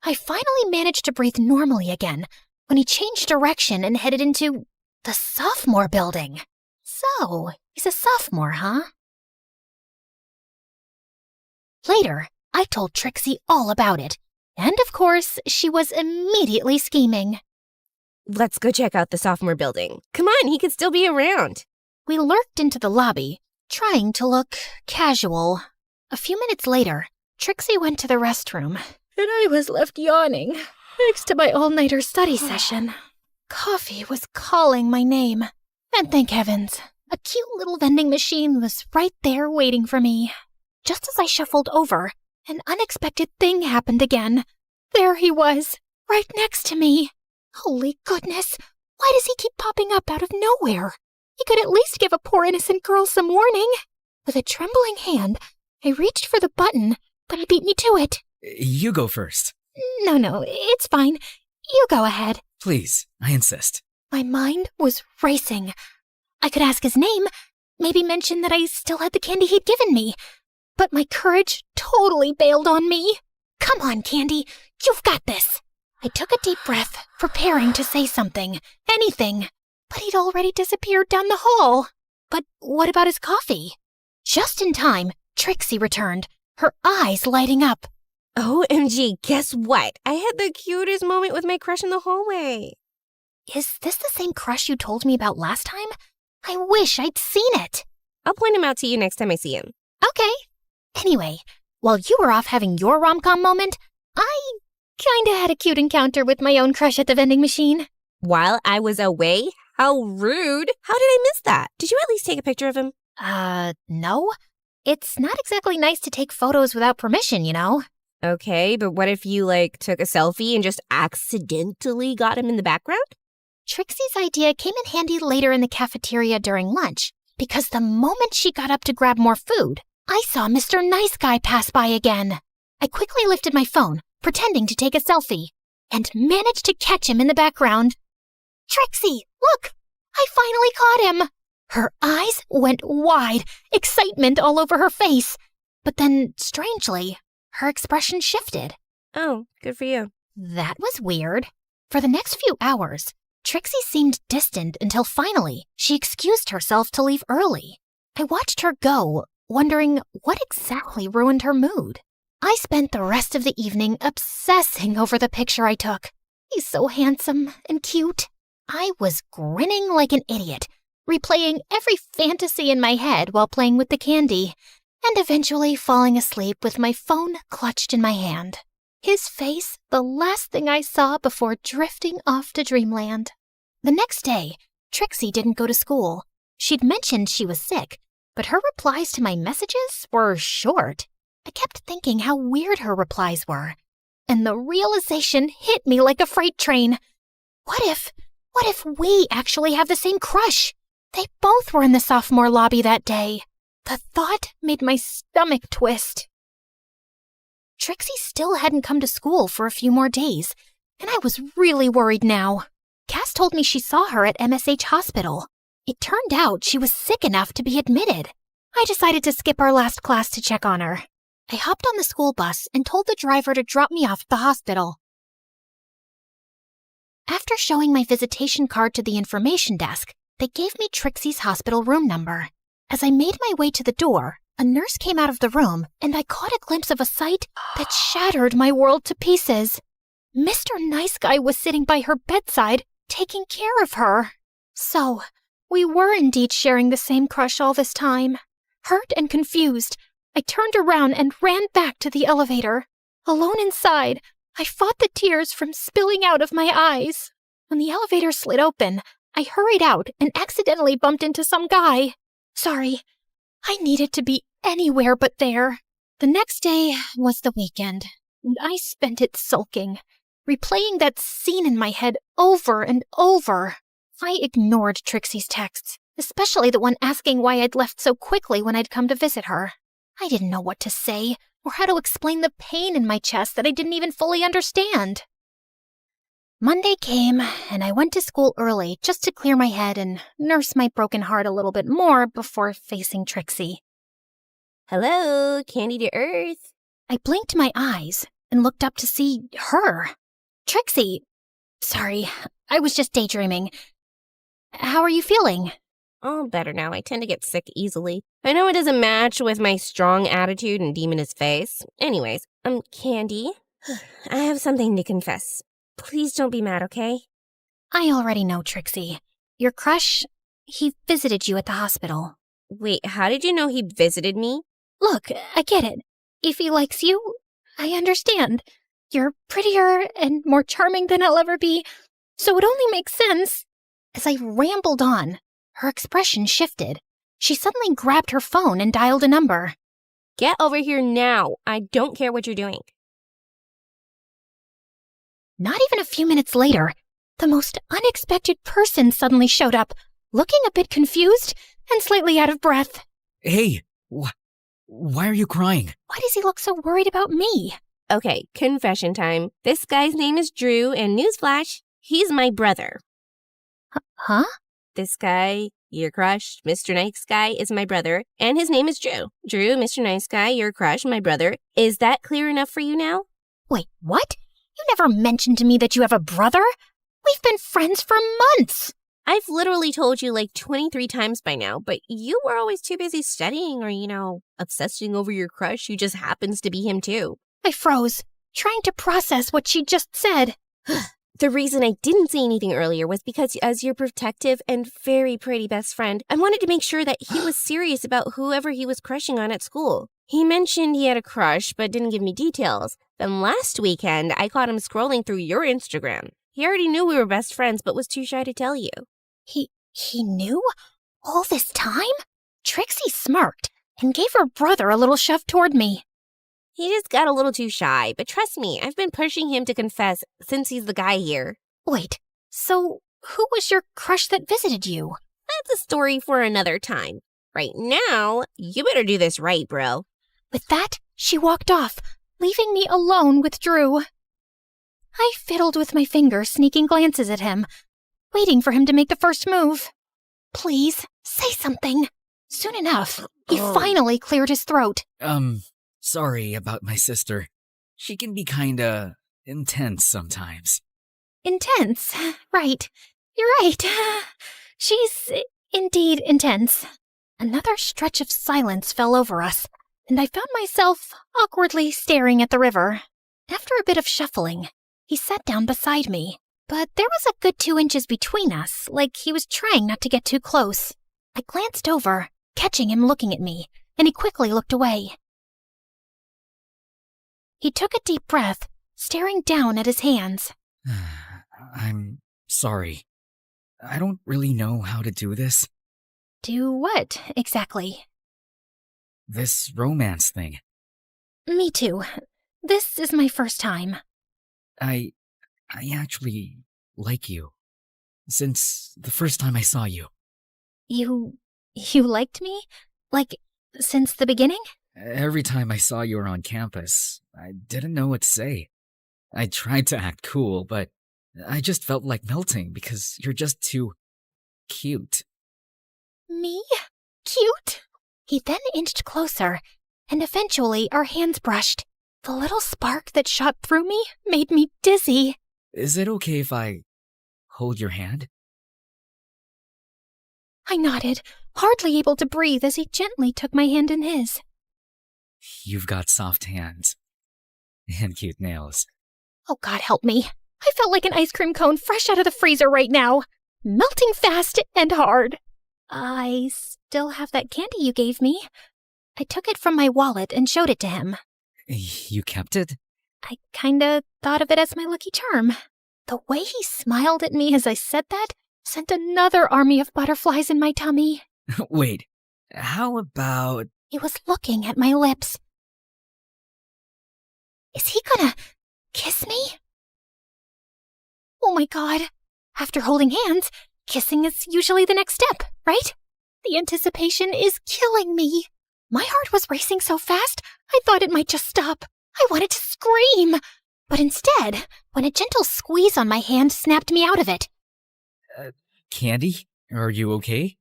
I finally managed to breathe normally again when he changed direction and headed into the sophomore building. So, he's a sophomore, huh? Later, I told Trixie all about it, and of course, she was immediately scheming. Let's go check out the sophomore building. Come on, he could still be around. We lurked into the lobby, trying to look casual. A few minutes later, Trixie went to the restroom, and I was left yawning next to my all-nighter study session. Coffee was calling my name, and thank heavens, a cute little vending machine was right there waiting for me. Just as I shuffled over, an unexpected thing happened again. There he was, right next to me. Holy goodness, why does he keep popping up out of nowhere? He could at least give a poor innocent girl some warning. With a trembling hand, I reached for the button, but he beat me to it. You go first. No, it's fine. You go ahead. Please, I insist. My mind was racing. I could ask his name, maybe mention that I still had the candy he'd given me. But my courage totally bailed on me. Come on, Candy, you've got this. I took a deep breath, preparing to say something, anything. But he'd already disappeared down the hall. But what about his coffee? Just in time, Trixie returned, her eyes lighting up. OMG, guess what? I had the cutest moment with my crush in the hallway. Is this the same crush you told me about last time? I wish I'd seen it. I'll point him out to you next time I see him. Okay. Anyway, while you were off having your rom-com moment, I kinda had a cute encounter with my own crush at the vending machine. While I was away? How rude. How did I miss that? Did you at least take a picture of him? No. It's not exactly nice to take photos without permission, you know. Okay, but what if you, took a selfie and just accidentally got him in the background? Trixie's idea came in handy later in the cafeteria during lunch, because the moment she got up to grab more food, I saw Mr. Nice Guy pass by again. I quickly lifted my phone, pretending to take a selfie, and managed to catch him in the background. Trixie, look! I finally caught him! Her eyes went wide, excitement all over her face. But then, strangely, her expression shifted. Oh, good for you. That was weird. For the next few hours, Trixie seemed distant until finally she excused herself to leave early. I watched her go, wondering what exactly ruined her mood. I spent the rest of the evening obsessing over the picture I took. He's so handsome and cute. I was grinning like an idiot, replaying every fantasy in my head while playing with the candy, and eventually falling asleep with my phone clutched in my hand. His face, the last thing I saw before drifting off to dreamland. The next day, Trixie didn't go to school. She'd mentioned she was sick, but her replies to my messages were short. I kept thinking how weird her replies were, and the realization hit me like a freight train. What if we actually have the same crush? They both were in the sophomore lobby that day. The thought made my stomach twist. Trixie still hadn't come to school for a few more days, and I was really worried now. Cass told me she saw her at MSH Hospital. It turned out she was sick enough to be admitted. I decided to skip our last class to check on her. I hopped on the school bus and told the driver to drop me off at the hospital. After showing my visitation card to the information desk, they gave me Trixie's hospital room number. As I made my way to the door, a nurse came out of the room, and I caught a glimpse of a sight that shattered my world to pieces. Mr. Nice Guy was sitting by her bedside, taking care of her. So, we were indeed sharing the same crush all this time. Hurt and confused, I turned around and ran back to the elevator. Alone inside, I fought the tears from spilling out of my eyes. When the elevator slid open, I hurried out and accidentally bumped into some guy. Sorry, I needed to be anywhere but there. The next day was the weekend, and I spent it sulking, replaying that scene in my head over and over. I ignored Trixie's texts, especially the one asking why I'd left so quickly when I'd come to visit her. I didn't know what to say, or how to explain the pain in my chest that I didn't even fully understand. Monday came, and I went to school early just to clear my head and nurse my broken heart a little bit more before facing Trixie. Hello, Candy to Earth. I blinked my eyes and looked up to see her. Trixie! Sorry, I was just daydreaming. How are you feeling? Oh, better now. I tend to get sick easily. I know it doesn't match with my strong attitude and demoness face. Anyways, Candy, I have something to confess. Please don't be mad, okay? I already know, Trixie. Your crush, he visited you at the hospital. Wait, how did you know he visited me? Look, I get it. If he likes you, I understand. You're prettier and more charming than I'll ever be, so it only makes sense. As I rambled on, her expression shifted. She suddenly grabbed her phone and dialed a number. Get over here now. I don't care what you're doing. Not even a few minutes later, the most unexpected person suddenly showed up, looking a bit confused and slightly out of breath. Hey, why are you crying? Why does he look so worried about me? Okay, confession time. This guy's name is Drew, and newsflash, he's my brother. Huh? This guy, your crush, Mr. Nice Guy, is my brother, and his name is Drew. Drew, Mr. Nice Guy, your crush, my brother. Is that clear enough for you now? Wait, what? You never mentioned to me that you have a brother? We've been friends for months. I've literally told you like 23 times by now, but you were always too busy studying or, obsessing over your crush who just happens to be him too. I froze, trying to process what she just said. The reason I didn't say anything earlier was because as your protective and very pretty best friend, I wanted to make sure that he was serious about whoever he was crushing on at school. He mentioned he had a crush, but didn't give me details. Then last weekend, I caught him scrolling through your Instagram. He already knew we were best friends, but was too shy to tell you. He knew? All this time? Trixie smirked and gave her brother a little shove toward me. He just got a little too shy, but trust me, I've been pushing him to confess since he's the guy here. Wait, so who was your crush that visited you? That's a story for another time. Right now, you better do this right, bro. With that, she walked off, leaving me alone with Drew. I fiddled with my fingers, sneaking glances at him, waiting for him to make the first move. Please, say something. Soon enough, he finally cleared his throat. Sorry about my sister. She can be kinda intense sometimes. Intense, right. You're right. She's indeed intense. Another stretch of silence fell over us, and I found myself awkwardly staring at the river. After a bit of shuffling, he sat down beside me, but there was a good 2 inches between us, like he was trying not to get too close. I glanced over, catching him looking at me, and he quickly looked away. He took a deep breath, staring down at his hands. I'm sorry. I don't really know how to do this. Do what, exactly? This romance thing. Me too. This is my first time. I actually like you. Since the first time I saw you. You liked me? Like, since the beginning? Every time I saw you on campus, I didn't know what to say. I tried to act cool, but I just felt like melting because you're just too cute. Me? Cute? He then inched closer, and eventually our hands brushed. The little spark that shot through me made me dizzy. Is it okay if I hold your hand? I nodded, hardly able to breathe as he gently took my hand in his. You've got soft hands. And cute nails. Oh, God help me. I felt like an ice cream cone fresh out of the freezer right now. Melting fast and hard. I still have that candy you gave me. I took it from my wallet and showed it to him. You kept it? I kinda thought of it as my lucky charm. The way he smiled at me as I said that sent another army of butterflies in my tummy. Wait, how about... He was looking at my lips. Is he gonna kiss me? Oh my God. After holding hands, kissing is usually the next step, right? The anticipation is killing me. My heart was racing so fast, I thought it might just stop. I wanted to scream. But instead, when a gentle squeeze on my hand snapped me out of it. Candy? Are you okay?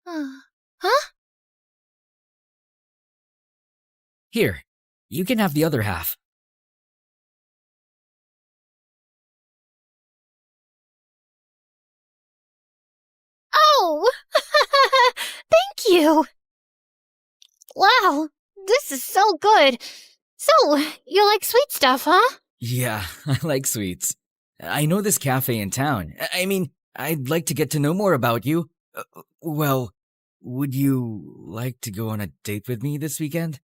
Huh? Here, you can have the other half. Oh! Thank you! Wow, this is so good. So, you like sweet stuff, huh? Yeah, I like sweets. I know this cafe in town. I mean, I'd like to get to know more about you. Well, would you like to go on a date with me this weekend?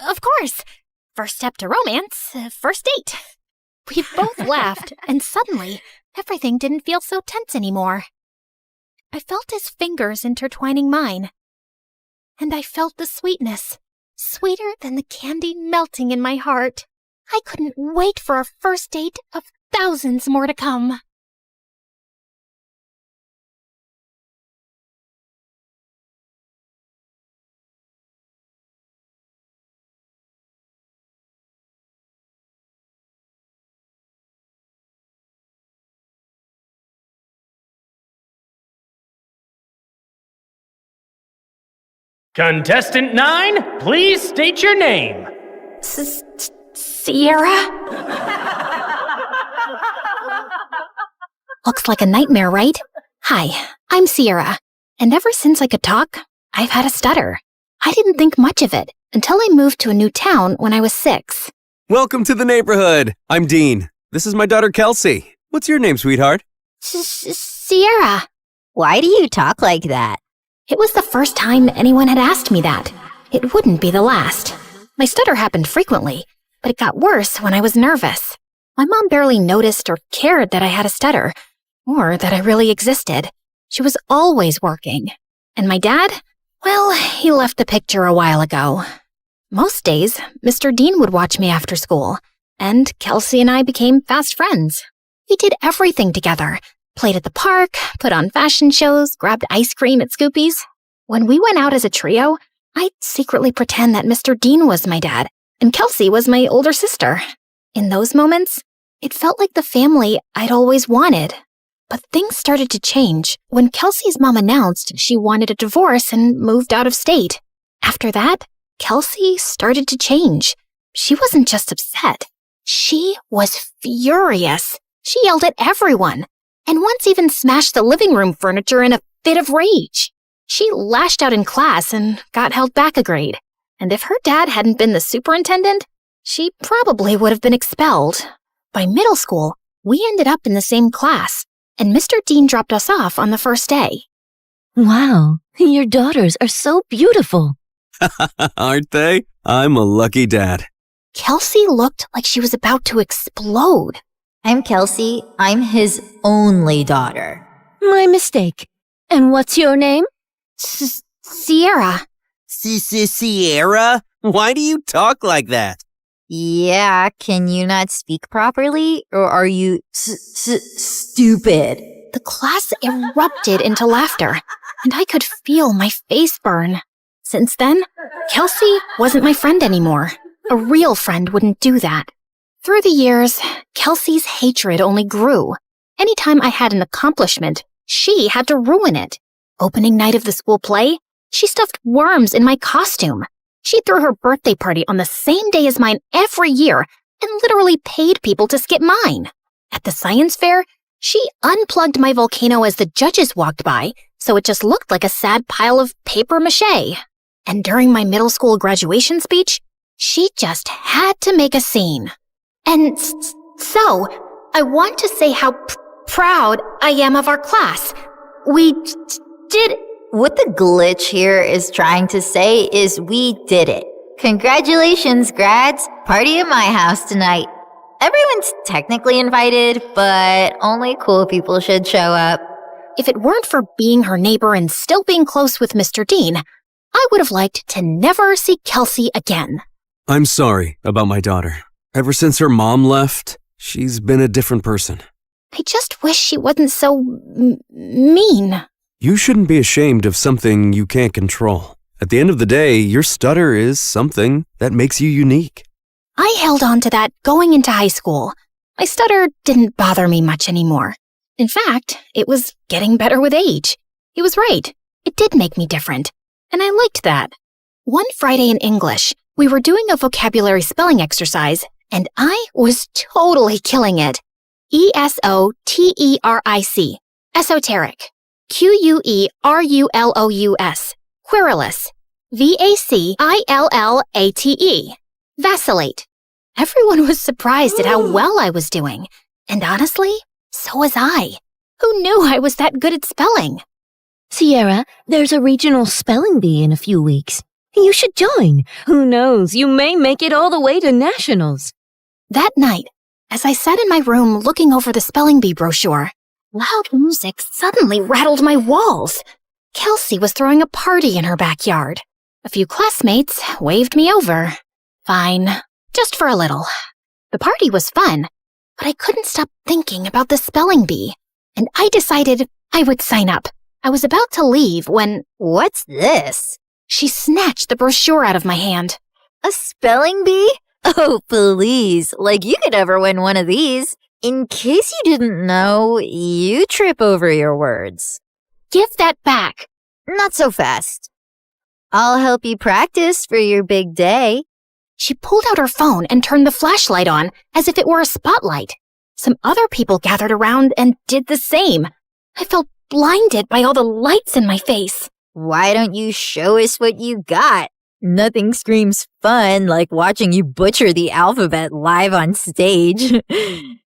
Of course. First step to romance, first date. We both laughed, and suddenly, everything didn't feel so tense anymore. I felt his fingers intertwining mine. And I felt the sweetness, sweeter than the candy melting in my heart. I couldn't wait for our first date of thousands more to come. Contestant 9, please state your name. Sierra? Looks like a nightmare, right? Hi, I'm Sierra, and ever since I could talk, I've had a stutter. I didn't think much of it until I moved to a new town when I was 6. Welcome to the neighborhood. I'm Dean. This is my daughter, Kelsey. What's your name, sweetheart? Sierra. Why do you talk like that? It was the first time anyone had asked me that. It wouldn't be the last. My stutter happened frequently, but it got worse when I was nervous. My mom barely noticed or cared that I had a stutter, or that I really existed. She was always working. And my dad? Well, he left the picture a while ago. Most days, Mr. Dean would watch me after school, and Kelsey and I became fast friends. We did everything together. Played at the park, put on fashion shows, grabbed ice cream at Scoopy's. When we went out as a trio, I'd secretly pretend that Mr. Dean was my dad, and Kelsey was my older sister. In those moments, it felt like the family I'd always wanted. But things started to change when Kelsey's mom announced she wanted a divorce and moved out of state. After that, Kelsey started to change. She wasn't just upset. She was furious. She yelled at everyone, and once even smashed the living room furniture in a fit of rage. She lashed out in class and got held back a grade. And if her dad hadn't been the superintendent, she probably would have been expelled. By middle school, we ended up in the same class, and Mr. Dean dropped us off on the first day. Wow, your daughters are so beautiful. Aren't they? I'm a lucky dad. Kelsey looked like she was about to explode. I'm Kelsey. I'm his only daughter. My mistake. And what's your name? Sierra. Sierra? Why do you talk like that? Yeah, can you not speak properly? Or are you stupid? The class erupted into laughter, and I could feel my face burn. Since then, Kelsey wasn't my friend anymore. A real friend wouldn't do that. Through the years, Kelsey's hatred only grew. Anytime I had an accomplishment, she had to ruin it. Opening night of the school play, she stuffed worms in my costume. She threw her birthday party on the same day as mine every year and literally paid people to skip mine. At the science fair, she unplugged my volcano as the judges walked by, so it just looked like a sad pile of paper mache. And during my middle school graduation speech, she just had to make a scene. And so, I want to say how proud I am of our class. We did... What the glitch here is trying to say is we did it. Congratulations, grads. Party at my house tonight. Everyone's technically invited, but only cool people should show up. If it weren't for being her neighbor and still being close with Mr. Dean, I would have liked to never see Kelsey again. I'm sorry about my daughter. Ever since her mom left, she's been a different person. I just wish she wasn't so mean. You shouldn't be ashamed of something you can't control. At the end of the day, your stutter is something that makes you unique. I held on to that going into high school. My stutter didn't bother me much anymore. In fact, it was getting better with age. He was right. It did make me different. And I liked that. One Friday in English, we were doing a vocabulary spelling exercise, and I was totally killing it. ESOTERIC. Esoteric. QUERULOUS. Querulous. VACILLATE. Vacillate. Everyone was surprised at how well I was doing. And honestly, so was I. Who knew I was that good at spelling? Sierra, there's a regional spelling bee in a few weeks. You should join. Who knows, you may make it all the way to nationals. That night, as I sat in my room looking over the spelling bee brochure, loud music suddenly rattled my walls. Kelsey was throwing a party in her backyard. A few classmates waved me over. Fine, just for a little. The party was fun, but I couldn't stop thinking about the spelling bee, and I decided I would sign up. I was about to leave when... What's this? She snatched the brochure out of my hand. A spelling bee? Oh, please, like you could ever win one of these. In case you didn't know, you trip over your words. Give that back. Not so fast. I'll help you practice for your big day. She pulled out her phone and turned the flashlight on as if it were a spotlight. Some other people gathered around and did the same. I felt blinded by all the lights in my face. Why don't you show us what you got? Nothing screams fun like watching you butcher the alphabet live on stage.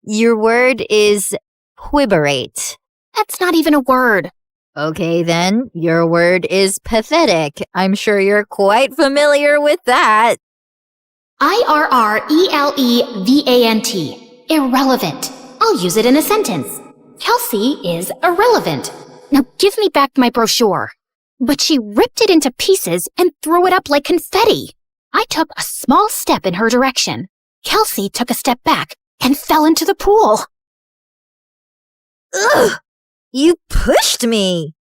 Your word is quiberate. That's not even a word. Okay then, your word is pathetic. I'm sure you're quite familiar with that. IRRELEVANT. Irrelevant. I'll use it in a sentence. Kelsey is irrelevant. Now give me back my brochure. but she ripped it into pieces and threw it up like confetti. I took a small step in her direction. Kelsey took a step back and fell into the pool. Ugh! You pushed me!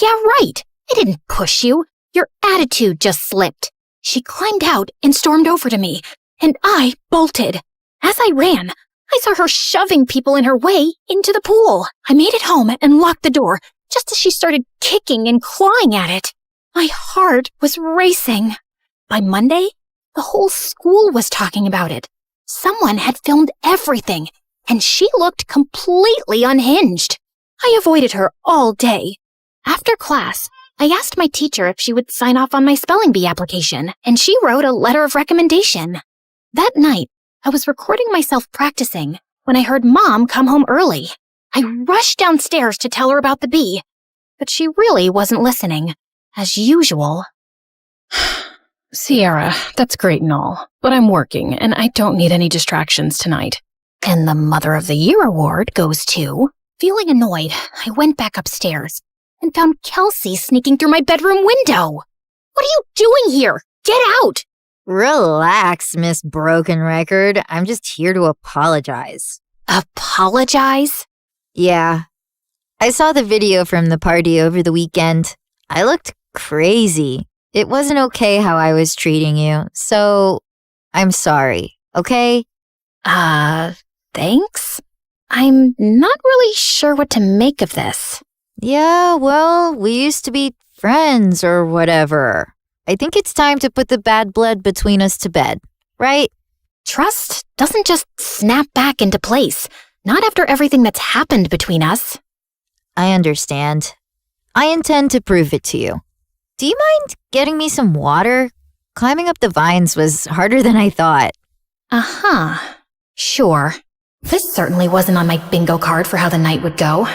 Yeah, right. I didn't push you. Your attitude just slipped. She climbed out and stormed over to me, and I bolted. As I ran, I saw her shoving people in her way into the pool. I made it home and locked the door just as she started kicking and clawing at it. My heart was racing. By Monday, the whole school was talking about it. Someone had filmed everything, and she looked completely unhinged. I avoided her all day. After class, I asked my teacher if she would sign off on my spelling bee application, and she wrote a letter of recommendation. That night, I was recording myself practicing when I heard Mom come home early. I rushed downstairs to tell her about the bee, but she really wasn't listening, as usual. Sierra, that's great and all, but I'm working and I don't need any distractions tonight. And the Mother of the Year award goes to... Feeling annoyed, I went back upstairs and found Kelsey sneaking through my bedroom window. What are you doing here? Get out! Relax, Miss Broken Record. I'm just here to apologize. Apologize? Yeah. I saw the video from the party over the weekend. I looked crazy. It wasn't okay how I was treating you, so I'm sorry, okay? Thanks? I'm not really sure what to make of this. Yeah, well, we used to be friends or whatever. I think it's time to put the bad blood between us to bed, right? Trust doesn't just snap back into place, not after everything that's happened between us. I understand. I intend to prove it to you. Do you mind getting me some water? Climbing up the vines was harder than I thought. Uh-huh. Sure. This certainly wasn't on my bingo card for how the night would go.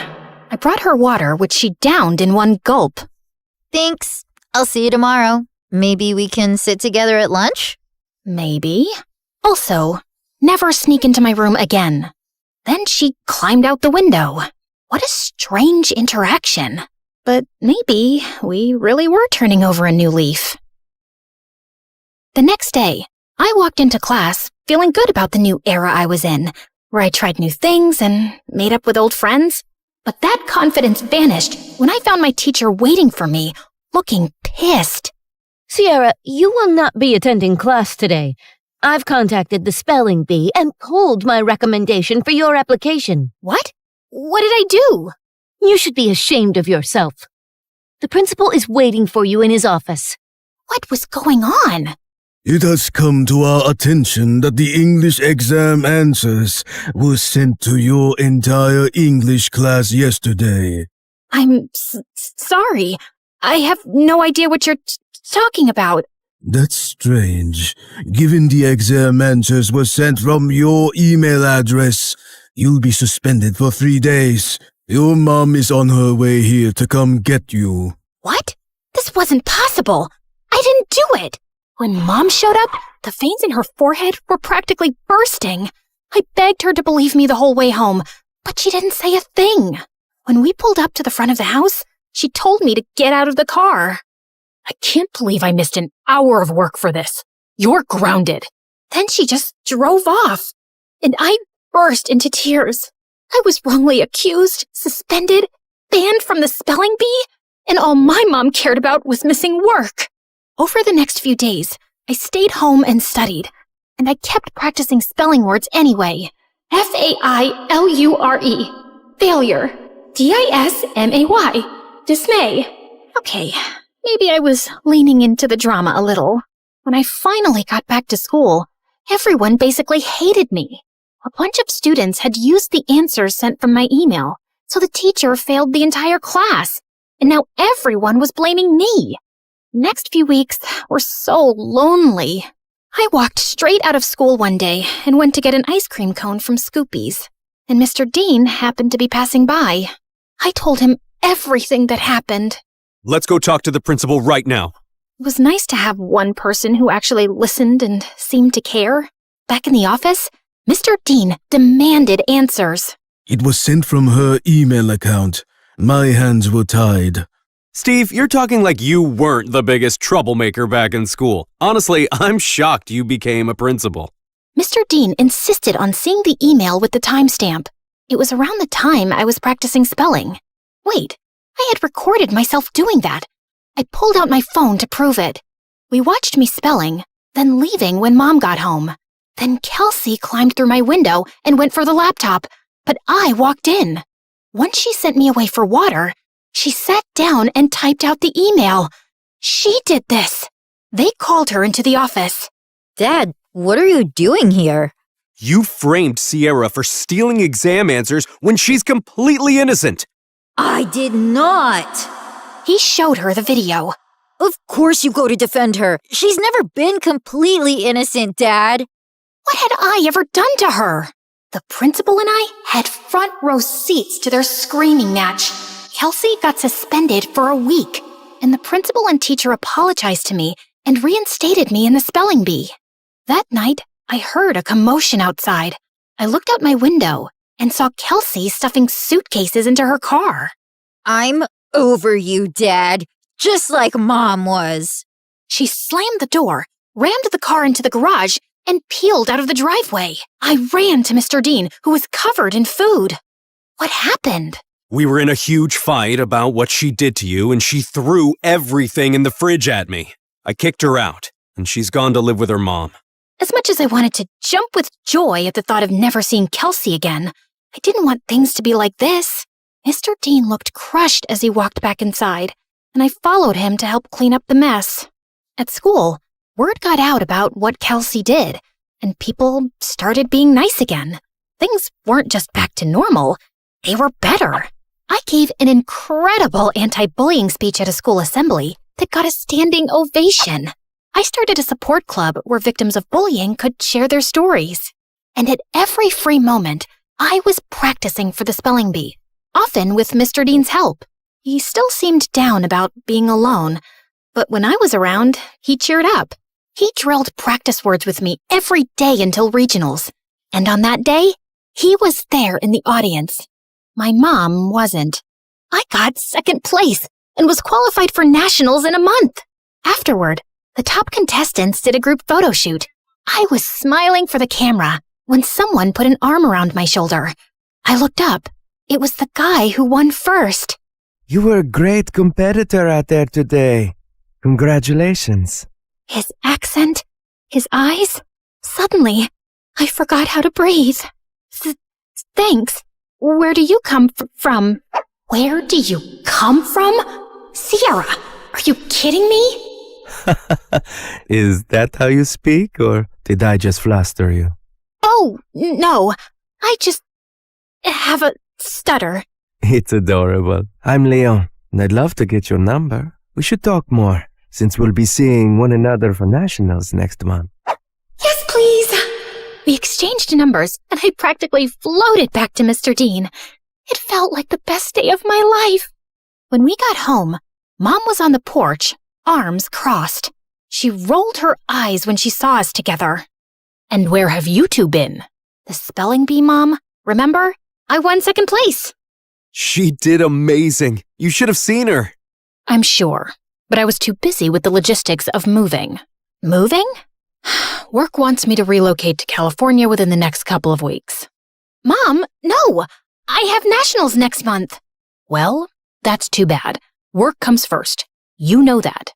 I brought her water, which she downed in one gulp. Thanks. I'll see you tomorrow. Maybe we can sit together at lunch? Maybe. Also, never sneak into my room again. Then she climbed out the window. What a strange interaction. But maybe we really were turning over a new leaf. The next day, I walked into class feeling good about the new era I was in, where I tried new things and made up with old friends. But that confidence vanished when I found my teacher waiting for me, looking pissed. Sierra, you will not be attending class today. I've contacted the spelling bee and pulled my recommendation for your application. What? What did I do? You should be ashamed of yourself. The principal is waiting for you in his office. What was going on? It has come to our attention that the English exam answers were sent to your entire English class yesterday. I'm sorry. I have no idea what you're talking about. That's strange. Given the exam answers were sent from your email address, you'll be suspended for 3 days. Your mom is on her way here to come get you. What? This wasn't possible. I didn't do it. When Mom showed up, the veins in her forehead were practically bursting. I begged her to believe me the whole way home, but she didn't say a thing. When we pulled up to the front of the house, she told me to get out of the car. I can't believe I missed an hour of work for this. You're grounded. Then she just drove off, and I burst into tears. I was wrongly accused, suspended, banned from the spelling bee, and all my mom cared about was missing work. Over the next few days, I stayed home and studied, and I kept practicing spelling words anyway. Failure. Failure. Dismay. Dismay. Okay, maybe I was leaning into the drama a little. When I finally got back to school, everyone basically hated me. A bunch of students had used the answers sent from my email, so the teacher failed the entire class, and now everyone was blaming me. Next few weeks were so lonely. I walked straight out of school one day and went to get an ice cream cone from Scoopy's, and Mr. Dean happened to be passing by. I told him everything that happened. Let's go talk to the principal right now. It was nice to have one person who actually listened and seemed to care. Back in the office, Mr. Dean demanded answers. It was sent from her email account. My hands were tied. Steve, you're talking like you weren't the biggest troublemaker back in school. Honestly, I'm shocked you became a principal. Mr. Dean insisted on seeing the email with the timestamp. It was around the time I was practicing spelling. Wait, I had recorded myself doing that. I pulled out my phone to prove it. We watched me spelling, then leaving when Mom got home. Then Kelsey climbed through my window and went for the laptop, but I walked in. Once she sent me away for water, she sat down and typed out the email. She did this. They called her into the office. Dad, what are you doing here? You framed Sierra for stealing exam answers when she's completely innocent. I did not. He showed her the video. Of course you go to defend her. She's never been completely innocent, Dad. What had I ever done to her? The principal and I had front row seats to their screaming match. Kelsey got suspended for a week, and the principal and teacher apologized to me and reinstated me in the spelling bee. That night, I heard a commotion outside. I looked out my window and saw Kelsey stuffing suitcases into her car. I'm over you, Dad, just like Mom was. She slammed the door, rammed the car into the garage, and peeled out of the driveway. I ran to Mr. Dean, who was covered in food. What happened? We were in a huge fight about what she did to you, and she threw everything in the fridge at me. I kicked her out, and she's gone to live with her mom. As much as I wanted to jump with joy at the thought of never seeing Kelsey again, I didn't want things to be like this. Mr. Dean looked crushed as he walked back inside, and I followed him to help clean up the mess. At school, word got out about what Kelsey did, and people started being nice again. Things weren't just back to normal, they were better. I gave an incredible anti-bullying speech at a school assembly that got a standing ovation. I started a support club where victims of bullying could share their stories. And at every free moment, I was practicing for the spelling bee, often with Mr. Dean's help. He still seemed down about being alone, but when I was around, he cheered up. He drilled practice words with me every day until regionals. And on that day, he was there in the audience. My mom wasn't. I got second place and was qualified for nationals in a month. Afterward, the top contestants did a group photo shoot. I was smiling for the camera when someone put an arm around my shoulder. I looked up. It was the guy who won first. You were a great competitor out there today. Congratulations. His accent, his eyes. Suddenly, I forgot how to breathe. Thanks. Where do you come from? Where do you come from? Sierra, are you kidding me? Is that how you speak, or did I just fluster you? Oh, no. I just have a stutter. It's adorable. I'm Leon, and I'd love to get your number. We should talk more, since we'll be seeing one another for nationals next month. Yes, please. We exchanged numbers, and I practically floated back to Mr. Dean. It felt like the best day of my life. When we got home, Mom was on the porch, arms crossed. She rolled her eyes when she saw us together. And where have you two been? The spelling bee, Mom. Remember? I won second place. She did amazing. You should have seen her. I'm sure, but I was too busy with the logistics of moving. Moving? Work wants me to relocate to California within the next couple of weeks. Mom, no! I have nationals next month. Well, that's too bad. Work comes first. You know that.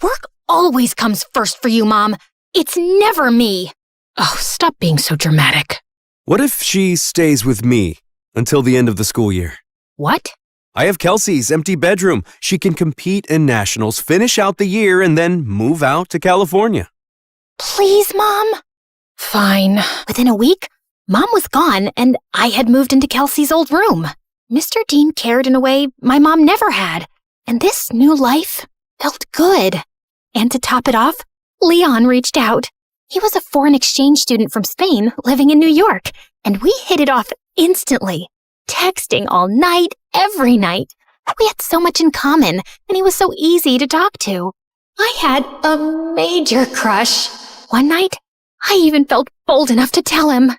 Work always comes first for you, Mom. It's never me. Oh, stop being so dramatic. What if she stays with me until the end of the school year? What? I have Kelsey's empty bedroom. She can compete in nationals, finish out the year, and then move out to California. Please, Mom? Fine. Within a week, Mom was gone, and I had moved into Kelsey's old room. Mr. Dean cared in a way my mom never had, and this new life felt good. And to top it off, Leon reached out. He was a foreign exchange student from Spain living in New York, and we hit it off instantly, texting all night, every night. We had so much in common, and he was so easy to talk to. I had a major crush. One night, I even felt bold enough to tell him.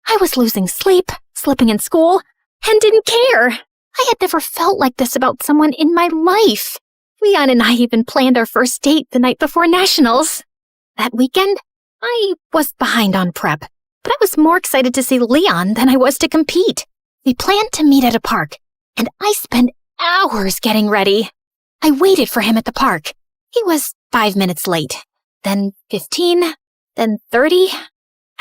I was losing sleep, slipping in school, and didn't care. I had never felt like this about someone in my life. Leon and I even planned our first date the night before nationals. That weekend, I was behind on prep, but I was more excited to see Leon than I was to compete. We planned to meet at a park, and I spent hours getting ready. I waited for him at the park. He was 5 minutes late, then 15, then 30.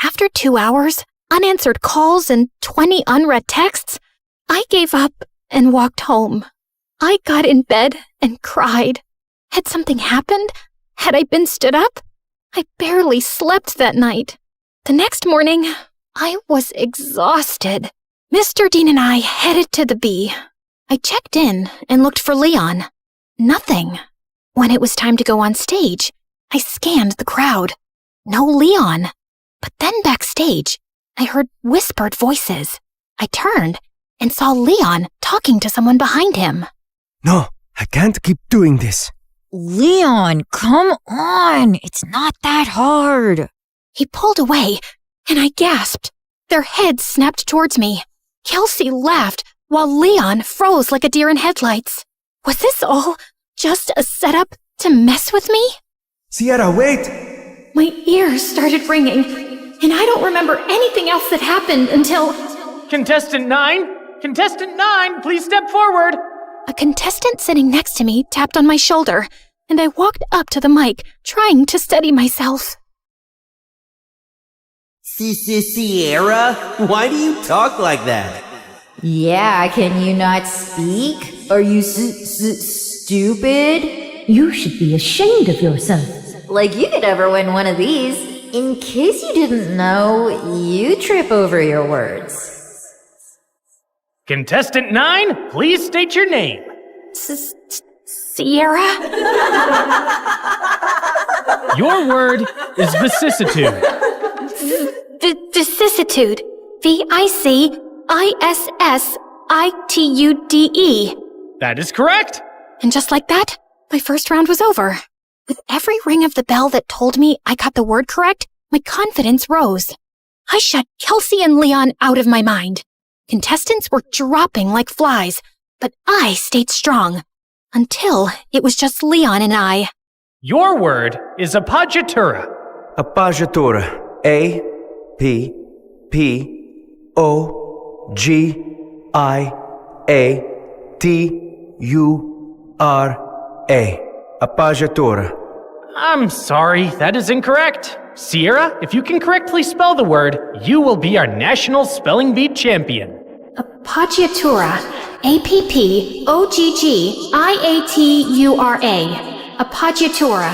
After 2 hours, unanswered calls, and 20 unread texts, I gave up and walked home. I got in bed and cried. Had something happened? Had I been stood up? I barely slept that night. The next morning, I was exhausted. Mr. Dean and I headed to the B. I checked in and looked for Leon. Nothing. When it was time to go on stage, I scanned the crowd. No Leon. But then backstage, I heard whispered voices. I turned and saw Leon talking to someone behind him. No, I can't keep doing this. Leon, come on. It's not that hard. He pulled away, and I gasped. Their heads snapped towards me. Kelsey laughed, while Leon froze like a deer in headlights. Was this all just a setup to mess with me? Sierra, wait! My ears started ringing, and I don't remember anything else that happened until... Contestant 9? Contestant 9, please step forward! A contestant sitting next to me tapped on my shoulder, and I walked up to the mic, trying to steady myself. Sierra? Why do you talk like that? Yeah, can you not speak? Are you stupid? You should be ashamed of yourself. Like you could ever win one of these. In case you didn't know, you trip over your words. Contestant 9, please state your name. Sierra? Your word is vicissitude. Vicissitude. VICISSITUDE. That is correct. And just like that, my first round was over. With every ring of the bell that told me I got the word correct, my confidence rose. I shut Kelsey and Leon out of my mind. Contestants were dropping like flies, but I stayed strong. Until it was just Leon and I. Your word is appoggiatura. Appoggiatura. A-P-P-O-G-I-A-T-U-R-A. Appoggiatura. I'm sorry, that is incorrect. Sierra, if you can correctly spell the word, you will be our national spelling bee champion. Appoggiatura. A-P-P-O-G-G-I-A-T-U-R-A. Appoggiatura.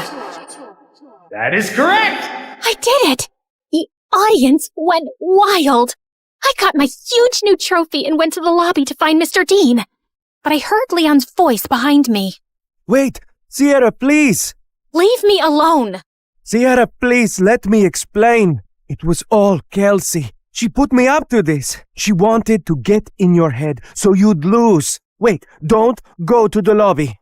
That is correct! I did it! The audience went wild. I got my huge new trophy and went to the lobby to find Mr. Dean. But I heard Leon's voice behind me. Wait, Sierra, please! Leave me alone! Sierra, please, let me explain. It was all Kelsey. She put me up to this. She wanted to get in your head so you'd lose. Wait, don't go to the lobby.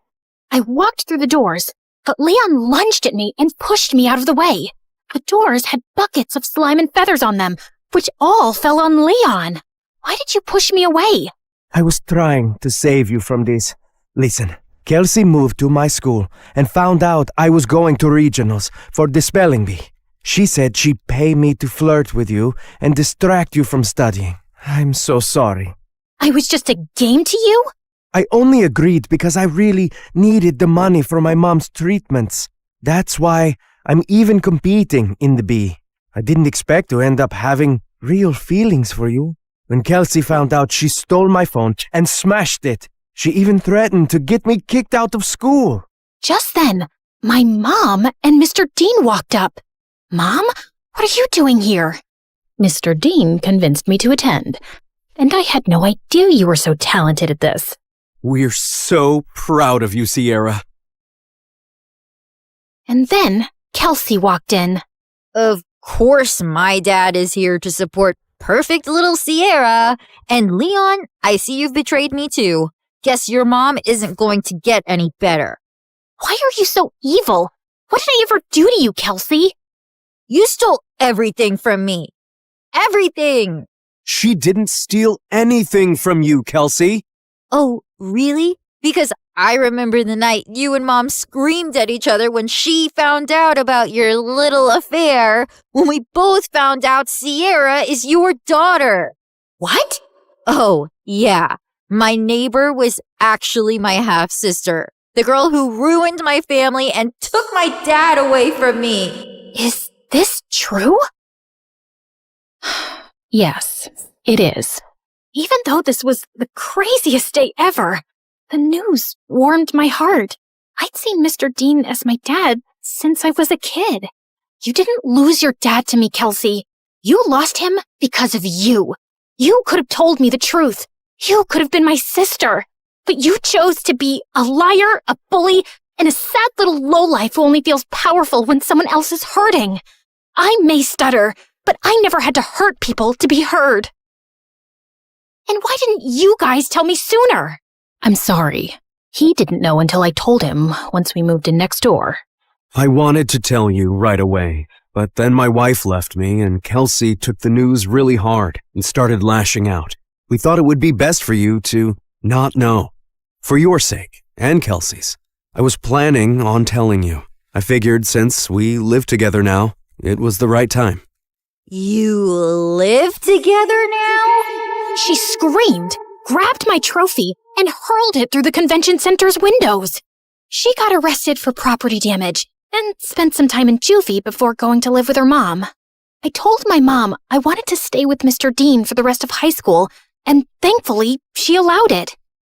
I walked through the doors, but Leon lunged at me and pushed me out of the way. The doors had buckets of slime and feathers on them, which all fell on Leon. Why did you push me away? I was trying to save you from this. Listen, Kelsey moved to my school and found out I was going to regionals for the spelling bee. She said she'd pay me to flirt with you and distract you from studying. I'm so sorry. I was just a game to you? I only agreed because I really needed the money for my mom's treatments. That's why I'm even competing in the bee. I didn't expect to end up having real feelings for you. When Kelsey found out, she stole my phone and smashed it. She even threatened to get me kicked out of school. Just then, my mom and Mr. Dean walked up. Mom, what are you doing here? Mr. Dean convinced me to attend, and I had no idea you were so talented at this. We're so proud of you, Sierra. And then Kelsey walked in. Of course my dad is here to support perfect little Sierra. And Leon, I see you've betrayed me too. Guess your mom isn't going to get any better. Why are you so evil? What did I ever do to you, Kelsey? You stole everything from me. Everything! She didn't steal anything from you, Kelsey. Oh, really? Because I remember the night you and Mom screamed at each other when she found out about your little affair, when we both found out Sierra is your daughter. What? Oh, yeah. My neighbor was actually my half-sister. The girl who ruined my family and took my dad away from me. Is this true? Yes, it is. Even though this was the craziest day ever, the news warmed my heart. I'd seen Mr. Dean as my dad since I was a kid. You didn't lose your dad to me, Kelsey. You lost him because of you. You could have told me the truth. You could have been my sister. But you chose to be a liar, a bully, and a sad little lowlife who only feels powerful when someone else is hurting. I may stutter, but I never had to hurt people to be heard. And why didn't you guys tell me sooner? I'm sorry. He didn't know until I told him once we moved in next door. I wanted to tell you right away, but then my wife left me and Kelsey took the news really hard and started lashing out. We thought it would be best for you to not know. For your sake, and Kelsey's. I was planning on telling you. I figured since we live together now, it was the right time. You live together now? She screamed, grabbed my trophy, and hurled it through the convention center's windows. She got arrested for property damage and spent some time in juvie before going to live with her mom. I told my mom I wanted to stay with Mr. Dean for the rest of high school, and thankfully, she allowed it.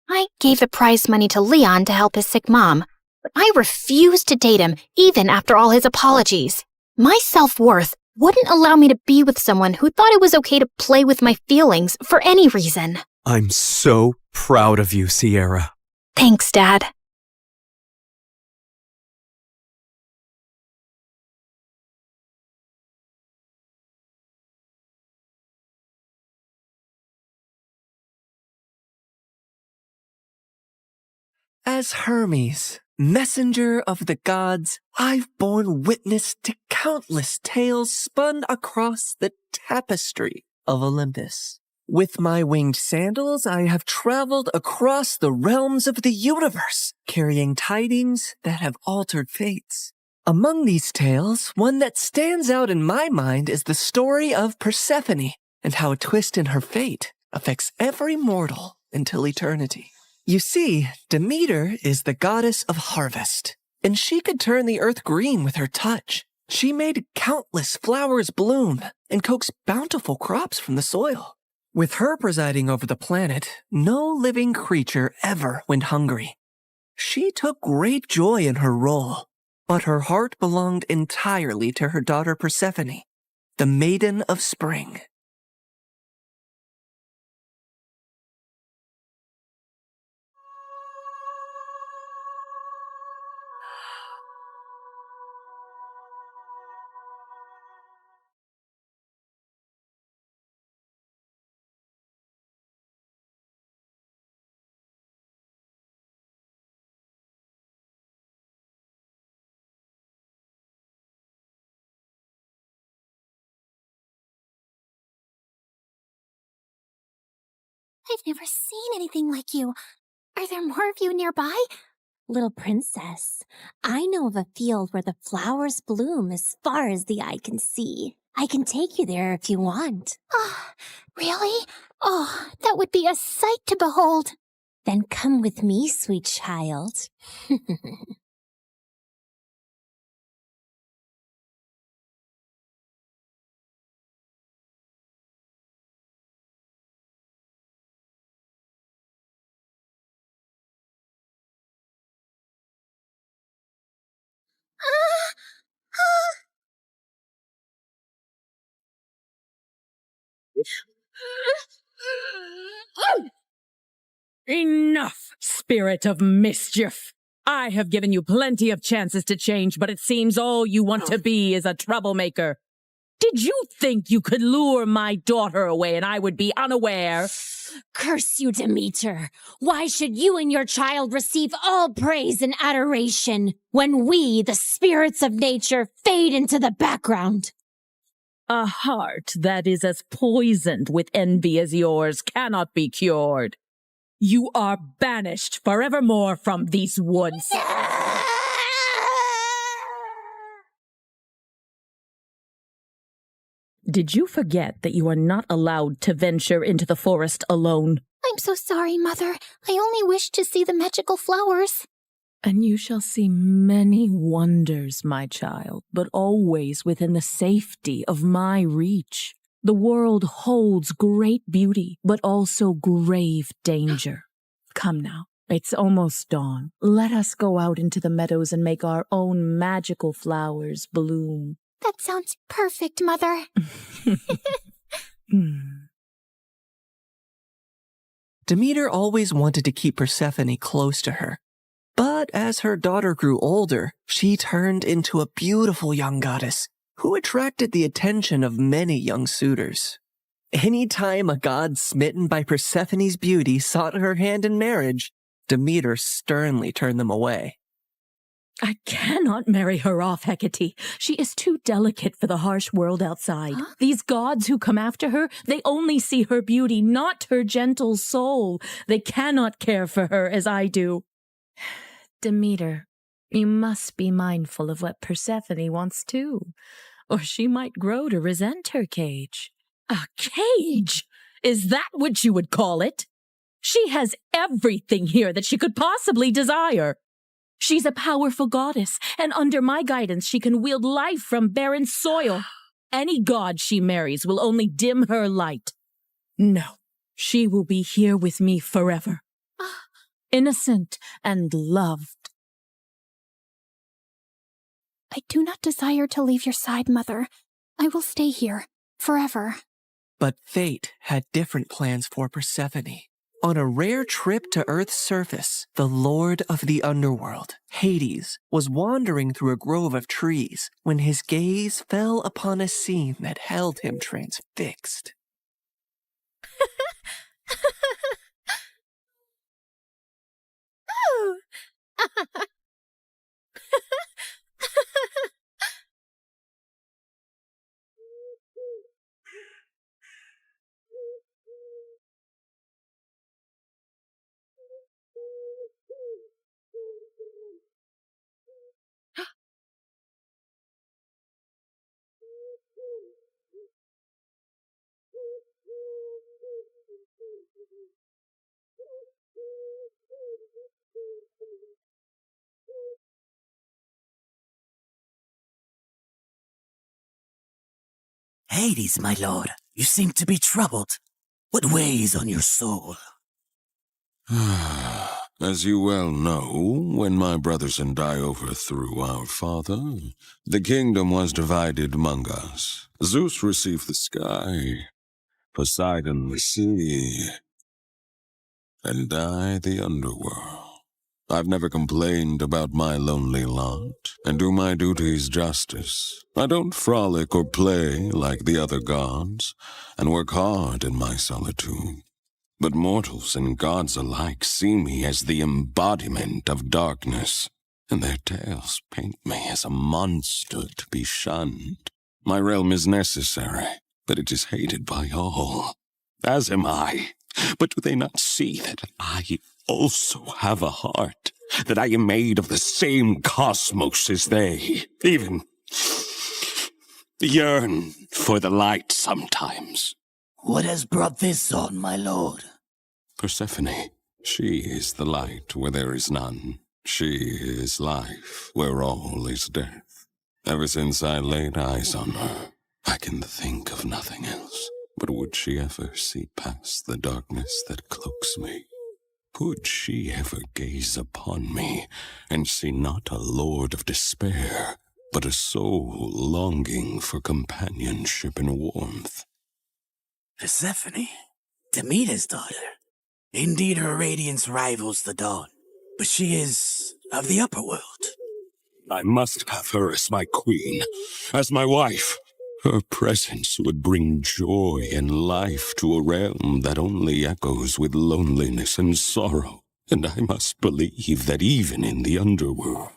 I gave the prize money to Leon to help his sick mom, but I refused to date him even after all his apologies. My self-worth wouldn't allow me to be with someone who thought it was okay to play with my feelings for any reason. I'm so proud of you, Sierra. Thanks, Dad. As Hermes, messenger of the gods, I've borne witness to countless tales spun across the tapestry of Olympus. With my winged sandals, I have traveled across the realms of the universe, carrying tidings that have altered fates. Among these tales, one that stands out in my mind is the story of Persephone and how a twist in her fate affects every mortal until eternity. You see, Demeter is the goddess of harvest, and she could turn the earth green with her touch. She made countless flowers bloom and coax bountiful crops from the soil. With her presiding over the planet, no living creature ever went hungry. She took great joy in her role, but her heart belonged entirely to her daughter Persephone, the Maiden of Spring. I've never seen anything like you. Are there more of you nearby? Little princess, I know of a field where the flowers bloom as far as the eye can see. I can take you there if you want. Oh, really? Oh, that would be a sight to behold. Then come with me, sweet child. Enough, spirit of mischief! I have given you plenty of chances to change, but it seems all you want to be is a troublemaker. Did you think you could lure my daughter away and I would be unaware? Curse you, Demeter! Why should you and your child receive all praise and adoration when we, the spirits of nature, fade into the background? A heart that is as poisoned with envy as yours cannot be cured. You are banished forevermore from these woods. Did you forget that you are not allowed to venture into the forest alone? I'm so sorry, Mother. I only wished to see the magical flowers. And you shall see many wonders, my child, but always within the safety of my reach. The world holds great beauty, but also grave danger. Come now, it's almost dawn. Let us go out into the meadows and make our own magical flowers bloom. That sounds perfect, Mother. Demeter always wanted to keep Persephone close to her. But as her daughter grew older, she turned into a beautiful young goddess who attracted the attention of many young suitors. Anytime a god smitten by Persephone's beauty sought her hand in marriage, Demeter sternly turned them away. I cannot marry her off, Hecate. She is too delicate for the harsh world outside. Huh? These gods who come after her, they only see her beauty, not her gentle soul. They cannot care for her as I do. Demeter, you must be mindful of what Persephone wants too, or she might grow to resent her cage. A cage? Is that what you would call it? She has everything here that she could possibly desire. She's a powerful goddess, and under my guidance she can wield life from barren soil. Any god she marries will only dim her light. No, she will be here with me forever. Innocent and loved. I do not desire to leave your side, Mother. I will stay here, forever. But fate had different plans for Persephone. On a rare trip to Earth's surface, the Lord of the Underworld, Hades, was wandering through a grove of trees when his gaze fell upon a scene that held him transfixed. Hades, my lord, you seem to be troubled. What weighs on your soul? As you well know, when my brothers and I overthrew our father, the kingdom was divided among us. Zeus received the sky, Poseidon the sea, and I the underworld. I've never complained about my lonely lot, and do my duties justice. I don't frolic or play like the other gods, and work hard in my solitude. But mortals and gods alike see me as the embodiment of darkness, and their tales paint me as a monster to be shunned. My realm is necessary, but it is hated by all, as am I. But do they not see that I also have a heart, that I am made of the same cosmos as they, even yearn for the light sometimes? What has brought this on, my lord? Persephone, she is the light where there is none. She is life where all is death. Ever since I laid eyes on her, I can think of nothing else. But would she ever see past the darkness that cloaks me? Could she ever gaze upon me and see not a lord of despair, but a soul longing for companionship and warmth? Persephone, Demeter's daughter. Indeed, her radiance rivals the dawn, but she is of the upper world. I must have her as my queen, as my wife. Her presence would bring joy and life to a realm that only echoes with loneliness and sorrow. And I must believe that even in the underworld,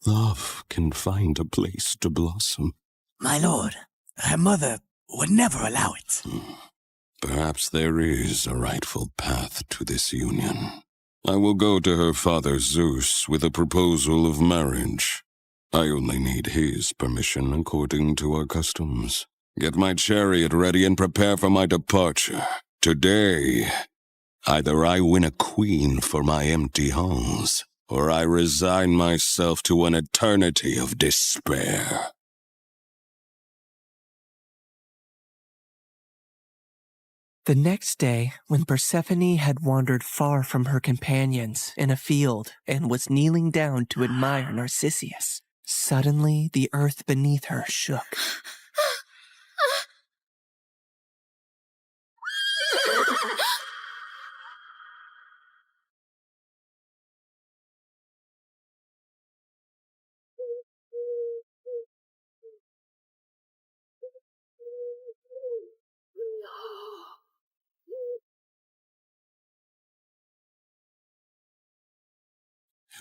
love can find a place to blossom. My lord, her mother would never allow it. Perhaps there is a rightful path to this union. I will go to her father Zeus with a proposal of marriage. I only need his permission according to our customs. Get my chariot ready and prepare for my departure. Today, either I win a queen for my empty halls, or I resign myself to an eternity of despair. The next day, when Persephone had wandered far from her companions in a field and was kneeling down to admire Narcissus, suddenly the earth beneath her shook.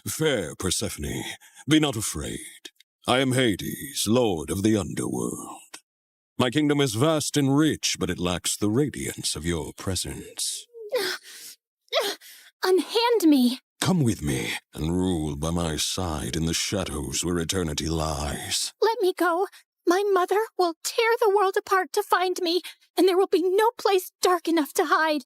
Fair Persephone, be not afraid. I am Hades, lord of the underworld. My kingdom is vast and rich, but it lacks the radiance of your presence. Unhand me! Come with me and rule by my side in the shadows where eternity lies. Let me go. My mother will tear the world apart to find me, and there will be no place dark enough to hide.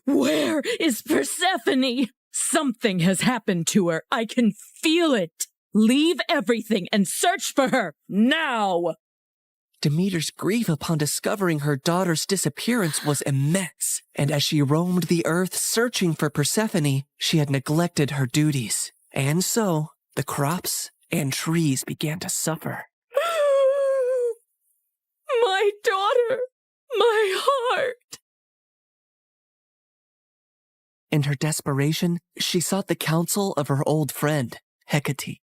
Where is Persephone? Something has happened to her. I can feel it. Leave everything and search for her, now! Demeter's grief upon discovering her daughter's disappearance was immense, and as she roamed the earth searching for Persephone, she had neglected her duties. And so, the crops and trees began to suffer. My daughter! My heart! In her desperation, she sought the counsel of her old friend, Hecate.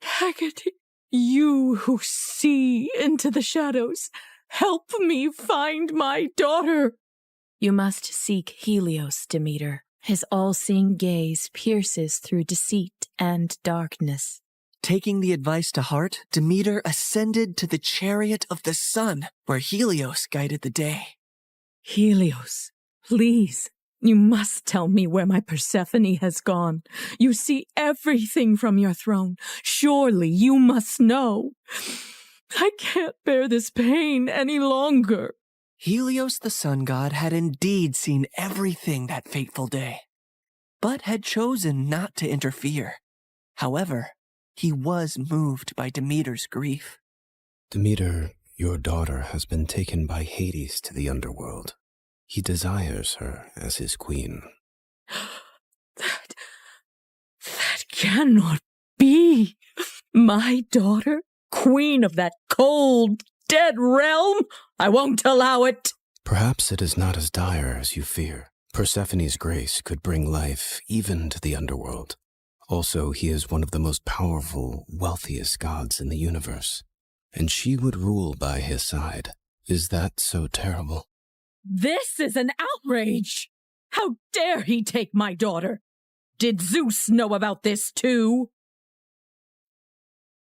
Hecate, you who see into the shadows, help me find my daughter. You must seek Helios, Demeter. His all-seeing gaze pierces through deceit and darkness. Taking the advice to heart, Demeter ascended to the chariot of the sun, where Helios guided the day. Helios, please, you must tell me where my Persephone has gone. You see everything from your throne. Surely you must know. I can't bear this pain any longer. Helios the sun god had indeed seen everything that fateful day, but had chosen not to interfere. However, he was moved by Demeter's grief. Demeter, your daughter has been taken by Hades to the underworld. He desires her as his queen. That cannot be. My daughter, queen of that cold, dead realm? I won't allow it. Perhaps it is not as dire as you fear. Persephone's grace could bring life even to the underworld. Also, he is one of the most powerful, wealthiest gods in the universe, and she would rule by his side. Is that so terrible? This is an outrage! How dare he take my daughter? Did Zeus know about this too?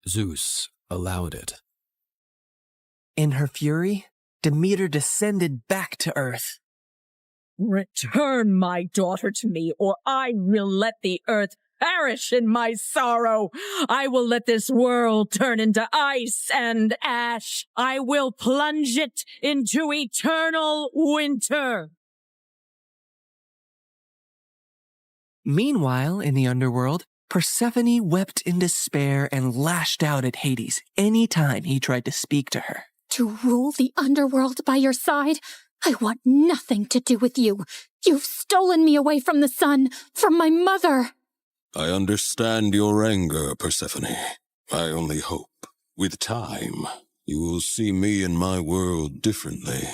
Zeus allowed it. In her fury, Demeter descended back to earth. Return my daughter to me, or I will let the earth perish in my sorrow. I will let this world turn into ice and ash. I will plunge it into eternal winter. Meanwhile, in the underworld, Persephone wept in despair and lashed out at Hades any time he tried to speak to her. To rule the underworld by your side? I want nothing to do with you. You've stolen me away from the sun, from my mother. I understand your anger, Persephone. I only hope, with time, you will see me and my world differently.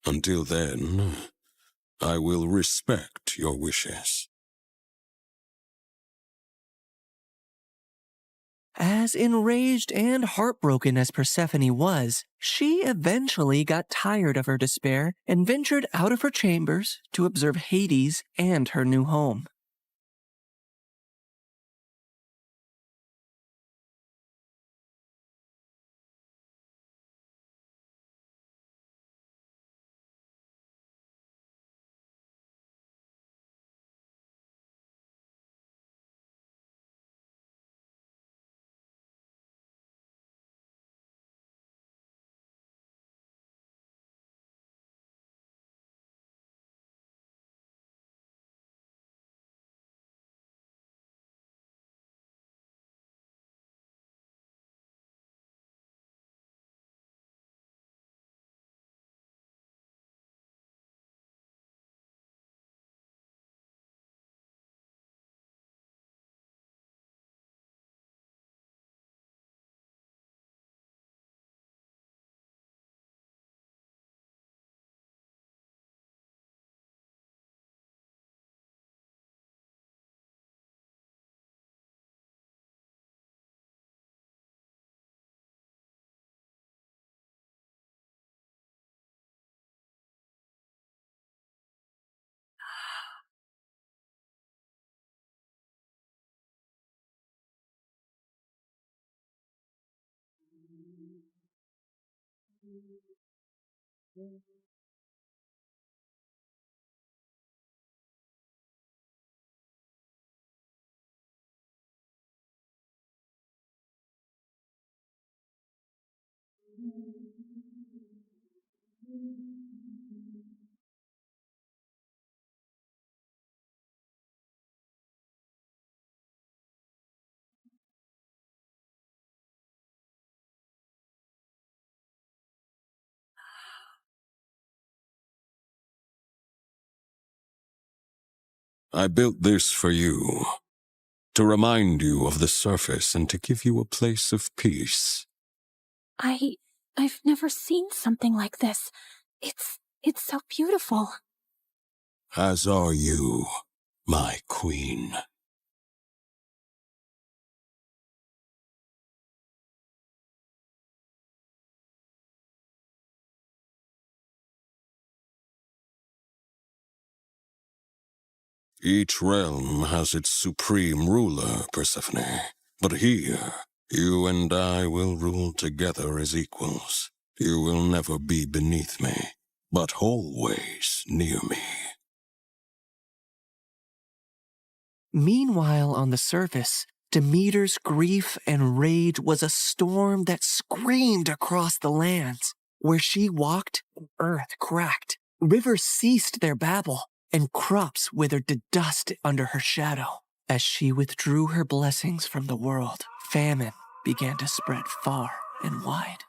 Until then, I will respect your wishes. As enraged and heartbroken as Persephone was, she eventually got tired of her despair and ventured out of her chambers to observe Hades and her new home. I built this for you, to remind you of the surface and to give you a place of peace. I've never seen something like this. It's so beautiful. As are you, my queen. Each realm has its supreme ruler, Persephone. But here, you and I will rule together as equals. You will never be beneath me, but always near me. Meanwhile, on the surface, Demeter's grief and rage was a storm that screamed across the lands. Where she walked, earth cracked, rivers ceased their babble, and crops withered to dust under her shadow. As she withdrew her blessings from the world, famine began to spread far and wide.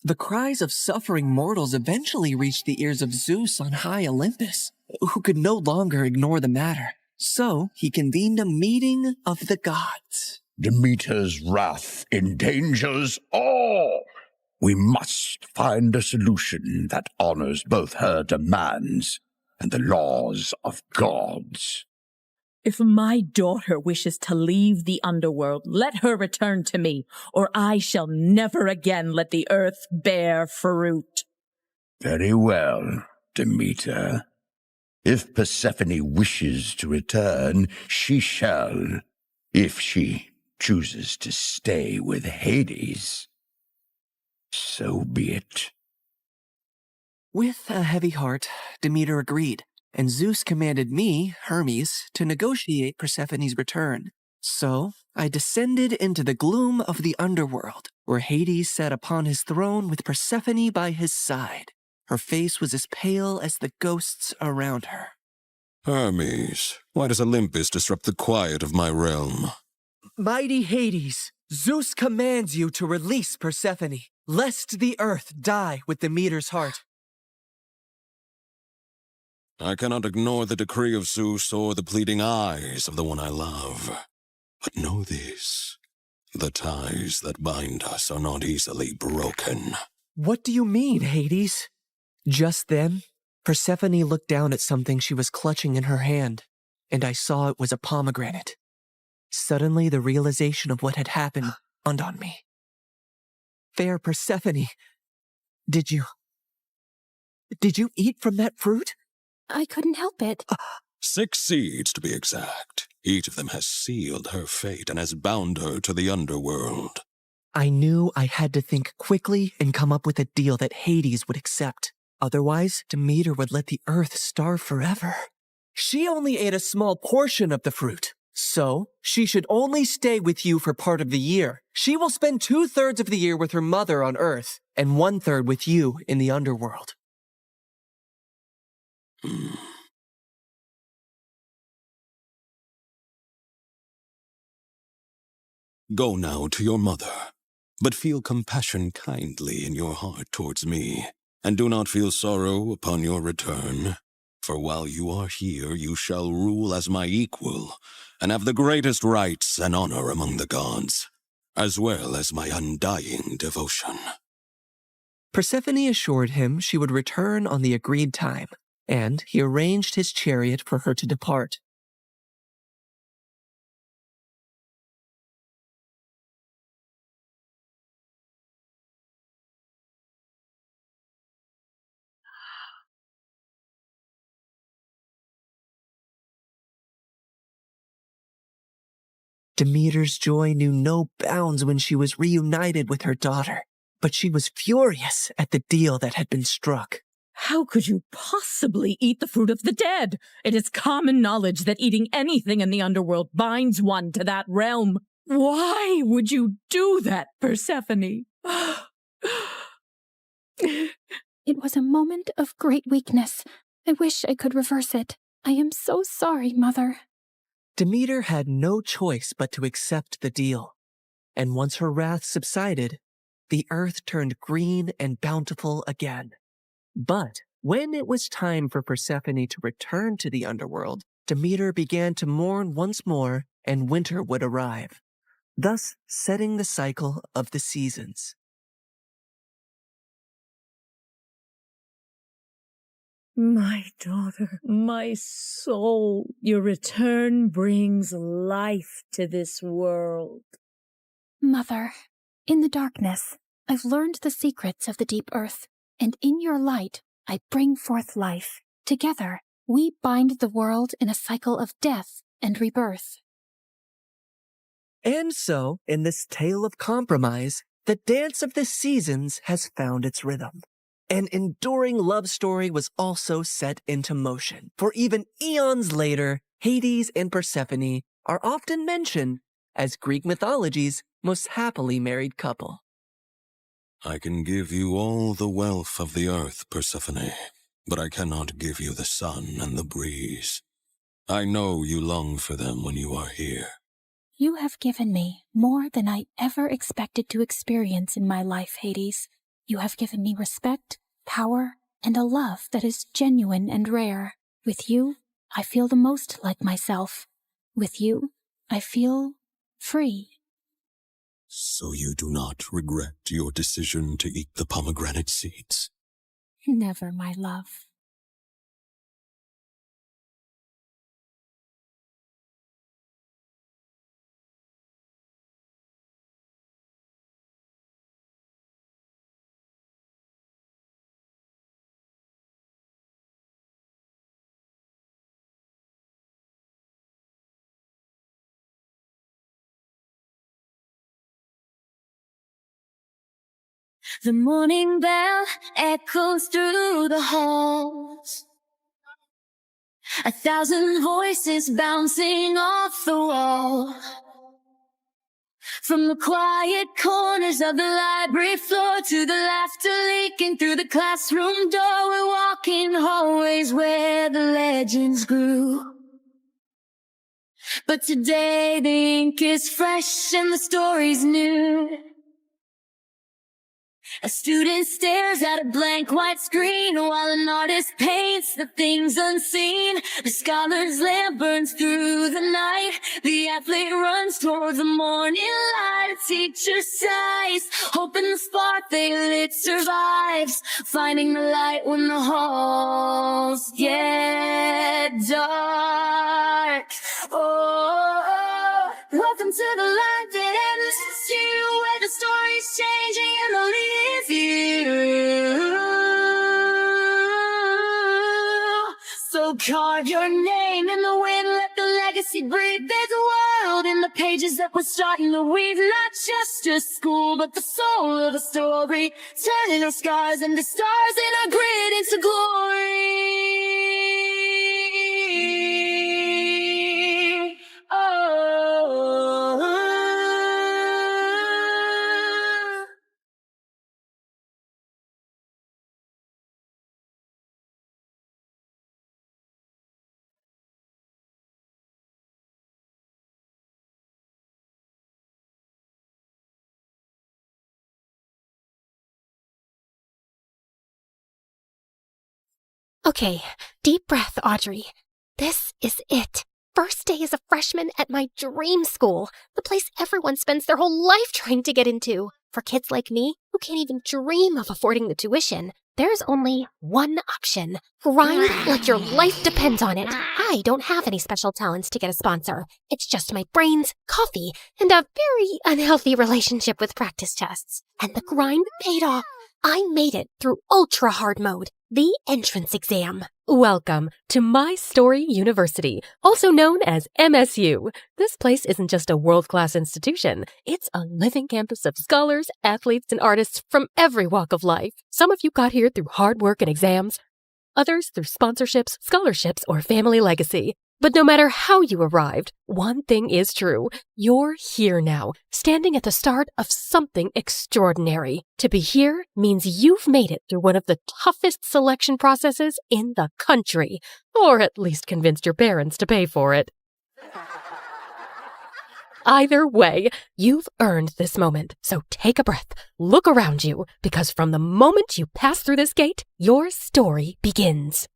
The cries of suffering mortals eventually reached the ears of Zeus on high Olympus, who could no longer ignore the matter. So he convened a meeting of the gods. Demeter's wrath endangers all. We must find a solution that honors both her demands and the laws of gods. If my daughter wishes to leave the underworld, let her return to me, or I shall never again let the earth bear fruit. Very well, Demeter. If Persephone wishes to return, she shall, if she chooses to stay with Hades. So be it. With a heavy heart, Demeter agreed, and Zeus commanded me, Hermes, to negotiate Persephone's return. So I descended into the gloom of the underworld, where Hades sat upon his throne with Persephone by his side. Her face was as pale as the ghosts around her. Hermes, why does Olympus disrupt the quiet of my realm? Mighty Hades, Zeus commands you to release Persephone, lest the earth die with Demeter's heart. I cannot ignore the decree of Zeus or the pleading eyes of the one I love. But know this, the ties that bind us are not easily broken. What do you mean, Hades? Just then, Persephone looked down at something she was clutching in her hand, and I saw it was a pomegranate. Suddenly, the realization of what had happened dawned on me. Fair Persephone, did you eat from that fruit? I couldn't help it. 6 seeds, to be exact. Each of them has sealed her fate and has bound her to the underworld. I knew I had to think quickly and come up with a deal that Hades would accept. Otherwise, Demeter would let the earth starve forever. She only ate a small portion of the fruit, so she should only stay with you for part of the year. She will spend 2/3 of the year with her mother on Earth, and 1/3 with you in the underworld. Go now to your mother, but feel compassion kindly in your heart towards me, and do not feel sorrow upon your return. For while you are here, you shall rule as my equal, and have the greatest rights and honor among the gods, as well as my undying devotion. Persephone assured him she would return on the agreed time, and he arranged his chariot for her to depart. Demeter's joy knew no bounds when she was reunited with her daughter, but she was furious at the deal that had been struck. How could you possibly eat the fruit of the dead? It is common knowledge that eating anything in the underworld binds one to that realm. Why would you do that, Persephone? It was a moment of great weakness. I wish I could reverse it. I am so sorry, Mother. Demeter had no choice but to accept the deal, and once her wrath subsided, the earth turned green and bountiful again. But when it was time for Persephone to return to the underworld, Demeter began to mourn once more, and winter would arrive, thus setting the cycle of the seasons. My daughter, my soul, your return brings life to this world. Mother, in the darkness, I've learned the secrets of the deep earth, and in your light, I bring forth life. Together, we bind the world in a cycle of death and rebirth. And so, in this tale of compromise, the dance of the seasons has found its rhythm. An enduring love story was also set into motion, for even eons later, Hades and Persephone are often mentioned as Greek mythology's most happily married couple. I can give you all the wealth of the earth, Persephone, but I cannot give you the sun and the breeze. I know you long for them when you are here. You have given me more than I ever expected to experience in my life, Hades. You have given me respect, power, and a love that is genuine and rare. With you, I feel the most like myself. With you, I feel free. So you do not regret your decision to eat the pomegranate seeds? Never, my love. The morning bell echoes through the halls. 1,000 voices bouncing off the wall. From the quiet corners of the library floor to the laughter leaking through the classroom door, we're walking hallways where the legends grew. But today the ink is fresh and the story's new. A student stares at a blank white screen while an artist paints the things unseen. The scholar's lamp burns through the night. The athlete runs towards the morning light. A teacher sighs, hoping the spark they lit survives. Finding the light when the halls get dark. Oh, welcome to the light that ends you. carve your name in the wind, let the legacy breathe. There's a world in the pages that we're starting to weave. Not just a school, but the soul of a story, turning our scars into stars and our grit into glory. Oh. Okay, deep breath, Audrey. This is it. First day as a freshman at my dream school, the place everyone spends their whole life trying to get into. For kids like me, who can't even dream of affording the tuition, there's only one option. Grind like your life depends on it. I don't have any special talents to get a sponsor. It's just my brains, coffee, and a very unhealthy relationship with practice tests. And the grind paid off. I made it through ultra hard mode, the entrance exam. Welcome to My Story University, also known as MSU. This place isn't just a world-class institution. It's a living campus of scholars, athletes, and artists from every walk of life. Some of you got here through hard work and exams, others through sponsorships, scholarships, or family legacy. But no matter how you arrived, one thing is true. You're here now, standing at the start of something extraordinary. To be here means you've made it through one of the toughest selection processes in the country, or at least convinced your parents to pay for it. Either way, you've earned this moment, so take a breath, look around you, because from the moment you pass through this gate, your story begins.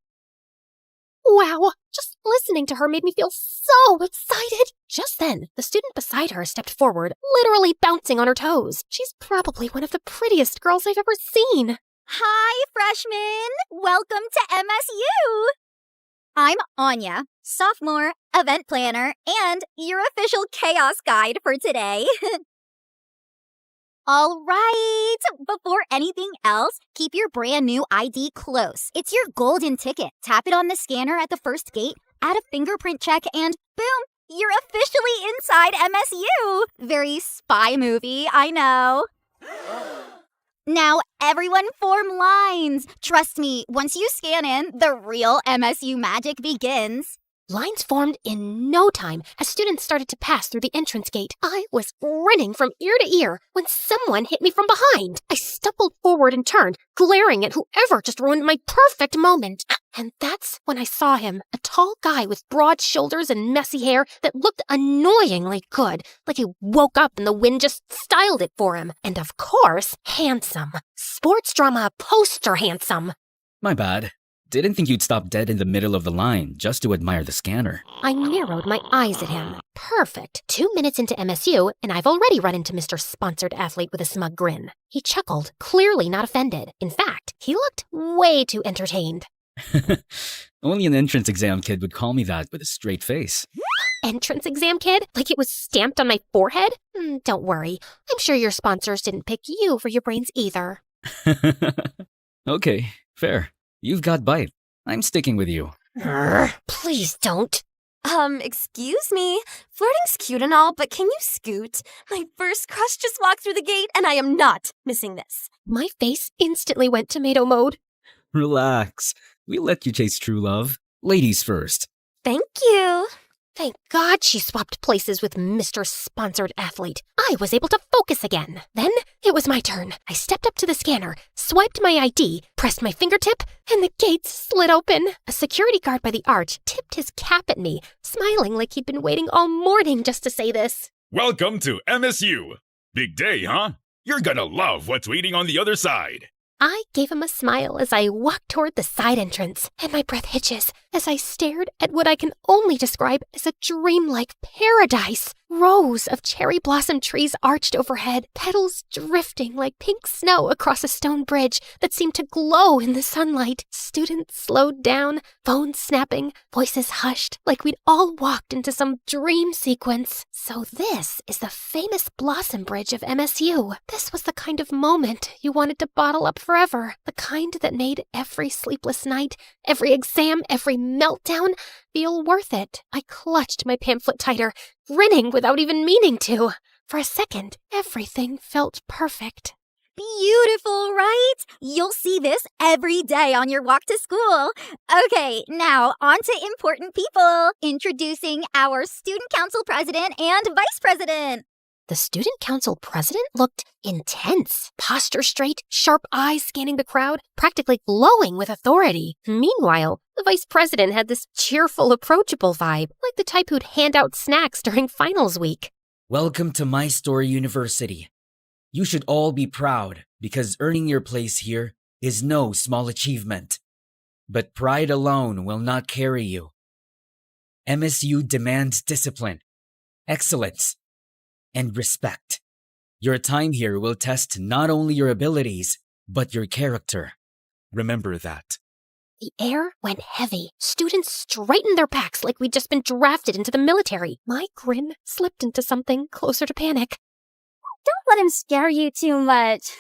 Wow, just listening to her made me feel so excited. Just then, the student beside her stepped forward, literally bouncing on her toes. She's probably one of the prettiest girls I've ever seen. Hi, freshmen! Welcome to MSU! I'm Anya, sophomore, event planner, and your official chaos guide for today. All right, before anything else, keep your brand new ID close. It's your golden ticket. Tap it on the scanner at the first gate, add a fingerprint check, and boom, you're officially inside MSU. Very spy movie, I know. Now, everyone form lines. Trust me, once you scan in, the real MSU magic begins. Lines formed in no time as students started to pass through the entrance gate. I was grinning from ear to ear when someone hit me from behind. I stumbled forward and turned, glaring at whoever just ruined my perfect moment. And that's when I saw him, a tall guy with broad shoulders and messy hair that looked annoyingly good, like he woke up and the wind just styled it for him. And of course, handsome. Sports drama poster handsome. My bad. Didn't think you'd stop dead in the middle of the line just to admire the scanner. I narrowed my eyes at him. Perfect. 2 minutes into MSU, and I've already run into Mr. Sponsored Athlete with a smug grin. He chuckled, clearly not offended. In fact, he looked way too entertained. Only an entrance exam kid would call me that with a straight face. Entrance exam kid? Like it was stamped on my forehead? Don't worry. I'm sure your sponsors didn't pick you for your brains either. Okay, fair. You've got bite. I'm sticking with you. Please don't. Excuse me. Flirting's cute and all, but can you scoot? My first crush just walked through the gate, and I am not missing this. My face instantly went tomato mode. Relax. We'll let you chase true love. Ladies first. Thank you. Thank God she swapped places with Mr. Sponsored Athlete. I was able to focus again. Then it was my turn. I stepped up to the scanner, swiped my ID, pressed my fingertip, and the gates slid open. A security guard by the arch tipped his cap at me, smiling like he'd been waiting all morning just to say this. Welcome to MSU. Big day, huh? You're gonna love what's waiting on the other side. I gave him a smile as I walked toward the side entrance, and my breath hitches as I stared at what I can only describe as a dreamlike paradise. Rows of cherry blossom trees arched overhead, petals drifting like pink snow across a stone bridge that seemed to glow in the sunlight. Students slowed down, phones snapping, voices hushed, like we'd all walked into some dream sequence. So this is the famous Blossom Bridge of MSU. This was the kind of moment you wanted to bottle up forever. The kind that made every sleepless night, every exam, every meltdown feel worth it. I clutched my pamphlet tighter, grinning without even meaning to. For a second, everything felt perfect. Beautiful, right? You'll see this every day on your walk to school. Okay, now on to important people. Introducing our student council president and vice president. The student council president looked intense. Posture straight, sharp eyes scanning the crowd, practically glowing with authority. Meanwhile, the vice president had this cheerful, approachable vibe, like the type who'd hand out snacks during finals week. Welcome to My Story University. You should all be proud because earning your place here is no small achievement. But pride alone will not carry you. MSU demands discipline, excellence, and respect. Your time here will test not only your abilities, but your character. Remember that. The air went heavy. Students straightened their backs like we'd just been drafted into the military. My grin slipped into something closer to panic. Don't let him scare you too much.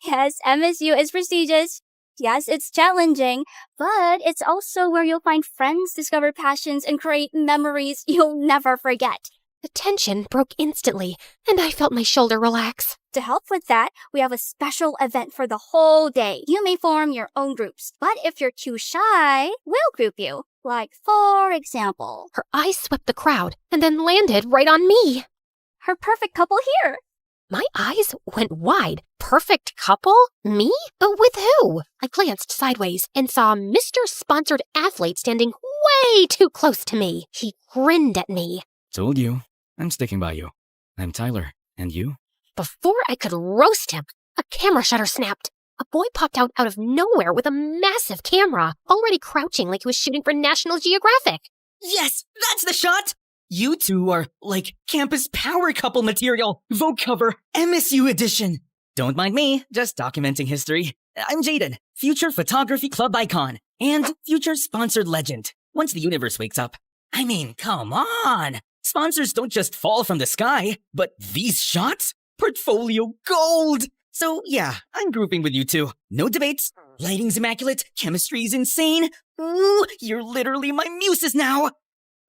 Yes, MSU is prestigious. Yes, it's challenging, but it's also where you'll find friends, discover passions, and create memories you'll never forget. The tension broke instantly, and I felt my shoulder relax. To help with that, we have a special event for the whole day. You may form your own groups, but if you're too shy, we'll group you. Like, for example... Her eyes swept the crowd, and then landed right on me. Her perfect couple here. My eyes went wide. Perfect couple? Me? But with who? I glanced sideways and saw Mr. Sponsored Athlete standing way too close to me. He grinned at me. Told you. I'm sticking by you. I'm Tyler. And you? Before I could roast him, a camera shutter snapped. A boy popped out of nowhere with a massive camera, already crouching like he was shooting for National Geographic. Yes, that's the shot! You two are like campus power couple material. Vogue cover, MSU edition. Don't mind me, just documenting history. I'm Jaden, future photography club icon, and future sponsored legend. Once the universe wakes up. I mean, come on! Sponsors don't just fall from the sky, but these shots? Portfolio gold! So yeah, I'm grouping with you two. No debates. Lighting's immaculate, chemistry's insane. Ooh, you're literally my muses now!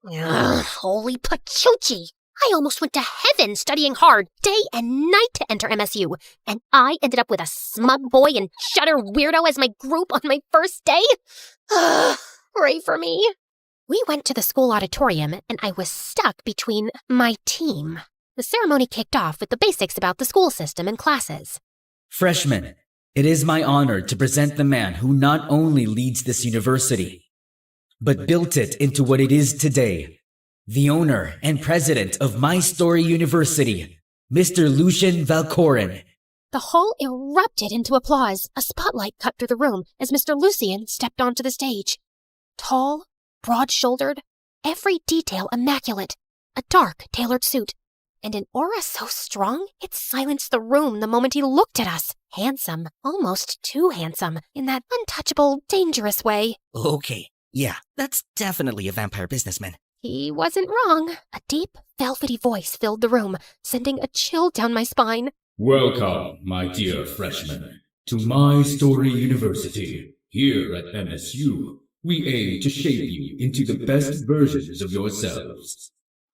Ugh, holy patoochie! I almost went to heaven studying hard, day and night to enter MSU, and I ended up with a smug boy and shutter weirdo as my group on my first day? Ugh, pray for me. We went to the school auditorium, and I was stuck between my team. The ceremony kicked off with the basics about the school system and classes. Freshmen, it is my honor to present the man who not only leads this university, but built it into what it is today. The owner and president of My Story University, Mr. Lucian Valcorin. The hall erupted into applause. A spotlight cut through the room as Mr. Lucian stepped onto the stage. Tall, broad-shouldered, every detail immaculate, a dark, tailored suit, and an aura so strong it silenced the room the moment he looked at us. Handsome, almost too handsome, in that untouchable, dangerous way. Okay, yeah, that's definitely a vampire businessman. He wasn't wrong. A deep, velvety voice filled the room, sending a chill down my spine. Welcome, my dear freshmen, to My Story University. Here at MSU, we aim to shape you into the best versions of yourselves.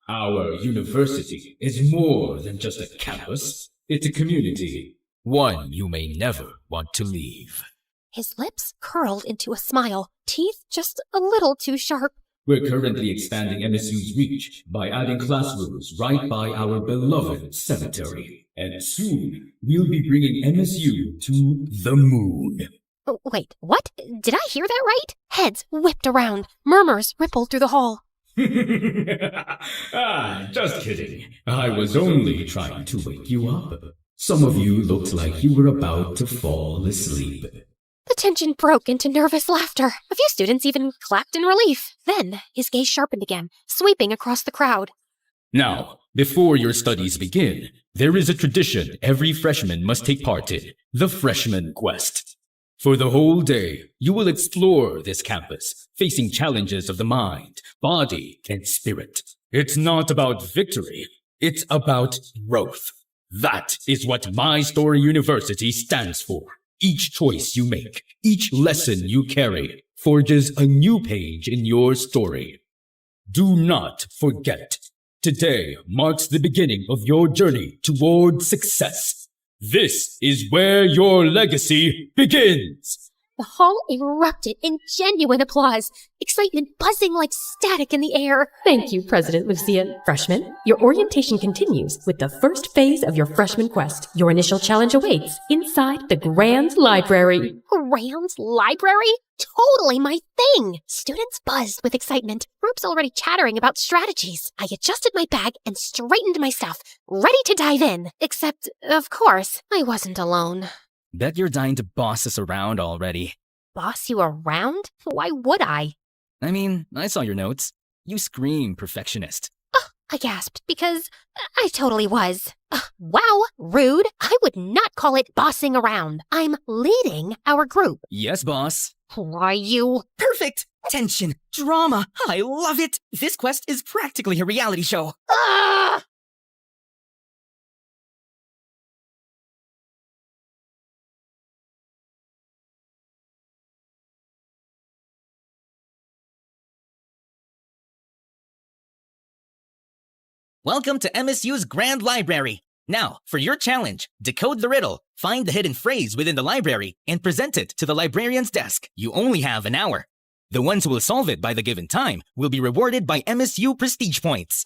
Our university is more than just a campus. It's a community, one you may never want to leave. His lips curled into a smile, teeth just a little too sharp. We're currently expanding MSU's reach by adding classrooms right by our beloved cemetery. And soon, we'll be bringing MSU to the moon. Oh, wait, what? Did I hear that right? Heads whipped around. Murmurs rippled through the hall. Just kidding. I was only trying to wake you up. Some of you looked like you were about to fall asleep. The tension broke into nervous laughter. A few students even clapped in relief. Then his gaze sharpened again, sweeping across the crowd. Now, before your studies begin, there is a tradition every freshman must take part in, the Freshman Quest. For the whole day, you will explore this campus, facing challenges of the mind, body, and spirit. It's not about victory, it's about growth. That is what My Story University stands for. Each choice you make, each lesson you carry, forges a new page in your story. Do not forget, today marks the beginning of your journey toward success. This is where your legacy begins. The hall erupted in genuine applause, excitement buzzing like static in the air. Thank you, President Lucia. Freshmen, your orientation continues with the first phase of your freshman quest. Your initial challenge awaits inside the Grand Library. Grand Library? Totally my thing! Students buzzed with excitement, groups already chattering about strategies. I adjusted my bag and straightened my stuff, ready to dive in. Except, of course, I wasn't alone. Bet you're dying to boss us around already. Boss you around? Why would I? I mean, I saw your notes. You scream perfectionist. I gasped, because I totally was. Wow, rude. I would not call it bossing around. I'm leading our group. Yes, boss. Why, you... Perfect! Tension, drama, I love it! This quest is practically a reality show. Ah! Welcome to MSU's Grand Library. Now, for your challenge, decode the riddle, find the hidden phrase within the library, and present it to the librarian's desk. You only have an hour. The ones who will solve it by the given time will be rewarded by MSU prestige points.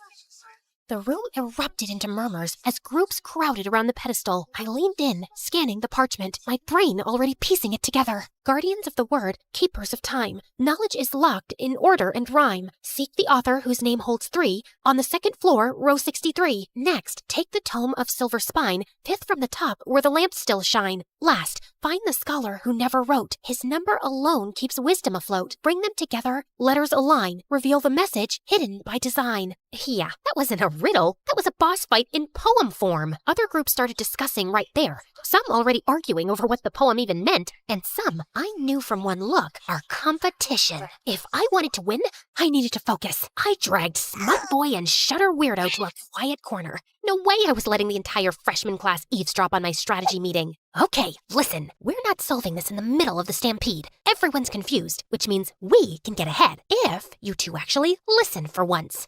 The room erupted into murmurs as groups crowded around the pedestal. I leaned in, scanning the parchment, my brain already piecing it together. Guardians of the word, keepers of time. Knowledge is locked in order and rhyme. Seek the author whose name holds 3. On the second floor, row 63. Next, take the tome of silver spine, 5th from the top where the lamps still shine. Last, find the scholar who never wrote. His number alone keeps wisdom afloat. Bring them together, letters align. Reveal the message hidden by design. Yeah, that wasn't a riddle. That was a boss fight in poem form. Other groups started discussing right there. Some already arguing over what the poem even meant, and some I knew from one look, our competition. If I wanted to win, I needed to focus. I dragged Smut Boy and Shutter Weirdo to a quiet corner. No way I was letting the entire freshman class eavesdrop on my strategy meeting. Okay, listen, we're not solving this in the middle of the stampede. Everyone's confused, which means we can get ahead if you two actually listen for once.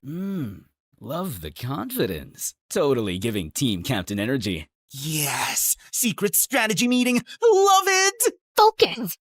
Love the confidence. Totally giving team captain energy. Yes! Secret strategy meeting! Love it! Focus!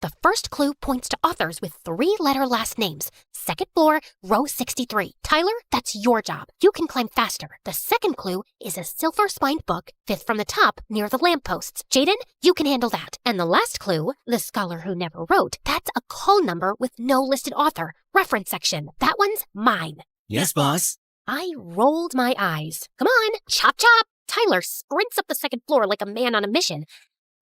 The first clue points to authors with 3-letter last names. Second floor, row 63. Tyler, that's your job. You can climb faster. The second clue is a silver-spined book, 5th from the top, near the lampposts. Jaden, you can handle that. And the last clue, the scholar who never wrote, that's a call number with no listed author. Reference section. That one's mine. Yes, boss. I rolled my eyes. Come on, chop chop! Tyler sprints up the second floor like a man on a mission.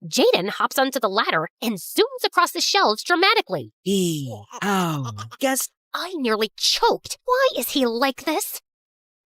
Jaden hops onto the ladder and zooms across the shelves dramatically. Guess I nearly choked. Why is he like this?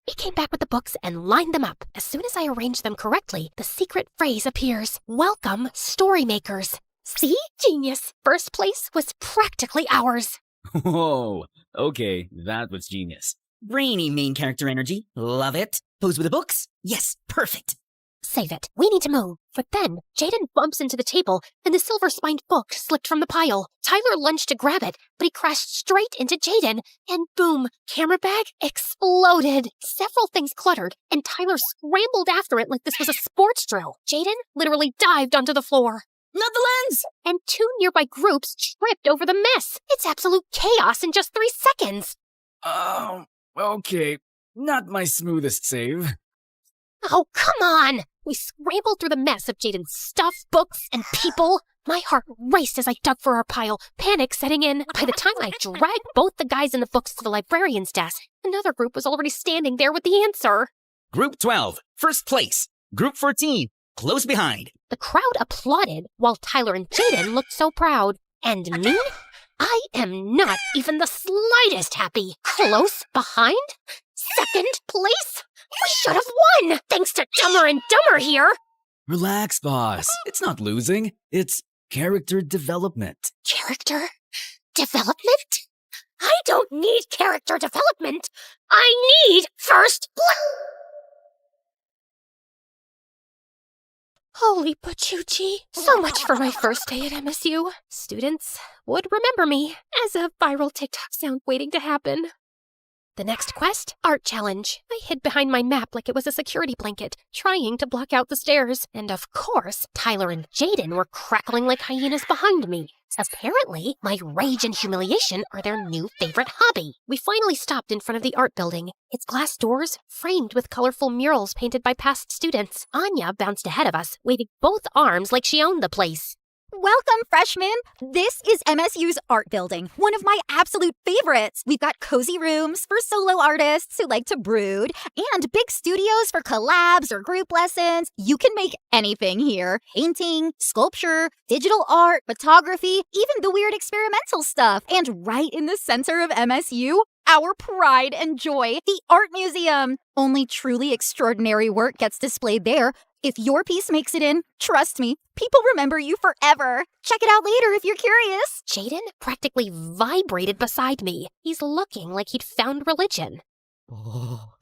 He came back with the books and lined them up. As soon as I arrange them correctly, the secret phrase appears. Welcome, story makers. See? Genius. First place was practically ours. Whoa, okay, that was genius. brainy main character energy. Love it. Pose with the books? Yes, perfect. Save it. We need to move. But then, Jaden bumps into the table, and the silver-spined book slipped from the pile. Tyler lunged to grab it, but he crashed straight into Jaden, and boom, camera bag exploded. Several things cluttered, and Tyler scrambled after it like this was a sports drill. Jaden literally dived onto the floor. Not the lens! And 2 nearby groups tripped over the mess. It's absolute chaos in just 3 seconds. Okay. Not my smoothest save. Oh, come on! We scrambled through the mess of Jaden's stuff, books, and people. My heart raced as I dug for our pile, panic setting in. By the time I dragged both the guys in the books to the librarian's desk, another group was already standing there with the answer. Group 12, first place. Group 14, close behind. The crowd applauded while Tyler and Jaden looked so proud. And me? I am not even the slightest happy. Close behind? Second place? We should have won, thanks to Dumber and Dumber here. Relax, boss. It's not losing. It's character development. Character development? I don't need character development. I need first place. Holy Pachuchi! So much for my first day at MSU. Students would remember me as a viral TikTok sound waiting to happen. The next quest, art challenge. I hid behind my map like it was a security blanket, trying to block out the stairs. And of course, Tyler and Jaden were crackling like hyenas behind me. Apparently, my rage and humiliation are their new favorite hobby. We finally stopped in front of the art building. Its glass doors framed with colorful murals painted by past students. Anya bounced ahead of us, waving both arms like she owned the place. Welcome, freshmen! This is MSU's art building, one of my absolute favorites. We've got cozy rooms for solo artists who like to brood, and big studios for collabs or group lessons. You can make anything here. Painting, sculpture, digital art, photography, even the weird experimental stuff. And right in the center of MSU, our pride and joy, the Art Museum. Only truly extraordinary work gets displayed there. If your piece makes it in, trust me, people remember you forever. Check it out later if you're curious. Jaden practically vibrated beside me. He's looking like he'd found religion. Oh,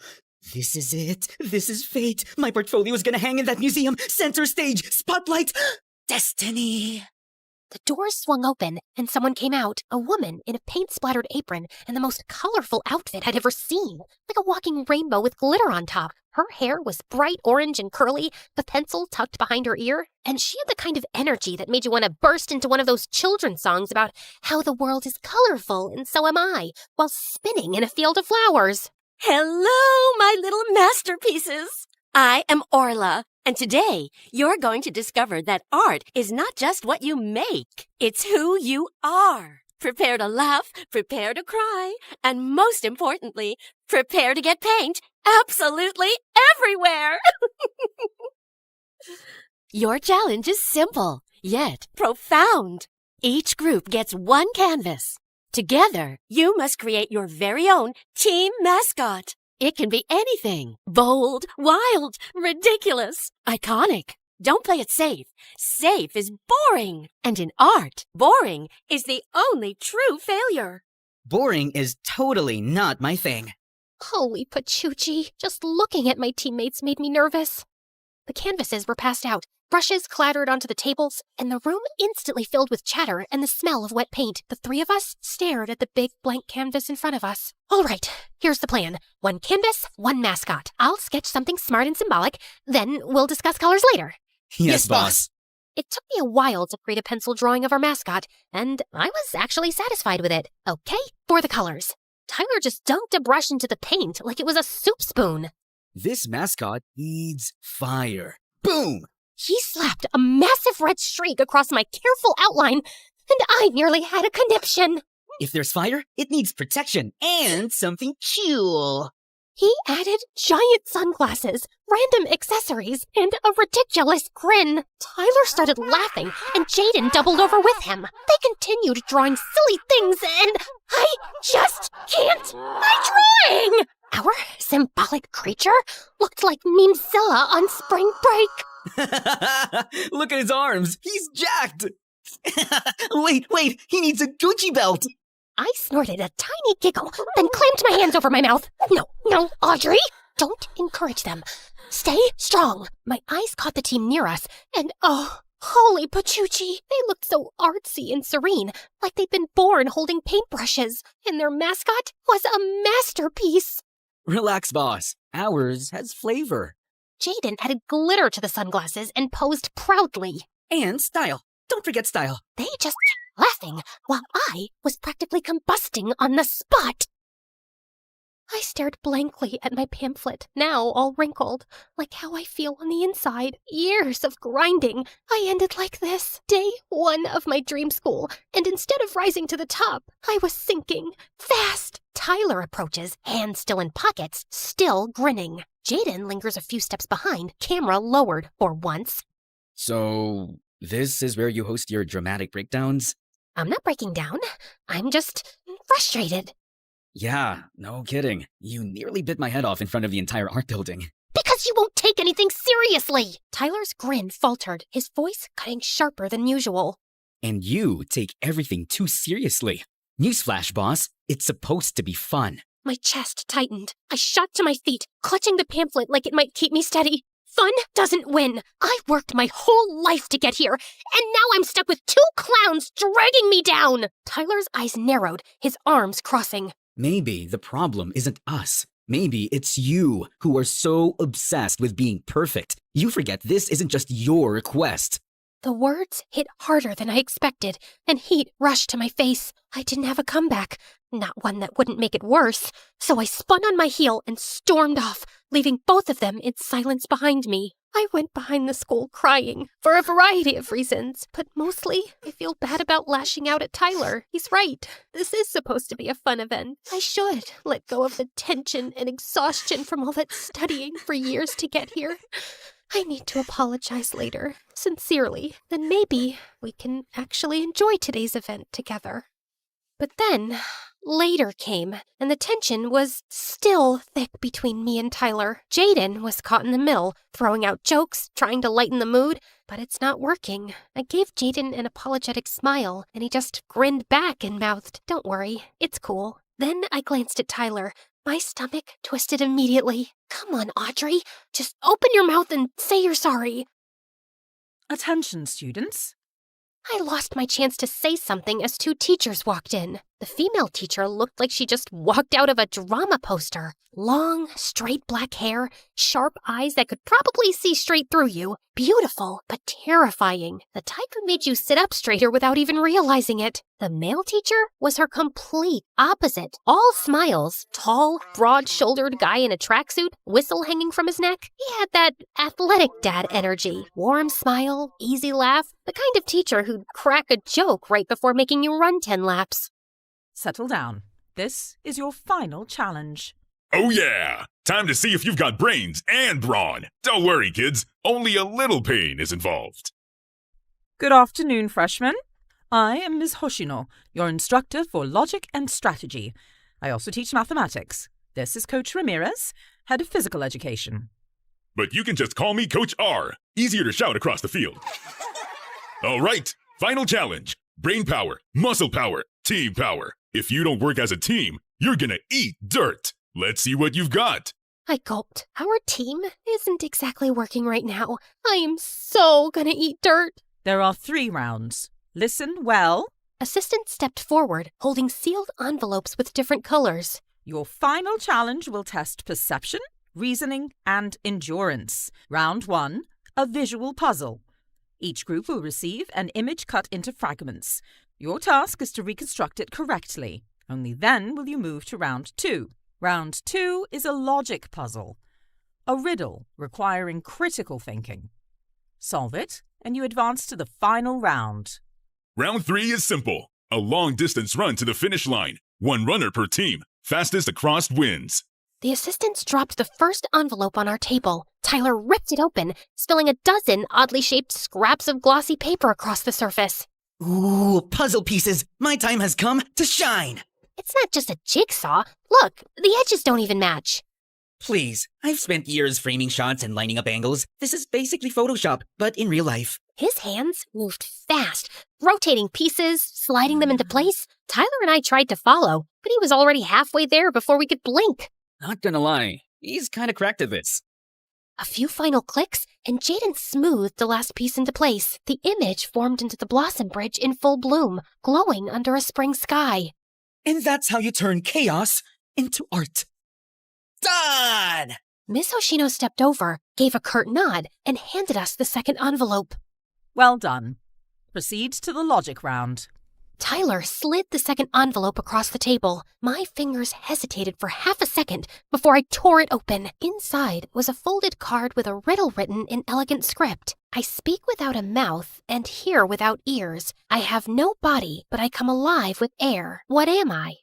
this is it. This is fate. My portfolio is gonna hang in that museum. Center stage, spotlight, destiny. The doors swung open, and someone came out, a woman in a paint-splattered apron and the most colorful outfit I'd ever seen, like a walking rainbow with glitter on top. Her hair was bright orange and curly, the pencil tucked behind her ear, and she had the kind of energy that made you want to burst into one of those children's songs about how the world is colorful and so am I, while spinning in a field of flowers. Hello, my little masterpieces! I am Orla, and today you're going to discover that art is not just what you make, it's who you are. Prepare to laugh, prepare to cry, and most importantly, prepare to get paint absolutely everywhere! Your challenge is simple, yet profound. Each group gets one canvas. Together, you must create your very own team mascot. It can be anything. Bold, wild, ridiculous, iconic. Don't play it safe. Safe is boring. And in art, boring is the only true failure. Boring is totally not my thing. Holy Pachuchi, just looking at my teammates made me nervous. The canvases were passed out, brushes clattered onto the tables, and the room instantly filled with chatter and the smell of wet paint. The three of us stared at the big blank canvas in front of us. All right, here's the plan. One canvas, one mascot. I'll sketch something smart and symbolic, then we'll discuss colors later. Yes, boss. It took me a while to create a pencil drawing of our mascot, and I was actually satisfied with it. Okay, for the colors. Tyler just dunked a brush into the paint like it was a soup spoon. This mascot needs fire. Boom! He slapped a massive red streak across my careful outline, and I nearly had a conniption. If there's fire, it needs protection and something cool. He added giant sunglasses, random accessories, and a ridiculous grin. Tyler started laughing, and Jaden doubled over with him. They continued drawing silly things, and I just can't. My drawing! Our symbolic creature looked like Memezilla on spring break. Look at his arms. He's jacked. Wait, he needs a Gucci belt. I snorted a tiny giggle, then clamped my hands over my mouth. No, Audrey! Don't encourage them. Stay strong. My eyes caught the team near us, and holy Pachuchi! They looked so artsy and serene, like they'd been born holding paintbrushes, and their mascot was a masterpiece. Relax, boss. Ours has flavor. Jaden added glitter to the sunglasses and posed proudly. And style. Don't forget style. They just kept laughing while I was practically combusting on the spot. I stared blankly at my pamphlet, now all wrinkled, like how I feel on the inside. Years of grinding. I ended like this. Day 1 of my dream school, and instead of rising to the top, I was sinking fast. Tyler approaches, hands still in pockets, still grinning. Jaden lingers a few steps behind, camera lowered for once. So, this is where you host your dramatic breakdowns? I'm not breaking down. I'm just frustrated. Yeah, no kidding. You nearly bit my head off in front of the entire art building. Because you won't take anything seriously! Tyler's grin faltered, his voice cutting sharper than usual. And you take everything too seriously. Newsflash, boss. It's supposed to be fun. My chest tightened. I shot to my feet, clutching the pamphlet like it might keep me steady. Fun doesn't win. I worked my whole life to get here, and now I'm stuck with two clowns dragging me down. Tyler's eyes narrowed, his arms crossing. Maybe the problem isn't us. Maybe it's you who are so obsessed with being perfect. You forget this isn't just your quest. The words hit harder than I expected, and heat rushed to my face. I didn't have a comeback, not one that wouldn't make it worse, so I spun on my heel and stormed off, leaving both of them in silence behind me. I went behind the school crying, for a variety of reasons, but mostly I feel bad about lashing out at Tyler. He's right. This is supposed to be a fun event. I should let go of the tension and exhaustion from all that studying for years to get here. I need to apologize later, sincerely. Then maybe we can actually enjoy today's event together. But then, later came, and the tension was still thick between me and Tyler. Jaden was caught in the middle, throwing out jokes, trying to lighten the mood, but it's not working. I gave Jaden an apologetic smile, and he just grinned back and mouthed, "Don't worry, it's cool." Then I glanced at Tyler. My stomach twisted immediately. Come on, Audrey. Just open your mouth and say you're sorry. Attention, students. I lost my chance to say something as two teachers walked in. The female teacher looked like she just walked out of a drama poster. Long, straight black hair, sharp eyes that could probably see straight through you. Beautiful, but terrifying. The type who made you sit up straighter without even realizing it. The male teacher was her complete opposite. All smiles, tall, broad-shouldered guy in a tracksuit, whistle hanging from his neck. He had that athletic dad energy. Warm smile, easy laugh, the kind of teacher who'd crack a joke right before making you run 10 laps. Settle down. This is your final challenge. Oh yeah! Time to see if you've got brains and brawn. Don't worry, kids. Only a little pain is involved. Good afternoon, freshmen. I am Ms. Hoshino, your instructor for logic and strategy. I also teach mathematics. This is Coach Ramirez, head of physical education. But you can just call me Coach R. Easier to shout across the field. All right, final challenge. Brain power, muscle power, team power. If you don't work as a team, you're gonna eat dirt. Let's see what you've got. I gulped. Our team isn't exactly working right now. I am so gonna eat dirt. There are 3 rounds. Listen well. Assistant stepped forward, holding sealed envelopes with different colors. Your final challenge will test perception, reasoning, and endurance. Round 1, a visual puzzle. Each group will receive an image cut into fragments. Your task is to reconstruct it correctly. Only then will you move to round 2. Round 2 is a logic puzzle, a riddle requiring critical thinking. Solve it, and you advance to the final round. Round 3 is simple. A long-distance run to the finish line. 1 runner per team. Fastest across wins. The assistants dropped the first envelope on our table. Tyler ripped it open, spilling a dozen oddly shaped scraps of glossy paper across the surface. Ooh, puzzle pieces. My time has come to shine. It's not just a jigsaw. Look, the edges don't even match. Please, I've spent years framing shots and lining up angles. This is basically Photoshop, but in real life. His hands moved fast, rotating pieces, sliding them into place. Tyler and I tried to follow, but he was already halfway there before we could blink. Not gonna lie, he's kinda cracked at this. A few final clicks, and Jaden smoothed the last piece into place. The image formed into the blossom bridge in full bloom, glowing under a spring sky. And that's how you turn chaos into art. Done! Miss Hoshino stepped over, gave a curt nod, and handed us the second envelope. Well done. Proceed to the logic round. Tyler slid the second envelope across the table. My fingers hesitated for half a second before I tore it open. Inside was a folded card with a riddle written in elegant script. I speak without a mouth and hear without ears. I have no body, but I come alive with air. What am I?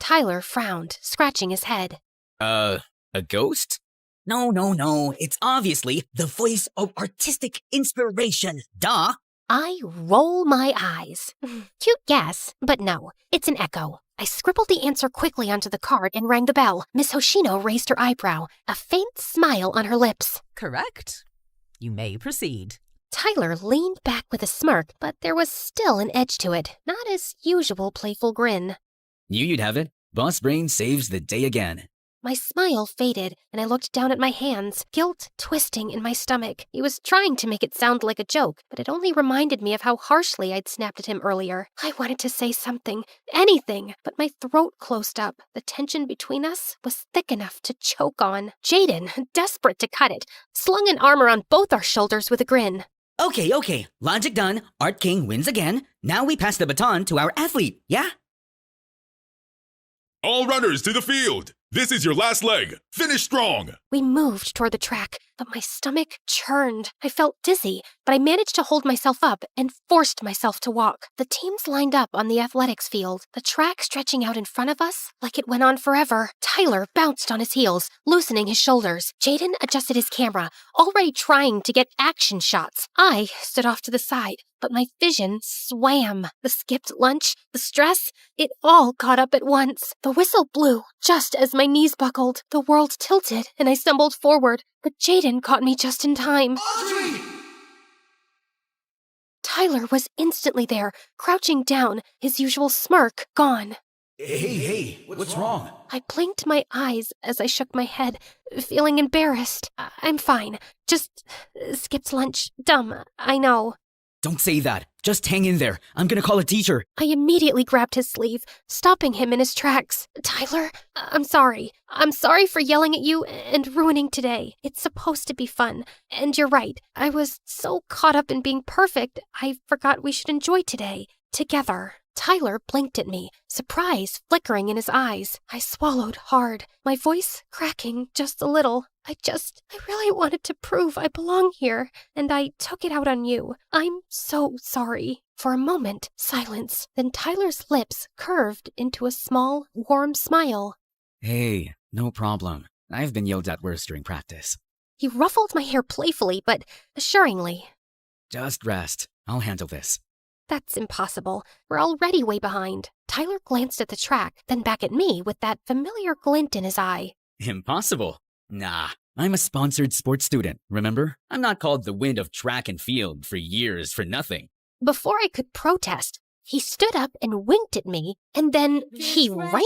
Tyler frowned, scratching his head. A ghost? No. It's obviously the voice of artistic inspiration. Duh! I roll my eyes. Cute guess, but no, it's an echo. I scribbled the answer quickly onto the card and rang the bell. Miss Hoshino raised her eyebrow, a faint smile on her lips. Correct. You may proceed. Tyler leaned back with a smirk, but there was still an edge to it, not his usual playful grin. Knew you'd have it. Boss Brain saves the day again. My smile faded, and I looked down at my hands, guilt twisting in my stomach. He was trying to make it sound like a joke, but it only reminded me of how harshly I'd snapped at him earlier. I wanted to say something, anything, but my throat closed up. The tension between us was thick enough to choke on. Jaden, desperate to cut it, slung an arm around both our shoulders with a grin. Okay. Logic done. Art King wins again. Now we pass the baton to our athlete, yeah? All runners to the field! This is your last leg. Finish strong! We moved toward the track, but my stomach churned. I felt dizzy, but I managed to hold myself up and forced myself to walk. The teams lined up on the athletics field, the track stretching out in front of us like it went on forever. Tyler bounced on his heels, loosening his shoulders. Jaden adjusted his camera, already trying to get action shots. I stood off to the side, but my vision swam. The skipped lunch, the stress, it all caught up at once. The whistle blew just as my knees buckled. The world tilted and I stumbled forward, but Jaden caught me just in time. Audrey! Tyler was instantly there, crouching down, his usual smirk gone. Hey, what's wrong? I blinked my eyes as I shook my head, feeling embarrassed. I'm fine. Just skipped lunch. Dumb, I know. Don't say that. Just hang in there. I'm gonna call a teacher. I immediately grabbed his sleeve, stopping him in his tracks. Tyler, I'm sorry. I'm sorry for yelling at you and ruining today. It's supposed to be fun. And you're right. I was so caught up in being perfect, I forgot we should enjoy today. Together. Tyler blinked at me, surprise flickering in his eyes. I swallowed hard, my voice cracking just a little. I really wanted to prove I belong here, and I took it out on you. I'm so sorry. For a moment, silence. Then Tyler's lips curved into a small, warm smile. Hey, no problem. I've been yelled at worse during practice. He ruffled my hair playfully, but assuringly. Just rest. I'll handle this. That's impossible. We're already way behind. Tyler glanced at the track, then back at me with that familiar glint in his eye. Impossible? Nah, I'm a sponsored sports student, remember? I'm not called the wind of track and field for years for nothing. Before I could protest, he stood up and winked at me, and then he ran.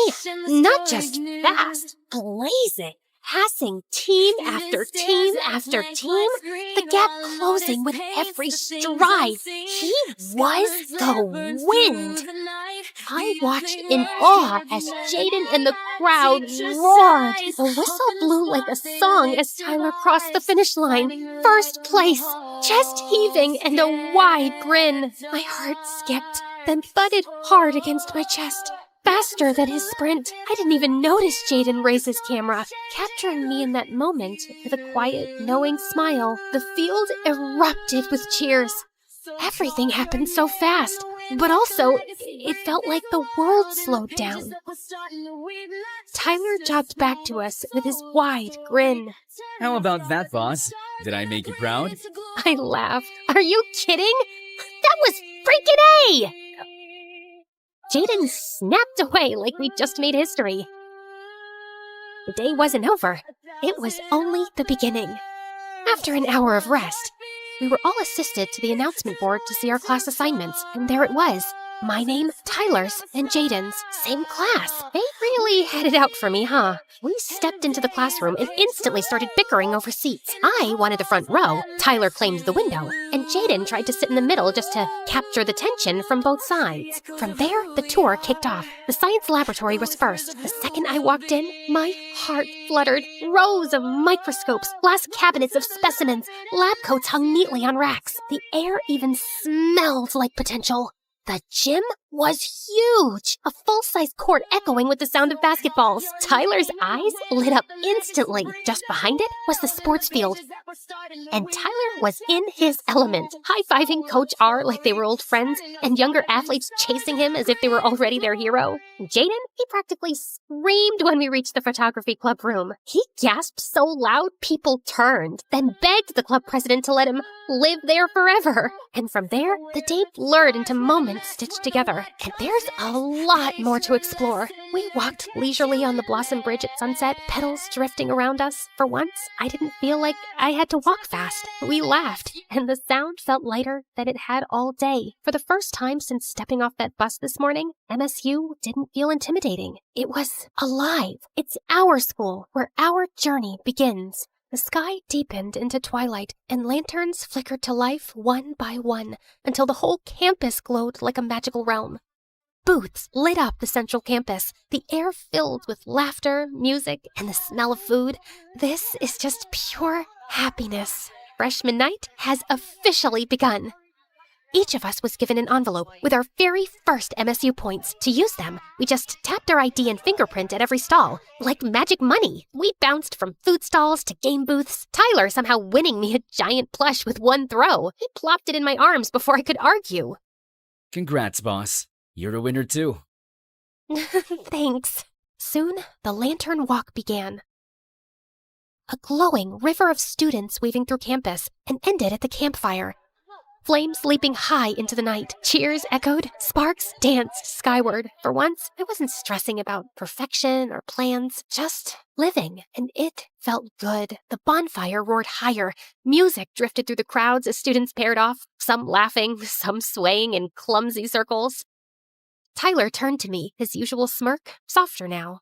Not just fast, blazing. Passing team after team after team, the gap closing with every stride. He was the wind. I watched in awe as Jaden and the crowd roared. The whistle blew like a song as Tyler crossed the finish line. First place, chest heaving and a wide grin. My heart skipped, then thudded hard against my chest. Faster than his sprint. I didn't even notice Jaden raise his camera, capturing me in that moment with a quiet, knowing smile. The field erupted with cheers. Everything happened so fast, but also it felt like the world slowed down. Tyler jogged back to us with his wide grin. How about that, boss? Did I make you proud? I laughed. Are you kidding? That was freaking A! Jaden snapped away like we just made history. The day wasn't over. It was only the beginning. After an hour of rest, we were all assisted to the announcement board to see our class assignments, and there it was. My name, Tyler's, and Jaden's. Same class. They really had it out for me, huh? We stepped into the classroom and instantly started bickering over seats. I wanted the front row, Tyler claimed the window, and Jaden tried to sit in the middle just to capture the tension from both sides. From there, the tour kicked off. The science laboratory was first. The second I walked in, my heart fluttered. Rows of microscopes, glass cabinets of specimens, lab coats hung neatly on racks. The air even smelled like potential. The gym was huge, a full-size court echoing with the sound of basketballs. Tyler's eyes lit up instantly. Just behind it was the sports field, and Tyler was in his element, high-fiving Coach R like they were old friends, and younger athletes chasing him as if they were already their hero. Jaden, he practically screamed when we reached the photography club room. He gasped so loud people turned, then begged the club president to let him live there forever. And from there, the day blurred into moments stitched together. here, and there's a lot more to explore. We walked leisurely on the Blossom Bridge at sunset, petals drifting around us. For once, I didn't feel like I had to walk fast. We laughed, and the sound felt lighter than it had all day. For the first time since stepping off that bus this morning, MSU didn't feel intimidating. It was alive. It's our school, where our journey begins. The sky deepened into twilight, and lanterns flickered to life one by one until the whole campus glowed like a magical realm. Booths lit up the central campus, the air filled with laughter, music, and the smell of food. This is just pure happiness. Freshman night has officially begun. Each of us was given an envelope with our very first MSU points. To use them, we just tapped our ID and fingerprint at every stall. Like magic money, we bounced from food stalls to game booths, Tyler somehow winning me a giant plush with one throw. He plopped it in my arms before I could argue. Congrats, boss. You're a winner too. Thanks. Soon, the lantern walk began. A glowing river of students weaving through campus and ended at the campfire. Flames leaping high into the night. Cheers echoed. Sparks danced skyward. For once, I wasn't stressing about perfection or plans, just living, and it felt good. The bonfire roared higher. Music drifted through the crowds as students paired off, some laughing, some swaying in clumsy circles. Tyler turned to me, his usual smirk, softer now.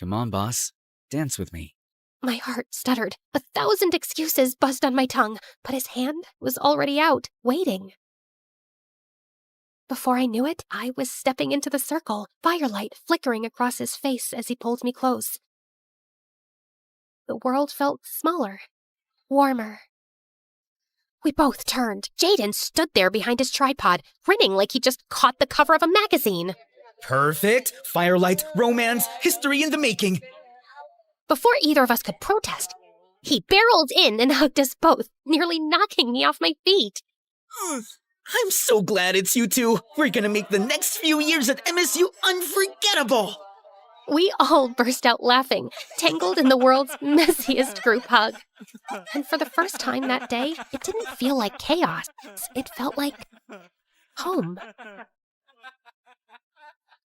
Come on, boss. Dance with me. My heart stuttered. 1,000 excuses buzzed on my tongue, but his hand was already out, waiting. Before I knew it, I was stepping into the circle, firelight flickering across his face as he pulled me close. The world felt smaller, warmer. We both turned. Jaden stood there behind his tripod, grinning like he just caught the cover of a magazine. Perfect. Firelight, romance, history in the making. Before either of us could protest, he barreled in and hugged us both, nearly knocking me off my feet. I'm so glad it's you two. We're gonna make the next few years at MSU unforgettable. We all burst out laughing, tangled in the world's messiest group hug. And for the first time that day, it didn't feel like chaos. It felt like home.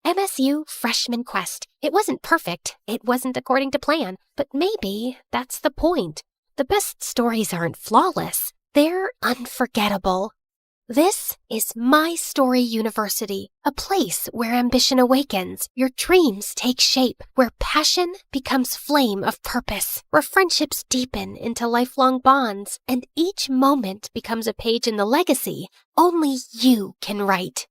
MSU Freshman Quest. It wasn't perfect. It wasn't according to plan. But maybe that's the point. The best stories aren't flawless. They're unforgettable. This is My Story University, a place where ambition awakens, your dreams take shape, where passion becomes flame of purpose, where friendships deepen into lifelong bonds, and each moment becomes a page in the legacy only you can write.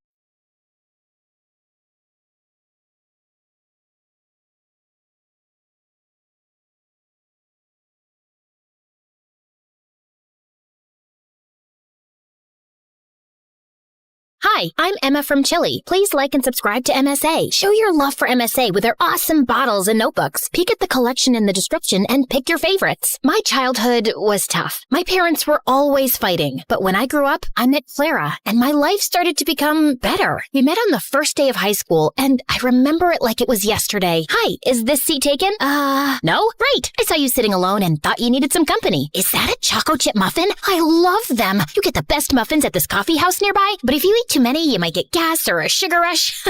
Hi, I'm Emma from Chile. Please like and subscribe to MSA. Show your love for MSA with their awesome bottles and notebooks. Peek at the collection in the description and pick your favorites. My childhood was tough. My parents were always fighting. But when I grew up, I met Clara, and my life started to become better. We met on the first day of high school, and I remember it like it was yesterday. Hi, is this seat taken? No? Great. I saw you sitting alone and thought you needed some company. Is that a choco chip muffin? I love them. You get the best muffins at this coffee house nearby, but if you eat too many, you might get gas or a sugar rush.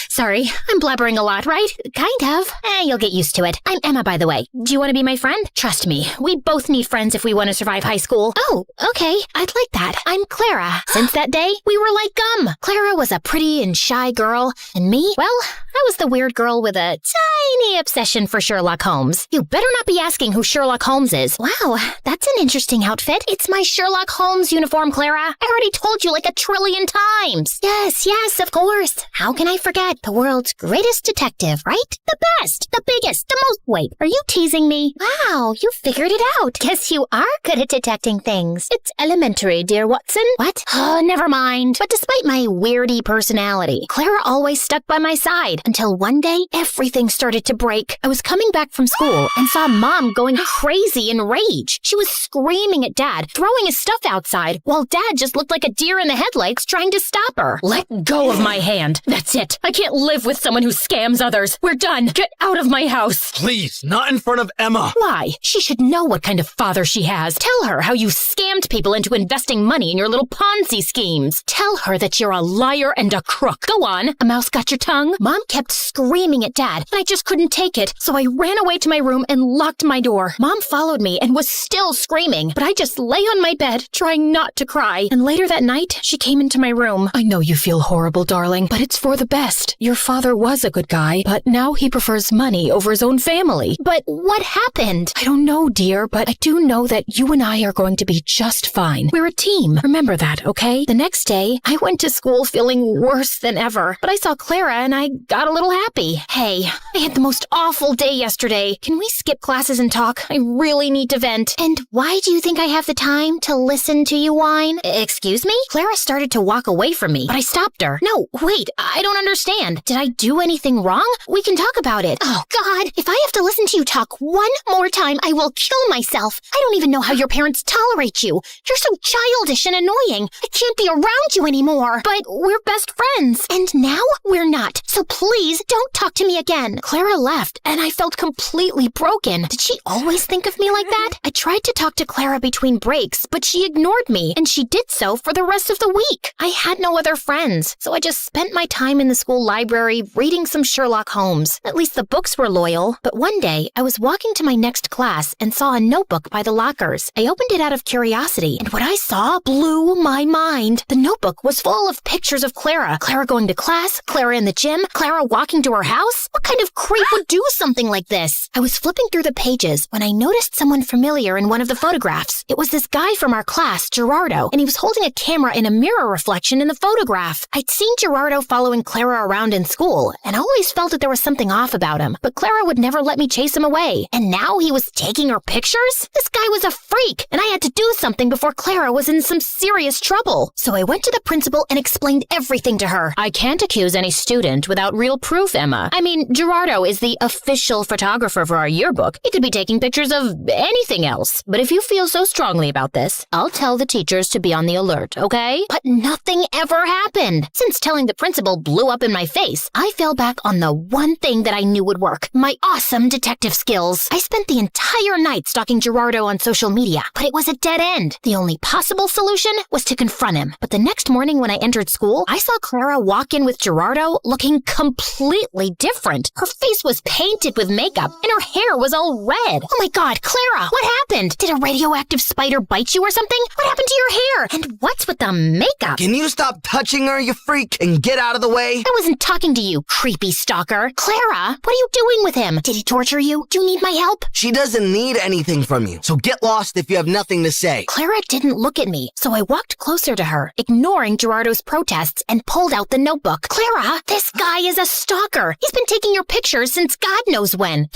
Sorry, I'm blabbering a lot, right? Kind of. You'll get used to it. I'm Emma, by the way. Do you want to be my friend? Trust me, we both need friends if we want to survive high school. Oh, okay. I'd like that. I'm Clara. Since that day, we were like gum. Clara was a pretty and shy girl, and me, well, I was the weird girl with a tiny obsession for Sherlock Holmes. You better not be asking who Sherlock Holmes is. Wow, that's an interesting outfit. It's my Sherlock Holmes uniform, Clara. I already told you like 1 trillion times. Yes, of course. How can I forget? The world's greatest detective, right? The best, the biggest, the most... Wait, are you teasing me? Wow, you figured it out. Guess you are good at detecting things. It's elementary, dear Watson. What? Oh, never mind. But despite my weirdy personality, Clara always stuck by my side. until one day, everything started to break. I was coming back from school and saw Mom going crazy in rage. She was screaming at Dad, throwing his stuff outside, while Dad just looked like a deer in the headlights trying to stop her. Let go of my hand. That's it. I can't live with someone who scams others. We're done. Get out of my house. Please, not in front of Emma. Why? She should know what kind of father she has. Tell her how you scammed people into investing money in your little Ponzi schemes. Tell her that you're a liar and a crook. Go on. A mouse got your tongue? Mom kept screaming at Dad, and I just couldn't take it, so I ran away to my room and locked my door. Mom followed me and was still screaming, but I just lay on my bed, trying not to cry. And later that night, she came into my room. I know you feel horrible, darling, but it's for the best. Your father was a good guy, but now he prefers money over his own family. But what happened? I don't know, dear, but I do know that you and I are going to be just fine. We're a team. Remember that, okay? The next day, I went to school feeling worse than ever, but I saw Clara and I got a little happy. Hey, I had the most awful day yesterday. Can we skip classes and talk? I really need to vent. And why do you think I have the time to listen to you whine? Excuse me? Clara started to walk away from me, but I stopped her. No, wait, I don't understand. Did I do anything wrong? We can talk about it. Oh, God, if I have to listen to you talk one more time, I will kill myself. I don't even know how your parents tolerate you. You're so childish and annoying. I can't be around you anymore. But we're best friends. And now we're not. So please don't talk to me again. Clara left, and I felt completely broken. Did she always think of me like that? I tried to talk to Clara between breaks, but she ignored me, and she did so for the rest of the week. I had no other friends, so I just spent my time in the school library reading some Sherlock Holmes. At least the books were loyal. But one day, I was walking to my next class and saw a notebook by the lockers. I opened it out of curiosity, and what I saw blew my mind. The notebook was full of pictures of Clara. Clara going to class, Clara in the gym, Clara walking to her house. What kind of creep would do something like this? I was flipping through the pages when I noticed someone familiar in one of the photographs. It was this guy from our class, Gerardo, and he was holding a camera in a mirror reflection in the photograph. I'd seen Gerardo following Clara around in school, and I always felt that there was something off about him, but Clara would never let me chase him away. And now he was taking her pictures? This guy was a freak, and I had to do something before Clara was in some serious trouble. So I went to the principal and explained everything to her. I can't accuse any student without real proof, Emma. I mean, Gerardo is the official photographer for our yearbook. He could be taking pictures of anything else. But if you feel so strongly about this, I'll tell the teachers to be on the alert, okay? But nothing ever happened. Since telling the principal blew up in my face, I fell back on the one thing that I knew would work. My awesome detective skills. I spent the entire night stalking Gerardo on social media, but it was a dead end. The only possible solution was to confront him. But the next morning when I entered school, I saw Clara walk in with Gerardo looking completely different. Her face was painted with makeup, and her hair was all red. Oh my God, Clara, what happened? Did a radioactive spider bite you or something? What happened to your hair? And what's with the makeup? Can you stop touching her, you freak, and get out of the way? I wasn't talking to you, creepy stalker. Clara, what are you doing with him? Did he torture you? Do you need my help? She doesn't need anything from you, so get lost if you have nothing to say. Clara didn't look at me, so I walked closer to her, ignoring Gerardo's protests, and pulled out the notebook. Clara, this guy is a stalker. He's been taking your pictures since God knows when.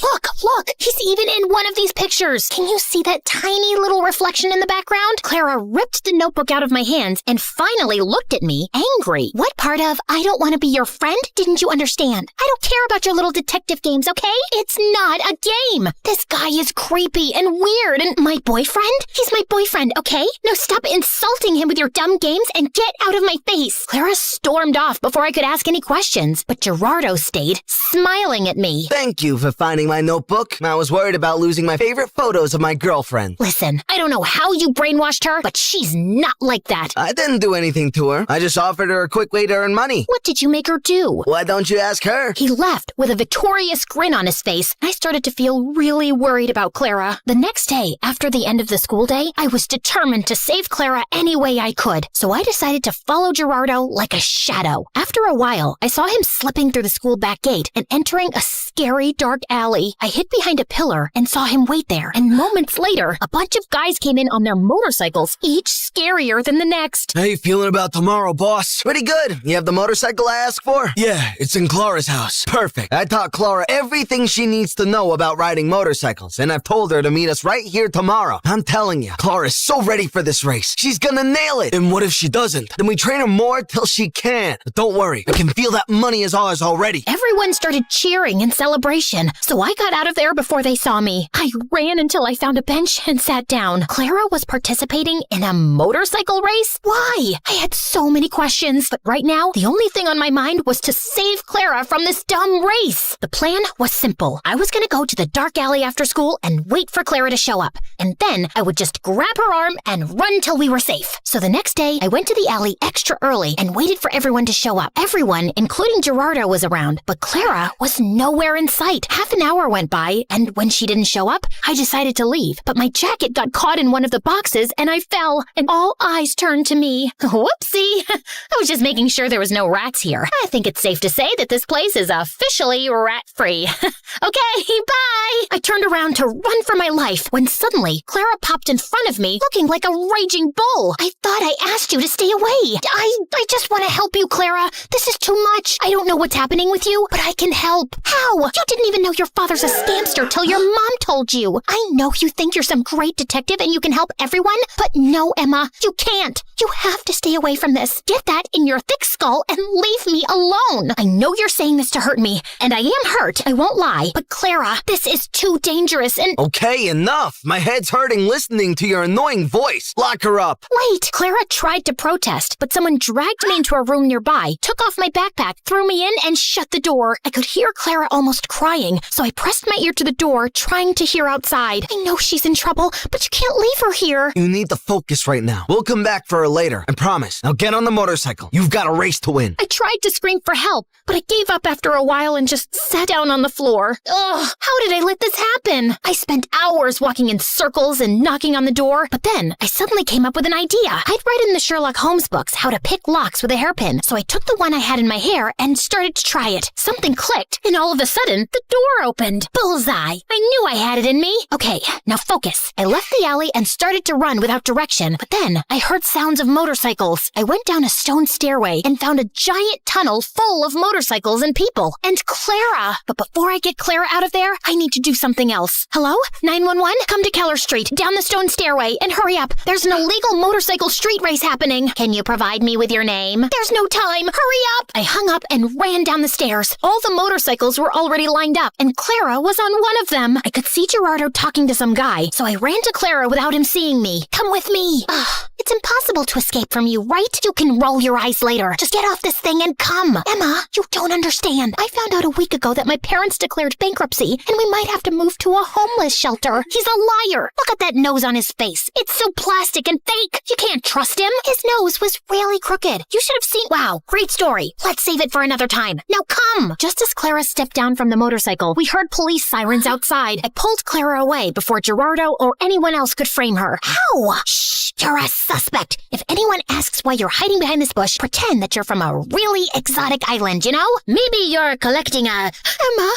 Look, he's even in one of these pictures. Can you see that tiny little reflection in the background? Clara ripped the notebook out of my hands and finally looked at me, angry. What part of I don't want to be your friend didn't you understand? I don't care about your little detective games, okay? It's not a game. This guy is creepy and weird, and my boyfriend? He's my boyfriend, okay? Now stop insulting him with your dumb games and get out of my face. Clara stormed off before I could ask any questions, but Gerardo stayed, smiling at me. Thank you for finding my notebook. I was worried about losing my favorite photos of my girlfriend. Listen, I don't know how you brainwashed her, but she's not like that. I didn't do anything to her. I just offered her a quick way to earn money. What did you make her do? Why don't you ask her? He left with a victorious grin on his face. I started to feel really worried about Clara. The next day, after the end of the school day, I was determined to save Clara any way I could. So I decided to follow Gerardo like a shadow. After a while, I saw him slipping through the school back gate and entering a scary dark alley. I hid behind a pillar and saw him wait there. And moments later, a bunch of guys came in on their motorcycles, each scarier than the next. How you feeling about tomorrow, boss? Pretty good. You have the motorcycle I asked for? Yeah, it's in Clara's house. Perfect. I taught Clara everything she needs to know about riding motorcycles, and I've told her to meet us right here tomorrow. I'm telling you, Clara's so ready for this race. She's gonna nail it. And what if she doesn't? Then we train her more till she can. But don't worry, I can feel that money is ours stars already. Everyone started cheering in celebration, so I got out of there before they saw me. I ran until I found a bench and sat down. Clara was participating in a motorcycle race? Why? I had so many questions, but right now, the only thing on my mind was to save Clara from this dumb race. The plan was simple. I was gonna go to the dark alley after school and wait for Clara to show up, and then I would just grab her arm and run till we were safe. So the next day, I went to the alley extra early and waited for everyone to show up. Everyone, including Gerardo, was around, but Clara was nowhere in sight. Half an hour went by, and when she didn't show up, I decided to leave. But my jacket got caught in one of the boxes, and I fell, and all eyes turned to me. Whoopsie! I was just making sure there was no rats here. I think it's safe to say that this place is officially rat-free. Okay, bye! I turned around to run for my life when suddenly Clara popped in front of me, looking like a raging bull. I thought I asked you to stay away. I just want to help you, Clara. This is too much. I don't know what's happening with you, but I can help. How? You didn't even know your father's a scamster till your mom told you. I know you think you're some great detective and you can help everyone, but no, Emma, you can't. You have to stay away from this. Get that in your thick skull and leave me alone. I know you're saying this to hurt me, and I am hurt, I won't lie. But Clara, this is too dangerous and— Okay, enough. My head's hurting listening to your annoying voice. Lock her up. Wait, Clara tried to protest, but someone dragged me into a room nearby, took off my backpack, threw me in, and shut the door. I could hear Clara almost crying, so I pressed my ear to the door, trying to hear outside. I know she's in trouble, but you can't leave her here. You need to focus right now. We'll come back for her later, I promise. Now get on the motorcycle. You've got a race to win. I tried to scream for help, but I gave up after a while and just sat down on the floor. Ugh, how did I let this happen? I spent hours walking in circles and knocking on the door, but then I suddenly came up with an idea. I'd read in the Sherlock Holmes books how to pick locks with a hairpin, so I took the one I had in my hair and started to try it. Something clicked, and all of a sudden, the door opened. Bullseye! I knew I had it in me. Okay, now focus. I left the alley and started to run without direction, but then I heard sounds of motorcycles. I went down a stone stairway and found a giant tunnel full of motorcycles and people. And Clara! But before I get Clara out of there, I need to do something else. Hello? 911? Come to Keller Street, down the stone stairway, and hurry up. There's an illegal motorcycle street race happening. Can you provide me with your name? There's no time. Hurry up! I hung up and ran down the stairs. All the motorcycles were already lined up, and Clara was on one of them. I could see Gerardo talking to some guy, so I ran to Clara without him seeing me. Come with me. It's impossible to escape from you, right? You can roll your eyes later. Just get off this thing and come. Emma, you don't understand. I found out a week ago that my parents declared bankruptcy, and we might have to move to a homeless shelter. He's a liar. Look at that nose on his face. It's so plastic and fake. You can't trust him. His nose was really crooked. You should have seen— Wow, great story. Let's save it for another time. Now come. Just as Clara stepped down from the motorcycle, we heard police sirens outside. I pulled Clara away before Gerardo or anyone else could frame her. How? Shh, you're a suspect. If anyone asks why you're hiding behind this bush, pretend that you're from a really exotic island, you know? Maybe you're collecting a— Emma,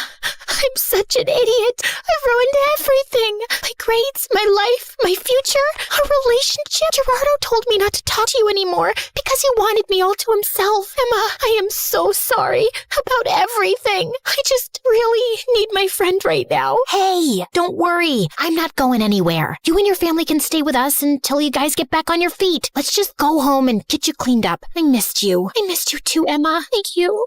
I'm such an idiot. I've ruined everything. My grades, my life, my future, our relationship. Gerardo told me not to talk to you anymore because he wanted me all to himself. Emma, I am so sorry about everything. I just really need my friend right now. Hey, don't worry. I'm not going anywhere. You and your family can stay with us until you guys get back on your feet. Let's just go home and get you cleaned up. I missed you. I missed you too, Emma. Thank you.